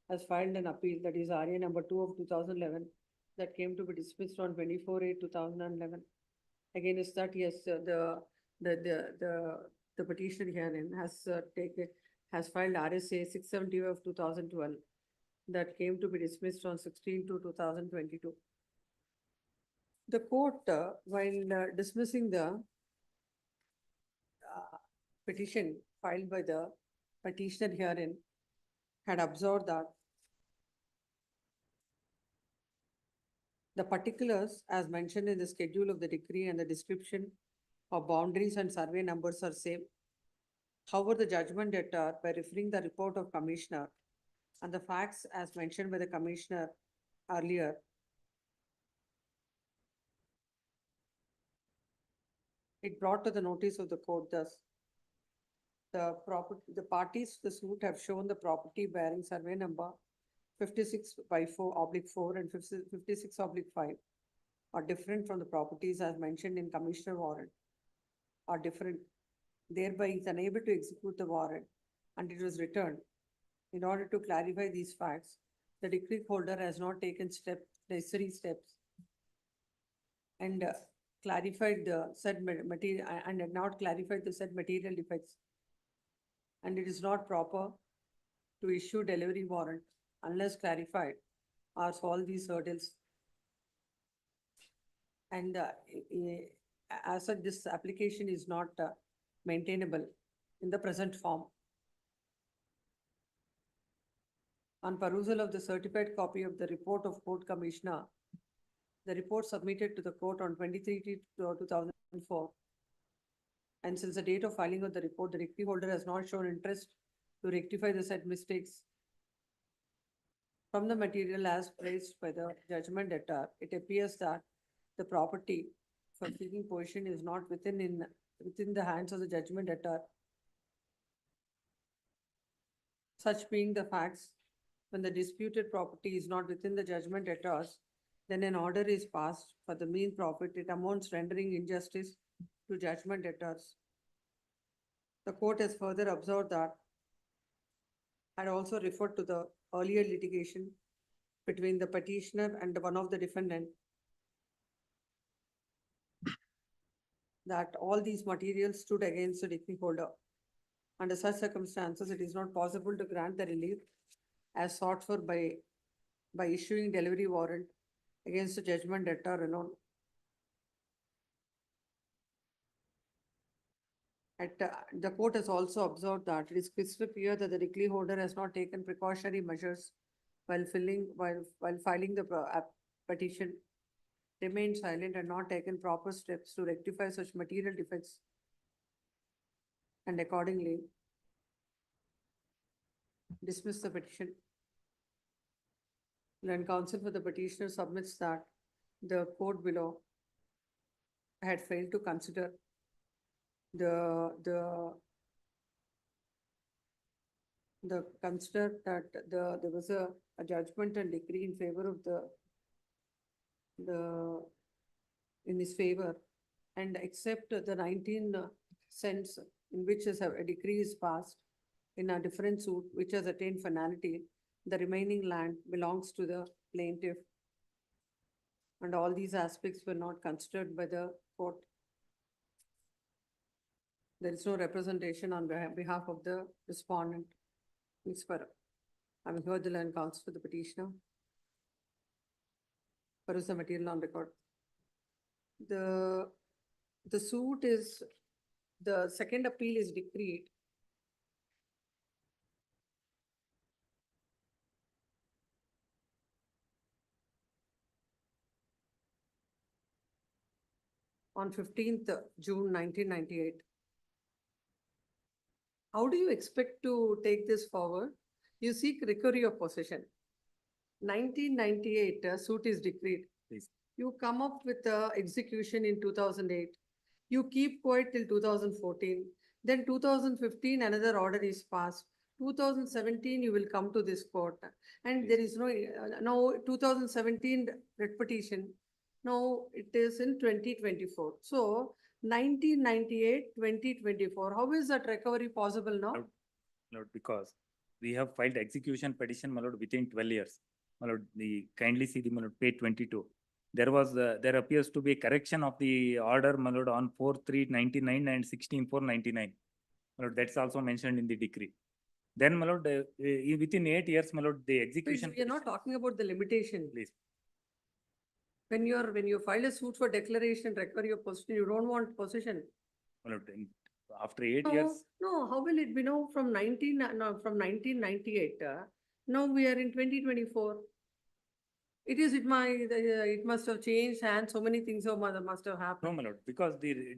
has filed an appeal, that is RA number 2 of 2011, that came to be dismissed on 24/8/2011. Against that, yes, the petitioner herein has filed RSA 670 of 2012 that came to be dismissed on 16/2/2022. The court, while dismissing the petition filed by the petitioner herein, had observed that the particulars as mentioned in the schedule of the decree and the description of boundaries and survey numbers are same. However, the judgment debtor, by referring the report of commissioner and the facts as mentioned by the commissioner earlier, it brought to the notice of the court thus. The parties to the suit have shown the property bearing survey number 56/4/4 and 56/5 are different from the properties as mentioned in Commissioner warrant, are different. Thereby is unable to execute the warrant and it was returned. In order to clarify these facts, the decree holder has not taken necessary steps and clarified the said material and had not clarified the said material defects. And it is not proper to issue delivery warrant unless clarified or solve these hurdles. And as such, this application is not maintainable in the present form. On perusal of the certified copy of the report of Court Commissioner, the report submitted to the court on 23/2004. And since the date of filing of the report, the decree holder has not shown interest to rectify the said mistakes. From the material as placed by the judgment debtor, it appears that the property for seeking possession is not within the hands of the judgment debtor. Such being the facts, when the disputed property is not within the judgment debtors, then an order is passed for the mean profit. It amounts rendering injustice to judgment debtors. The court has further observed that had also referred to the earlier litigation between the petitioner and one of the defendant, that all these materials stood against the decree holder. Under such circumstances, it is not possible to grant the relief as sought for by issuing delivery warrant against the judgment debtor alone. The court has also observed that it is crystal clear that the decree holder has not taken precautionary measures while filing the petition, remained silent and not taken proper steps to rectify such material defects, and accordingly dismiss the petition. When counsel for the petitioner submits that the court below had failed to consider consider that there was a judgment and decree in favor of in his favor, and accept the 19 cents in which a decree is passed in a different suit which has attained finality, the remaining land belongs to the plaintiff. And all these aspects were not considered by the court. There is no representation on behalf of the respondent. Ms. Farah, I'm here to learn counsel for the petitioner. What is the material on record? The suit is, the second appeal is decreed on 15th June 1998. How do you expect to take this forward? You seek recovery of possession. 1998 suit is decreed. Please. You come up with execution in 2008. You keep quiet till 2014. Then 2015 another order is passed. 2017 you will come to this court, and there is no now 2017 writ petition. Now it is in 2024. So 1998, 2024. How is that recovery possible now? Lord, because we have filed execution petition, my lord, within 12 years. My lord, the kindly see the, my lord, page 22. There was, there appears to be a correction of the order, my lord, on 4/3/99 and 16/4/99. My lord, that's also mentioned in the decree. Then, my lord, within 8 years, my lord, the execution. We are not talking about the limitation. Please. When you file a suit for declaration, recovery of possession, you don't want possession. My lord, after 8 No, years. no, how will it be now from 1998? Now we are in 2024. It must have changed hands, so many things must have happened. No, my lord, because the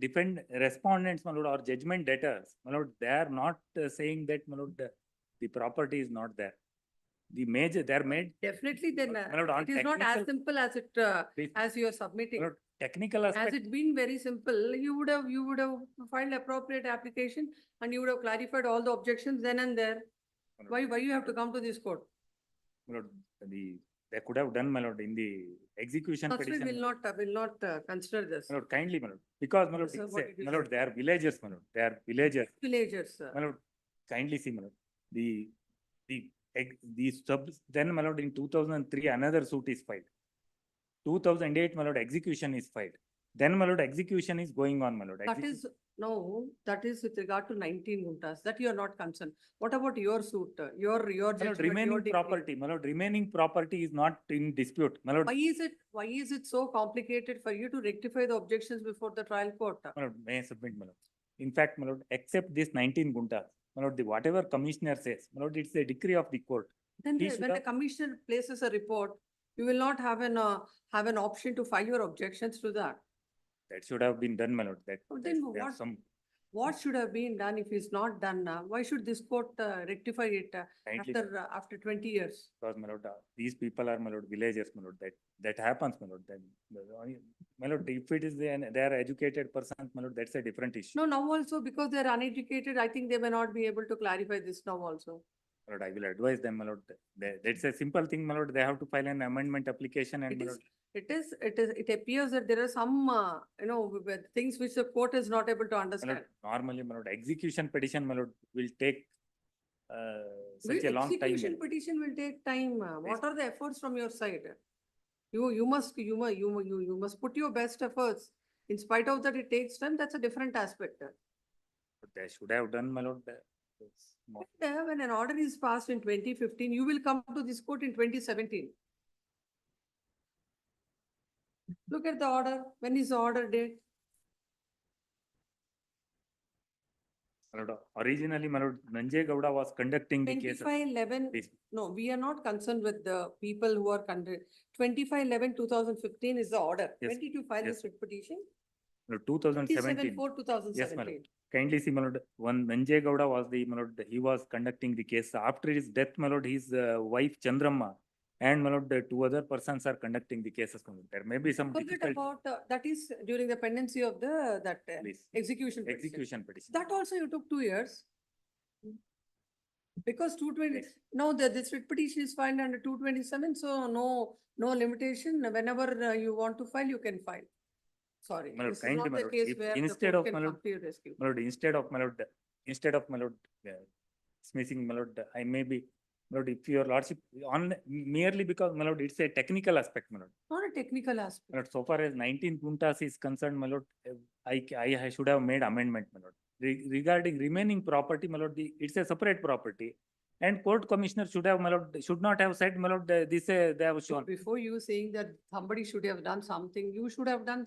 respondents, my lord, or judgment debtors, my lord, they are not saying that, my lord, the property is not there. The major, they are made. Definitely, then My lord, on it is not as technical- simple as it Please. as you are submitting. My lord, technical Has aspect. it been very simple, you would have filed appropriate application and you would have clarified all the objections then and there. Why you have to come to this court? my lord, they could have done, my lord, in the execution That's why petition. will not consider this. My lord, kindly, my lord, because, my lord, Sir, it's what a- did you my say? lord, they are villagers, my lord, they are villagers. Villagers, sir. My lord, kindly see, my lord, the sub, then, my lord, in 2003, another suit is filed. 2008, my lord, execution is filed. Then, my lord, execution is going on, my lord. That is, no, that is with regard to 19 guntas, that you are not concerned. What about your suit, your My lord, judgment, your remaining decree? property, my lord, remaining property is not in dispute, my lord. Why is it so complicated for you to rectify the objections before the trial court? My lord, may I submit, my lord? In fact, my lord, except this 19 guntas, my lord, whatever commissioner says, my lord, it's a decree of the court. Then He the- should when the have- commissioner places a report, you will not have an option to file your objections to that. That should have been done, my lord, that. Oh, then there are what- Some, What should have been done if it's not done now? Why should this court rectify it Kindly- after 20 years? because, my lord, these people are, my lord, villagers, my lord, that happens, my lord, then, my lord, if it is, they are educated persons, my lord, that's a different issue. No, now also because they're uneducated, I think they may not be able to clarify this now also. My lord, I will advise them, my lord, that's a simple thing, my lord, they have to file an amendment application and, It my is, lord, it appears that there are some, things which the court is not able to my understand. lord, normally, my lord, execution petition, my lord, will take such Well, a long time. my execution lord. petition will take time. What Yes. are the efforts from your side? You must put your best efforts. In spite of that, it takes time. That's a different aspect. But they should have done, my lord, it's more- When an order is passed in 2015, you will come to this court in 2017. Look at the order. When is the order date? my lord, originally, my lord, Nanjegowda was conducting the case. 25/11, Please. no, we are not concerned with the people who are 25/11/2015 is the order. Yes, When did you file yes. this writ petition? 2017. 27/4/2017. Yes, my lord. Kindly see, my lord, one Nanjegowda was my lord, he was conducting the case. After his death, my lord, his wife Chandramma and, my lord, the two other persons are conducting the cases. My lord. There may be some Forget difficulty. about, that is during the pendency of that Please. execution petition. Execution petition. That also you took 2 years. Because 220, Yes. no, this writ petition is filed under 227, so no limitation. Whenever you want to file, you can file. Sorry, My lord, this is kindly, not my the lord, case if where the instead court of, can my lord, come to your rescue. my lord, instead of, my lord, dismissing, my lord, I may be, my lord, if your lordship, on merely because, my lord, it's a technical aspect, my lord. Not a technical aspect. My lord, so far as 19 puntas is concerned, my lord, I should have made amendment, my lord. Regarding remaining property, my lord, it's a separate property. And court commissioner should have, my lord, should not have said, my lord, this, they have So shown. before you saying that somebody should have done something, you should have done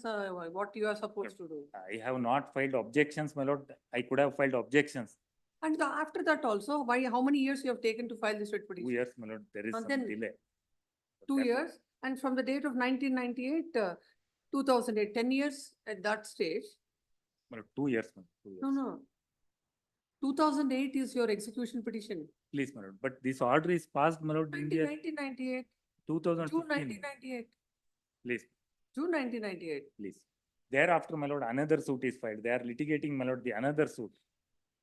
what you are supposed to do. I have not filed objections, my lord. I could have filed objections. And after that also, how many years you have taken to file this writ 2 petition? years, my lord, there is And some then delay. 2 Therefore, years, and from the date of 1998, 2008, 10 years at that stage. my lord, 2 years, my lord, 2 years. No. 2008 is your execution petition. Please, my lord, but this order is passed, my lord, in the year 1998, June 2015. 1998, Please, June 1998. please. Thereafter, my lord, another suit is filed. They are litigating, my lord, the another suit.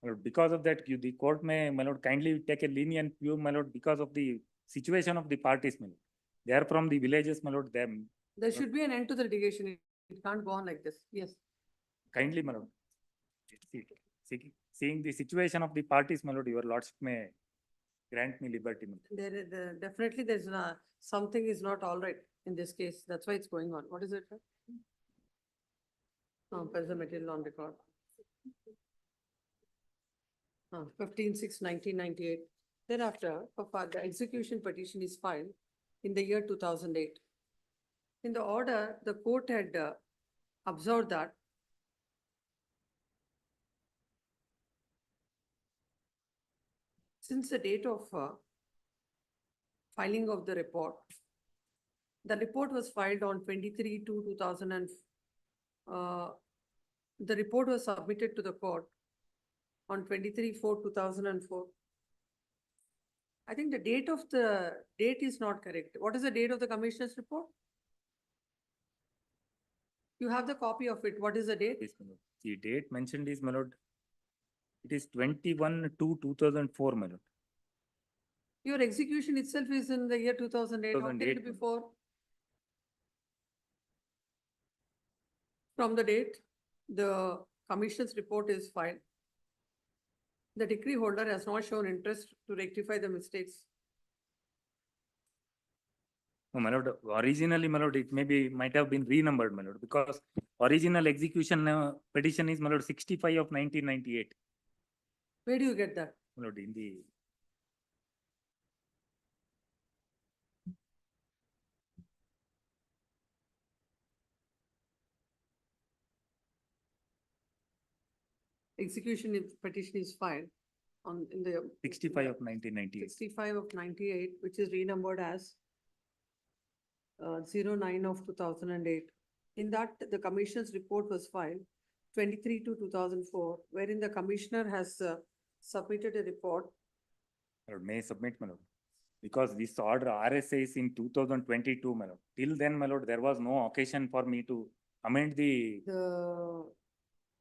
My lord, because of that, the court may, my lord, kindly take a lenient view, my lord, because of the situation of the parties, my lord. They are from the villages, my lord, them. There should be an end to the litigation. It can't go on like this. Yes. Kindly, my lord. Seeing the situation of the parties, my lord, your lordship may grant me liberty. My lord. Definitely there's something is not all right in this case. That's why it's going on. What is it? There's the material on record. 15/6/1998. Thereafter, the execution petition is filed in the year 2008. In the order, the court had observed that since the date of filing of the report was filed on 23/2/2000 and the report was submitted to the court on 23/4/2004. I think the date is not correct. What is the date of the commissioner's report? You have the copy of it. What is the date? Please, my lord. The date mentioned is, my lord, it is 21/2/2004, my lord. Your execution itself is in the year 2008. How can it 2008. be before? From the date the commission's report is filed, the decree holder has not shown interest to rectify the mistakes. No, my lord, originally, my lord, it might have been renumbered, my lord, because original execution petition is, my lord, 65 of 1998. Where do you get that? My lord, in the Petition is filed on, in the 65 of 1998. 65 of 98, which is renumbered as 09 of 2008. In that, the commission's report was filed 23 to 2004, wherein the commissioner has submitted a report. My lord, may I submit, my lord? Because this order RSA is in 2022, my lord. Till then, my lord, there was no occasion for me to amend the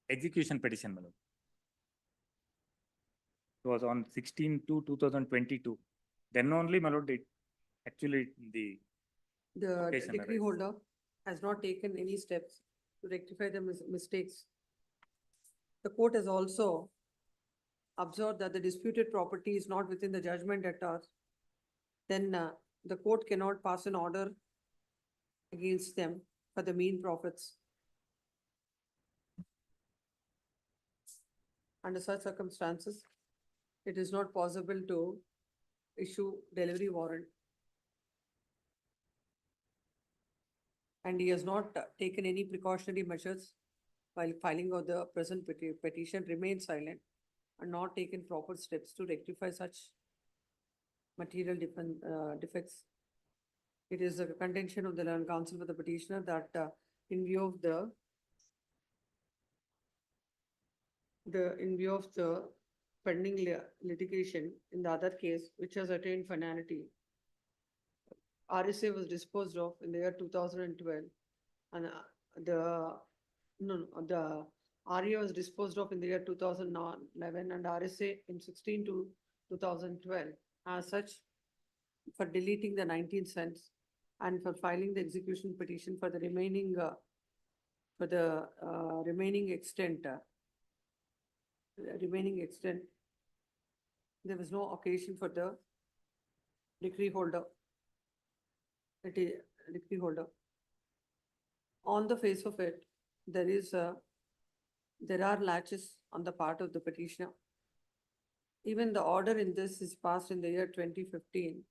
execution petition, my lord. It was on 16 to 2022. Then only, my lord, it actually the occasion decree arise. holder has not taken any steps to rectify the mistakes. The court has also observed that the disputed property is not within the judgment debtor. Then the court cannot pass an order against them for the mean profits. Under such circumstances, it is not possible to issue delivery warrant. And he has not taken any precautionary measures while filing of the present petition, remain silent and not taken proper steps to rectify such material defects. It is a contention of the learned counsel for the petitioner that in view of the pending litigation in the other case, which has attained finality, RSA was disposed of in the year 2012, and the RA was disposed of in the year 2011, and RSA in 16 to 2012. As such, for deleting the 19 cents and for filing the execution petition for the remaining extent, there was no occasion for the decree holder. Decree holder. On the face of it, there are latches on the part of the petitioner. Even the order in this is passed in the year 2015,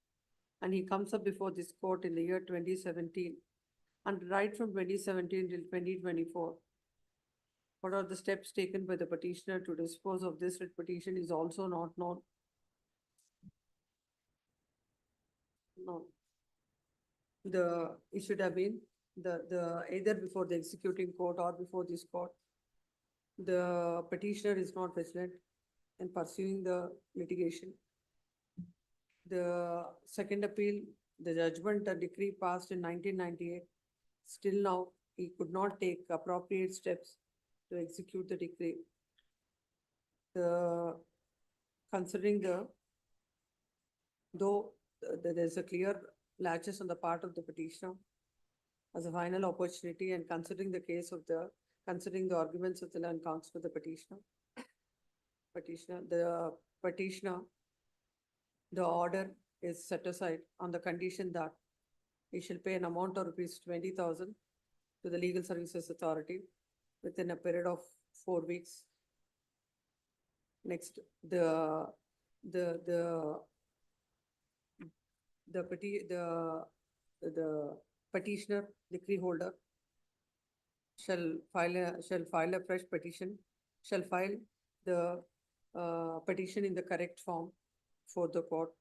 and he comes up before this court in the year 2017. And right from 2017 till 2024, what are the steps taken by the petitioner to dispose of this writ petition is also not known. No. It should have been either before the executing court or before this court. The petitioner is not vigilant in pursuing the litigation. The second appeal, the judgment, the decree passed in 1998, still now he could not take appropriate steps to execute the decree. Considering though there's a clear latches on the part of the petitioner as a final opportunity, and considering the arguments of the learned counsel for the petitioner, the order is set aside on the condition that he shall pay an amount of rupees 20,000 to the Legal Services Authority within a period of 4 weeks. Next, the petitioner, decree holder, shall file a fresh petition, shall file the petition in the correct form for the court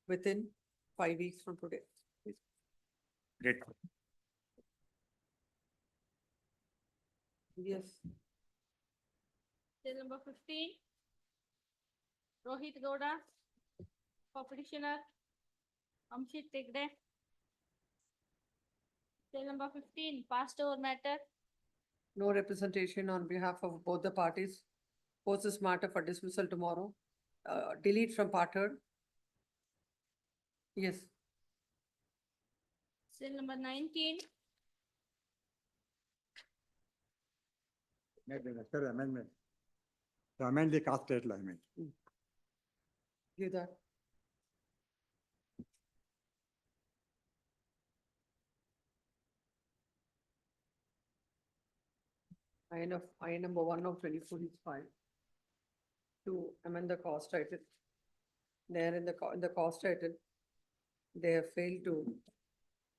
within 5 weeks from today. Great. Yes. Case number 15, Rohit Gowda, for petitioner, Amshit Tegde. Case number 15, passed over matter. No representation on behalf of both the parties. Post this matter for dismissal tomorrow. delete from part third. Yes. Cell number 19. Amendment. To amend the cost rate limit. Give that. I number 1 of 24 is fine. To amend the cost title. There in the cost title, they have failed to,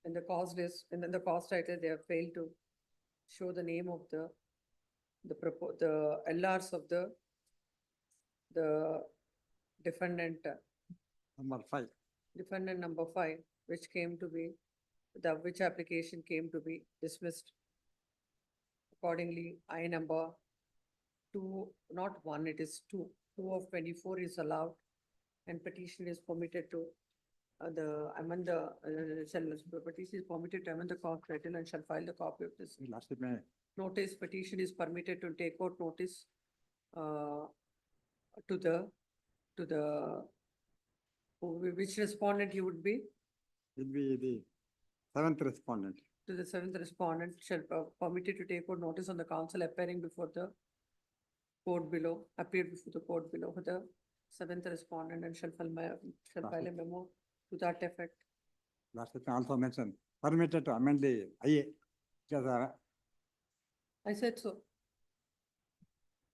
in the cost list, and then the cost title, they have failed to show the name of the LRs of the defendant, Number 5. defendant number 5, which came to be, which application came to be dismissed. Accordingly, I number 2, not 1, it is 2 of 24 is allowed, and petition is permitted to petition is permitted to amend the cost title and shall file the copy of this Last May. notice. Petition is permitted to take out notice to the which respondent you would be? Will be the 7th respondent. To the 7th respondent shall permitted to take out notice on the counsel appearing before the court below, appeared before the court below for the 7th respondent and shall file a memo to that effect. Last May also mentioned, permitted to amend the IA. Because I said so.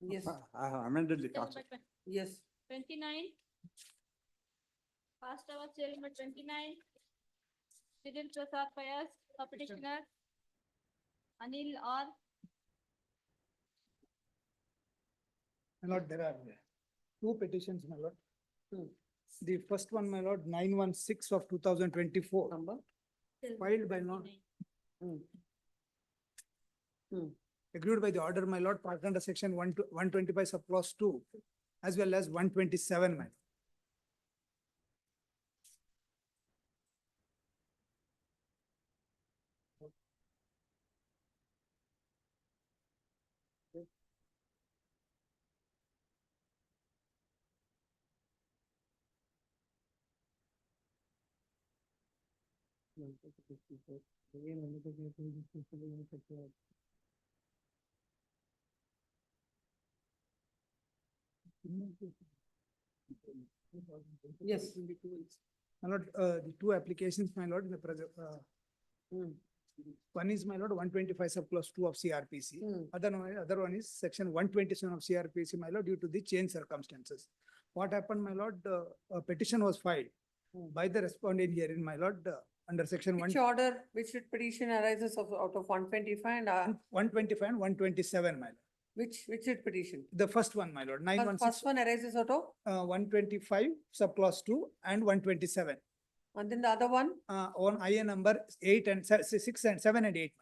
Yes, I have amended the Cell cost. number yes. 29. First our cell number 29. Cyril Prasad Payas, a petitioner. Anil R. My lord, there are 2 petitions, my lord. The first one, my lord, 916 of 2024, Number? filed by law, Hmm. Hmm. agreed by the order, my lord, part under section 125 sub clause 2, as well as 127, my lord. Yes. My lord, the 2 applications, my lord, in the present, one is, my lord, 125 sub clause 2 of CRPC. Other one is section 127 of CRPC, my lord, due to the change circumstances. What happened, my lord, a petition was filed by the respondent herein, my lord, under section Which order, which petition arises out of 125 and 125 and 127, my lord. which petition? The first one, my lord, First 916, one arises out of, 125 sub clause 2 and 127. and then the other one, On IA number 8 and 6 and 7 and 8.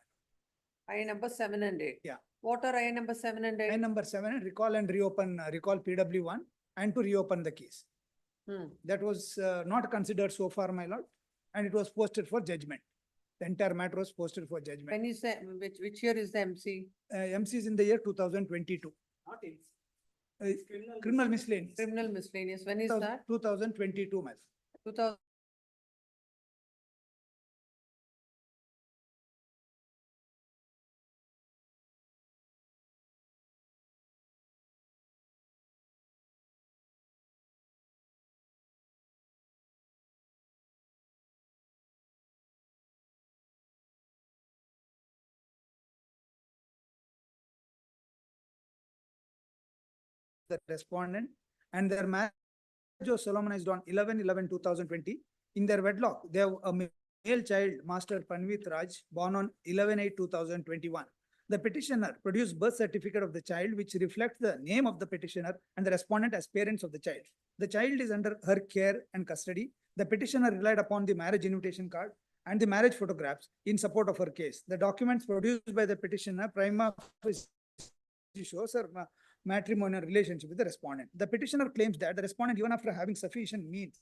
I number 7 and 8. Yeah. What are I number 7 and 8? I number 7, recall and reopen, recall PW1 and to reopen the case. That was not considered so far, my lord, and it was posted for judgment. The entire matter was posted for judgment. When is the, which year is the MC? MC is in the year 2022. Not in. Criminal miscellaneous. Criminal miscellaneous, when is that? 2022, my lord. 2000. The respondent and their marriage was solemnized on 11/11/2020. In their wedlock, they have a male child, Master Panvit Raj, born on 11/8/2021. The petitioner produced birth certificate of the child, which reflects the name of the petitioner and the respondent as parents of the child. The child is under her care and custody. The petitioner relied upon the marriage invitation card and the marriage photographs in support of her case. The documents produced by the petitioner prima facie shows her matrimonial relationship with the respondent. The petitioner claims that the respondent, even after having sufficient means,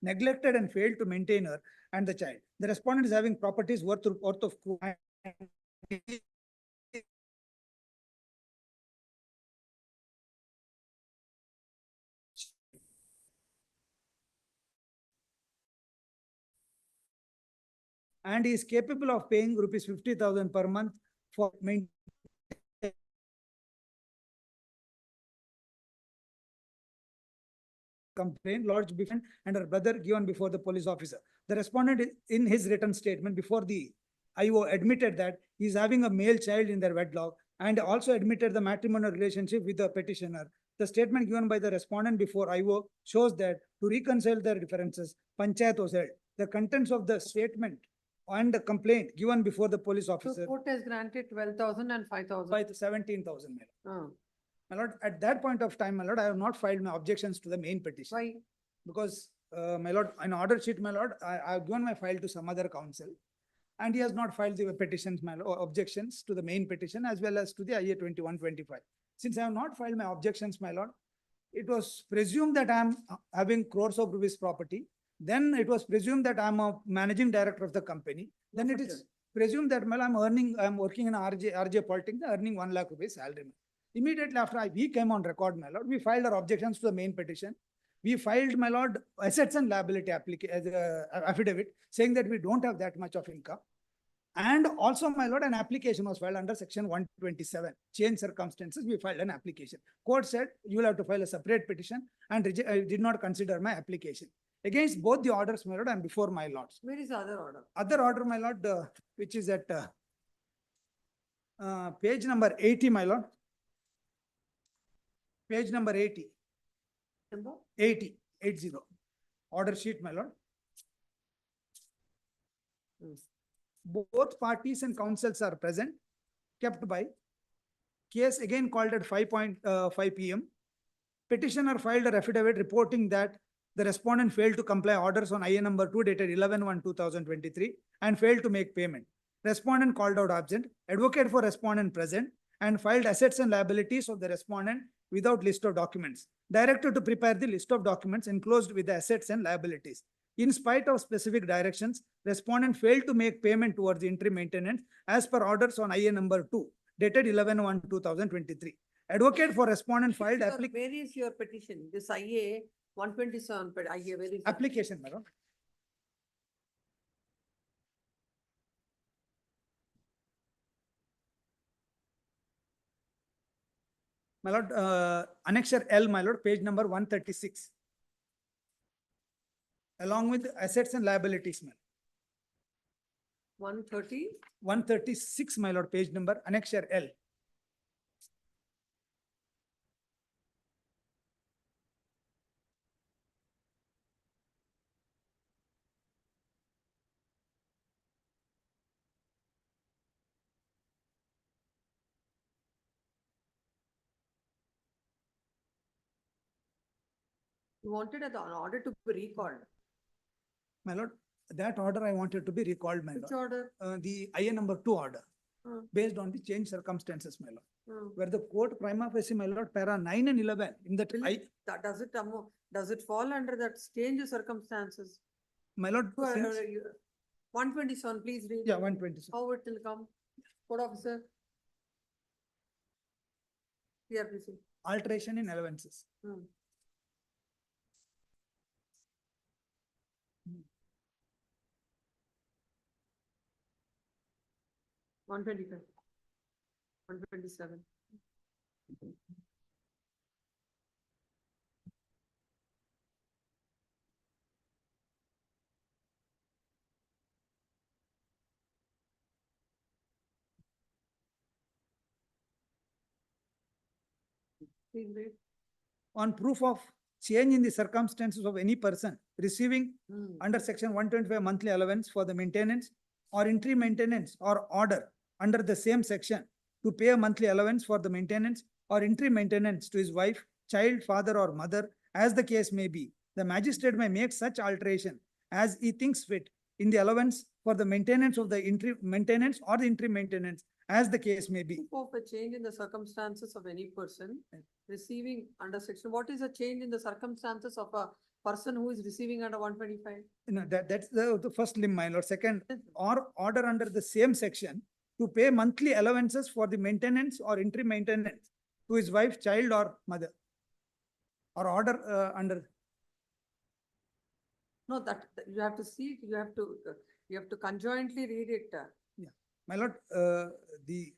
neglected and failed to maintain her and the child. The respondent is having properties worth of and he is capable of paying rupees 50,000 per month for maintaining complaint lodged before and her brother given before the police officer. The respondent in his written statement before the IO admitted that he is having a male child in their wedlock and also admitted the matrimonial relationship with the petitioner. The statement given by the respondent before IO shows that to reconcile their differences, Panchayat was held. The contents of the statement and the complaint given before the police So officer court has granted 12,000 and 5,000. by 17,000. Ah, My lord, at that point of time, my lord, I have not filed my objections to the main petition. Why? Because, my lord, in order sheet, my lord, I have given my file to some other counsel. And he has not filed the petitions, my lord, objections to the main petition as well as to the IA 2125. Since I have not filed my objections, my lord, it was presumed that I am having crores of rupees property. Then it was presumed that I am a managing director of the company. Then it is presumed that, well, I am working in RJ Politics, earning 1 lakh rupees salary. Immediately after we came on record, my lord, we filed our objections to the main petition. We filed, my lord, assets and liability affidavit saying that we don't have that much of income. And also, my lord, an application was filed under section 127. Change circumstances, we filed an application. Court said you will have to file a separate petition and did not consider my application. Against both the orders, my lord, and before my lords. Where is the other order? Other order, my lord, which is at page number 80, my lord. Page number 80. Number? 80. Order sheet, my lord. Both parties and counsels are present, kept by. Case again called at 5:05 p.m. Petitioner filed an affidavit reporting that the respondent failed to comply orders on IA number 2 dated 11/1/2023 and failed to make payment. Respondent called out absent. Advocate for respondent present and filed assets and liabilities of the respondent without list of documents. Directed to prepare the list of documents enclosed with the assets and liabilities. In spite of specific directions, respondent failed to make payment towards the interim maintenance as per orders on IA number 2 dated 11/1/2023. Advocate for respondent filed Where is your petition? This IA 127, but IA, where is it? application, madam. My lord, annexure L, my lord, page number 136. Along with assets and liabilities, my 130? 136, my lord, page number, annexure L. You wanted an order to be recalled. My lord, that order I wanted to be recalled, my Which lord. order? The IA number 2 order, Hmm. based on the change circumstances, my lord. Hmm. Where the court prima facie, my lord, para 9 and 11, in that Does it fall under that change of circumstances? my lord, since, 127, please read. yeah, 127. How it will come? Code officer? Here, please. Alteration in allowances. Hmm. Hmm. 125. 127. Please read. On proof of change in the circumstances of any person receiving Hmm. under section 125 monthly allowance for the maintenance or interim maintenance or order under the same section to pay a monthly allowance for the maintenance or interim maintenance to his wife, child, father or mother, as the case may be. The magistrate may make such alteration as he thinks fit in the allowance for the maintenance of the interim maintenance or the interim maintenance, as the case may be. Proof of a change in the circumstances of any person receiving under section, what is a change in the circumstances of a person who is receiving under 125? No, that's the first limb, my lord. Second, or order under the same section to pay monthly allowances for the maintenance or interim maintenance to his wife, child or mother. Or order under, No, that you have to see, you have to, You have to conjointly read it. My lord, the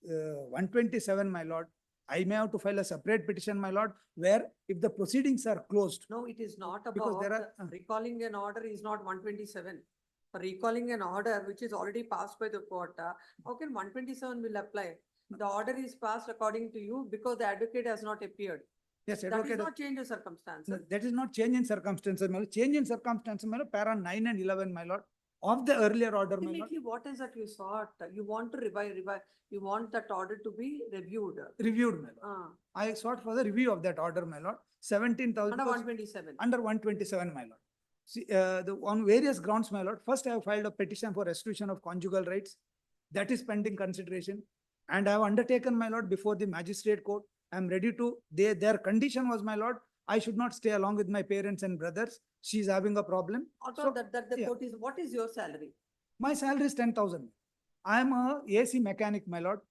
127, my lord, I may have to file a separate petition, my lord, where if the proceedings are closed. No, it is not Because about there are, recalling an order is not 127. For recalling an order which is already passed by the court, how can 127 will apply? The order is passed according to you because the advocate has not appeared. Yes, That advocate. is not change of circumstances. No, that is not change in circumstances, my lord. Change in circumstances, my lord, para 9 and 11, my lord, of the earlier order, my lord. Ultimately, what is that you sought? You want to revise, you want that order to be reviewed. Reviewed, my lord. I sought for the review of that order, my lord. 17,000. Under 127. Under 127, my lord. See, on various grounds, my lord. First, I have filed a petition for restitution of conjugal rights. That is pending consideration. And I have undertaken, my lord, before the magistrate court. I am ready to, their condition was, my lord, I should not stay along with my parents and brothers. She is having a problem. Although that the court is, what is your salary? My salary is 10,000. I am a AC mechanic, my lord.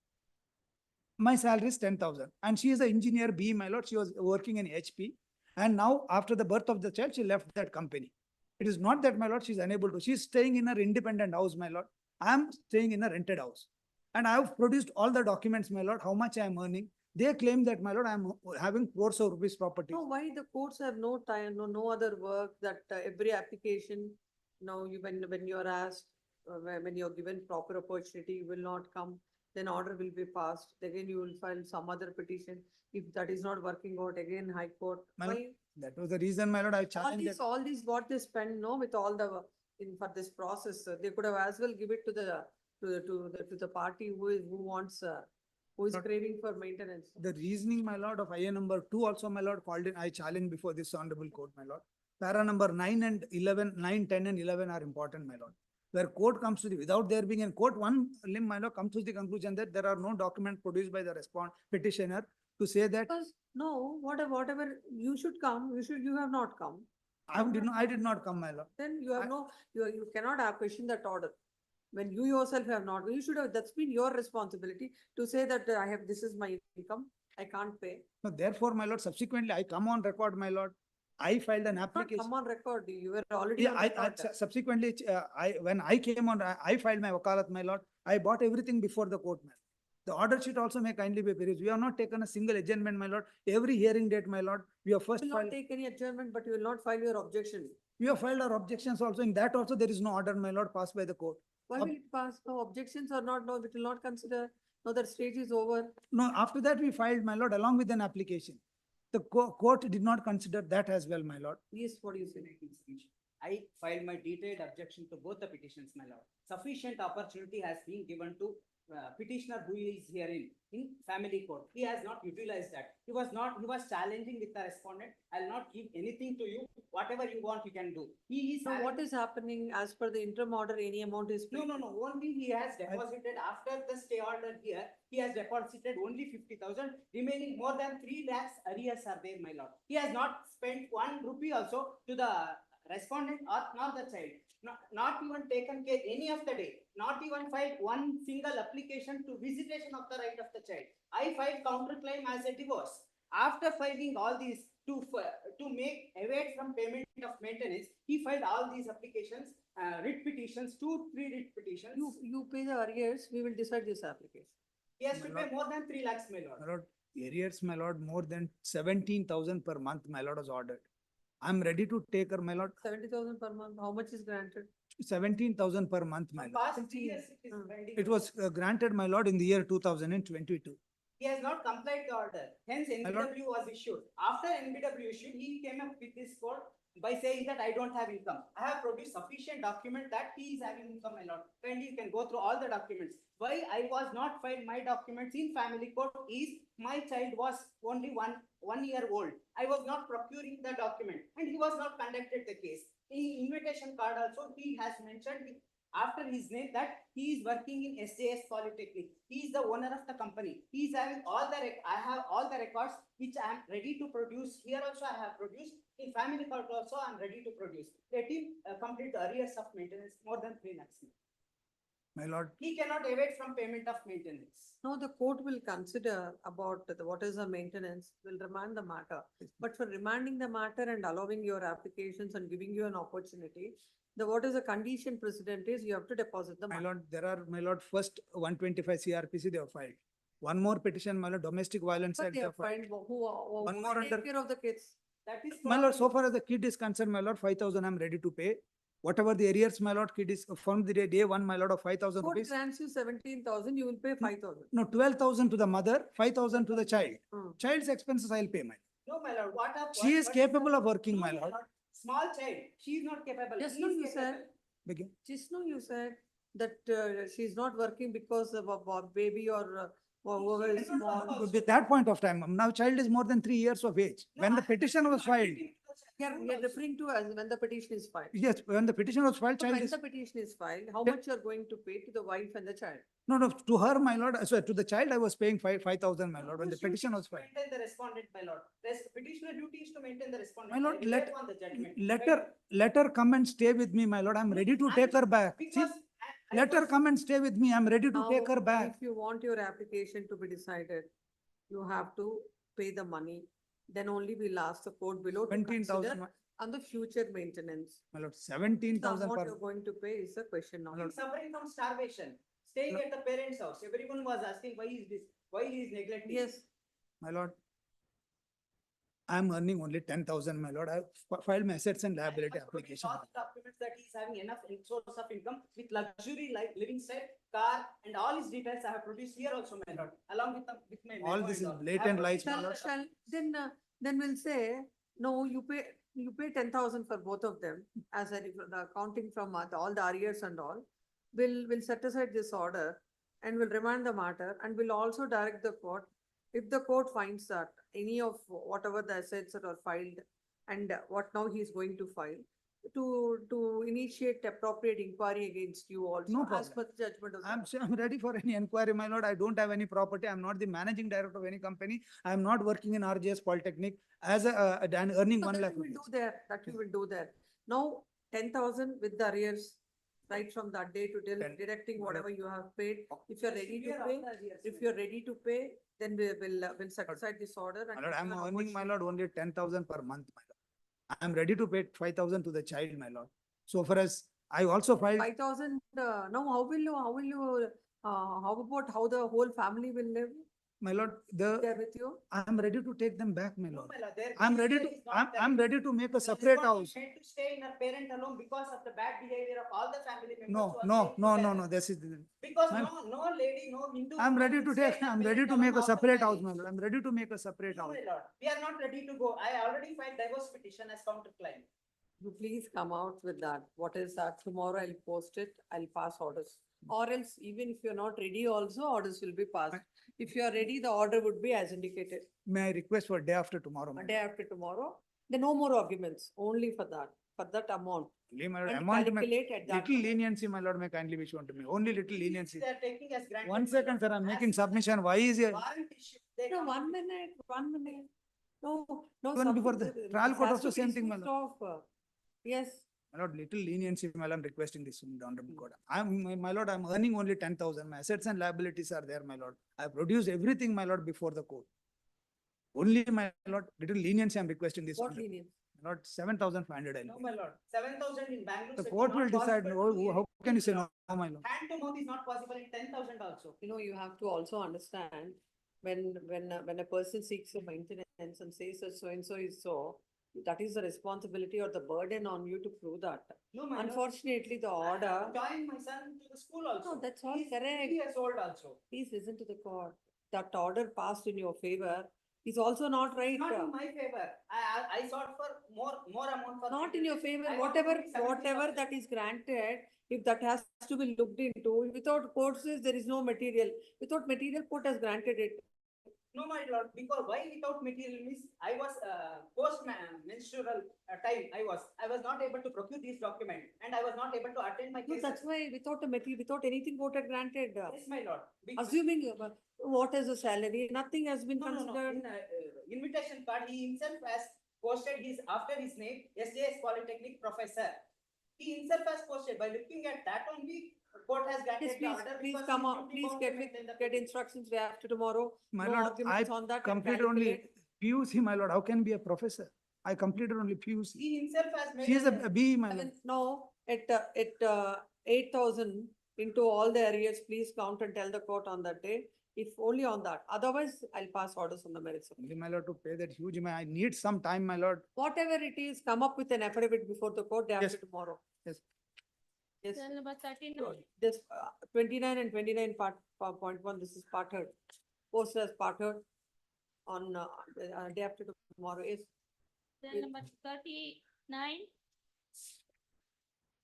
My salary is 10,000. And she is an engineer B, my lord. She was working in HP. And now, after the birth of the child, she left that company. It is not that, my lord, she is unable to. She is staying in her independent house, my lord. I am staying in a rented house. And I have produced all the documents, my lord, how much I am earning. They claim that, my lord, I am having crores of rupees property. No, why the courts have no time, no other work that every application, when you are asked, when you are given proper opportunity, you will not come, then order will be passed. Again, you will file some other petition. If that is not working out, again, High Court. My lord, that was the reason, my lord, I challenged All these, what they spend, with all the, for this process, they could have as well give it to the party who wants, who is craving for maintenance. The reasoning, my lord, of IA number 2 also, my lord, called in, I challenged before this honorable court, my lord. Para number 9 and 11, 9, 10 and 11 are important, my lord. Where court comes to the, without there being in court, one limb, my lord, comes to the conclusion that there are no documents produced by the petitioner to say that. Because, no, whatever, you should come, you have not come. I did not come, my lord. Then you have you cannot have questioned that order. When you yourself have not, you should have, that's been your responsibility to say that this is my income, I can't pay. No, therefore, my lord, subsequently, I come on record, my lord. I filed an application. Come on record, you were already Yeah, on I record. subsequently, when I came on, I filed my wakalat, my lord. I bought everything before the court, my lord. The order sheet also may kindly be perused. We have not taken a single adjournment, my lord. Every hearing date, my lord, we have first You will not filed. take any adjournment, but you will not file your objection. We have filed our objections also. In that also, there is no order, my lord, passed by the court. Why will it pass? No objections or not, no, it will not consider, no, that stage is over. No, after that, we filed, my lord, along with an application. The court did not consider that as well, my lord. Yes, what do you say? I filed my detailed objection to both the petitions, my lord. Sufficient opportunity has been given to petitioner who is herein in family court. He has not utilized that. He was challenging with the respondent. I'll not give anything to you. Whatever you want, you can do. He is. So what is happening as per the interim order, any amount is paid? No. Only he has deposited after the stay order here. He has deposited only 50,000. Remaining more than 3 lakhs arrears are there, my lord. He has not spent 1 rupee also to the respondent or not the child. Not even taken care any of the day. Not even filed one single application to visitation of the right of the child. I filed counterclaim as a divorce. After filing all these to make away from payment of maintenance, he filed all these applications, writ petitions, 2-3 writ petitions. You pay the arrears, we will decide this application. He has to pay more than 3 lakhs, my lord. My lord, arrears, my lord, more than 17,000 per month, my lord, was ordered. I'm ready to take her, my lord. 70,000 per month, how much is granted? 17,000 per month, my lord. Past 3 years it is pending. It was granted, my lord, in the year 2022. He has not complied the order. Hence, NBW was issued. After NBW issued, he came up with this court by saying that I don't have income. I have produced sufficient document that he is having income, my lord. And you can go through all the documents. Why I was not filed my documents in family court is my child was only one year old. I was not procuring the document and he was not conducted the case. In invitation card also, he has mentioned after his name that he is working in SJS Polytechnic. He is the owner of the company. He is having I have all the records which I am ready to produce. Here also I have produced. In family court also I am ready to produce. Let him complete the arrears of maintenance more than 3 lakhs. My lord. He cannot evade from payment of maintenance. No, the court will consider about what is the maintenance, will remand the matter. But for remanding the matter and allowing your applications and giving you an opportunity, what is the condition precedent is you have to deposit the My money. lord, there are, my lord, first 125 CRPC they have filed. One more petition, my lord, domestic violence But act they they have have filed. filed, who One will more take under- care of the kids? That is. My lord, so for- far as the kid is concerned, my lord, 5,000 I'm ready to pay. Whatever the arrears, my lord, kid is from the day one, my lord, of 5,000 Court rupees. grants you 17,000, you will pay 5,000. No, 12,000 to the mother, 5,000 to the child. Hmm. Child's expenses I'll pay, my. No, my lord, what of? She is capable of working, my lord. Small child, she is not capable. Just He now is you capable. said, Begin. just now you said that she's not working because of a baby or whoever is small. At that point of time, now child is more than 3 years of age. When the petition was filed, You're referring to as when the petition is filed. yes, when the petition was filed, So child when is, the petition is filed, how Yeah. much you're going to pay to the wife and the child? no, to her, my lord, so to the child, I was paying 5,000, my lord, when the Whose duty petition is was to filed. Maintain the respondent, my lord. Petitioner duty is to maintain the respondent. My lord, I rely upon the judgment. let her come and stay with me, my lord. I'm ready to take her back. See, Because let her come and stay with me. I'm ready to take her Now, back. if you want your application to be decided, you have to pay the money. Then only we'll ask the court below to 17,000, consider on the future maintenance. my lord, The 17,000 amount per. you're going to pay is a question now. He's suffering from starvation, staying No. at the parents' house. Everyone was asking, why is this? Why he is neglecting? Yes, My lord, I'm earning only 10,000, my lord. I filed my assets and liability application. All the documents that he's having enough source of income with luxury living style, car, and all his details I have produced here also, my lord, along with my. All memo this and is all. blatant I have lies, my produced lord. then we'll say, no, you pay 10,000 for both of them as a, the accounting from all the arrears and all. We'll set aside this order and we'll remand the matter and we'll also direct the court. If the court finds that any of whatever the assets that are filed and what now he's going to file, to initiate appropriate inquiry against you also. No As problem. per the judgment of the. I'm ready for any inquiry, my lord. I don't have any property. I'm not the managing director of any company. I'm not working in RGS Polytechnic as and earning So 1 that lakh we will rupees. do there, that we will do there. Now, 10,000 with the arrears, right from that day to till Ten- deducting whatever you have paid. If you're ready to Severe pay, after arrears, if my you're ready to pay, then we'll set aside this order. My and lord, I'm consider how earning, much my you- lord, only 10,000 per month, my lord. I'm ready to pay 5,000 to the child, my lord. So far as I also filed, 5,000, now how about how the whole family will live my lord, there with you? I'm ready to take them back, my No, lord. my lord, their I'm ready behavior to, is not I'm correct. ready to make a The separate respondent house. Made to stay in her parent alone because of the bad behavior of all the family members. No, who are no, staying no, together. no, this is, Because Ma'am, no lady, no Hindu. I'm woman ready will to stay take, in her I'm ready parent to make alone a after separate house, marriage. my lord. I'm ready to make a separate No, house. my lord, we are not ready to go. I already filed divorce petition as counterclaim. You please come out with that. What is that? Tomorrow I'll post it. I'll pass orders. Or else, even if you're not ready also, orders will be passed. If you are ready, the order would be as indicated. May I request for day after tomorrow? A my day after tomorrow, then no more arguments, only for that amount. lord? My lord, And amount, my, calculate at that. little leniency, my lord, may kindly be shown to me. Only little leniency. They are taking as granted. 1 second, sir, I'm As making submission. Why is it? warrant issue, they No, come 1 out- minute, 1 minute. No, no. Even before the substitute- trial this court has also to be same thing, my switched lord. off. Yes. My lord, little leniency, my lord, I'm requesting this from the honorable court. My lord, I'm earning only 10,000. My assets and liabilities are there, my lord. I produced everything, my lord, before the court. Only, my lord, little leniency, I'm requesting this. What honorable- lenience? My lord, 7,500. No, my lord, 7,000 in Bangalore. The city, court not will decide. possible Oh, to hear how it, can you say my no, lord. my lord? Hand to mouth is not possible in 10,000 also. You know, you have to also understand when a person seeks a maintenance and says that so and so is so, that is the responsibility or the burden on you to prove that. No, my lord. Unfortunately, the I order. have to join my son to the school also. No, that's all He's correct. 3 years old also. Please listen to the court. That order passed in your favor is also not right. Not in my favor. I sought for more amount for. Not in your favor, I want to whatever, be 70%. whatever that is granted, if that has to be looked into, without court says there is no material. Without material, court has granted it. No, my lord, because why without material means I was post menstrual time. I was not able to procure these documents and I was not able to attend my No, case. that's why without a material, without anything court had granted. Yes, my lord. Assuming what is the salary, nothing has been No. considered. In invitation card, he himself has posted his after his name SJS Polytechnic professor. He himself has posted. By looking at that only, court has granted Yes, the please, order. please because come he out, should be please bound to get maintain the get instructions day after tomorrow. My No lord, arguments I on that and completed only calculate. PUC, my lord. How can be a professor? I completed only PUC. He himself has made. She is a B, my lord. No, at 8,000 into all the areas, please count and tell the court on that day. If only on that, otherwise I'll pass orders on the merits. of it. Only, my lord, to pay that huge amount. I need some time, my lord. Whatever it is, come up with an affidavit before the court day after tomorrow. Yes. Yes. Cell number 39. This 29 and 29 point 1, this is part heard. Post as part heard on day after tomorrow is. Cell number 39.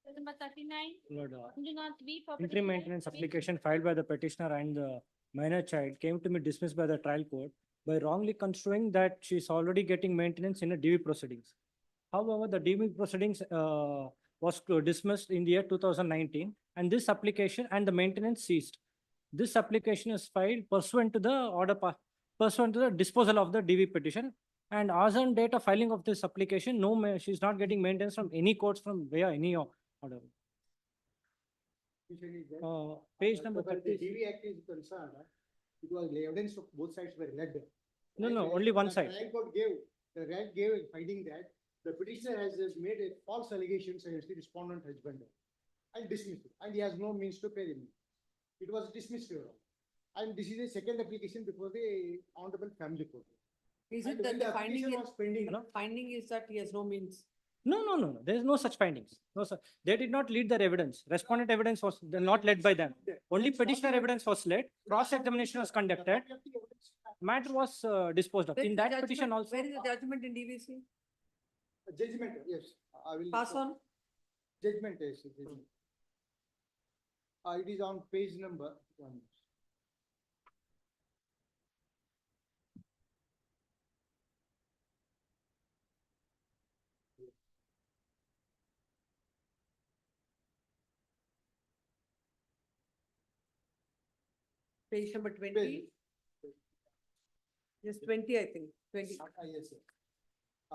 Cell number 39. Lord, Do not be for. interim maintenance application filed by the petitioner and the minor child came to be dismissed by the trial court by wrongly construing that she is already getting maintenance in a DV proceedings. However, the DV proceedings was dismissed in the year 2019, and this application and the maintenance ceased. This application is filed pursuant to the order pursuant to the disposal of the DV petition. And as on date of filing of this application, she is not getting maintenance from any courts from via any order. Page number As far as the 30. DV Act is concerned, it was evidence of both sides were led. No, And no, the- only one the side. trial court gave, the right gave a finding that the petitioner has made a false allegations against the respondent husband and dismissed it, and he has no means to pay them. It was dismissed, Your Honor. And this is a second application before the Honorable Family Court. Is And it when that the application finding is, was pending, finding is that he has no means? No, there is no such findings. No, sir. They did not lead their evidence. Respondent evidence was not led by them. Only petitioner evidence was led. Cross-examination was conducted. Matter was disposed of. Where In is the that petition judgment? also. Where is the judgment in DVC? Judgment, yes, I will. Pass on. Judgment, yes, judgment. It is on page number 1. Page number 20. Yes, 20, I think, 20. Yes, sir.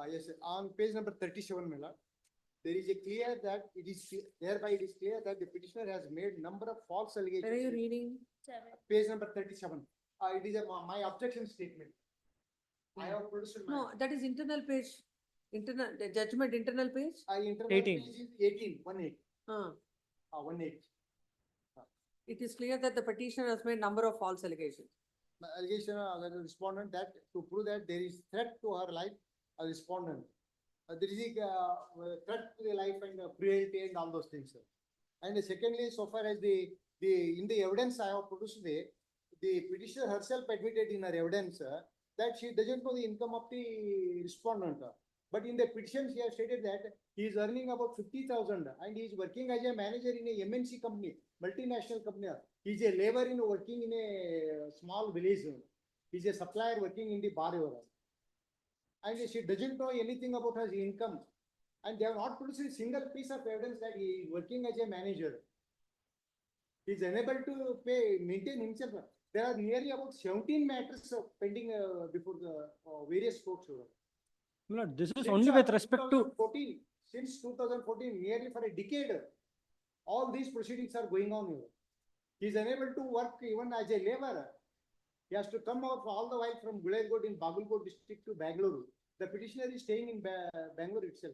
Yes, sir. On page number 37, my lord, there is a clear that it is, thereby it is clear that the petitioner has made number of false allegations. Where are you reading? Page number 37. It is my objection statement. I have produced my. No, that is internal page, internal, the judgment internal page? Internal 18. page is 18, 18. Uh, 18. It is clear that the petitioner has made number of false allegations. The allegation of the respondent that to prove that there is threat to her life, a respondent. There is a threat to the life and cruelty and all those things, sir. And secondly, so far as in the evidence I have produced the petitioner herself admitted in her evidence that she doesn't know the income of the respondent. But in the petition, she has stated that he is earning about 50,000 and he is working as a manager in a MNC company, multinational company. He is a laborer working in a small village. He is a supplier working in the bar area. And she doesn't know anything about his income. And they have not produced a single piece of evidence that he is working as a manager. He is unable to maintain himself. There are nearly about 17 matters pending before the various courts. Lord, this is Since, only with respect to. 2014, since 2014, nearly for a decade, all these proceedings are going on here. He is unable to work even as a laborer. He has to come out all the while from Gulerkot in Bagalkot district to Bangalore. The petitioner is staying in Bangalore itself.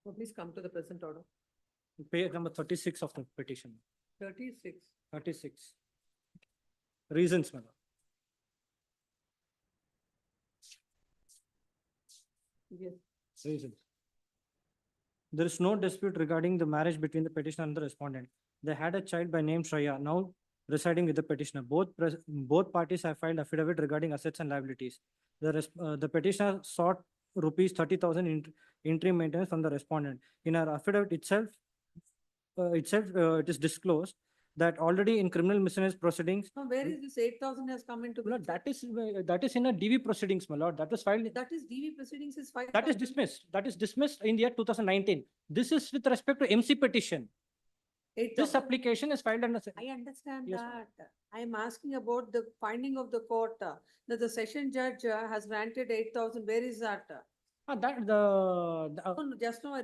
So please come to the present order. Page number 36 of the petition. 36. 36. Reasons, madam. Yes. Reasons. There is no dispute regarding the marriage between the petitioner and the respondent. They had a child by name Shreya, now residing with the petitioner. Both parties have filed affidavit regarding assets and liabilities. The petitioner sought rupees 30,000 in interim maintenance from the respondent. In our affidavit itself, it is disclosed that already in criminal miscellaneous proceedings. Now, where is this 8,000 has come into? No, that is in a DV proceedings, my lord. That was filed. That is DV proceedings is 5,000. That is dismissed. That is dismissed in the year 2019. This is with respect to MC petition. 8,000. This application is filed under. I understand Yes, that. I am asking about the finding of the court that the session judge has granted 8,000. Where is that? That No, no, just now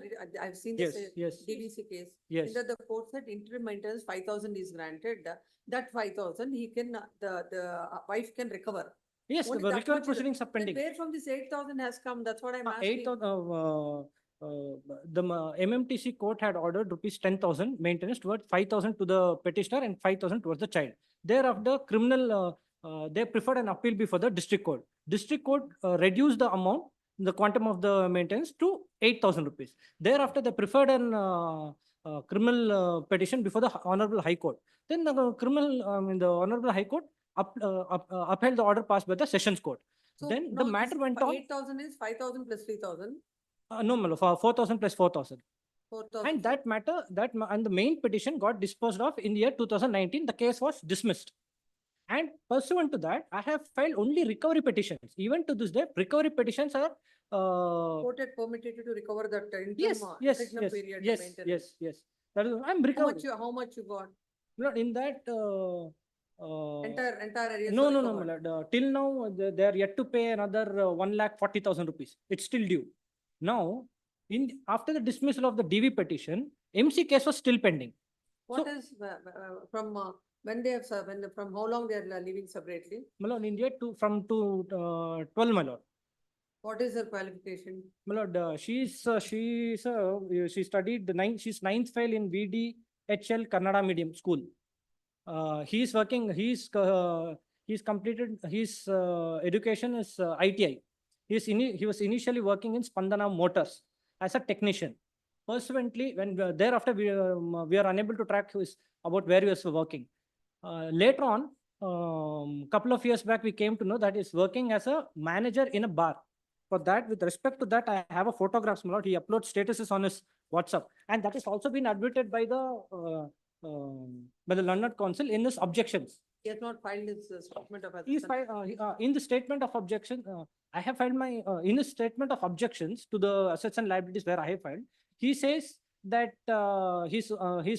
I've seen this yes, DVC case. yes. In that the court said interim maintenance 5,000 is granted. That 5,000 he can, the wife can recover. Yes, Only the that recovery much proceedings are then pending. where from this 8,000 has come? That's what I'm Eight asking. the MMTC court had ordered rupees 10,000 maintenance towards 5,000 to the petitioner and 5,000 towards the child. Thereafter, they preferred an appeal before the district court. District court reduced the amount, the quantum of the maintenance to 8,000 rupees. Thereafter, they preferred an criminal petition before the Honorable High Court. Then the the Honorable High Court upheld the order passed by the Sessions Court. So Then now the matter this went on. 8,000 is 5,000 plus 3,000. No, Malo, for 4,000 plus 4,000. 4,000. And that matter, and the main petition got disposed of in the year 2019. The case was dismissed. And pursuant to that, I have filed only recovery petitions. Even to this day, recovery petitions are. Court had permitted you to recover that interim, Yes, interim period maintenance. yes. That is, I'm How recovering. much how much you got? Not in that. Entire area. No, my lord. Till now, they are yet to pay another 1,40,000 rupees. It's still due. Now, after the dismissal of the DV petition, MC case was still pending. What is from when they have from how long they are living separately? My lord, in India from 12, my lord. What is her qualification? My lord, she studied she's ninth fail in VDHL Kannada medium school. He's completed his education is ITI. He was initially working in Spandana Motors as a technician. Pursuantly, when thereafter we are unable to track about where he was working. Later on, couple of years back, we came to know that he's working as a manager in a bar. For that, with respect to that, I have a photographs, my lord. He uploads statuses on his WhatsApp, and that has also been admitted by the Learned Counsel in his objections. He has not filed his statement of He's in the statement of objection. I have filed my in the statement of objections to the assets and liabilities where I have filed. He says that he's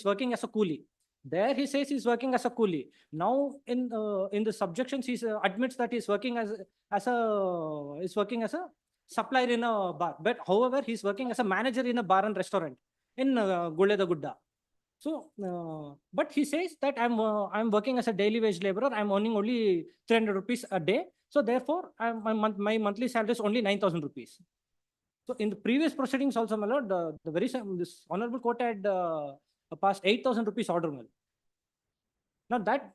working as a coolie. There he says he's working as a coolie. Now in the subjections he admits that he's working as a supplier in a bar. But however, he's working as a manager in a bar and restaurant in Gule da Gudda. So, but he says that I'm working as a daily wage laborer. I'm earning only 300 rupees a day. So therefore, my monthly salary is only 9,000 rupees. So in the previous proceedings also, my lord, this honorable court had passed 8,000 rupees order. Now that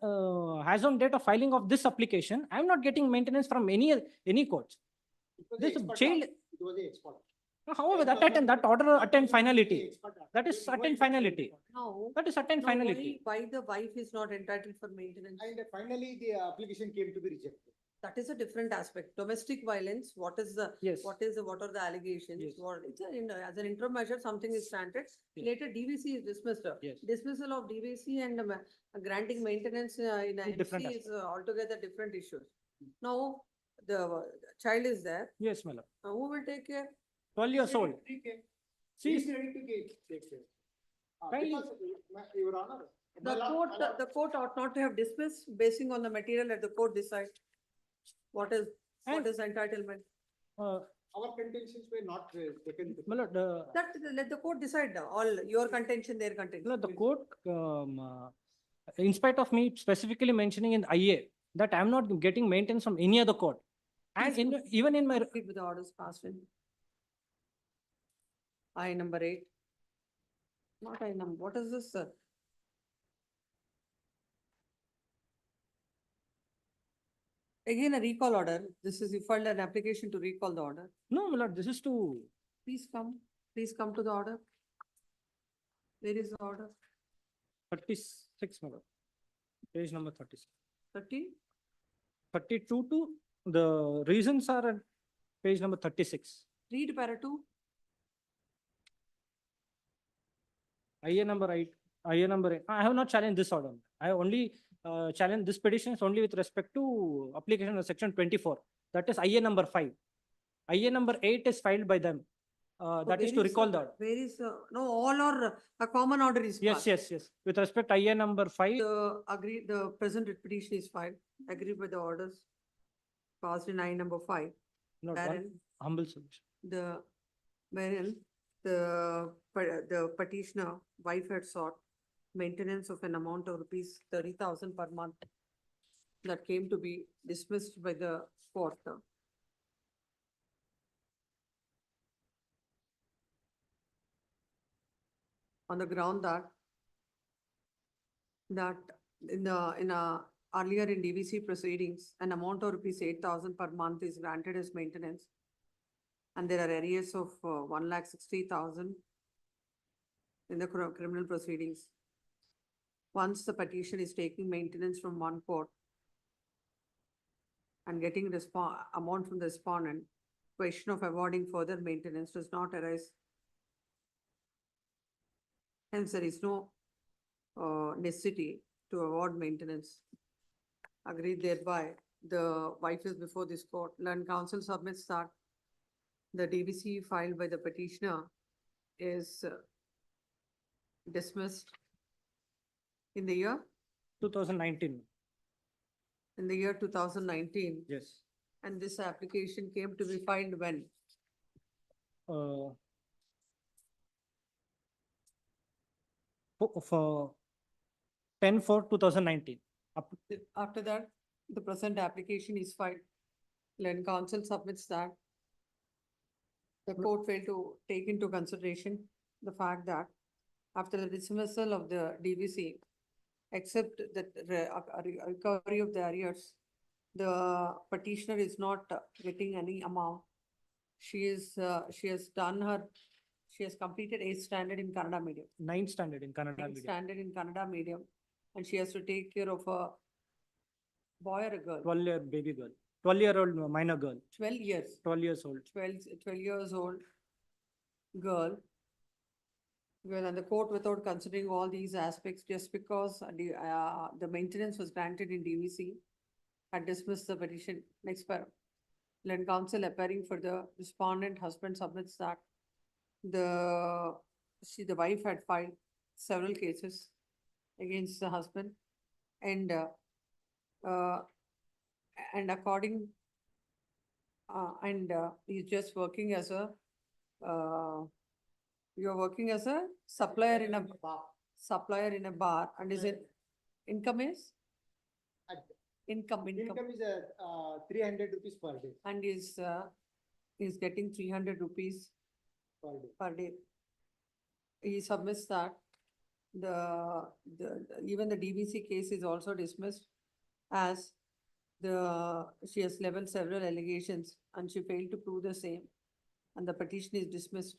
as on date of filing of this application, I'm not getting maintenance from any courts. This child. However, that order attained finality. That is attained finality. No. That is attained finality. Why the wife is not entitled for maintenance? And finally, the application came to be rejected. That is a different aspect. Domestic violence, what are the allegations? Yes. As an interim measure, something is granted. Yes. Later DVC is dismissed. Yes. Dismissal of DVC and granting maintenance in a Different MC is altogether different issues. Now, the child is there. Yes, my lord. Who will take care? 12 years old. He is ready to take care. Kindly- Because, Your Honor. The court ought not to have dismissed basing on the material that the court decides. What is entitlement? Our contentions were not taken. My lord, That, let the court decide now, all your contention, their contention. no, the court, in spite of me specifically mentioning in IA that I'm not getting maintenance from any other court. And even in my, With the orders passed in. I number 8. Not I number, what is this, sir? Again, a recall order. This is, you filed an application to recall the order. no, my lord, this is to, Please come to the order. Where is the order? 36, my lord. Page number 36. 30? 32 to, the reasons are at page number 36. Read para 2. IA number 8. I have not challenged this order. I only challenged this petition is only with respect to application of section 24. That is IA number 5. IA number 8 is filed by them. That is to recall the order. Where is, no, all or a common order is Yes, passed. yes. With respect to IA number 5. The present petition is filed. Agree with the orders passed in I number 5. Not Parent. one humble submission. wherein the petitioner wife had sought maintenance of an amount of rupees 30,000 per month that came to be dismissed by the court. On the ground that earlier in DVC proceedings, an amount of rupees 8,000 per month is granted as maintenance. And there are arrears of 1,60,000 in the criminal proceedings. Once the petition is taking maintenance from one court and getting amount from the respondent, question of awarding further maintenance does not arise. Hence, there is no necessity to award maintenance. Agreed thereby, the wife is before this court. Learned counsel submits that the DVC filed by the petitioner is dismissed in the year 2019. in the year 2019. Yes. And this application came to be filed when? For 10/4/2019. After that, the present application is filed. Learned counsel submits that the court failed to take into consideration the fact that after the dismissal of the DVC, except that recovery of the arrears, the petitioner is not getting any amount. She has completed 8th standard in Kannada medium. 9th standard in Kannada 9th medium. standard in Kannada medium, and she has to take care of a boy or a girl. 12-year baby girl, 12-year-old minor girl, 12 years. 12 years old. 12 years old girl. Well, and the court, without considering all these aspects, just because the maintenance was granted in DVC, had dismissed the petition. Next paragraph. Learned counsel appearing for the respondent husband submits that the wife had filed several cases against the husband, and he's just working as a you're working as a supplier in a bar, and is it income is income Income is 300 rupees per day. and is getting 300 rupees per day. He submits that even the DVC case is also dismissed as she has leveled several allegations and she failed to prove the same, and the petition is dismissed.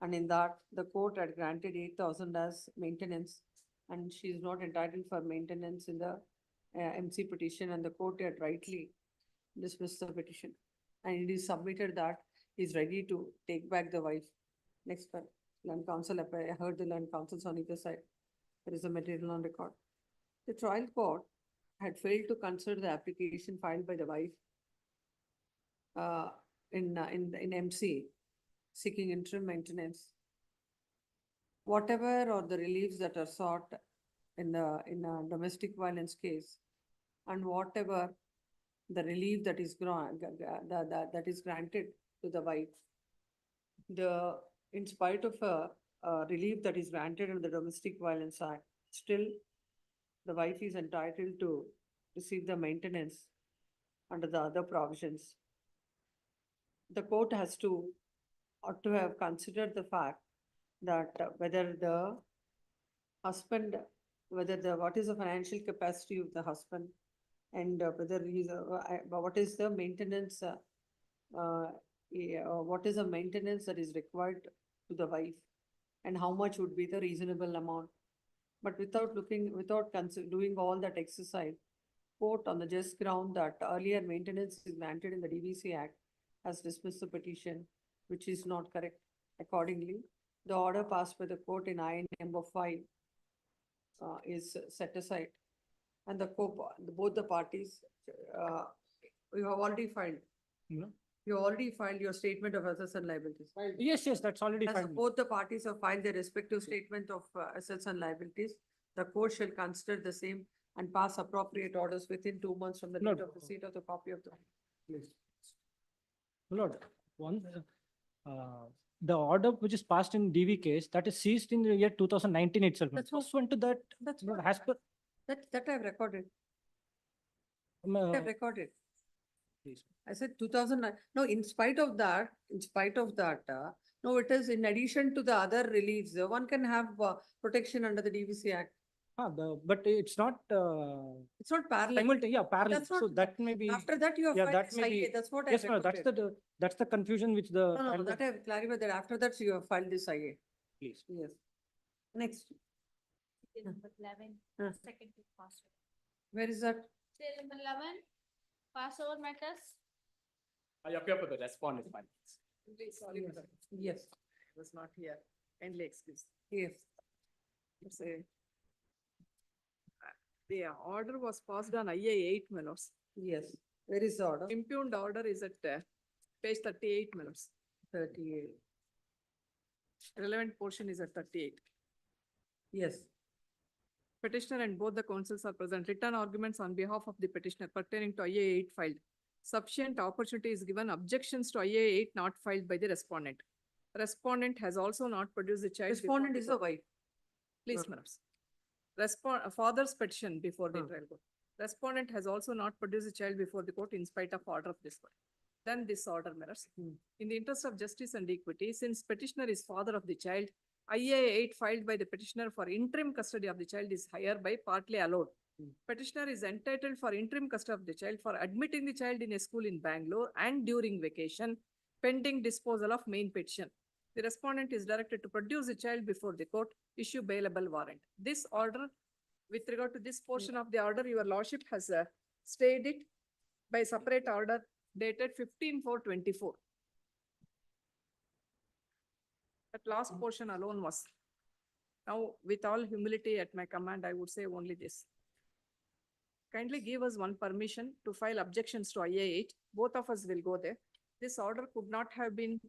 And in that, the court had granted 8,000 as maintenance, and she is not entitled for maintenance in the MC petition, and the court had rightly dismissed the petition. And it is submitted that he is ready to take back the wife. Next one, learned counsel, I heard the learned counsels on either side. There is a material on record. The trial court had failed to consider the application filed by the wife in MC, seeking interim maintenance. Whatever or the reliefs that are sought in a domestic violence case, and whatever the relief that is granted to the wife, in spite of a relief that is granted under the Domestic Violence Act, still the wife is entitled to receive the maintenance under the other provisions. The court has to ought to have considered the fact that whether the husband, what is the financial capacity of the husband, and whether what is the maintenance, what is the maintenance that is required to the wife, and how much would be the reasonable amount. But without doing all that exercise, court on the just ground that earlier maintenance is granted in the DVC Act has dismissed the petition, which is not correct. Accordingly, the order passed by the court in IN number 5 is set aside, and both the parties, you have already filed. You already filed your statement of assets and liabilities. Yes, that's already As filed. both the parties have filed their respective statement of assets and liabilities, the court shall consider the same and pass appropriate orders within 2 months from the date of receipt of the copy of the. Please. Lord, one, the order which is passed in DV case, that is seized in the year 2019 itself. That's what- Pursuant to that, That's no, what, as per, that I've recorded. um, I've recorded. please. I said 2009. No, in spite of that, no, it is in addition to the other reliefs, one can have protection under the DVC Act. But it's not, It's not parallel. yeah, parallel, That's so not- that may be. After that, you have Yeah, filed that this may IA. be, That's what I yes, ma'am, recorded. that's the confusion which the. No, that I have clarified that after that, you have filed this IA. Please. Yes. Next, Number 11, Huh. second to pass. where is that? Till number 11, passover matters. I appear for the respondent, my lords. Please, sorry, madam. Yes, I was not here. Kindly excuse. yes, Say. The order was passed on IA 8 minutes. yes. Where is the order? Impugned order is at page 38 minutes. 38. Relevant portion is at 38. Yes, Petitioner and both the counsels are present. Written arguments on behalf of the petitioner pertaining to IA 8 filed. Sufficient opportunity is given. Objections to IA 8 not filed by the respondent. Respondent has also not produced the child. before respondent the is a court. wife. Please, madams. Father's petition before the Hmm. trial court. Respondent has also not produced the child before the court in spite of order of this court. Then this order mirrors. Hmm. In the interest of justice and equity, since petitioner is father of the child, IA 8 filed by the petitioner for interim custody of the child is hereby partly allowed. Hmm. Petitioner is entitled for interim custody of the child for admitting the child in a school in Bangalore and during vacation, pending disposal of main petition. The respondent is directed to produce the child before the court, issue bailable warrant. This order, with regard to this portion of the order, your lordship has stayed it by separate order dated 15/4/24. That last portion alone was. Now, with all humility at my command, I would say only this. Kindly give us one permission to file objections to IA 8. Both of us will go there. This order could not have been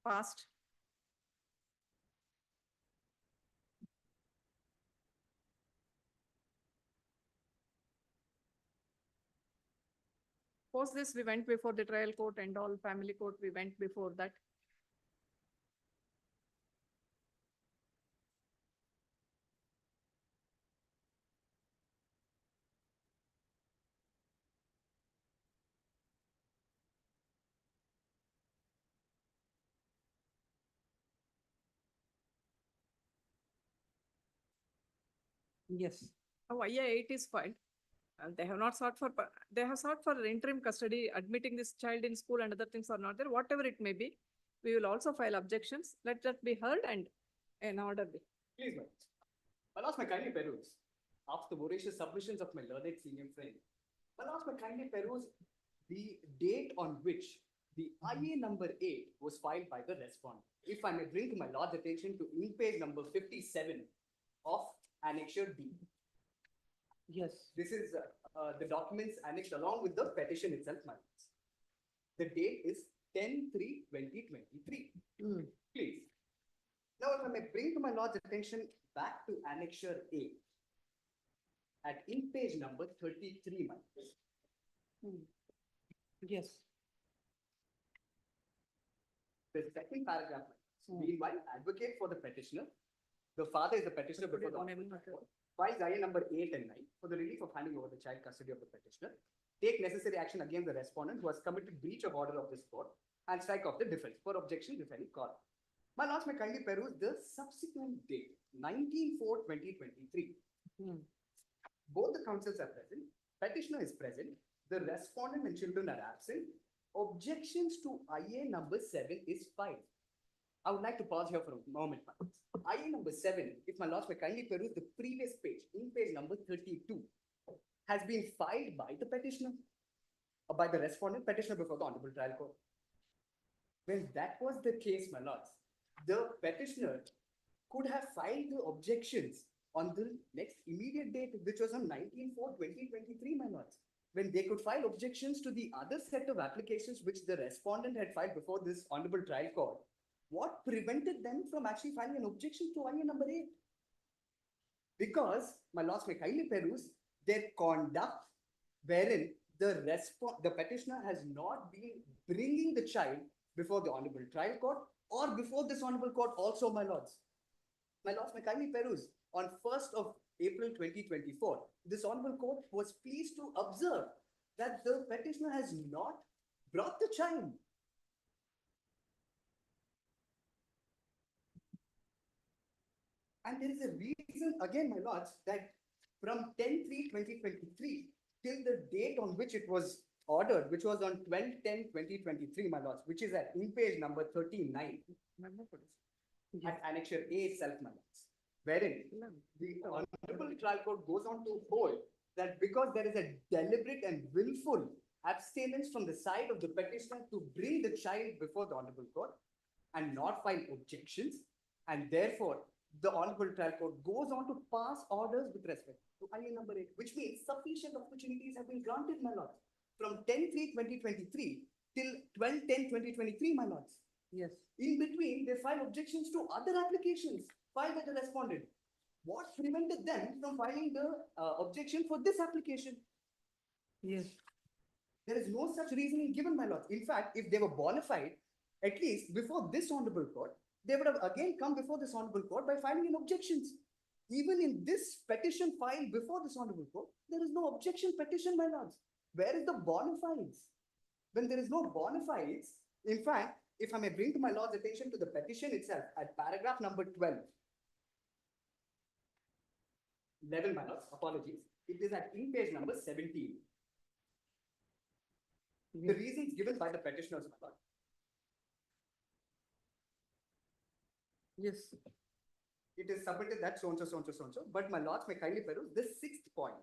passed. Post this, we went before the trial court and all family court, we went before that. Yes. Now, IA 8 is filed. And they have not sought for, they have sought for interim custody, admitting this child in school and other things are not there, whatever it may be. We will also file objections. Let that be heard and an order be. Please, my lords. My lords, may kindly peruse. After the voracious submissions of my learned senior friend, my lords, may kindly peruse the date on which the IA number 8 was filed by the respondent. If I may bring to my lord's attention to in-page number 57 of Annexure D. Yes. This is the documents annexed along with the petition itself, my lords. The date is 10/3/2023. Hmm. Please. Now, if I may bring to my lord's attention back to Annexure A. At in-page number 33, my lords. Hmm. Yes. The second paragraph, my lords. Hmm. Meanwhile, advocate for the petitioner. The father is the petitioner before the honorable court. Files IA number 8 and 9 for the relief of handing over the child custody of the petitioner. Take necessary action against the respondent who has committed breach of order of this court and strike off the defense for objection if any called. My lords, may kindly peruse the subsequent date, 19/4/2023. Hmm. Both the counsels are present, petitioner is present, the respondent and children are absent. Objections to IA number 7 is filed. I would like to pause here for a moment, my lords. IA number 7, if my lords may kindly peruse the previous page, in page number 32, has been filed by the petitioner, or by the respondent petitioner before the honorable trial court. When that was the case, my lords, the petitioner could have filed the objections on the next immediate date, which was on 19/4/2023, my lords. When they could file objections to the other set of applications which the respondent had filed before this honorable trial court, what prevented them from actually filing an objection to IA number 8? Because, my lords may kindly peruse their conduct wherein the petitioner has not been bringing the child before the honorable trial court or before this honorable court also, my lords. My lords, may kindly peruse. On 1st of April 2024, this honorable court was pleased to observe that the petitioner has not brought the child. And there is a reason, again, my lords, that from 10/3/2023 till the date on which it was ordered, which was on 12/10/2023, my lords, which is at in page number 39, at annexure A itself, my lords, wherein the honorable trial court goes on to hold that because there is a deliberate and willful abstinence from the side of the petitioner to bring the child before the honorable court and not file objections, and therefore the honorable trial court goes on to pass orders with respect to IA number 8, which means sufficient opportunities have been granted, my lords, from 10/3/2023 till 12/10/2023, my lords. Yes. In between, they file objections to other applications filed by the respondent. What prevented them from filing the objection for this application? Yes. There is no such reasoning given, my lords. In fact, if they were bona fide, at least before this honorable court, they would have again come before this honorable court by filing in objections. Even in this petition filed before this honorable court, there is no objection petition, my lords. Where is the bona fides? When there is no bona fides, in fact, if I may bring to my lord's attention to the petition itself at paragraph number 12. 11, my lords, apologies. It is at in page number 17. The reasons given by the petitioners, my lord. Yes. It is submitted that so and so, so and so, so and so, but my lords may kindly peruse the 6th point.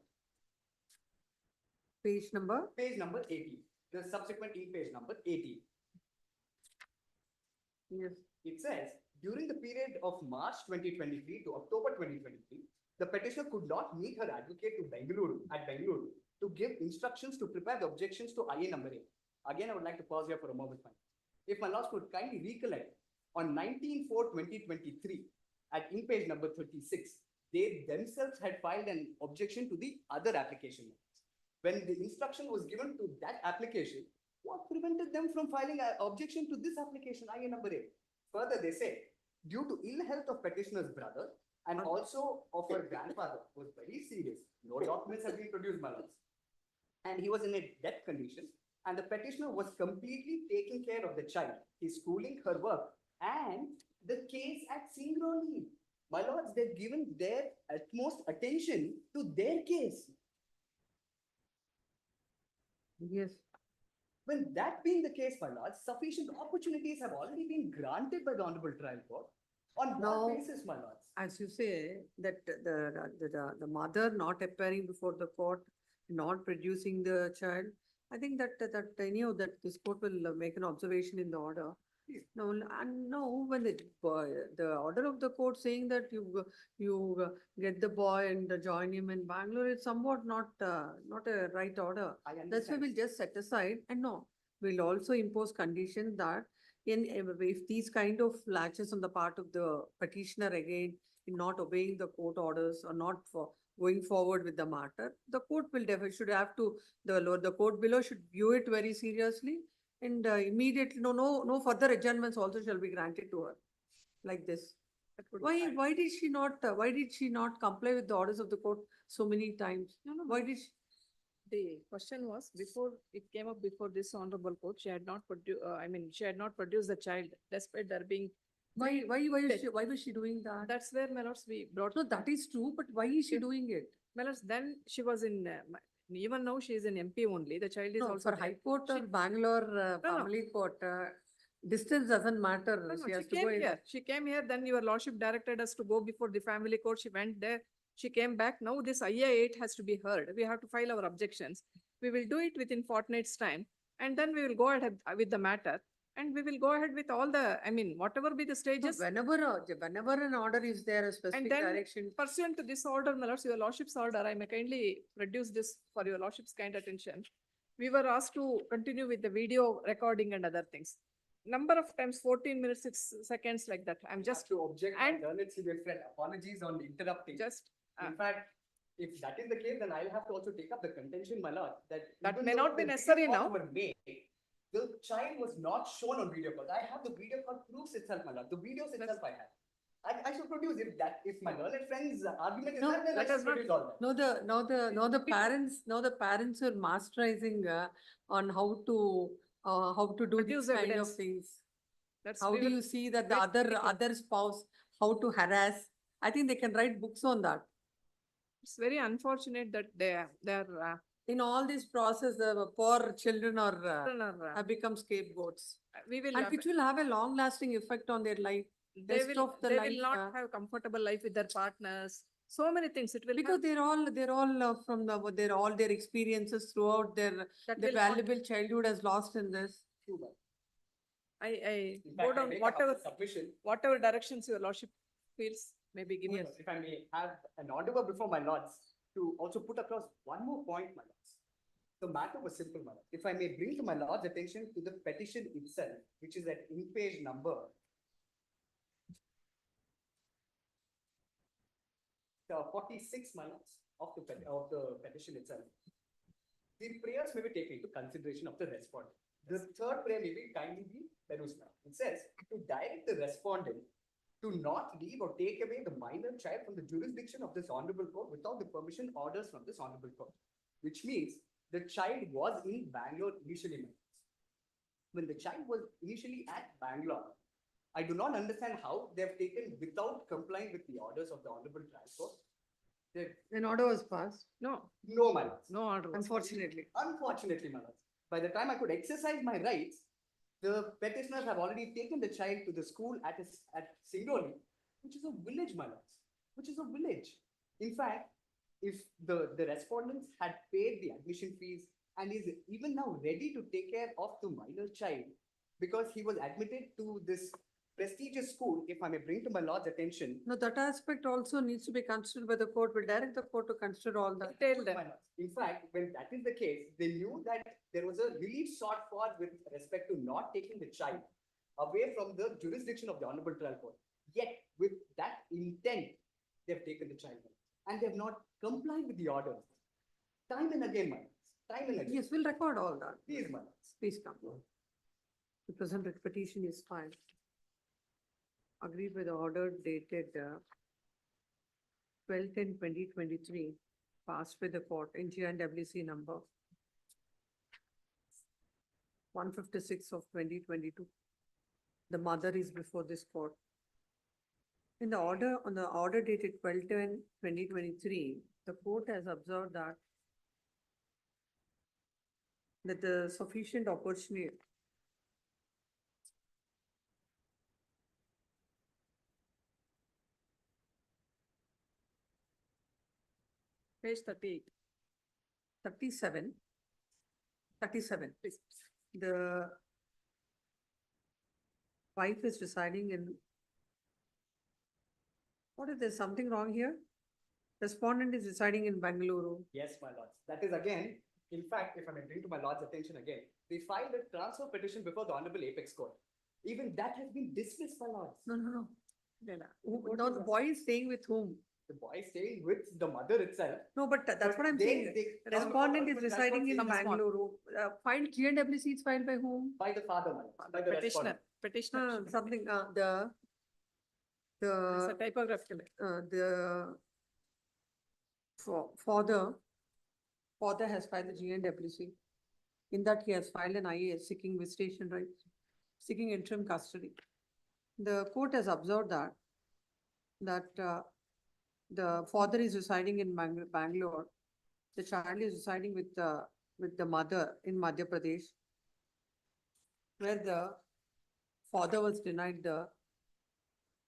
Page number? Page number 80. The subsequent page number 80. Yes. It says, during the period of March 2023 to October 2023, the petitioner could not meet her advocate at Bengaluru to give instructions to prepare the objections to IA number 8. Again, I would like to pause here for a moment. If my lords could kindly recollect, on 19/4/2023, at in page number 36, they themselves had filed an objection to the other application. When the instruction was given to that application, what prevented them from filing an objection to this application, IA number 8? Further, they say, due to ill health of petitioner's brother and also of her grandfather, was very serious. No documents have been produced, my lords. And he was in a death condition, and the petitioner was completely taking care of the child, his schooling, her work, and the case at Singrauli. My lords, they've given their utmost attention to their case. Yes. When that being the case, my lords, sufficient opportunities have already been granted by the honorable trial court. On Now, what basis, my lords? as you say, that the mother not appearing before the court, not producing the child, I think that this court will make an observation in the order. No, and no, when the order of the court saying that you get the boy and join him in Bangalore, it's somewhat not a right order. That's why we'll just set aside, and no, we'll also impose conditions that if these kind of latches on the part of the petitioner again in not obeying the court orders or not going forward with the matter, the court will should have to, the court below should view it very seriously. And immediately, no further adjournments also shall be granted to her, like this. Why did she not comply with the orders of the court so many times? No. Why did she? The question was, before it came up before this honorable court, she had not she had not produced the child, despite there being. Why was she doing that? That's where, my lords, we brought. No, that is true, but why is she doing it? My lords, then she was in, even now she is in MP only, the child is No, also. for High Court or Bangalore Family Court, distance doesn't matter. No, She has she to came go in. here. She came here, then your lordship directed us to go before the family court. She went there. She came back. Now this IA 8 has to be heard. We have to file our objections. We will do it within fortnight's time. And then we will go ahead with the matter. And we will go ahead with all the, whatever be the stages. Whenever an order is there, a specific And then direction. pursuant to this order, my lords, your lordship's order, I may kindly produce this for your lordship's kind attention. We were asked to continue with the video recording and other things. Number of times, 14 minutes, 6 seconds like that. I'm just to object, and learned civil friend. Apologies on interrupting. Just in fact, if that is the case, then I'll have to also take up the contention, my lord, that That even may though not be the necessary videos now. were made, the child was not shown on video call. I have the video call proofs itself, my lord. The videos itself I have. I should produce if my learned friend's argument is No, that, then I let should us not- produce all that. No, the parents are masterizing on how to do Produce these kind of evidence. things. That's How we do will you see that the wait other spouse, how to harass? I think they can write books on that. It's very unfortunate that they're In all this process, the poor children children are, have become scapegoats. we will, And which will have a long lasting effect on their life. they rest will, of the they life, will not have comfortable life with their partners. So many things it will Because have, they're all from their experiences throughout that their will not- valuable childhood has lost in this. I In go fact, I down make a whatever, submission. whatever directions your lordship feels, maybe give us. If I may have an order before my lords to also put across one more point, my lords. The matter was simple, my lords. If I may bring to my lord's attention to the petition itself, which is at in-page number 46, my lords, of the petition itself. The prayers may be taken into consideration of the respondent. The third prayer may be kindly be perused now. It says to direct the respondent to not leave or take away the minor child from the jurisdiction of this honorable court without the permission orders from this honorable court. Which means the child was in Bangalore initially. When the child was initially at Bangalore, I do not understand how they have taken without complying with the orders of the honorable trial court. An order was passed. No, No, my lords. no order. was- Unfortunately. Unfortunately, my lords, by the time I could exercise my rights, the petitioners have already taken the child to the school at Singoli, which is a village, my lords, which is a village. In fact, if the respondents had paid the admission fees and is even now ready to take care of the minor child because he was admitted to this prestigious school, if I may bring to my lord's attention. No, that aspect also needs to be considered by the court. We'll direct the court to consider all that. Detailed. My lords. In fact, when that is the case, they knew that there was a relief sought for with respect to not taking the child away from the jurisdiction of the honorable trial court. Yet, with that intent, they've taken the child and they have not complied with the orders. Time and again, my lords. Time and again. Yes, we'll record all that. Please, my lords. Please come. The present petition is filed. Agreed with the order dated 12/10/2023, passed by the court in GNWC number 156 of 2022. The mother is before this court. On the order dated 12/10/2023, the court has observed that the sufficient opportunity Page 38. 37. Please. The wife is residing in. What if there's something wrong here? Respondent is residing in Bangalore. Yes, my lords. That is again, in fact, if I may bring to my lord's attention again, they filed a transfer petition before the Honorable Apex Court. Even that has been dismissed, my lords. No. Now the boy is staying with whom? The boy is staying with the mother itself. No, but that's what I'm saying. Respondent is residing in Bangalore. Filed GNWC is filed by whom? By the father, my lords, by the Petitioner, respondent. petitioner. Something, It's a typographical. Father has filed the GNWC. In that, he has filed an IAS seeking visitation rights, seeking interim custody. The court has observed that the father is residing in Bangalore. The child is residing with the mother in Madhya Pradesh, where the father was denied the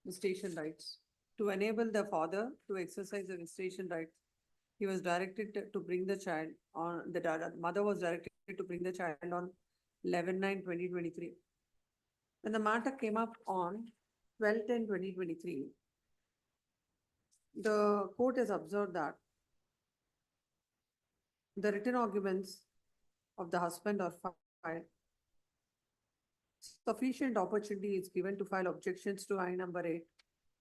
visitation rights. To enable the father to exercise the visitation rights, he was directed to bring the child on, the mother was directed to bring the child on 11/9/2023. When the matter came up on 12/10/2023, the court has observed that the written arguments of the husband are filed. Sufficient opportunity is given to file objections to I number 8,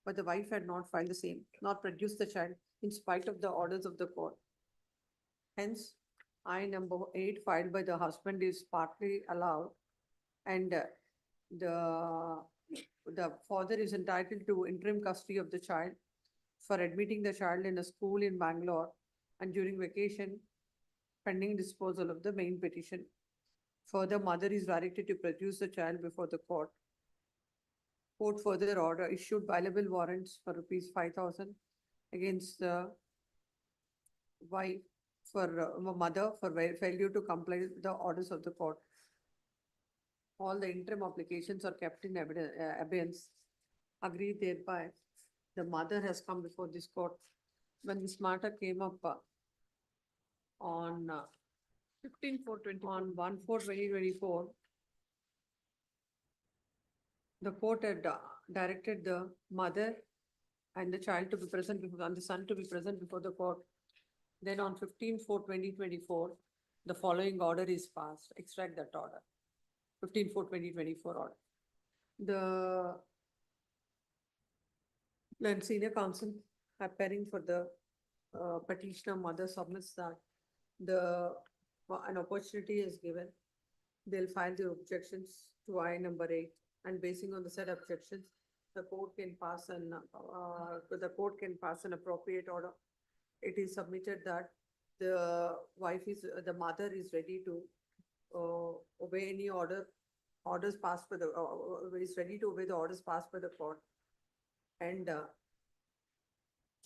but the wife had not filed the same, not produced the child in spite of the orders of the court. Hence, I number 8 filed by the husband is partly allowed And the father is entitled to interim custody of the child for admitting the child in a school in Bangalore and during vacation pending disposal of the main petition. Further, mother is directed to produce the child before the court. Court further order issued bailable warrants for ₹5,000 against the wife for mother for failure to comply with the orders of the court. All the interim applications are kept in abeyance. Agreed thereby, the mother has come before this court. When this matter came up on 15/4/20. on 1/4/2024, the court had directed the mother and the child to be present before, and the son to be present before the court. Then on 15/4/2024, the following order is passed. Extract that order. 15/4/2024 order. Then senior counsel appearing for the petitioner mother submits that an opportunity is given. They'll file their objections to I number 8, and basing on the said objections, the court can pass an appropriate order. It is submitted that the mother is ready to obey any orders passed by is ready to obey the orders passed by the court. And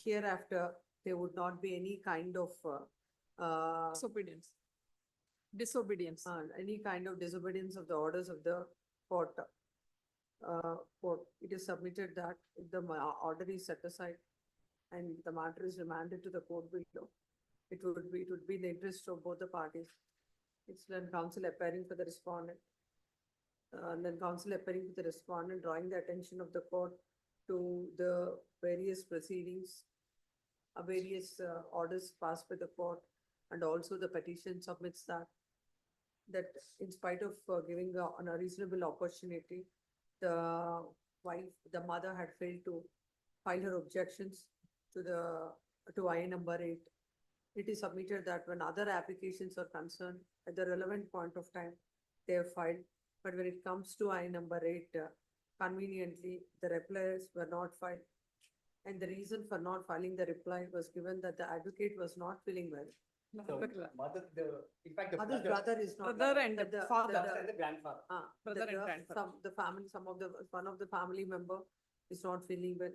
hereafter, there would not be any kind of Disobedience. any kind of disobedience of the orders of the court. It is submitted that if the order is set aside and the matter is remanded to the court below, it would be in the interest of both the parties. It's then counsel appearing for the respondent. And then counsel appearing for the respondent, drawing the attention of the court to the various proceedings, various orders passed by the court, and also the petition submits that in spite of giving an unreasonable opportunity, the mother had failed to file her objections to I number 8. It is submitted that when other applications are concerned, at the relevant point of time, they have filed. But when it comes to I number 8, conveniently, the replies were not filed. And the reason for not filing the reply was given that the advocate was not feeling well. So, mother, in fact, the Mother's brother. brother is not. Brother and the father. And the grandfather. Brother and grandfather. One of the family member is not feeling well.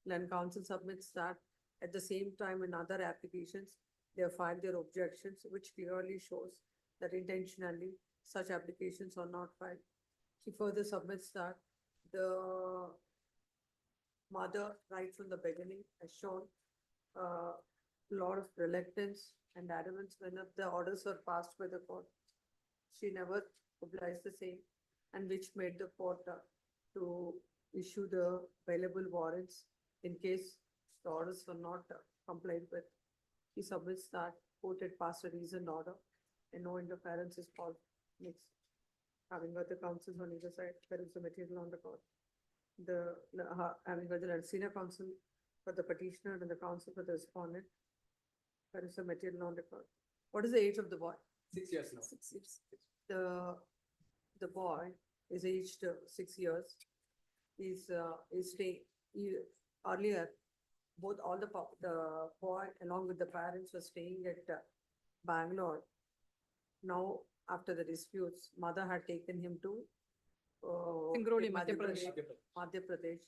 Then counsel submits that at the same time in other applications, they have filed their objections, which clearly shows that intentionally such applications are not filed. She further submits that the mother, right from the beginning, has shown a lot of reluctance and adamance when the orders were passed by the court. She never obliged the same, and which made the court to issue the bailable warrants in case the orders were not complied with. He submits that court had passed a reasoned order and no interference is called. Next, having got the counsels on either side, there is the material on the court. Having got the senior counsel for the petitioner and the counsel for the respondent, there is the material on the court. What is the age of the boy? 6 years now. 6 years. The boy is aged 6 years. Is staying earlier. All the boy along with the parents were staying at Bangalore. Now, after the disputes, mother had taken him to Singrauli, Madhya Pradesh. Madhya Pradesh.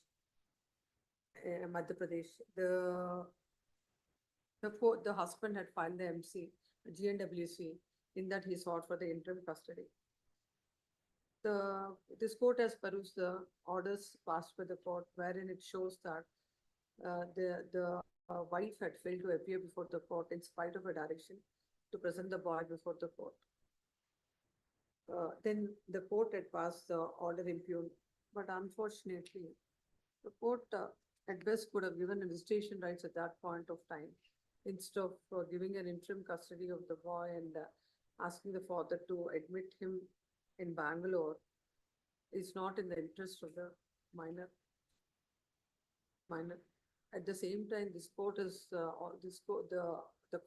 The husband had filed the MC, GNWC, in that he sought for the interim custody. This court has perused the orders passed by the court, wherein it shows that the wife had failed to appear before the court in spite of a direction to present the boy before the court. Then the court had passed the order impugned, but unfortunately, the court at best could have given a visitation rights at that point of time, instead of giving an interim custody of the boy and asking the father to admit him in Bangalore. Is not in the interest of the minor. At the same time, this court is the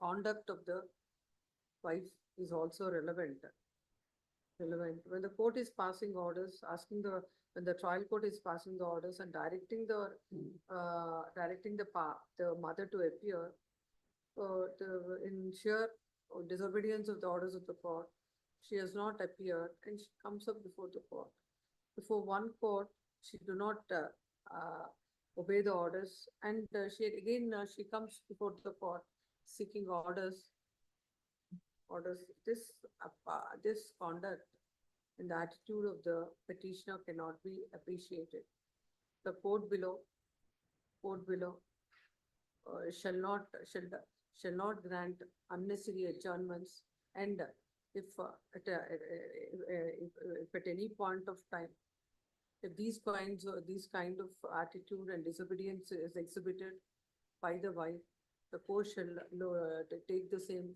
conduct of the wife is also relevant. relevant. When the court is passing orders, when the trial court is passing the orders and directing the mother to appear, in sheer disobedience of the orders of the court, she has not appeared and she comes up before the court. Before one court, she do not obey the orders, and she comes before the court seeking orders. This conduct and the attitude of the petitioner cannot be appreciated. The court below shall not grant unnecessary adjournments, and if at any point of time, if these kind of attitude and disobedience is exhibited by the wife, the court shall take the same,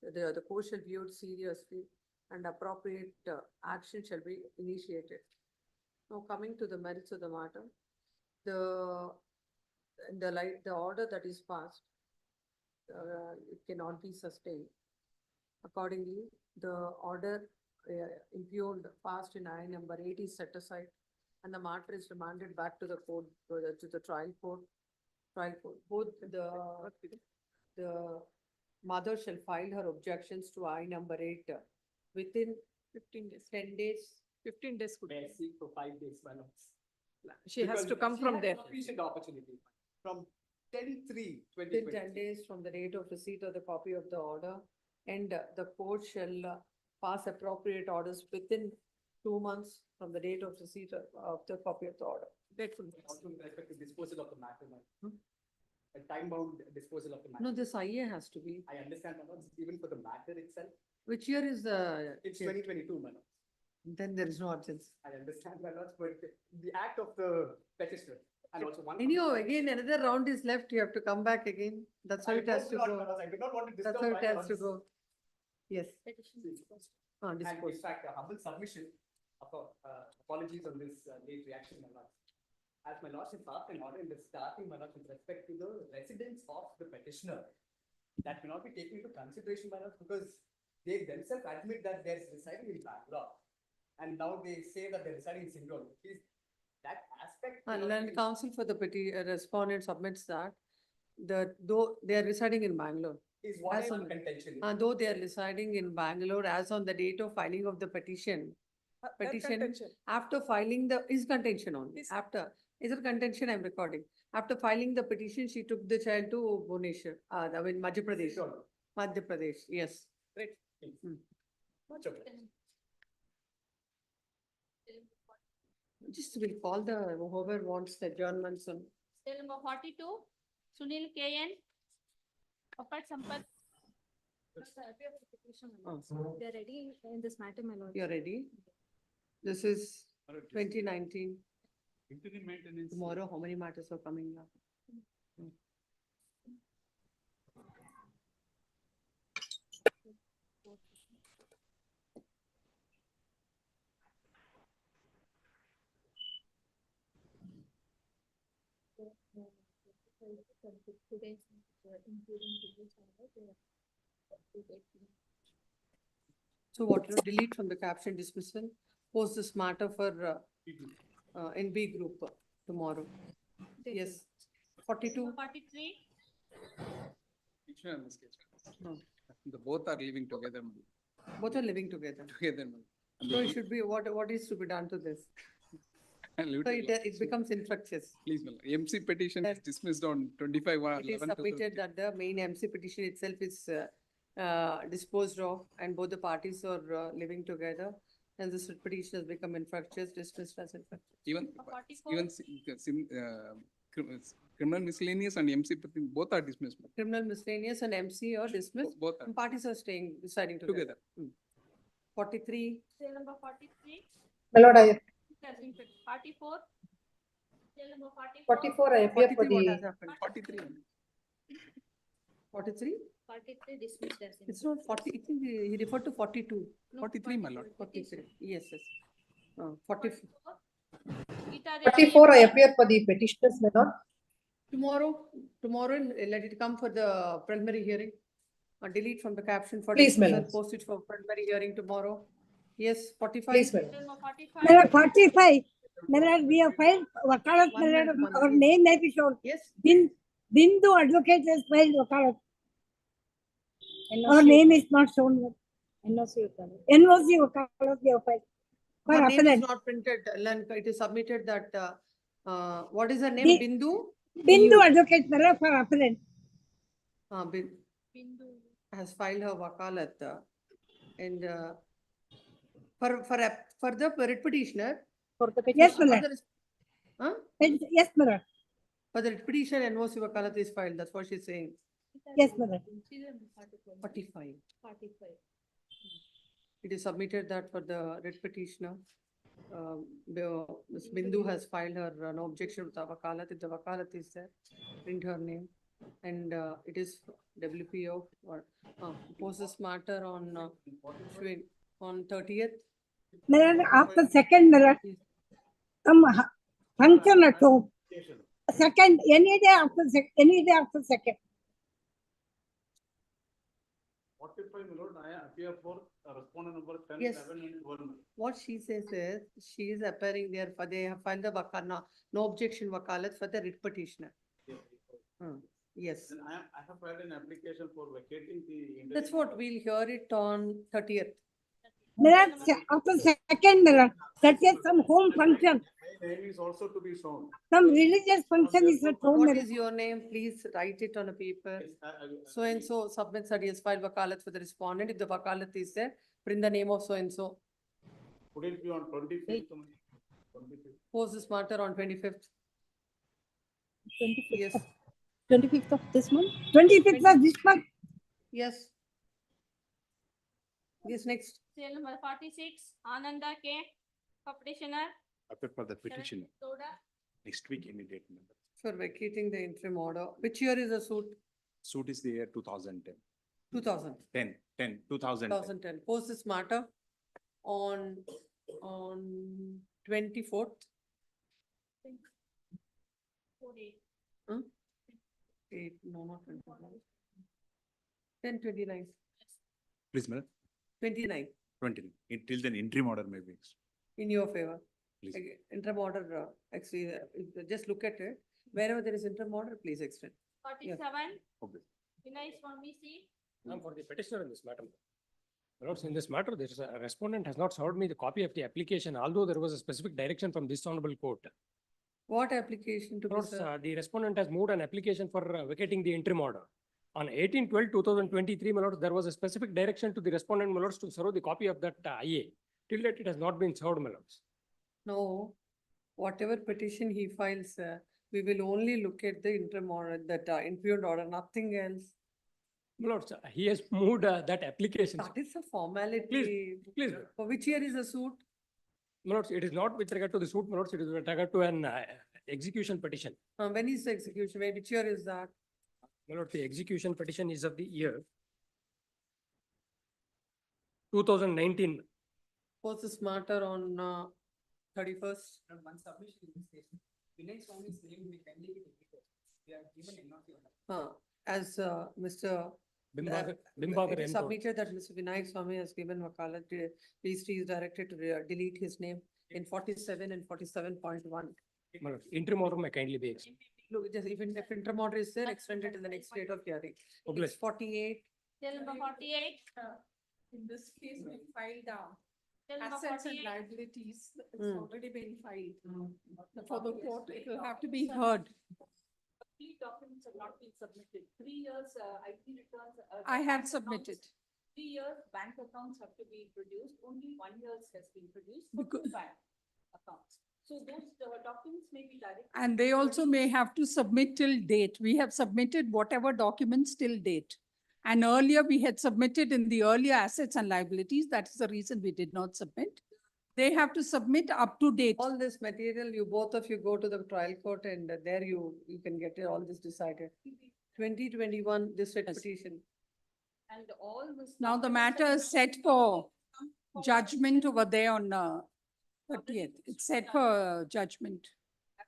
the court shall view it seriously and appropriate action shall be initiated. Now coming to the merits of the matter, the order that is passed, it cannot be sustained. Accordingly, the order impugned passed in I number 8 is set aside, and the matter is remanded back to the court, to the trial court. Both the mother shall file her objections to I number 8 within 15 days. 10 days. 15 days could May I be. seek for 5 days, my lords? She has to come from there. Sufficient opportunity. From 10/3/2020. Within 10 days from the date of receipt of the copy of the order, and the court shall pass appropriate orders within 2 months from the date of receipt of the copy of the order. Also with respect to disposal of the matter, ma'am. A time-bound disposal of the matter. No, this IA has to be. I understand, my lords, even for the matter itself, Which year is the? it's 2022, my lords. Then there is no urgency. I understand, my lords, but the act of the petitioner and also one. Anyhow, again, another round is left, you have to come back again. That's how I it has hope to not, go. my lords. I do not want to That's disturb how my it has to lords. go. Yes. And in Dispose. fact, a humble submission of apologies on this late reaction, my lords. As my lords have passed an order in the starting, my lords, with respect to the residence of the petitioner, that may not be taken into consideration, my lords, because they themselves admit that they're residing in Bangalore. And now they say that they're residing in Singrauli. Please, that aspect. may And not then be- counsel for the respondent submits that, though they are residing in Bangalore. Is what as I'm on- contention. Though they are residing in Bangalore as on the date of filing of the petition, after filing is contention only, after, is it contention I'm recording? After filing the petition, she took the child to Bhubaneswar, I mean Madhya Pradesh. Sure. Madhya Pradesh, yes. Great. Much okay. Just we'll call whoever wants the adjournments on. Still number 42, Sunil KN. Papat Sampat. Oh, They are ready in this matter, my lord. you're ready? This is 2019. Interim maintenance. Tomorrow, how many matters are coming up? So what, delete from the caption dismissal, post this matter for NB group tomorrow. Yes, 42. 43. The both are living together. Both are living together. Together. So it should be, what is to be done to this? So it becomes infructuous. Please, MC petition is dismissed on 25 or It is 11. submitted that the main MC petition itself is disposed of and both the parties are living together. And this petition has become infructuous, dismissed as infructuous. Even, 44. even criminal miscellaneous and MC petition, both are dismissed. Criminal miscellaneous and MC are dismissed. Both are And parties are deciding together. together. 43. Still number 43. My lord, Has been fixed. 44. Still number 44. 44, I appear for 43, what the, has happened? 43. 43? 43 dismissed as It's not 40, I think he referred to 42. 43, my lord. 43, yes, yes. 44. 44, I appear for the petitioners, my lord. Tomorrow, let it come for the preliminary hearing. Delete from the caption for Please, my dismissal, lords. post it for preliminary hearing tomorrow. Yes, 45. Please, madam. Till number 45. My lord, 45, my lord, we have filed wakalat, my One lord, minute, one our minute. name may be shown. Yes. Bindu advocate has filed wakalat. Our name is not shown. NOC wakalat we have filed. For Her name is appellant. not printed, Lenka. It is submitted that, what is her name? Bi- Bindu? Bindu advocate, my lord, for appellant. Bindu has filed her wakalat, and, for the writ petitioner. For the petition. Yes, my for lord. the res- Huh? Yes, my lord. For the writ petition, NOC wakalat is filed. That's what she's saying. Yes, my lord. 45. It is submitted that for the writ petitioner, Ms. Bindu has filed her no objection with the wakalat. If the wakalat is there, print her name. And it is WPO or poses matter on 30th. My lord, after second, my lord, some function at home. Second, any day after second. 45, my lord, I appear for respondent number 10, Yes. 11 and 1. What she says is, she is appearing there for, they have filed the wakana, no objection wakalat for the writ petitioner. Yes, Then I have filed an application for vacating the. that's what we'll hear it on 30th. My lord, after second, my lord, that is some home function. My name is also to be shown. Some religious function is at home. What my is your name? Please write it on a paper. Yes, So and so submits that he has filed wakalat for the respondent. If the wakalat is there, print the name of so and so. Would it be on 25th? 25th? Post this matter on 25th. 25th. Yes, 25th of this month? 25th of this month? yes. Yes, next. Till number 46, Ananda K. For petitioner. Appear for the petitioner. Soda. Next week, any date. Member. For vacating the interim order. Which year is the suit? Suit is the year 2010. 2000. 2010. 2010. Post this matter on 24th. 48. Huh? 8, no, not 24. 10/29. Please, madam. 29 20. Until then, interim order may be. in your favor. Please. Interim order, actually, just look at it. Wherever there is interim order, please extend. 47. Okay. Vinay Swami C. For the petitioner in this matter. Lords, in this matter, there is a respondent has not served me the copy of the application, although there was a specific direction from this honorable court. What application to be Lords, served? the respondent has moved an application for vacating the interim order. On 18/12/2023, my lords, there was a specific direction to the respondent, my lords, to serve the copy of that IA. Till date, it has not been served, my lords. No, whatever petition he files, we will only look at the interim order, that impugned order, nothing else. My lords, he has moved that application. That is a formality. Please. For which year is the suit? My lords, it is not with regard to the suit, my lords, it is with regard to an execution petition. When is the execution? Which year is that? My lord, the execution petition is of the year 2019. Post this matter on 31st. One submission in this case. Vinay Swami's name will be kindly be deleted. We are given NOC. As Mr. Bimbadar It is M. submitted that Mr. Vinayak Swami has given wakalat, please he is directed to delete his name in 47 and 47.1. My lord, interim order may kindly be extended. Look, just even if interim order is there, extended in the next date of hearing. Okay. It's 48. Till number 48. In this case, we filed down. Till number Assets and 48. liabilities, it's Mm. already been filed. For the court, it will have to be heard. Three documents have not been submitted. 3 years IT returns. I have bank submitted. accounts, 3 years bank accounts have to be produced. Only 1 year has been produced for Because- two bank accounts. So those documents may be direct. And they also may have to submit till date. We have submitted whatever documents till date. And earlier we had submitted in the earlier assets and liabilities. That is the reason we did not submit. They have to submit up to date. All this material, you both of you go to the trial court and there you can get all this decided. 2021, this writ petition. And all this. Now the documents matter are is set for judgment over there on 30th. It's set for judgment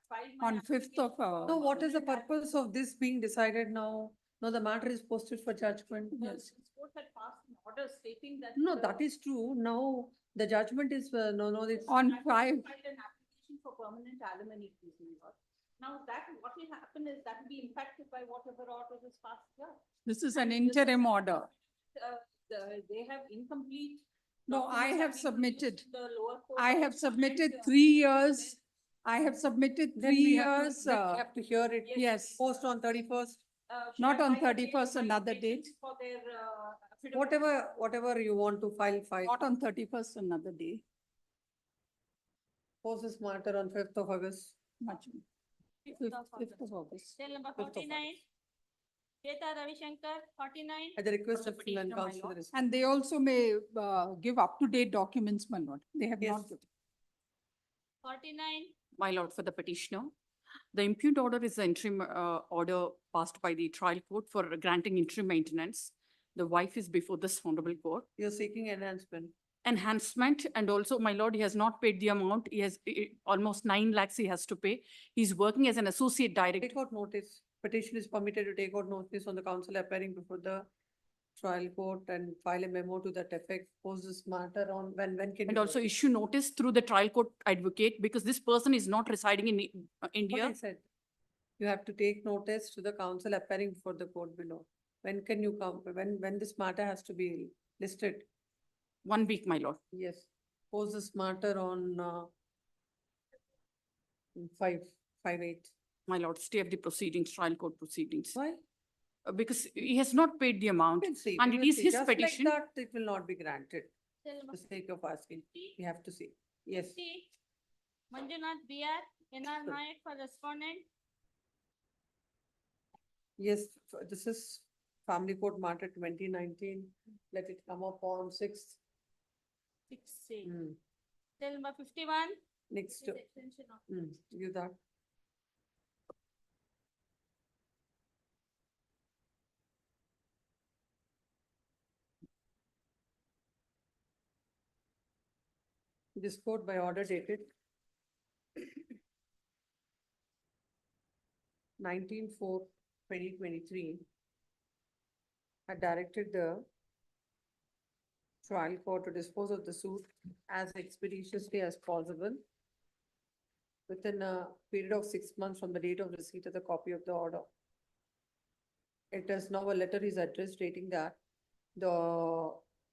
filed my on 5th of. So what is the purpose of this being decided now? No, the matter is posted for judgment. Yes. Court had passed an order stating that. No, that is true. Now, The judgment is, no, it's. On five, Filed an application for permanent alimony, please, my lord. Now that, what will happen is that will be impacted by whatever order is passed here. this is an interim order. They have incomplete. No, I documents have been submitted. produced to the lower court I have also, submitted and, 3 years. I have submitted Then 3 we have to- years. then we have to hear it. Yes, Post on 31st, should not I on file a date 31st, for my another petitions date. For their, affidavit? whatever you want to file. Not on 31st, another day. Post this matter on 5th of August. Much. 5th of August. Cell number 5th of 49. Shweta Ravishankar, 49. At the request For of the Finland petitioner, my Council. lord. And they also may give up-to-date documents, my lord. They have Yes. not. given. 49. My lord, for the petitioner, the impugned order is the interim order passed by the trial court for granting interim maintenance. The wife is before this honorable court. You're seeking enhancement. Enhancement, and also, my lord, he has not paid the amount. He has almost 9 lakhs he has to pay. He's working as an associate director. Take out notice. Petition is permitted to take out notice on the council appearing before the trial court and file a memo to that effect. Post this matter on when can. And you also vote? issue notice through the trial court advocate, because this person is not residing in What India. I said. You have to take notice to the council appearing before the court below. When can you come? When this matter has to be listed? 1 week, my lord. Yes. Post this matter on 5/8. My lord, stay of the proceedings, trial court proceedings. Why? Because he has not paid the amount, We'll see, and we it will is see. his Just like petition. that, it will not be granted. Cell For number the sake of asking, we have to see. Yes. 50. Manjunath BR, NR Nayak for respondent. Yes, this is Family Court Matter 2019. Let it come up on 6th. 6C. Hmm. Cell number 51. Next, This extension of. you that. This court by order dated 19/4/2023 had directed the trial court to dispose of the suit as expeditiously as possible within a period of 6 months from the date of receipt of the copy of the order. It is now a letter is addressed stating that the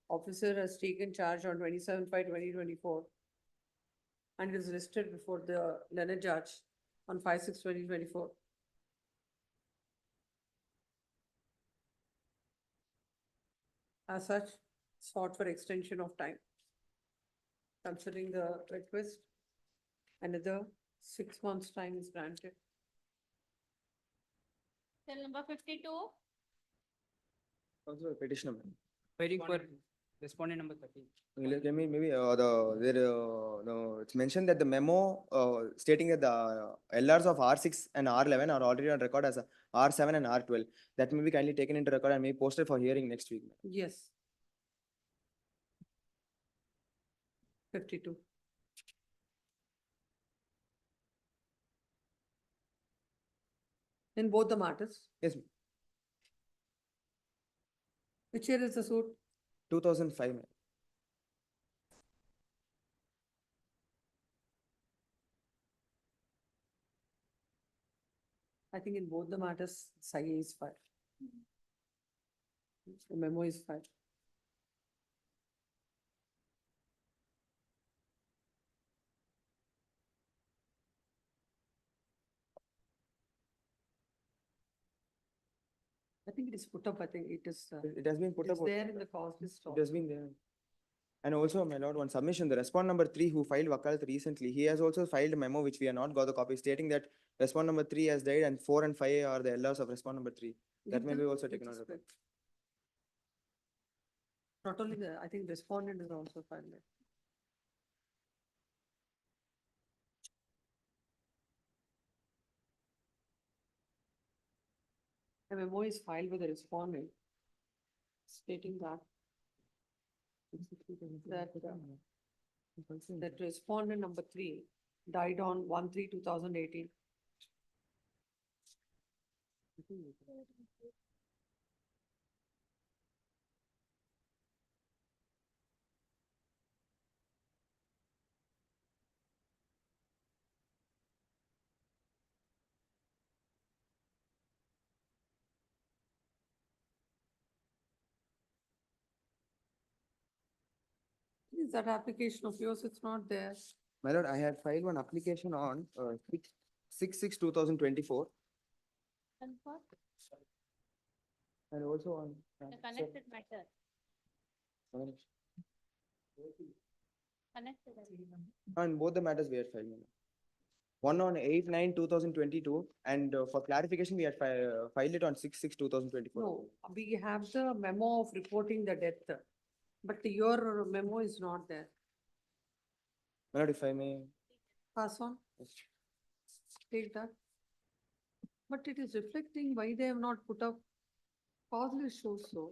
officer has taken charge on 27/5/2024 and is listed before the learned judge on 5/6/2024. As such, sought for extension of time. Considering the request, another 6 months' time is granted. Cell number 52. Also petitioner. Waiting for respondent number 30. Can we maybe no, it's mentioned that the memo stating that the LRs of R6 and R11 are already on record as a R7 and R12. That may be kindly taken into record and may be posted for hearing next week. Yes. 52. In both the matters, Yes, ma'am. which year is the suit? 2005. ma'am. I think in both the matters, SIA is filed. The memo is filed. I think it is put up, I think it is. It has been put It's up. there in the cause list. It has been there. And also, my lord, one submission, the respondent number 3 who filed Wakalat recently, he has also filed a memo which we have not got the copy stating that respondent number 3 has died and 4 and 5 are the LRs of respondent number 3. That may be also taken out of it. Not only the, I think respondent is also filed. there. A memo is filed with the respondent stating that that respondent number 3 died on 1/3/2018. is that application of yours? It's not there. My lord, I had filed one application on 6/6/2024 And what? and also on. The connected matter. Connected. On both the matters we had filed. My lord. One on 8/9/2022 and for clarification, we had filed it on 6/6/2024. No, we have the memo of reporting the death, but your memo is not there. My lord, if I may. Pass on, take that. But it is reflecting why they have not put up, cause list shows so.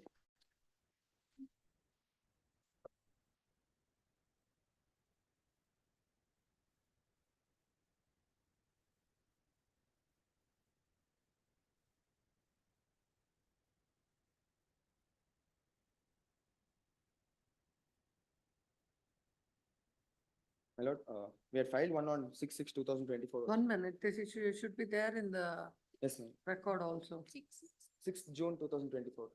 My lord, we had filed one on 6/6/2024. 1 minute, this should be there in the Yes, ma'am. record also. 6th June 2024.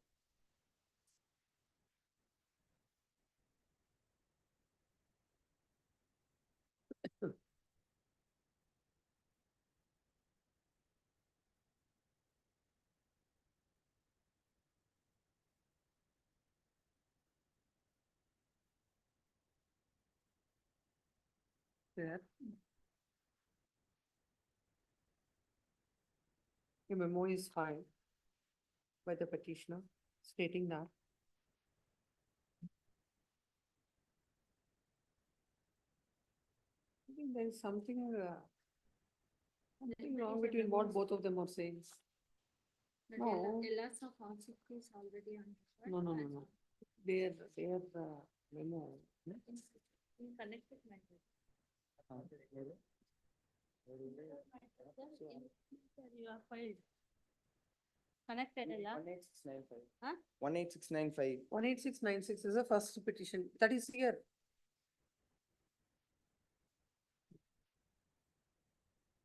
There. A memo is filed by the petitioner stating that. I think there is something wrong between what both of them are saying. No. LS of concept is already on. No. Their memo. In connected matter. You are filed. Connected, LR. 18695. Huh? 18695. 18696 is the first petition, that is here.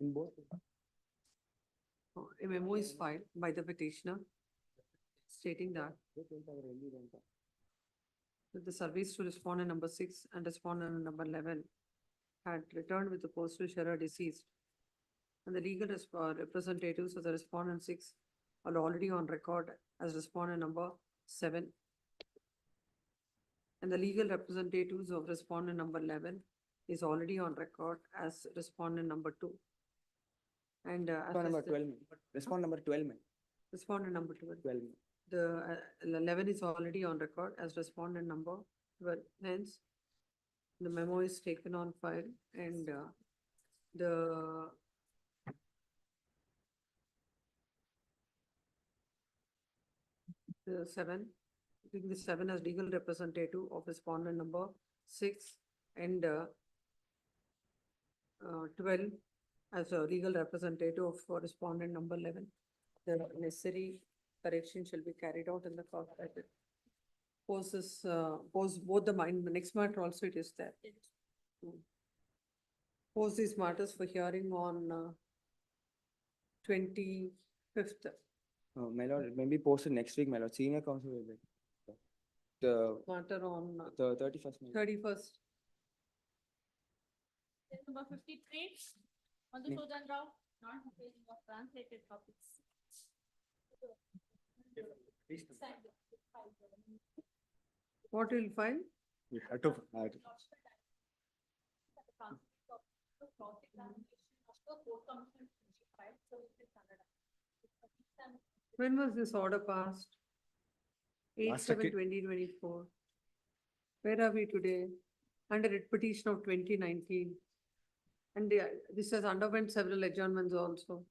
In both. A memo is filed by the petitioner stating that the service to respondent number 6 and respondent number 11 had returned with the postal sharer deceased. And the legal representatives of the respondent 6 are already on record as respondent number 7. And the legal representatives of respondent number 11 is already on record as respondent number 2. And Respondent number 12. Respondent number 12. respondent number 12. 12. The 11 is already on record as respondent number 12. Hence, the memo is taken on file and the the 7, I think the 7 as legal representative of respondent number 6 and 12 as a legal representative for respondent number 11. The necessary correction shall be carried out in the court. Post this, post both the next matter also it is there. Post these matters for hearing on 25th. My lord, it may be posted next week, my lord. Senior counsel will be. The Matter on the 31st. my lord. 31st. Number 53, Madhusudan Rao, not having of translated copies. What will find? We have to. When was this order passed? Last second. 8/7/2024. Where are we today? Under a petition of 2019. And this has underwent several adjournments also.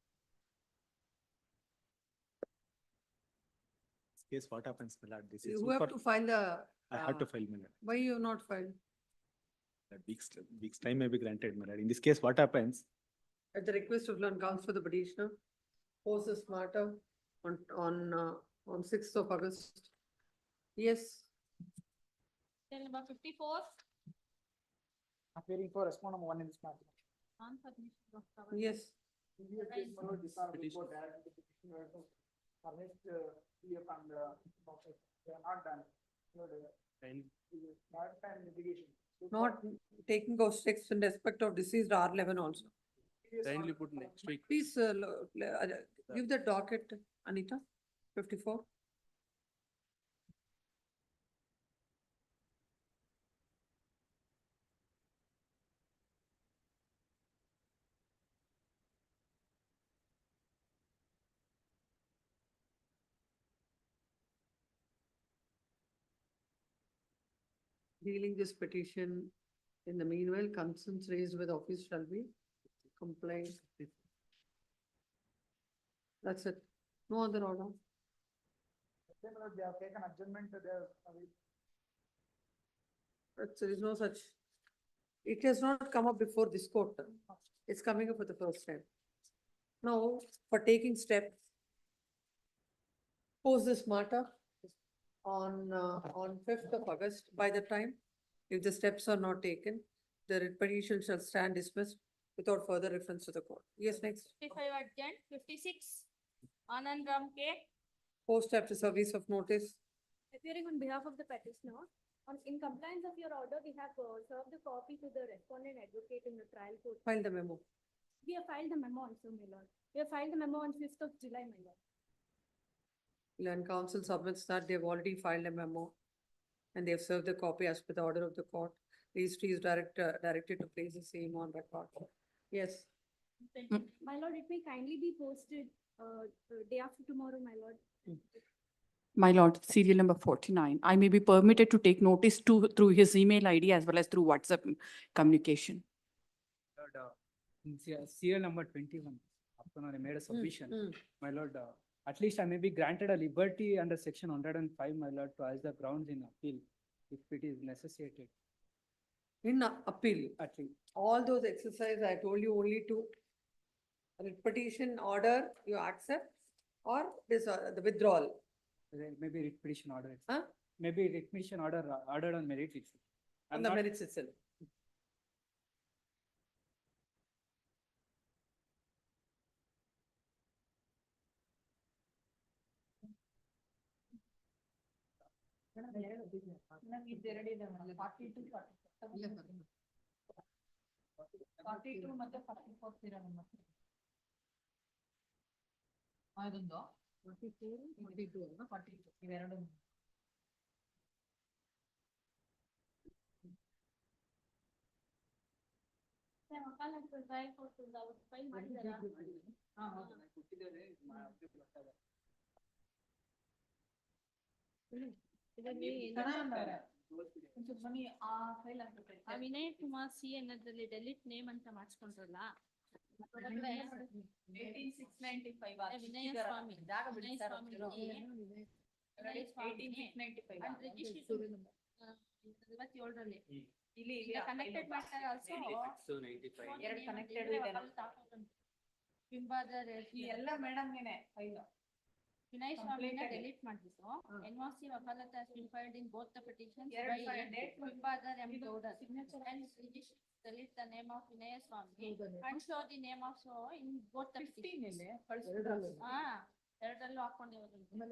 Case, what happens, my lord? This is. You have to file the. I have to file, my lord. Why you have not filed? A week's time may be granted, my lord. In this case, what happens? At the request of learned counsel for the petitioner, post this matter on 6th of August. Yes, Till number 54, Appearing for respondent number 1 in this matter. non-submission of cover. yes. Previous case, my lord, this are before that, the petitioner to furnish PF and process. They are not done. My lord, maritime litigation. not taking those steps in respect of deceased R11 also. Kindly put next week. Please, give the docket, Anita, 54. Dealing this petition, in the meanwhile, concerns raised with office shall be complied. That's it. No other order. They have taken adjournment, There is no such. It has not come up before this court. It's coming up for the first time. Now, for taking steps, post this matter on 5th of August. By the time, if the steps are not taken, the writ petition shall stand dismissed without further reference to the court. Yes, next. 55 urgent, 56, Anand Ram K. Post after service of notice. Appearing on behalf of the petitioner, in compliance of your order, we have served the copy to the respondent advocate in the trial court. File the memo. We have filed the memo also, my lord. We have filed the memo on 5th of July, my lord. Land counsel submits that they've already filed a memo and they've served the copy as per the order of the court. Registry is directed to place the same on record. Yes. My lord, it may kindly be posted day after tomorrow, my lord. My lord, serial number 49. I may be permitted to take notice through his email ID as well as through WhatsApp communication. Serial number 21, after I made a submission, my lord, at least I may be granted a liberty under section 105, my lord, to ask the grounds in appeal if it is necessitated. In appeal, At least. all those exercises I told you only to writ petition order you accept or this the withdrawal. Maybe writ petition order. itself. Huh? Maybe writ petition ordered on merit itself. On I'm the not- merits itself. Trial court file ಮಾಡಿದಾರಾ? ಇದರಲ್ಲಿ ಆ Vinay Kumar C ಅನ್ನೋದ್ರಲ್ಲಿ delete name ಅಂತ ಮಾಡಿಸ್ಕೊಂಡ್ರಲ್ಲ ವಿನಯ ಸ್ವಾಮಿ ಇವತ್ತೇಳರಲ್ಲಿ connected ಮಾಡ್ತಾರೆ also ಬಿಂಬಾದರ್ ಎಲ್ಲ ಮೇಡಮ್ಗೆನೆ file Vinay ಸ್ವಾಮಿನ delete ಮಾಡ್ಬಿಟ್ಟು NOC ವಕಾಲತ್ has been filed in both the petitions by Bimbadar M. Gowda signature and delete the name of Vinay Swami and show the name of so in both the petitions. ಎರಡರಲ್ಲೂ ಹಾಕೊಂಡಿರೋದು madam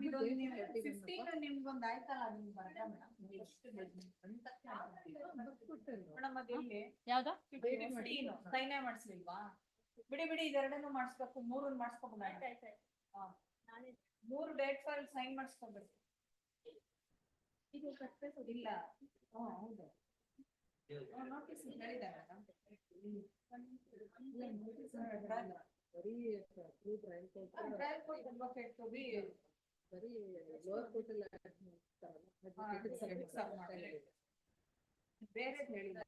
ಇದೊಂದು ನೀವು 15 ನಿಮ್ಗೊಂದು ಆಯ್ತಲ್ಲ ನಿಮ್ಗೆ ಬರಲ್ಲ madam ಅದು ಎಲ್ಲಿ ಯಾವ್ದು 15 ಸೈನೇ ಮಾಡಿಸ್ಲಿಲ್ವಾ ಬಿಡಿ ಇದೆರಡನ್ನು ಮಾಡಿಸ್ಬೇಕು ಮೂರನ್ನು ಮಾಡಿಸ್ಕೋಬಹುದು ಮೂರು ಡೇಟ್ ಫೈಲ್ ಸೈನ್ ಮಾಡಿಸ್ಕೋಬೇಕು ಇದು ಸಕ್ಸಸ್ ಇಲ್ಲ ಹೌದು ನೋಟಿಸ್ ಹೇಳಿದ್ದಾರೆ ಟ್ರಯಲ್ ಕೋರ್ಟ್ ಅಡ್ವೊಕೇಟ್ ಬಿ ಬರೀ ಲೋವರ್ ಕೋರ್ಟ್ ಅಲ್ಲಿ ಬೇರೆ ಹೇಳಿಲ್ಲ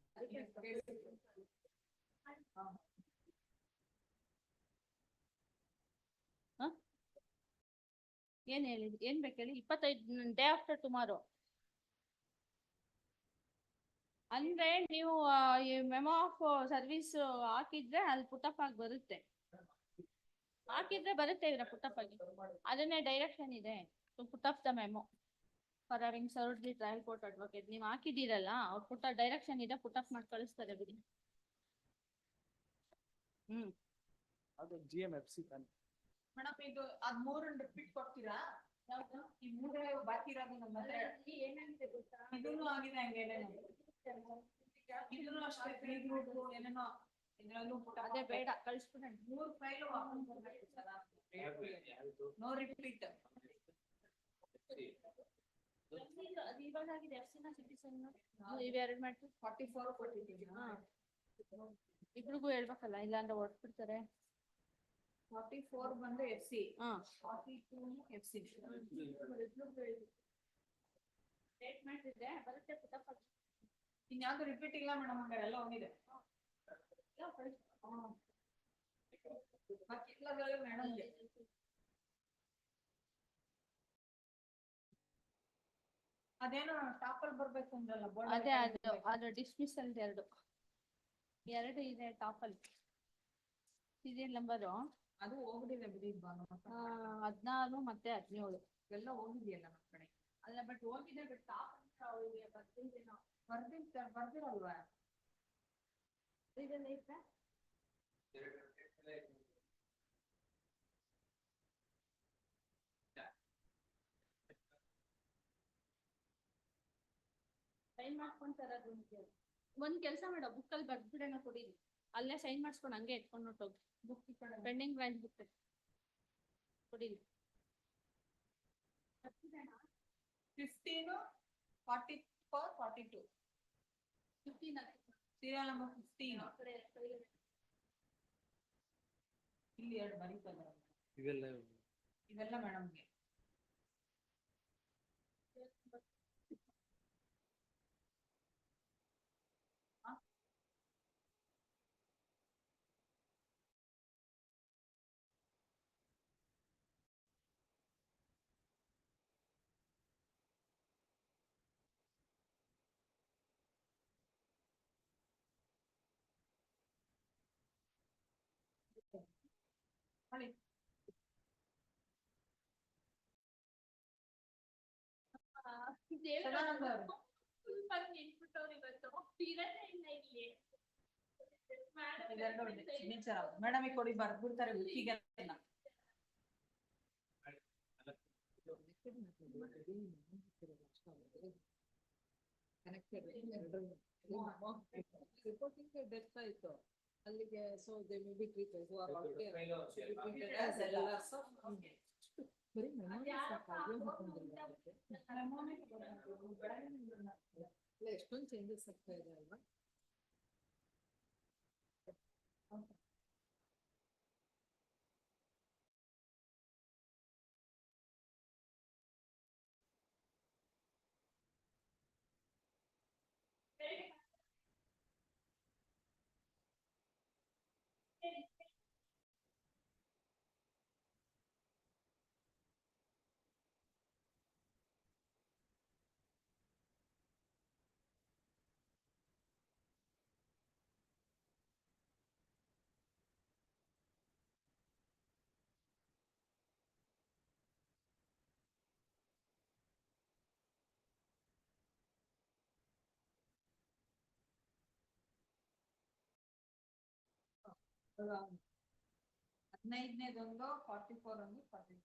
ಏನ್ ಹೇಳಿದ್ ಏನ್ ಬೇಕು ಹೇಳಿ 25 ಡೇ ಆಫ್ಟರ್ ಟುಮಾರೋ ಅಂದ್ರೆ ನೀವು ಈ ಮೆಮೋ ಆಫ್ ಸರ್ವಿಸ್ ಹಾಕಿದ್ರೆ ಅಲ್ಲಿ ಪುಟಪ್ ಆಗಿ ಬರುತ್ತೆ ಹಾಕಿದ್ರೆ ಬರುತ್ತೆ ಇದ್ರ ಪುಟಪ್ ಆಗಿ ಅದನ್ನೇ ಡೈರೆಕ್ಷನ್ ಇದೆ put up the memo for having served the trial court advocate ನೀವು ಹಾಕಿದ್ದೀರಲ್ಲ ಅವ್ರ ಪುಟ ಡೈರೆಕ್ಷನ್ ಇದೆ ಪುಟಪ್ ಮಾಡಿ ಕಳಿಸ್ತಾರೆ ಬಿಡಿ ಅದು GMFC ಮೇಡಮ್ ಇದು ಅದ್ ಮೂರನ್ನ ರಿಪೀಟ್ ಕೊಡ್ತೀರಾ ಈ ಮೂರೇ ಬಾಕಿ ಇರೋದು ನಮ್ಮ ಹತ್ರ. ಏನಾಗಿದೆ ಗೊತ್ತಾ? ಇದೂನು ಆಗಿದೆ ಹಂಗೇನೇನೋ. ಇದೂನು ಅಷ್ಟೇ ಫ್ರೀ ಗ್ರೂಪ್ ಏನೇನೋ ಇದ್ರಲ್ಲೂ ಅದೇ ಬೇಡ ಕಳಿಸ್ಬಿಡೋಣ. 3 ಫೈಲ್ ವಾಪಸ್ ಬರ್ಬೇಕು ಸರ್. No repeat. ಅದು ಇವಾಗ ಆಗಿದೆ ಎಫ್ಸಿನ ಸಿಟಿಸನ್ ಇವೆರಡು ಮಾಡ್ತೀವಿ 44 ಕೊಟ್ಟಿದ್ದೀವಿ. ಇಬ್ರಿಗೂ ಹೇಳ್ಬೇಕಲ್ಲ ಇಲ್ಲಾಂದ್ರೆ ಹೊಡ್ಬಿಡ್ತಾರೆ. 44 ಬಂದು FC. ಹಾ 42 FC. ಸ್ಟೇಟ್ಮೆಂಟ್ ಇದೆ ಬರುತ್ತೆ ಪುಟಪ್ಪ. ಇನ್ಯಾವ್ದು ರಿಪೀಟ್ ಇಲ್ಲ ಮೇಡಮ್ ಹಂಗಾರೆ ಎಲ್ಲ ಹೋಗಿದೆ. ಮತ್ತೆಲ್ಲದರಲ್ಲೂ ಮೇಡಮ್ಗೆ. ಅದೇನೋ ಟಾಪಲ್ ಬರ್ಬೇಕು ಅಂದ್ರಲ್ಲ ಬೋರ್ಡ್ ಅದೇ ಅದು ಡಿಸ್ಮಿಸಲ್ ಎರಡು ಇದೆ ಟಾಪಲ್ ಸೀರಿಯಲ್ ನಂಬರು. ಅದು ಹೋಗ್ಬಿಟ್ಟಿದೆ ಬಿಡಿ 16 ಮತ್ತೆ 17 ಎಲ್ಲ ಹೋಗಿದೆಯಲ್ಲ ನಮ್ಮ ಕಡೆ. ಅಲ್ಲ ಬಟ್ ಹೋಗಿದೆ ಬಟ್ ಟಾಪಲ್ ಅವರಿಗೆ ಬರ್ದಿರಲ್ವಾ? ಇದನ್ನ ಐತೆ ಸೈನ್ ಮಾಡ್ಕೊಂತಾರ. ಒಂದ್ ಕೆಲಸ ಮಾಡೋ ಬುಕ್ ಅಲ್ಲಿ ಬರ್ದ್ಬಿಡೋಣ ಕೊಡಿಲಿ. ಅಲ್ಲೇ ಸೈನ್ ಮಾಡಿಸ್ಕೊಂಡು ಹಂಗೆ ಎತ್ಕೊಂಡು ಹೊಟ್ಟೋಗಿ ಬುಕ್ ಪೆಂಡಿಂಗ್ ಬ್ರಾಂಚ್ ಬುಕ್ ಕೊಡಿಲಿ. 15 44 42 ಸೀರಿಯಲ್ ನಂಬರ್ 15 ಇಲ್ಲಿ ಎರಡು ಬರೀತಲ್ಲ ಇವೆಲ್ಲ ಮೇಡಮ್ಗೆ. ಹೇಳಿ. ಮೇಡಮ್ ಈ ಕೊಡಿ ಬರ್ದ್ಬಿಡ್ತಾರೆ ಬುಕ್ಕಿಗೆಲ್ಲ. ಡೆತ್ ಆಯ್ತು ಅಲ್ಲಿಗೆ. So they may be treated who are out there ಬರೀ ಎಷ್ಟೊಂದು ಚೇಂಜಸ್ ಆಗ್ತಾ ಇದೆ ಅಲ್ವಾ? ಹದಿನೈದನೇದೊಂದು 44 ಒಂದು 40.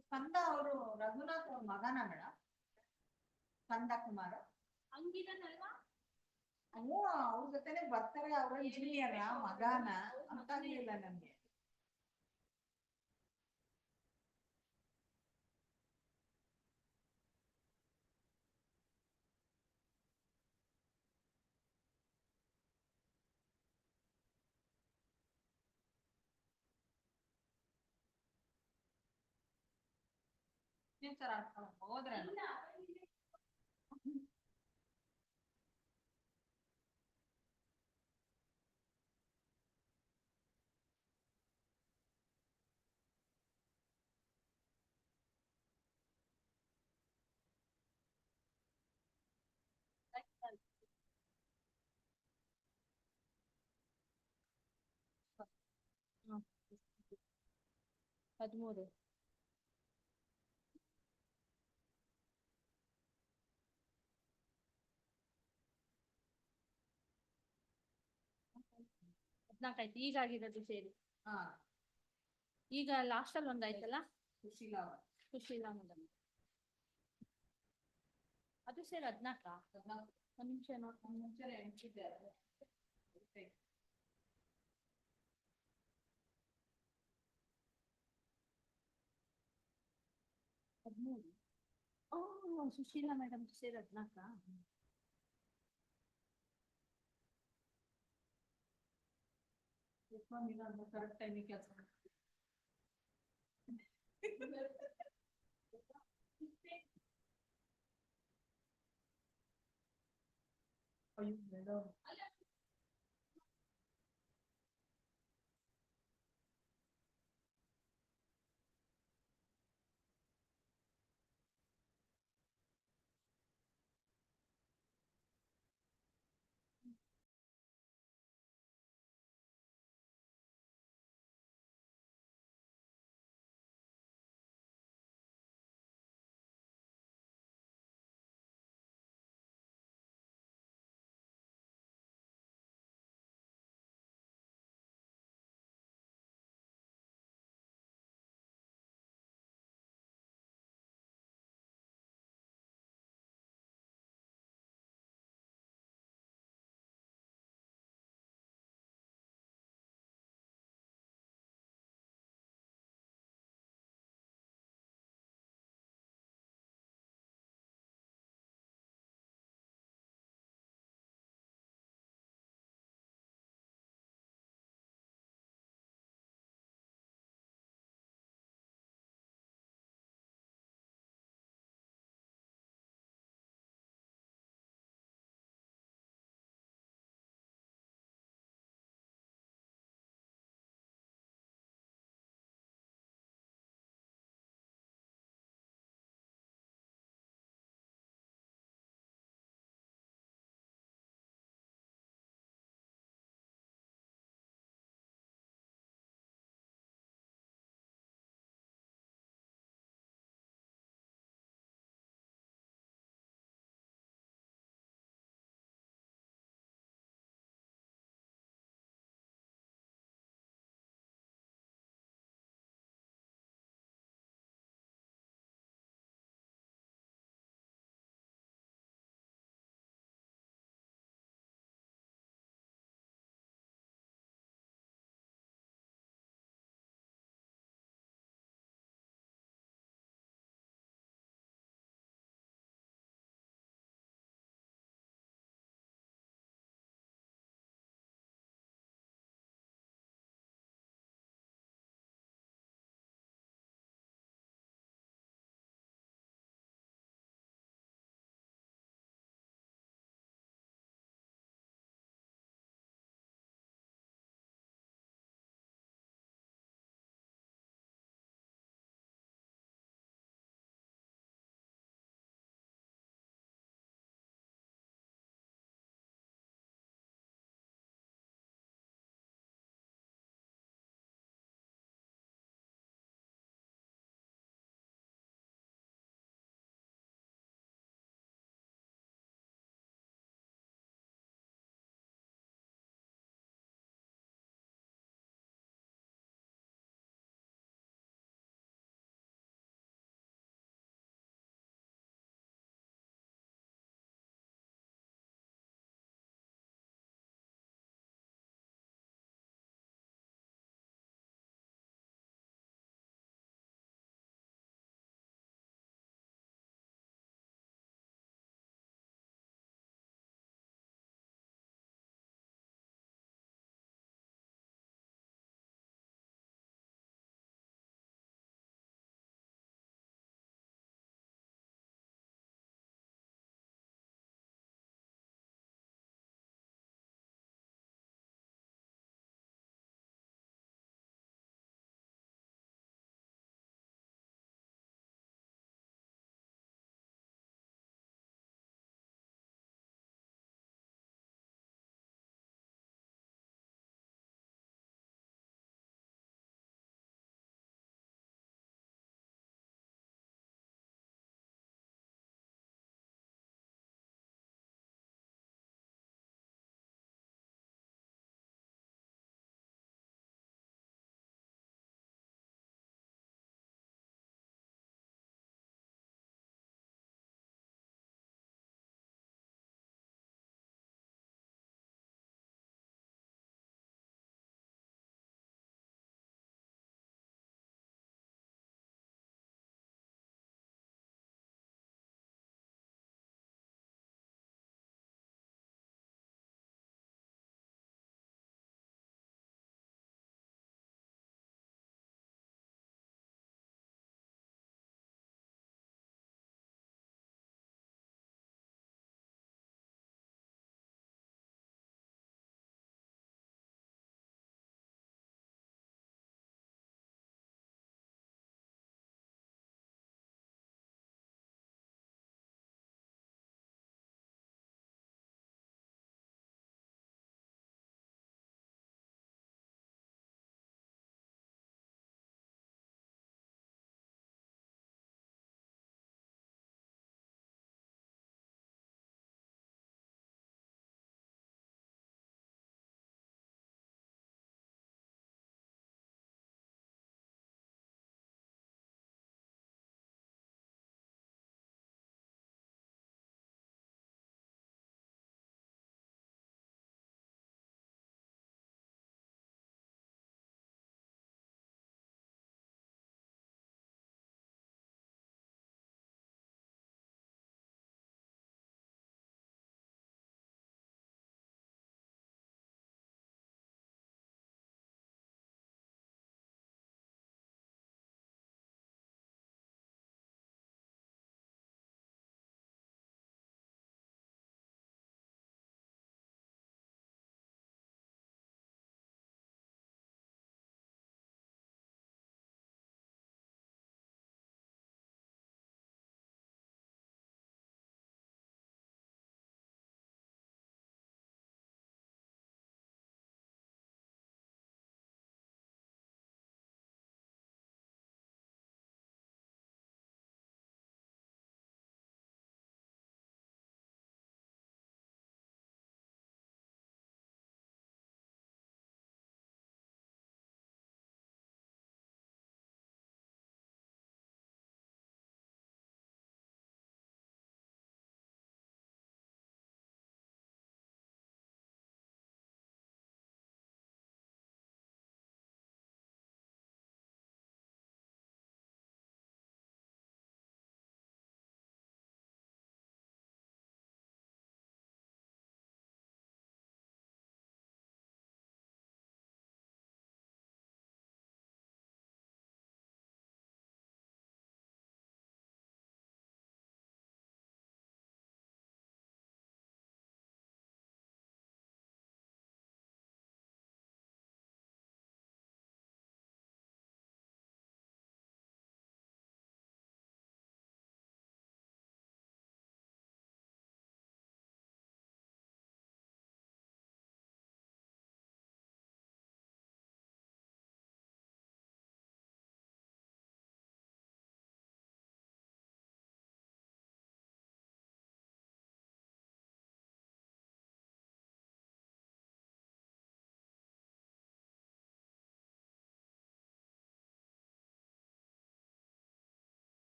ಸ್ಕಂದ ಅವರು ರಘುನಾಥ್ ಅವ್ರ ಮಗನ ಮೇಡಮ್ ಸ್ಕಂದ ಕುಮಾರ್ ಹಂಗಿದನಲ್ವಾ? ಅವ್ರ ಜೊತೆನೆ ಬರ್ತಾರೆ. ಅವ್ರ ಇಂಜಿನಿಯರ್ ಮಗನ ಅಂತ ಆಗ್ಲಿಲ್ಲ ನನ್ಗೆ. ಹೋದ್ರೆ 13. ಹದಿನಾಲ್ಕಾಯ್ತು, ಈಗ ಆಗಿರೋದು ಸೇರಿ. ಈಗ ಲಾಸ್ಟ್ ಅಲ್ಲಿ ಒಂದಾಯ್ತಲ್ಲ, ಸುಶೀಲಾ ಮೇಡಮ್. ಅದು ಸೇರಿ 14. ಒಂದ್ ನಿಮಿಷ ನೋಡ್ಕೊಂಡು. ಹದಿಮೂರು. ಓ, ಸುಶೀಲಾ ಮೇಡಮ್ ಸೇರಿ 14. ಕರೆಕ್ಟ್ ಟೈಮಿಗೆ ಕೆಲಸ ಮಾಡ್ತೀವಿ. ಅಯ್ಯೋ ಮೇಡಮ್.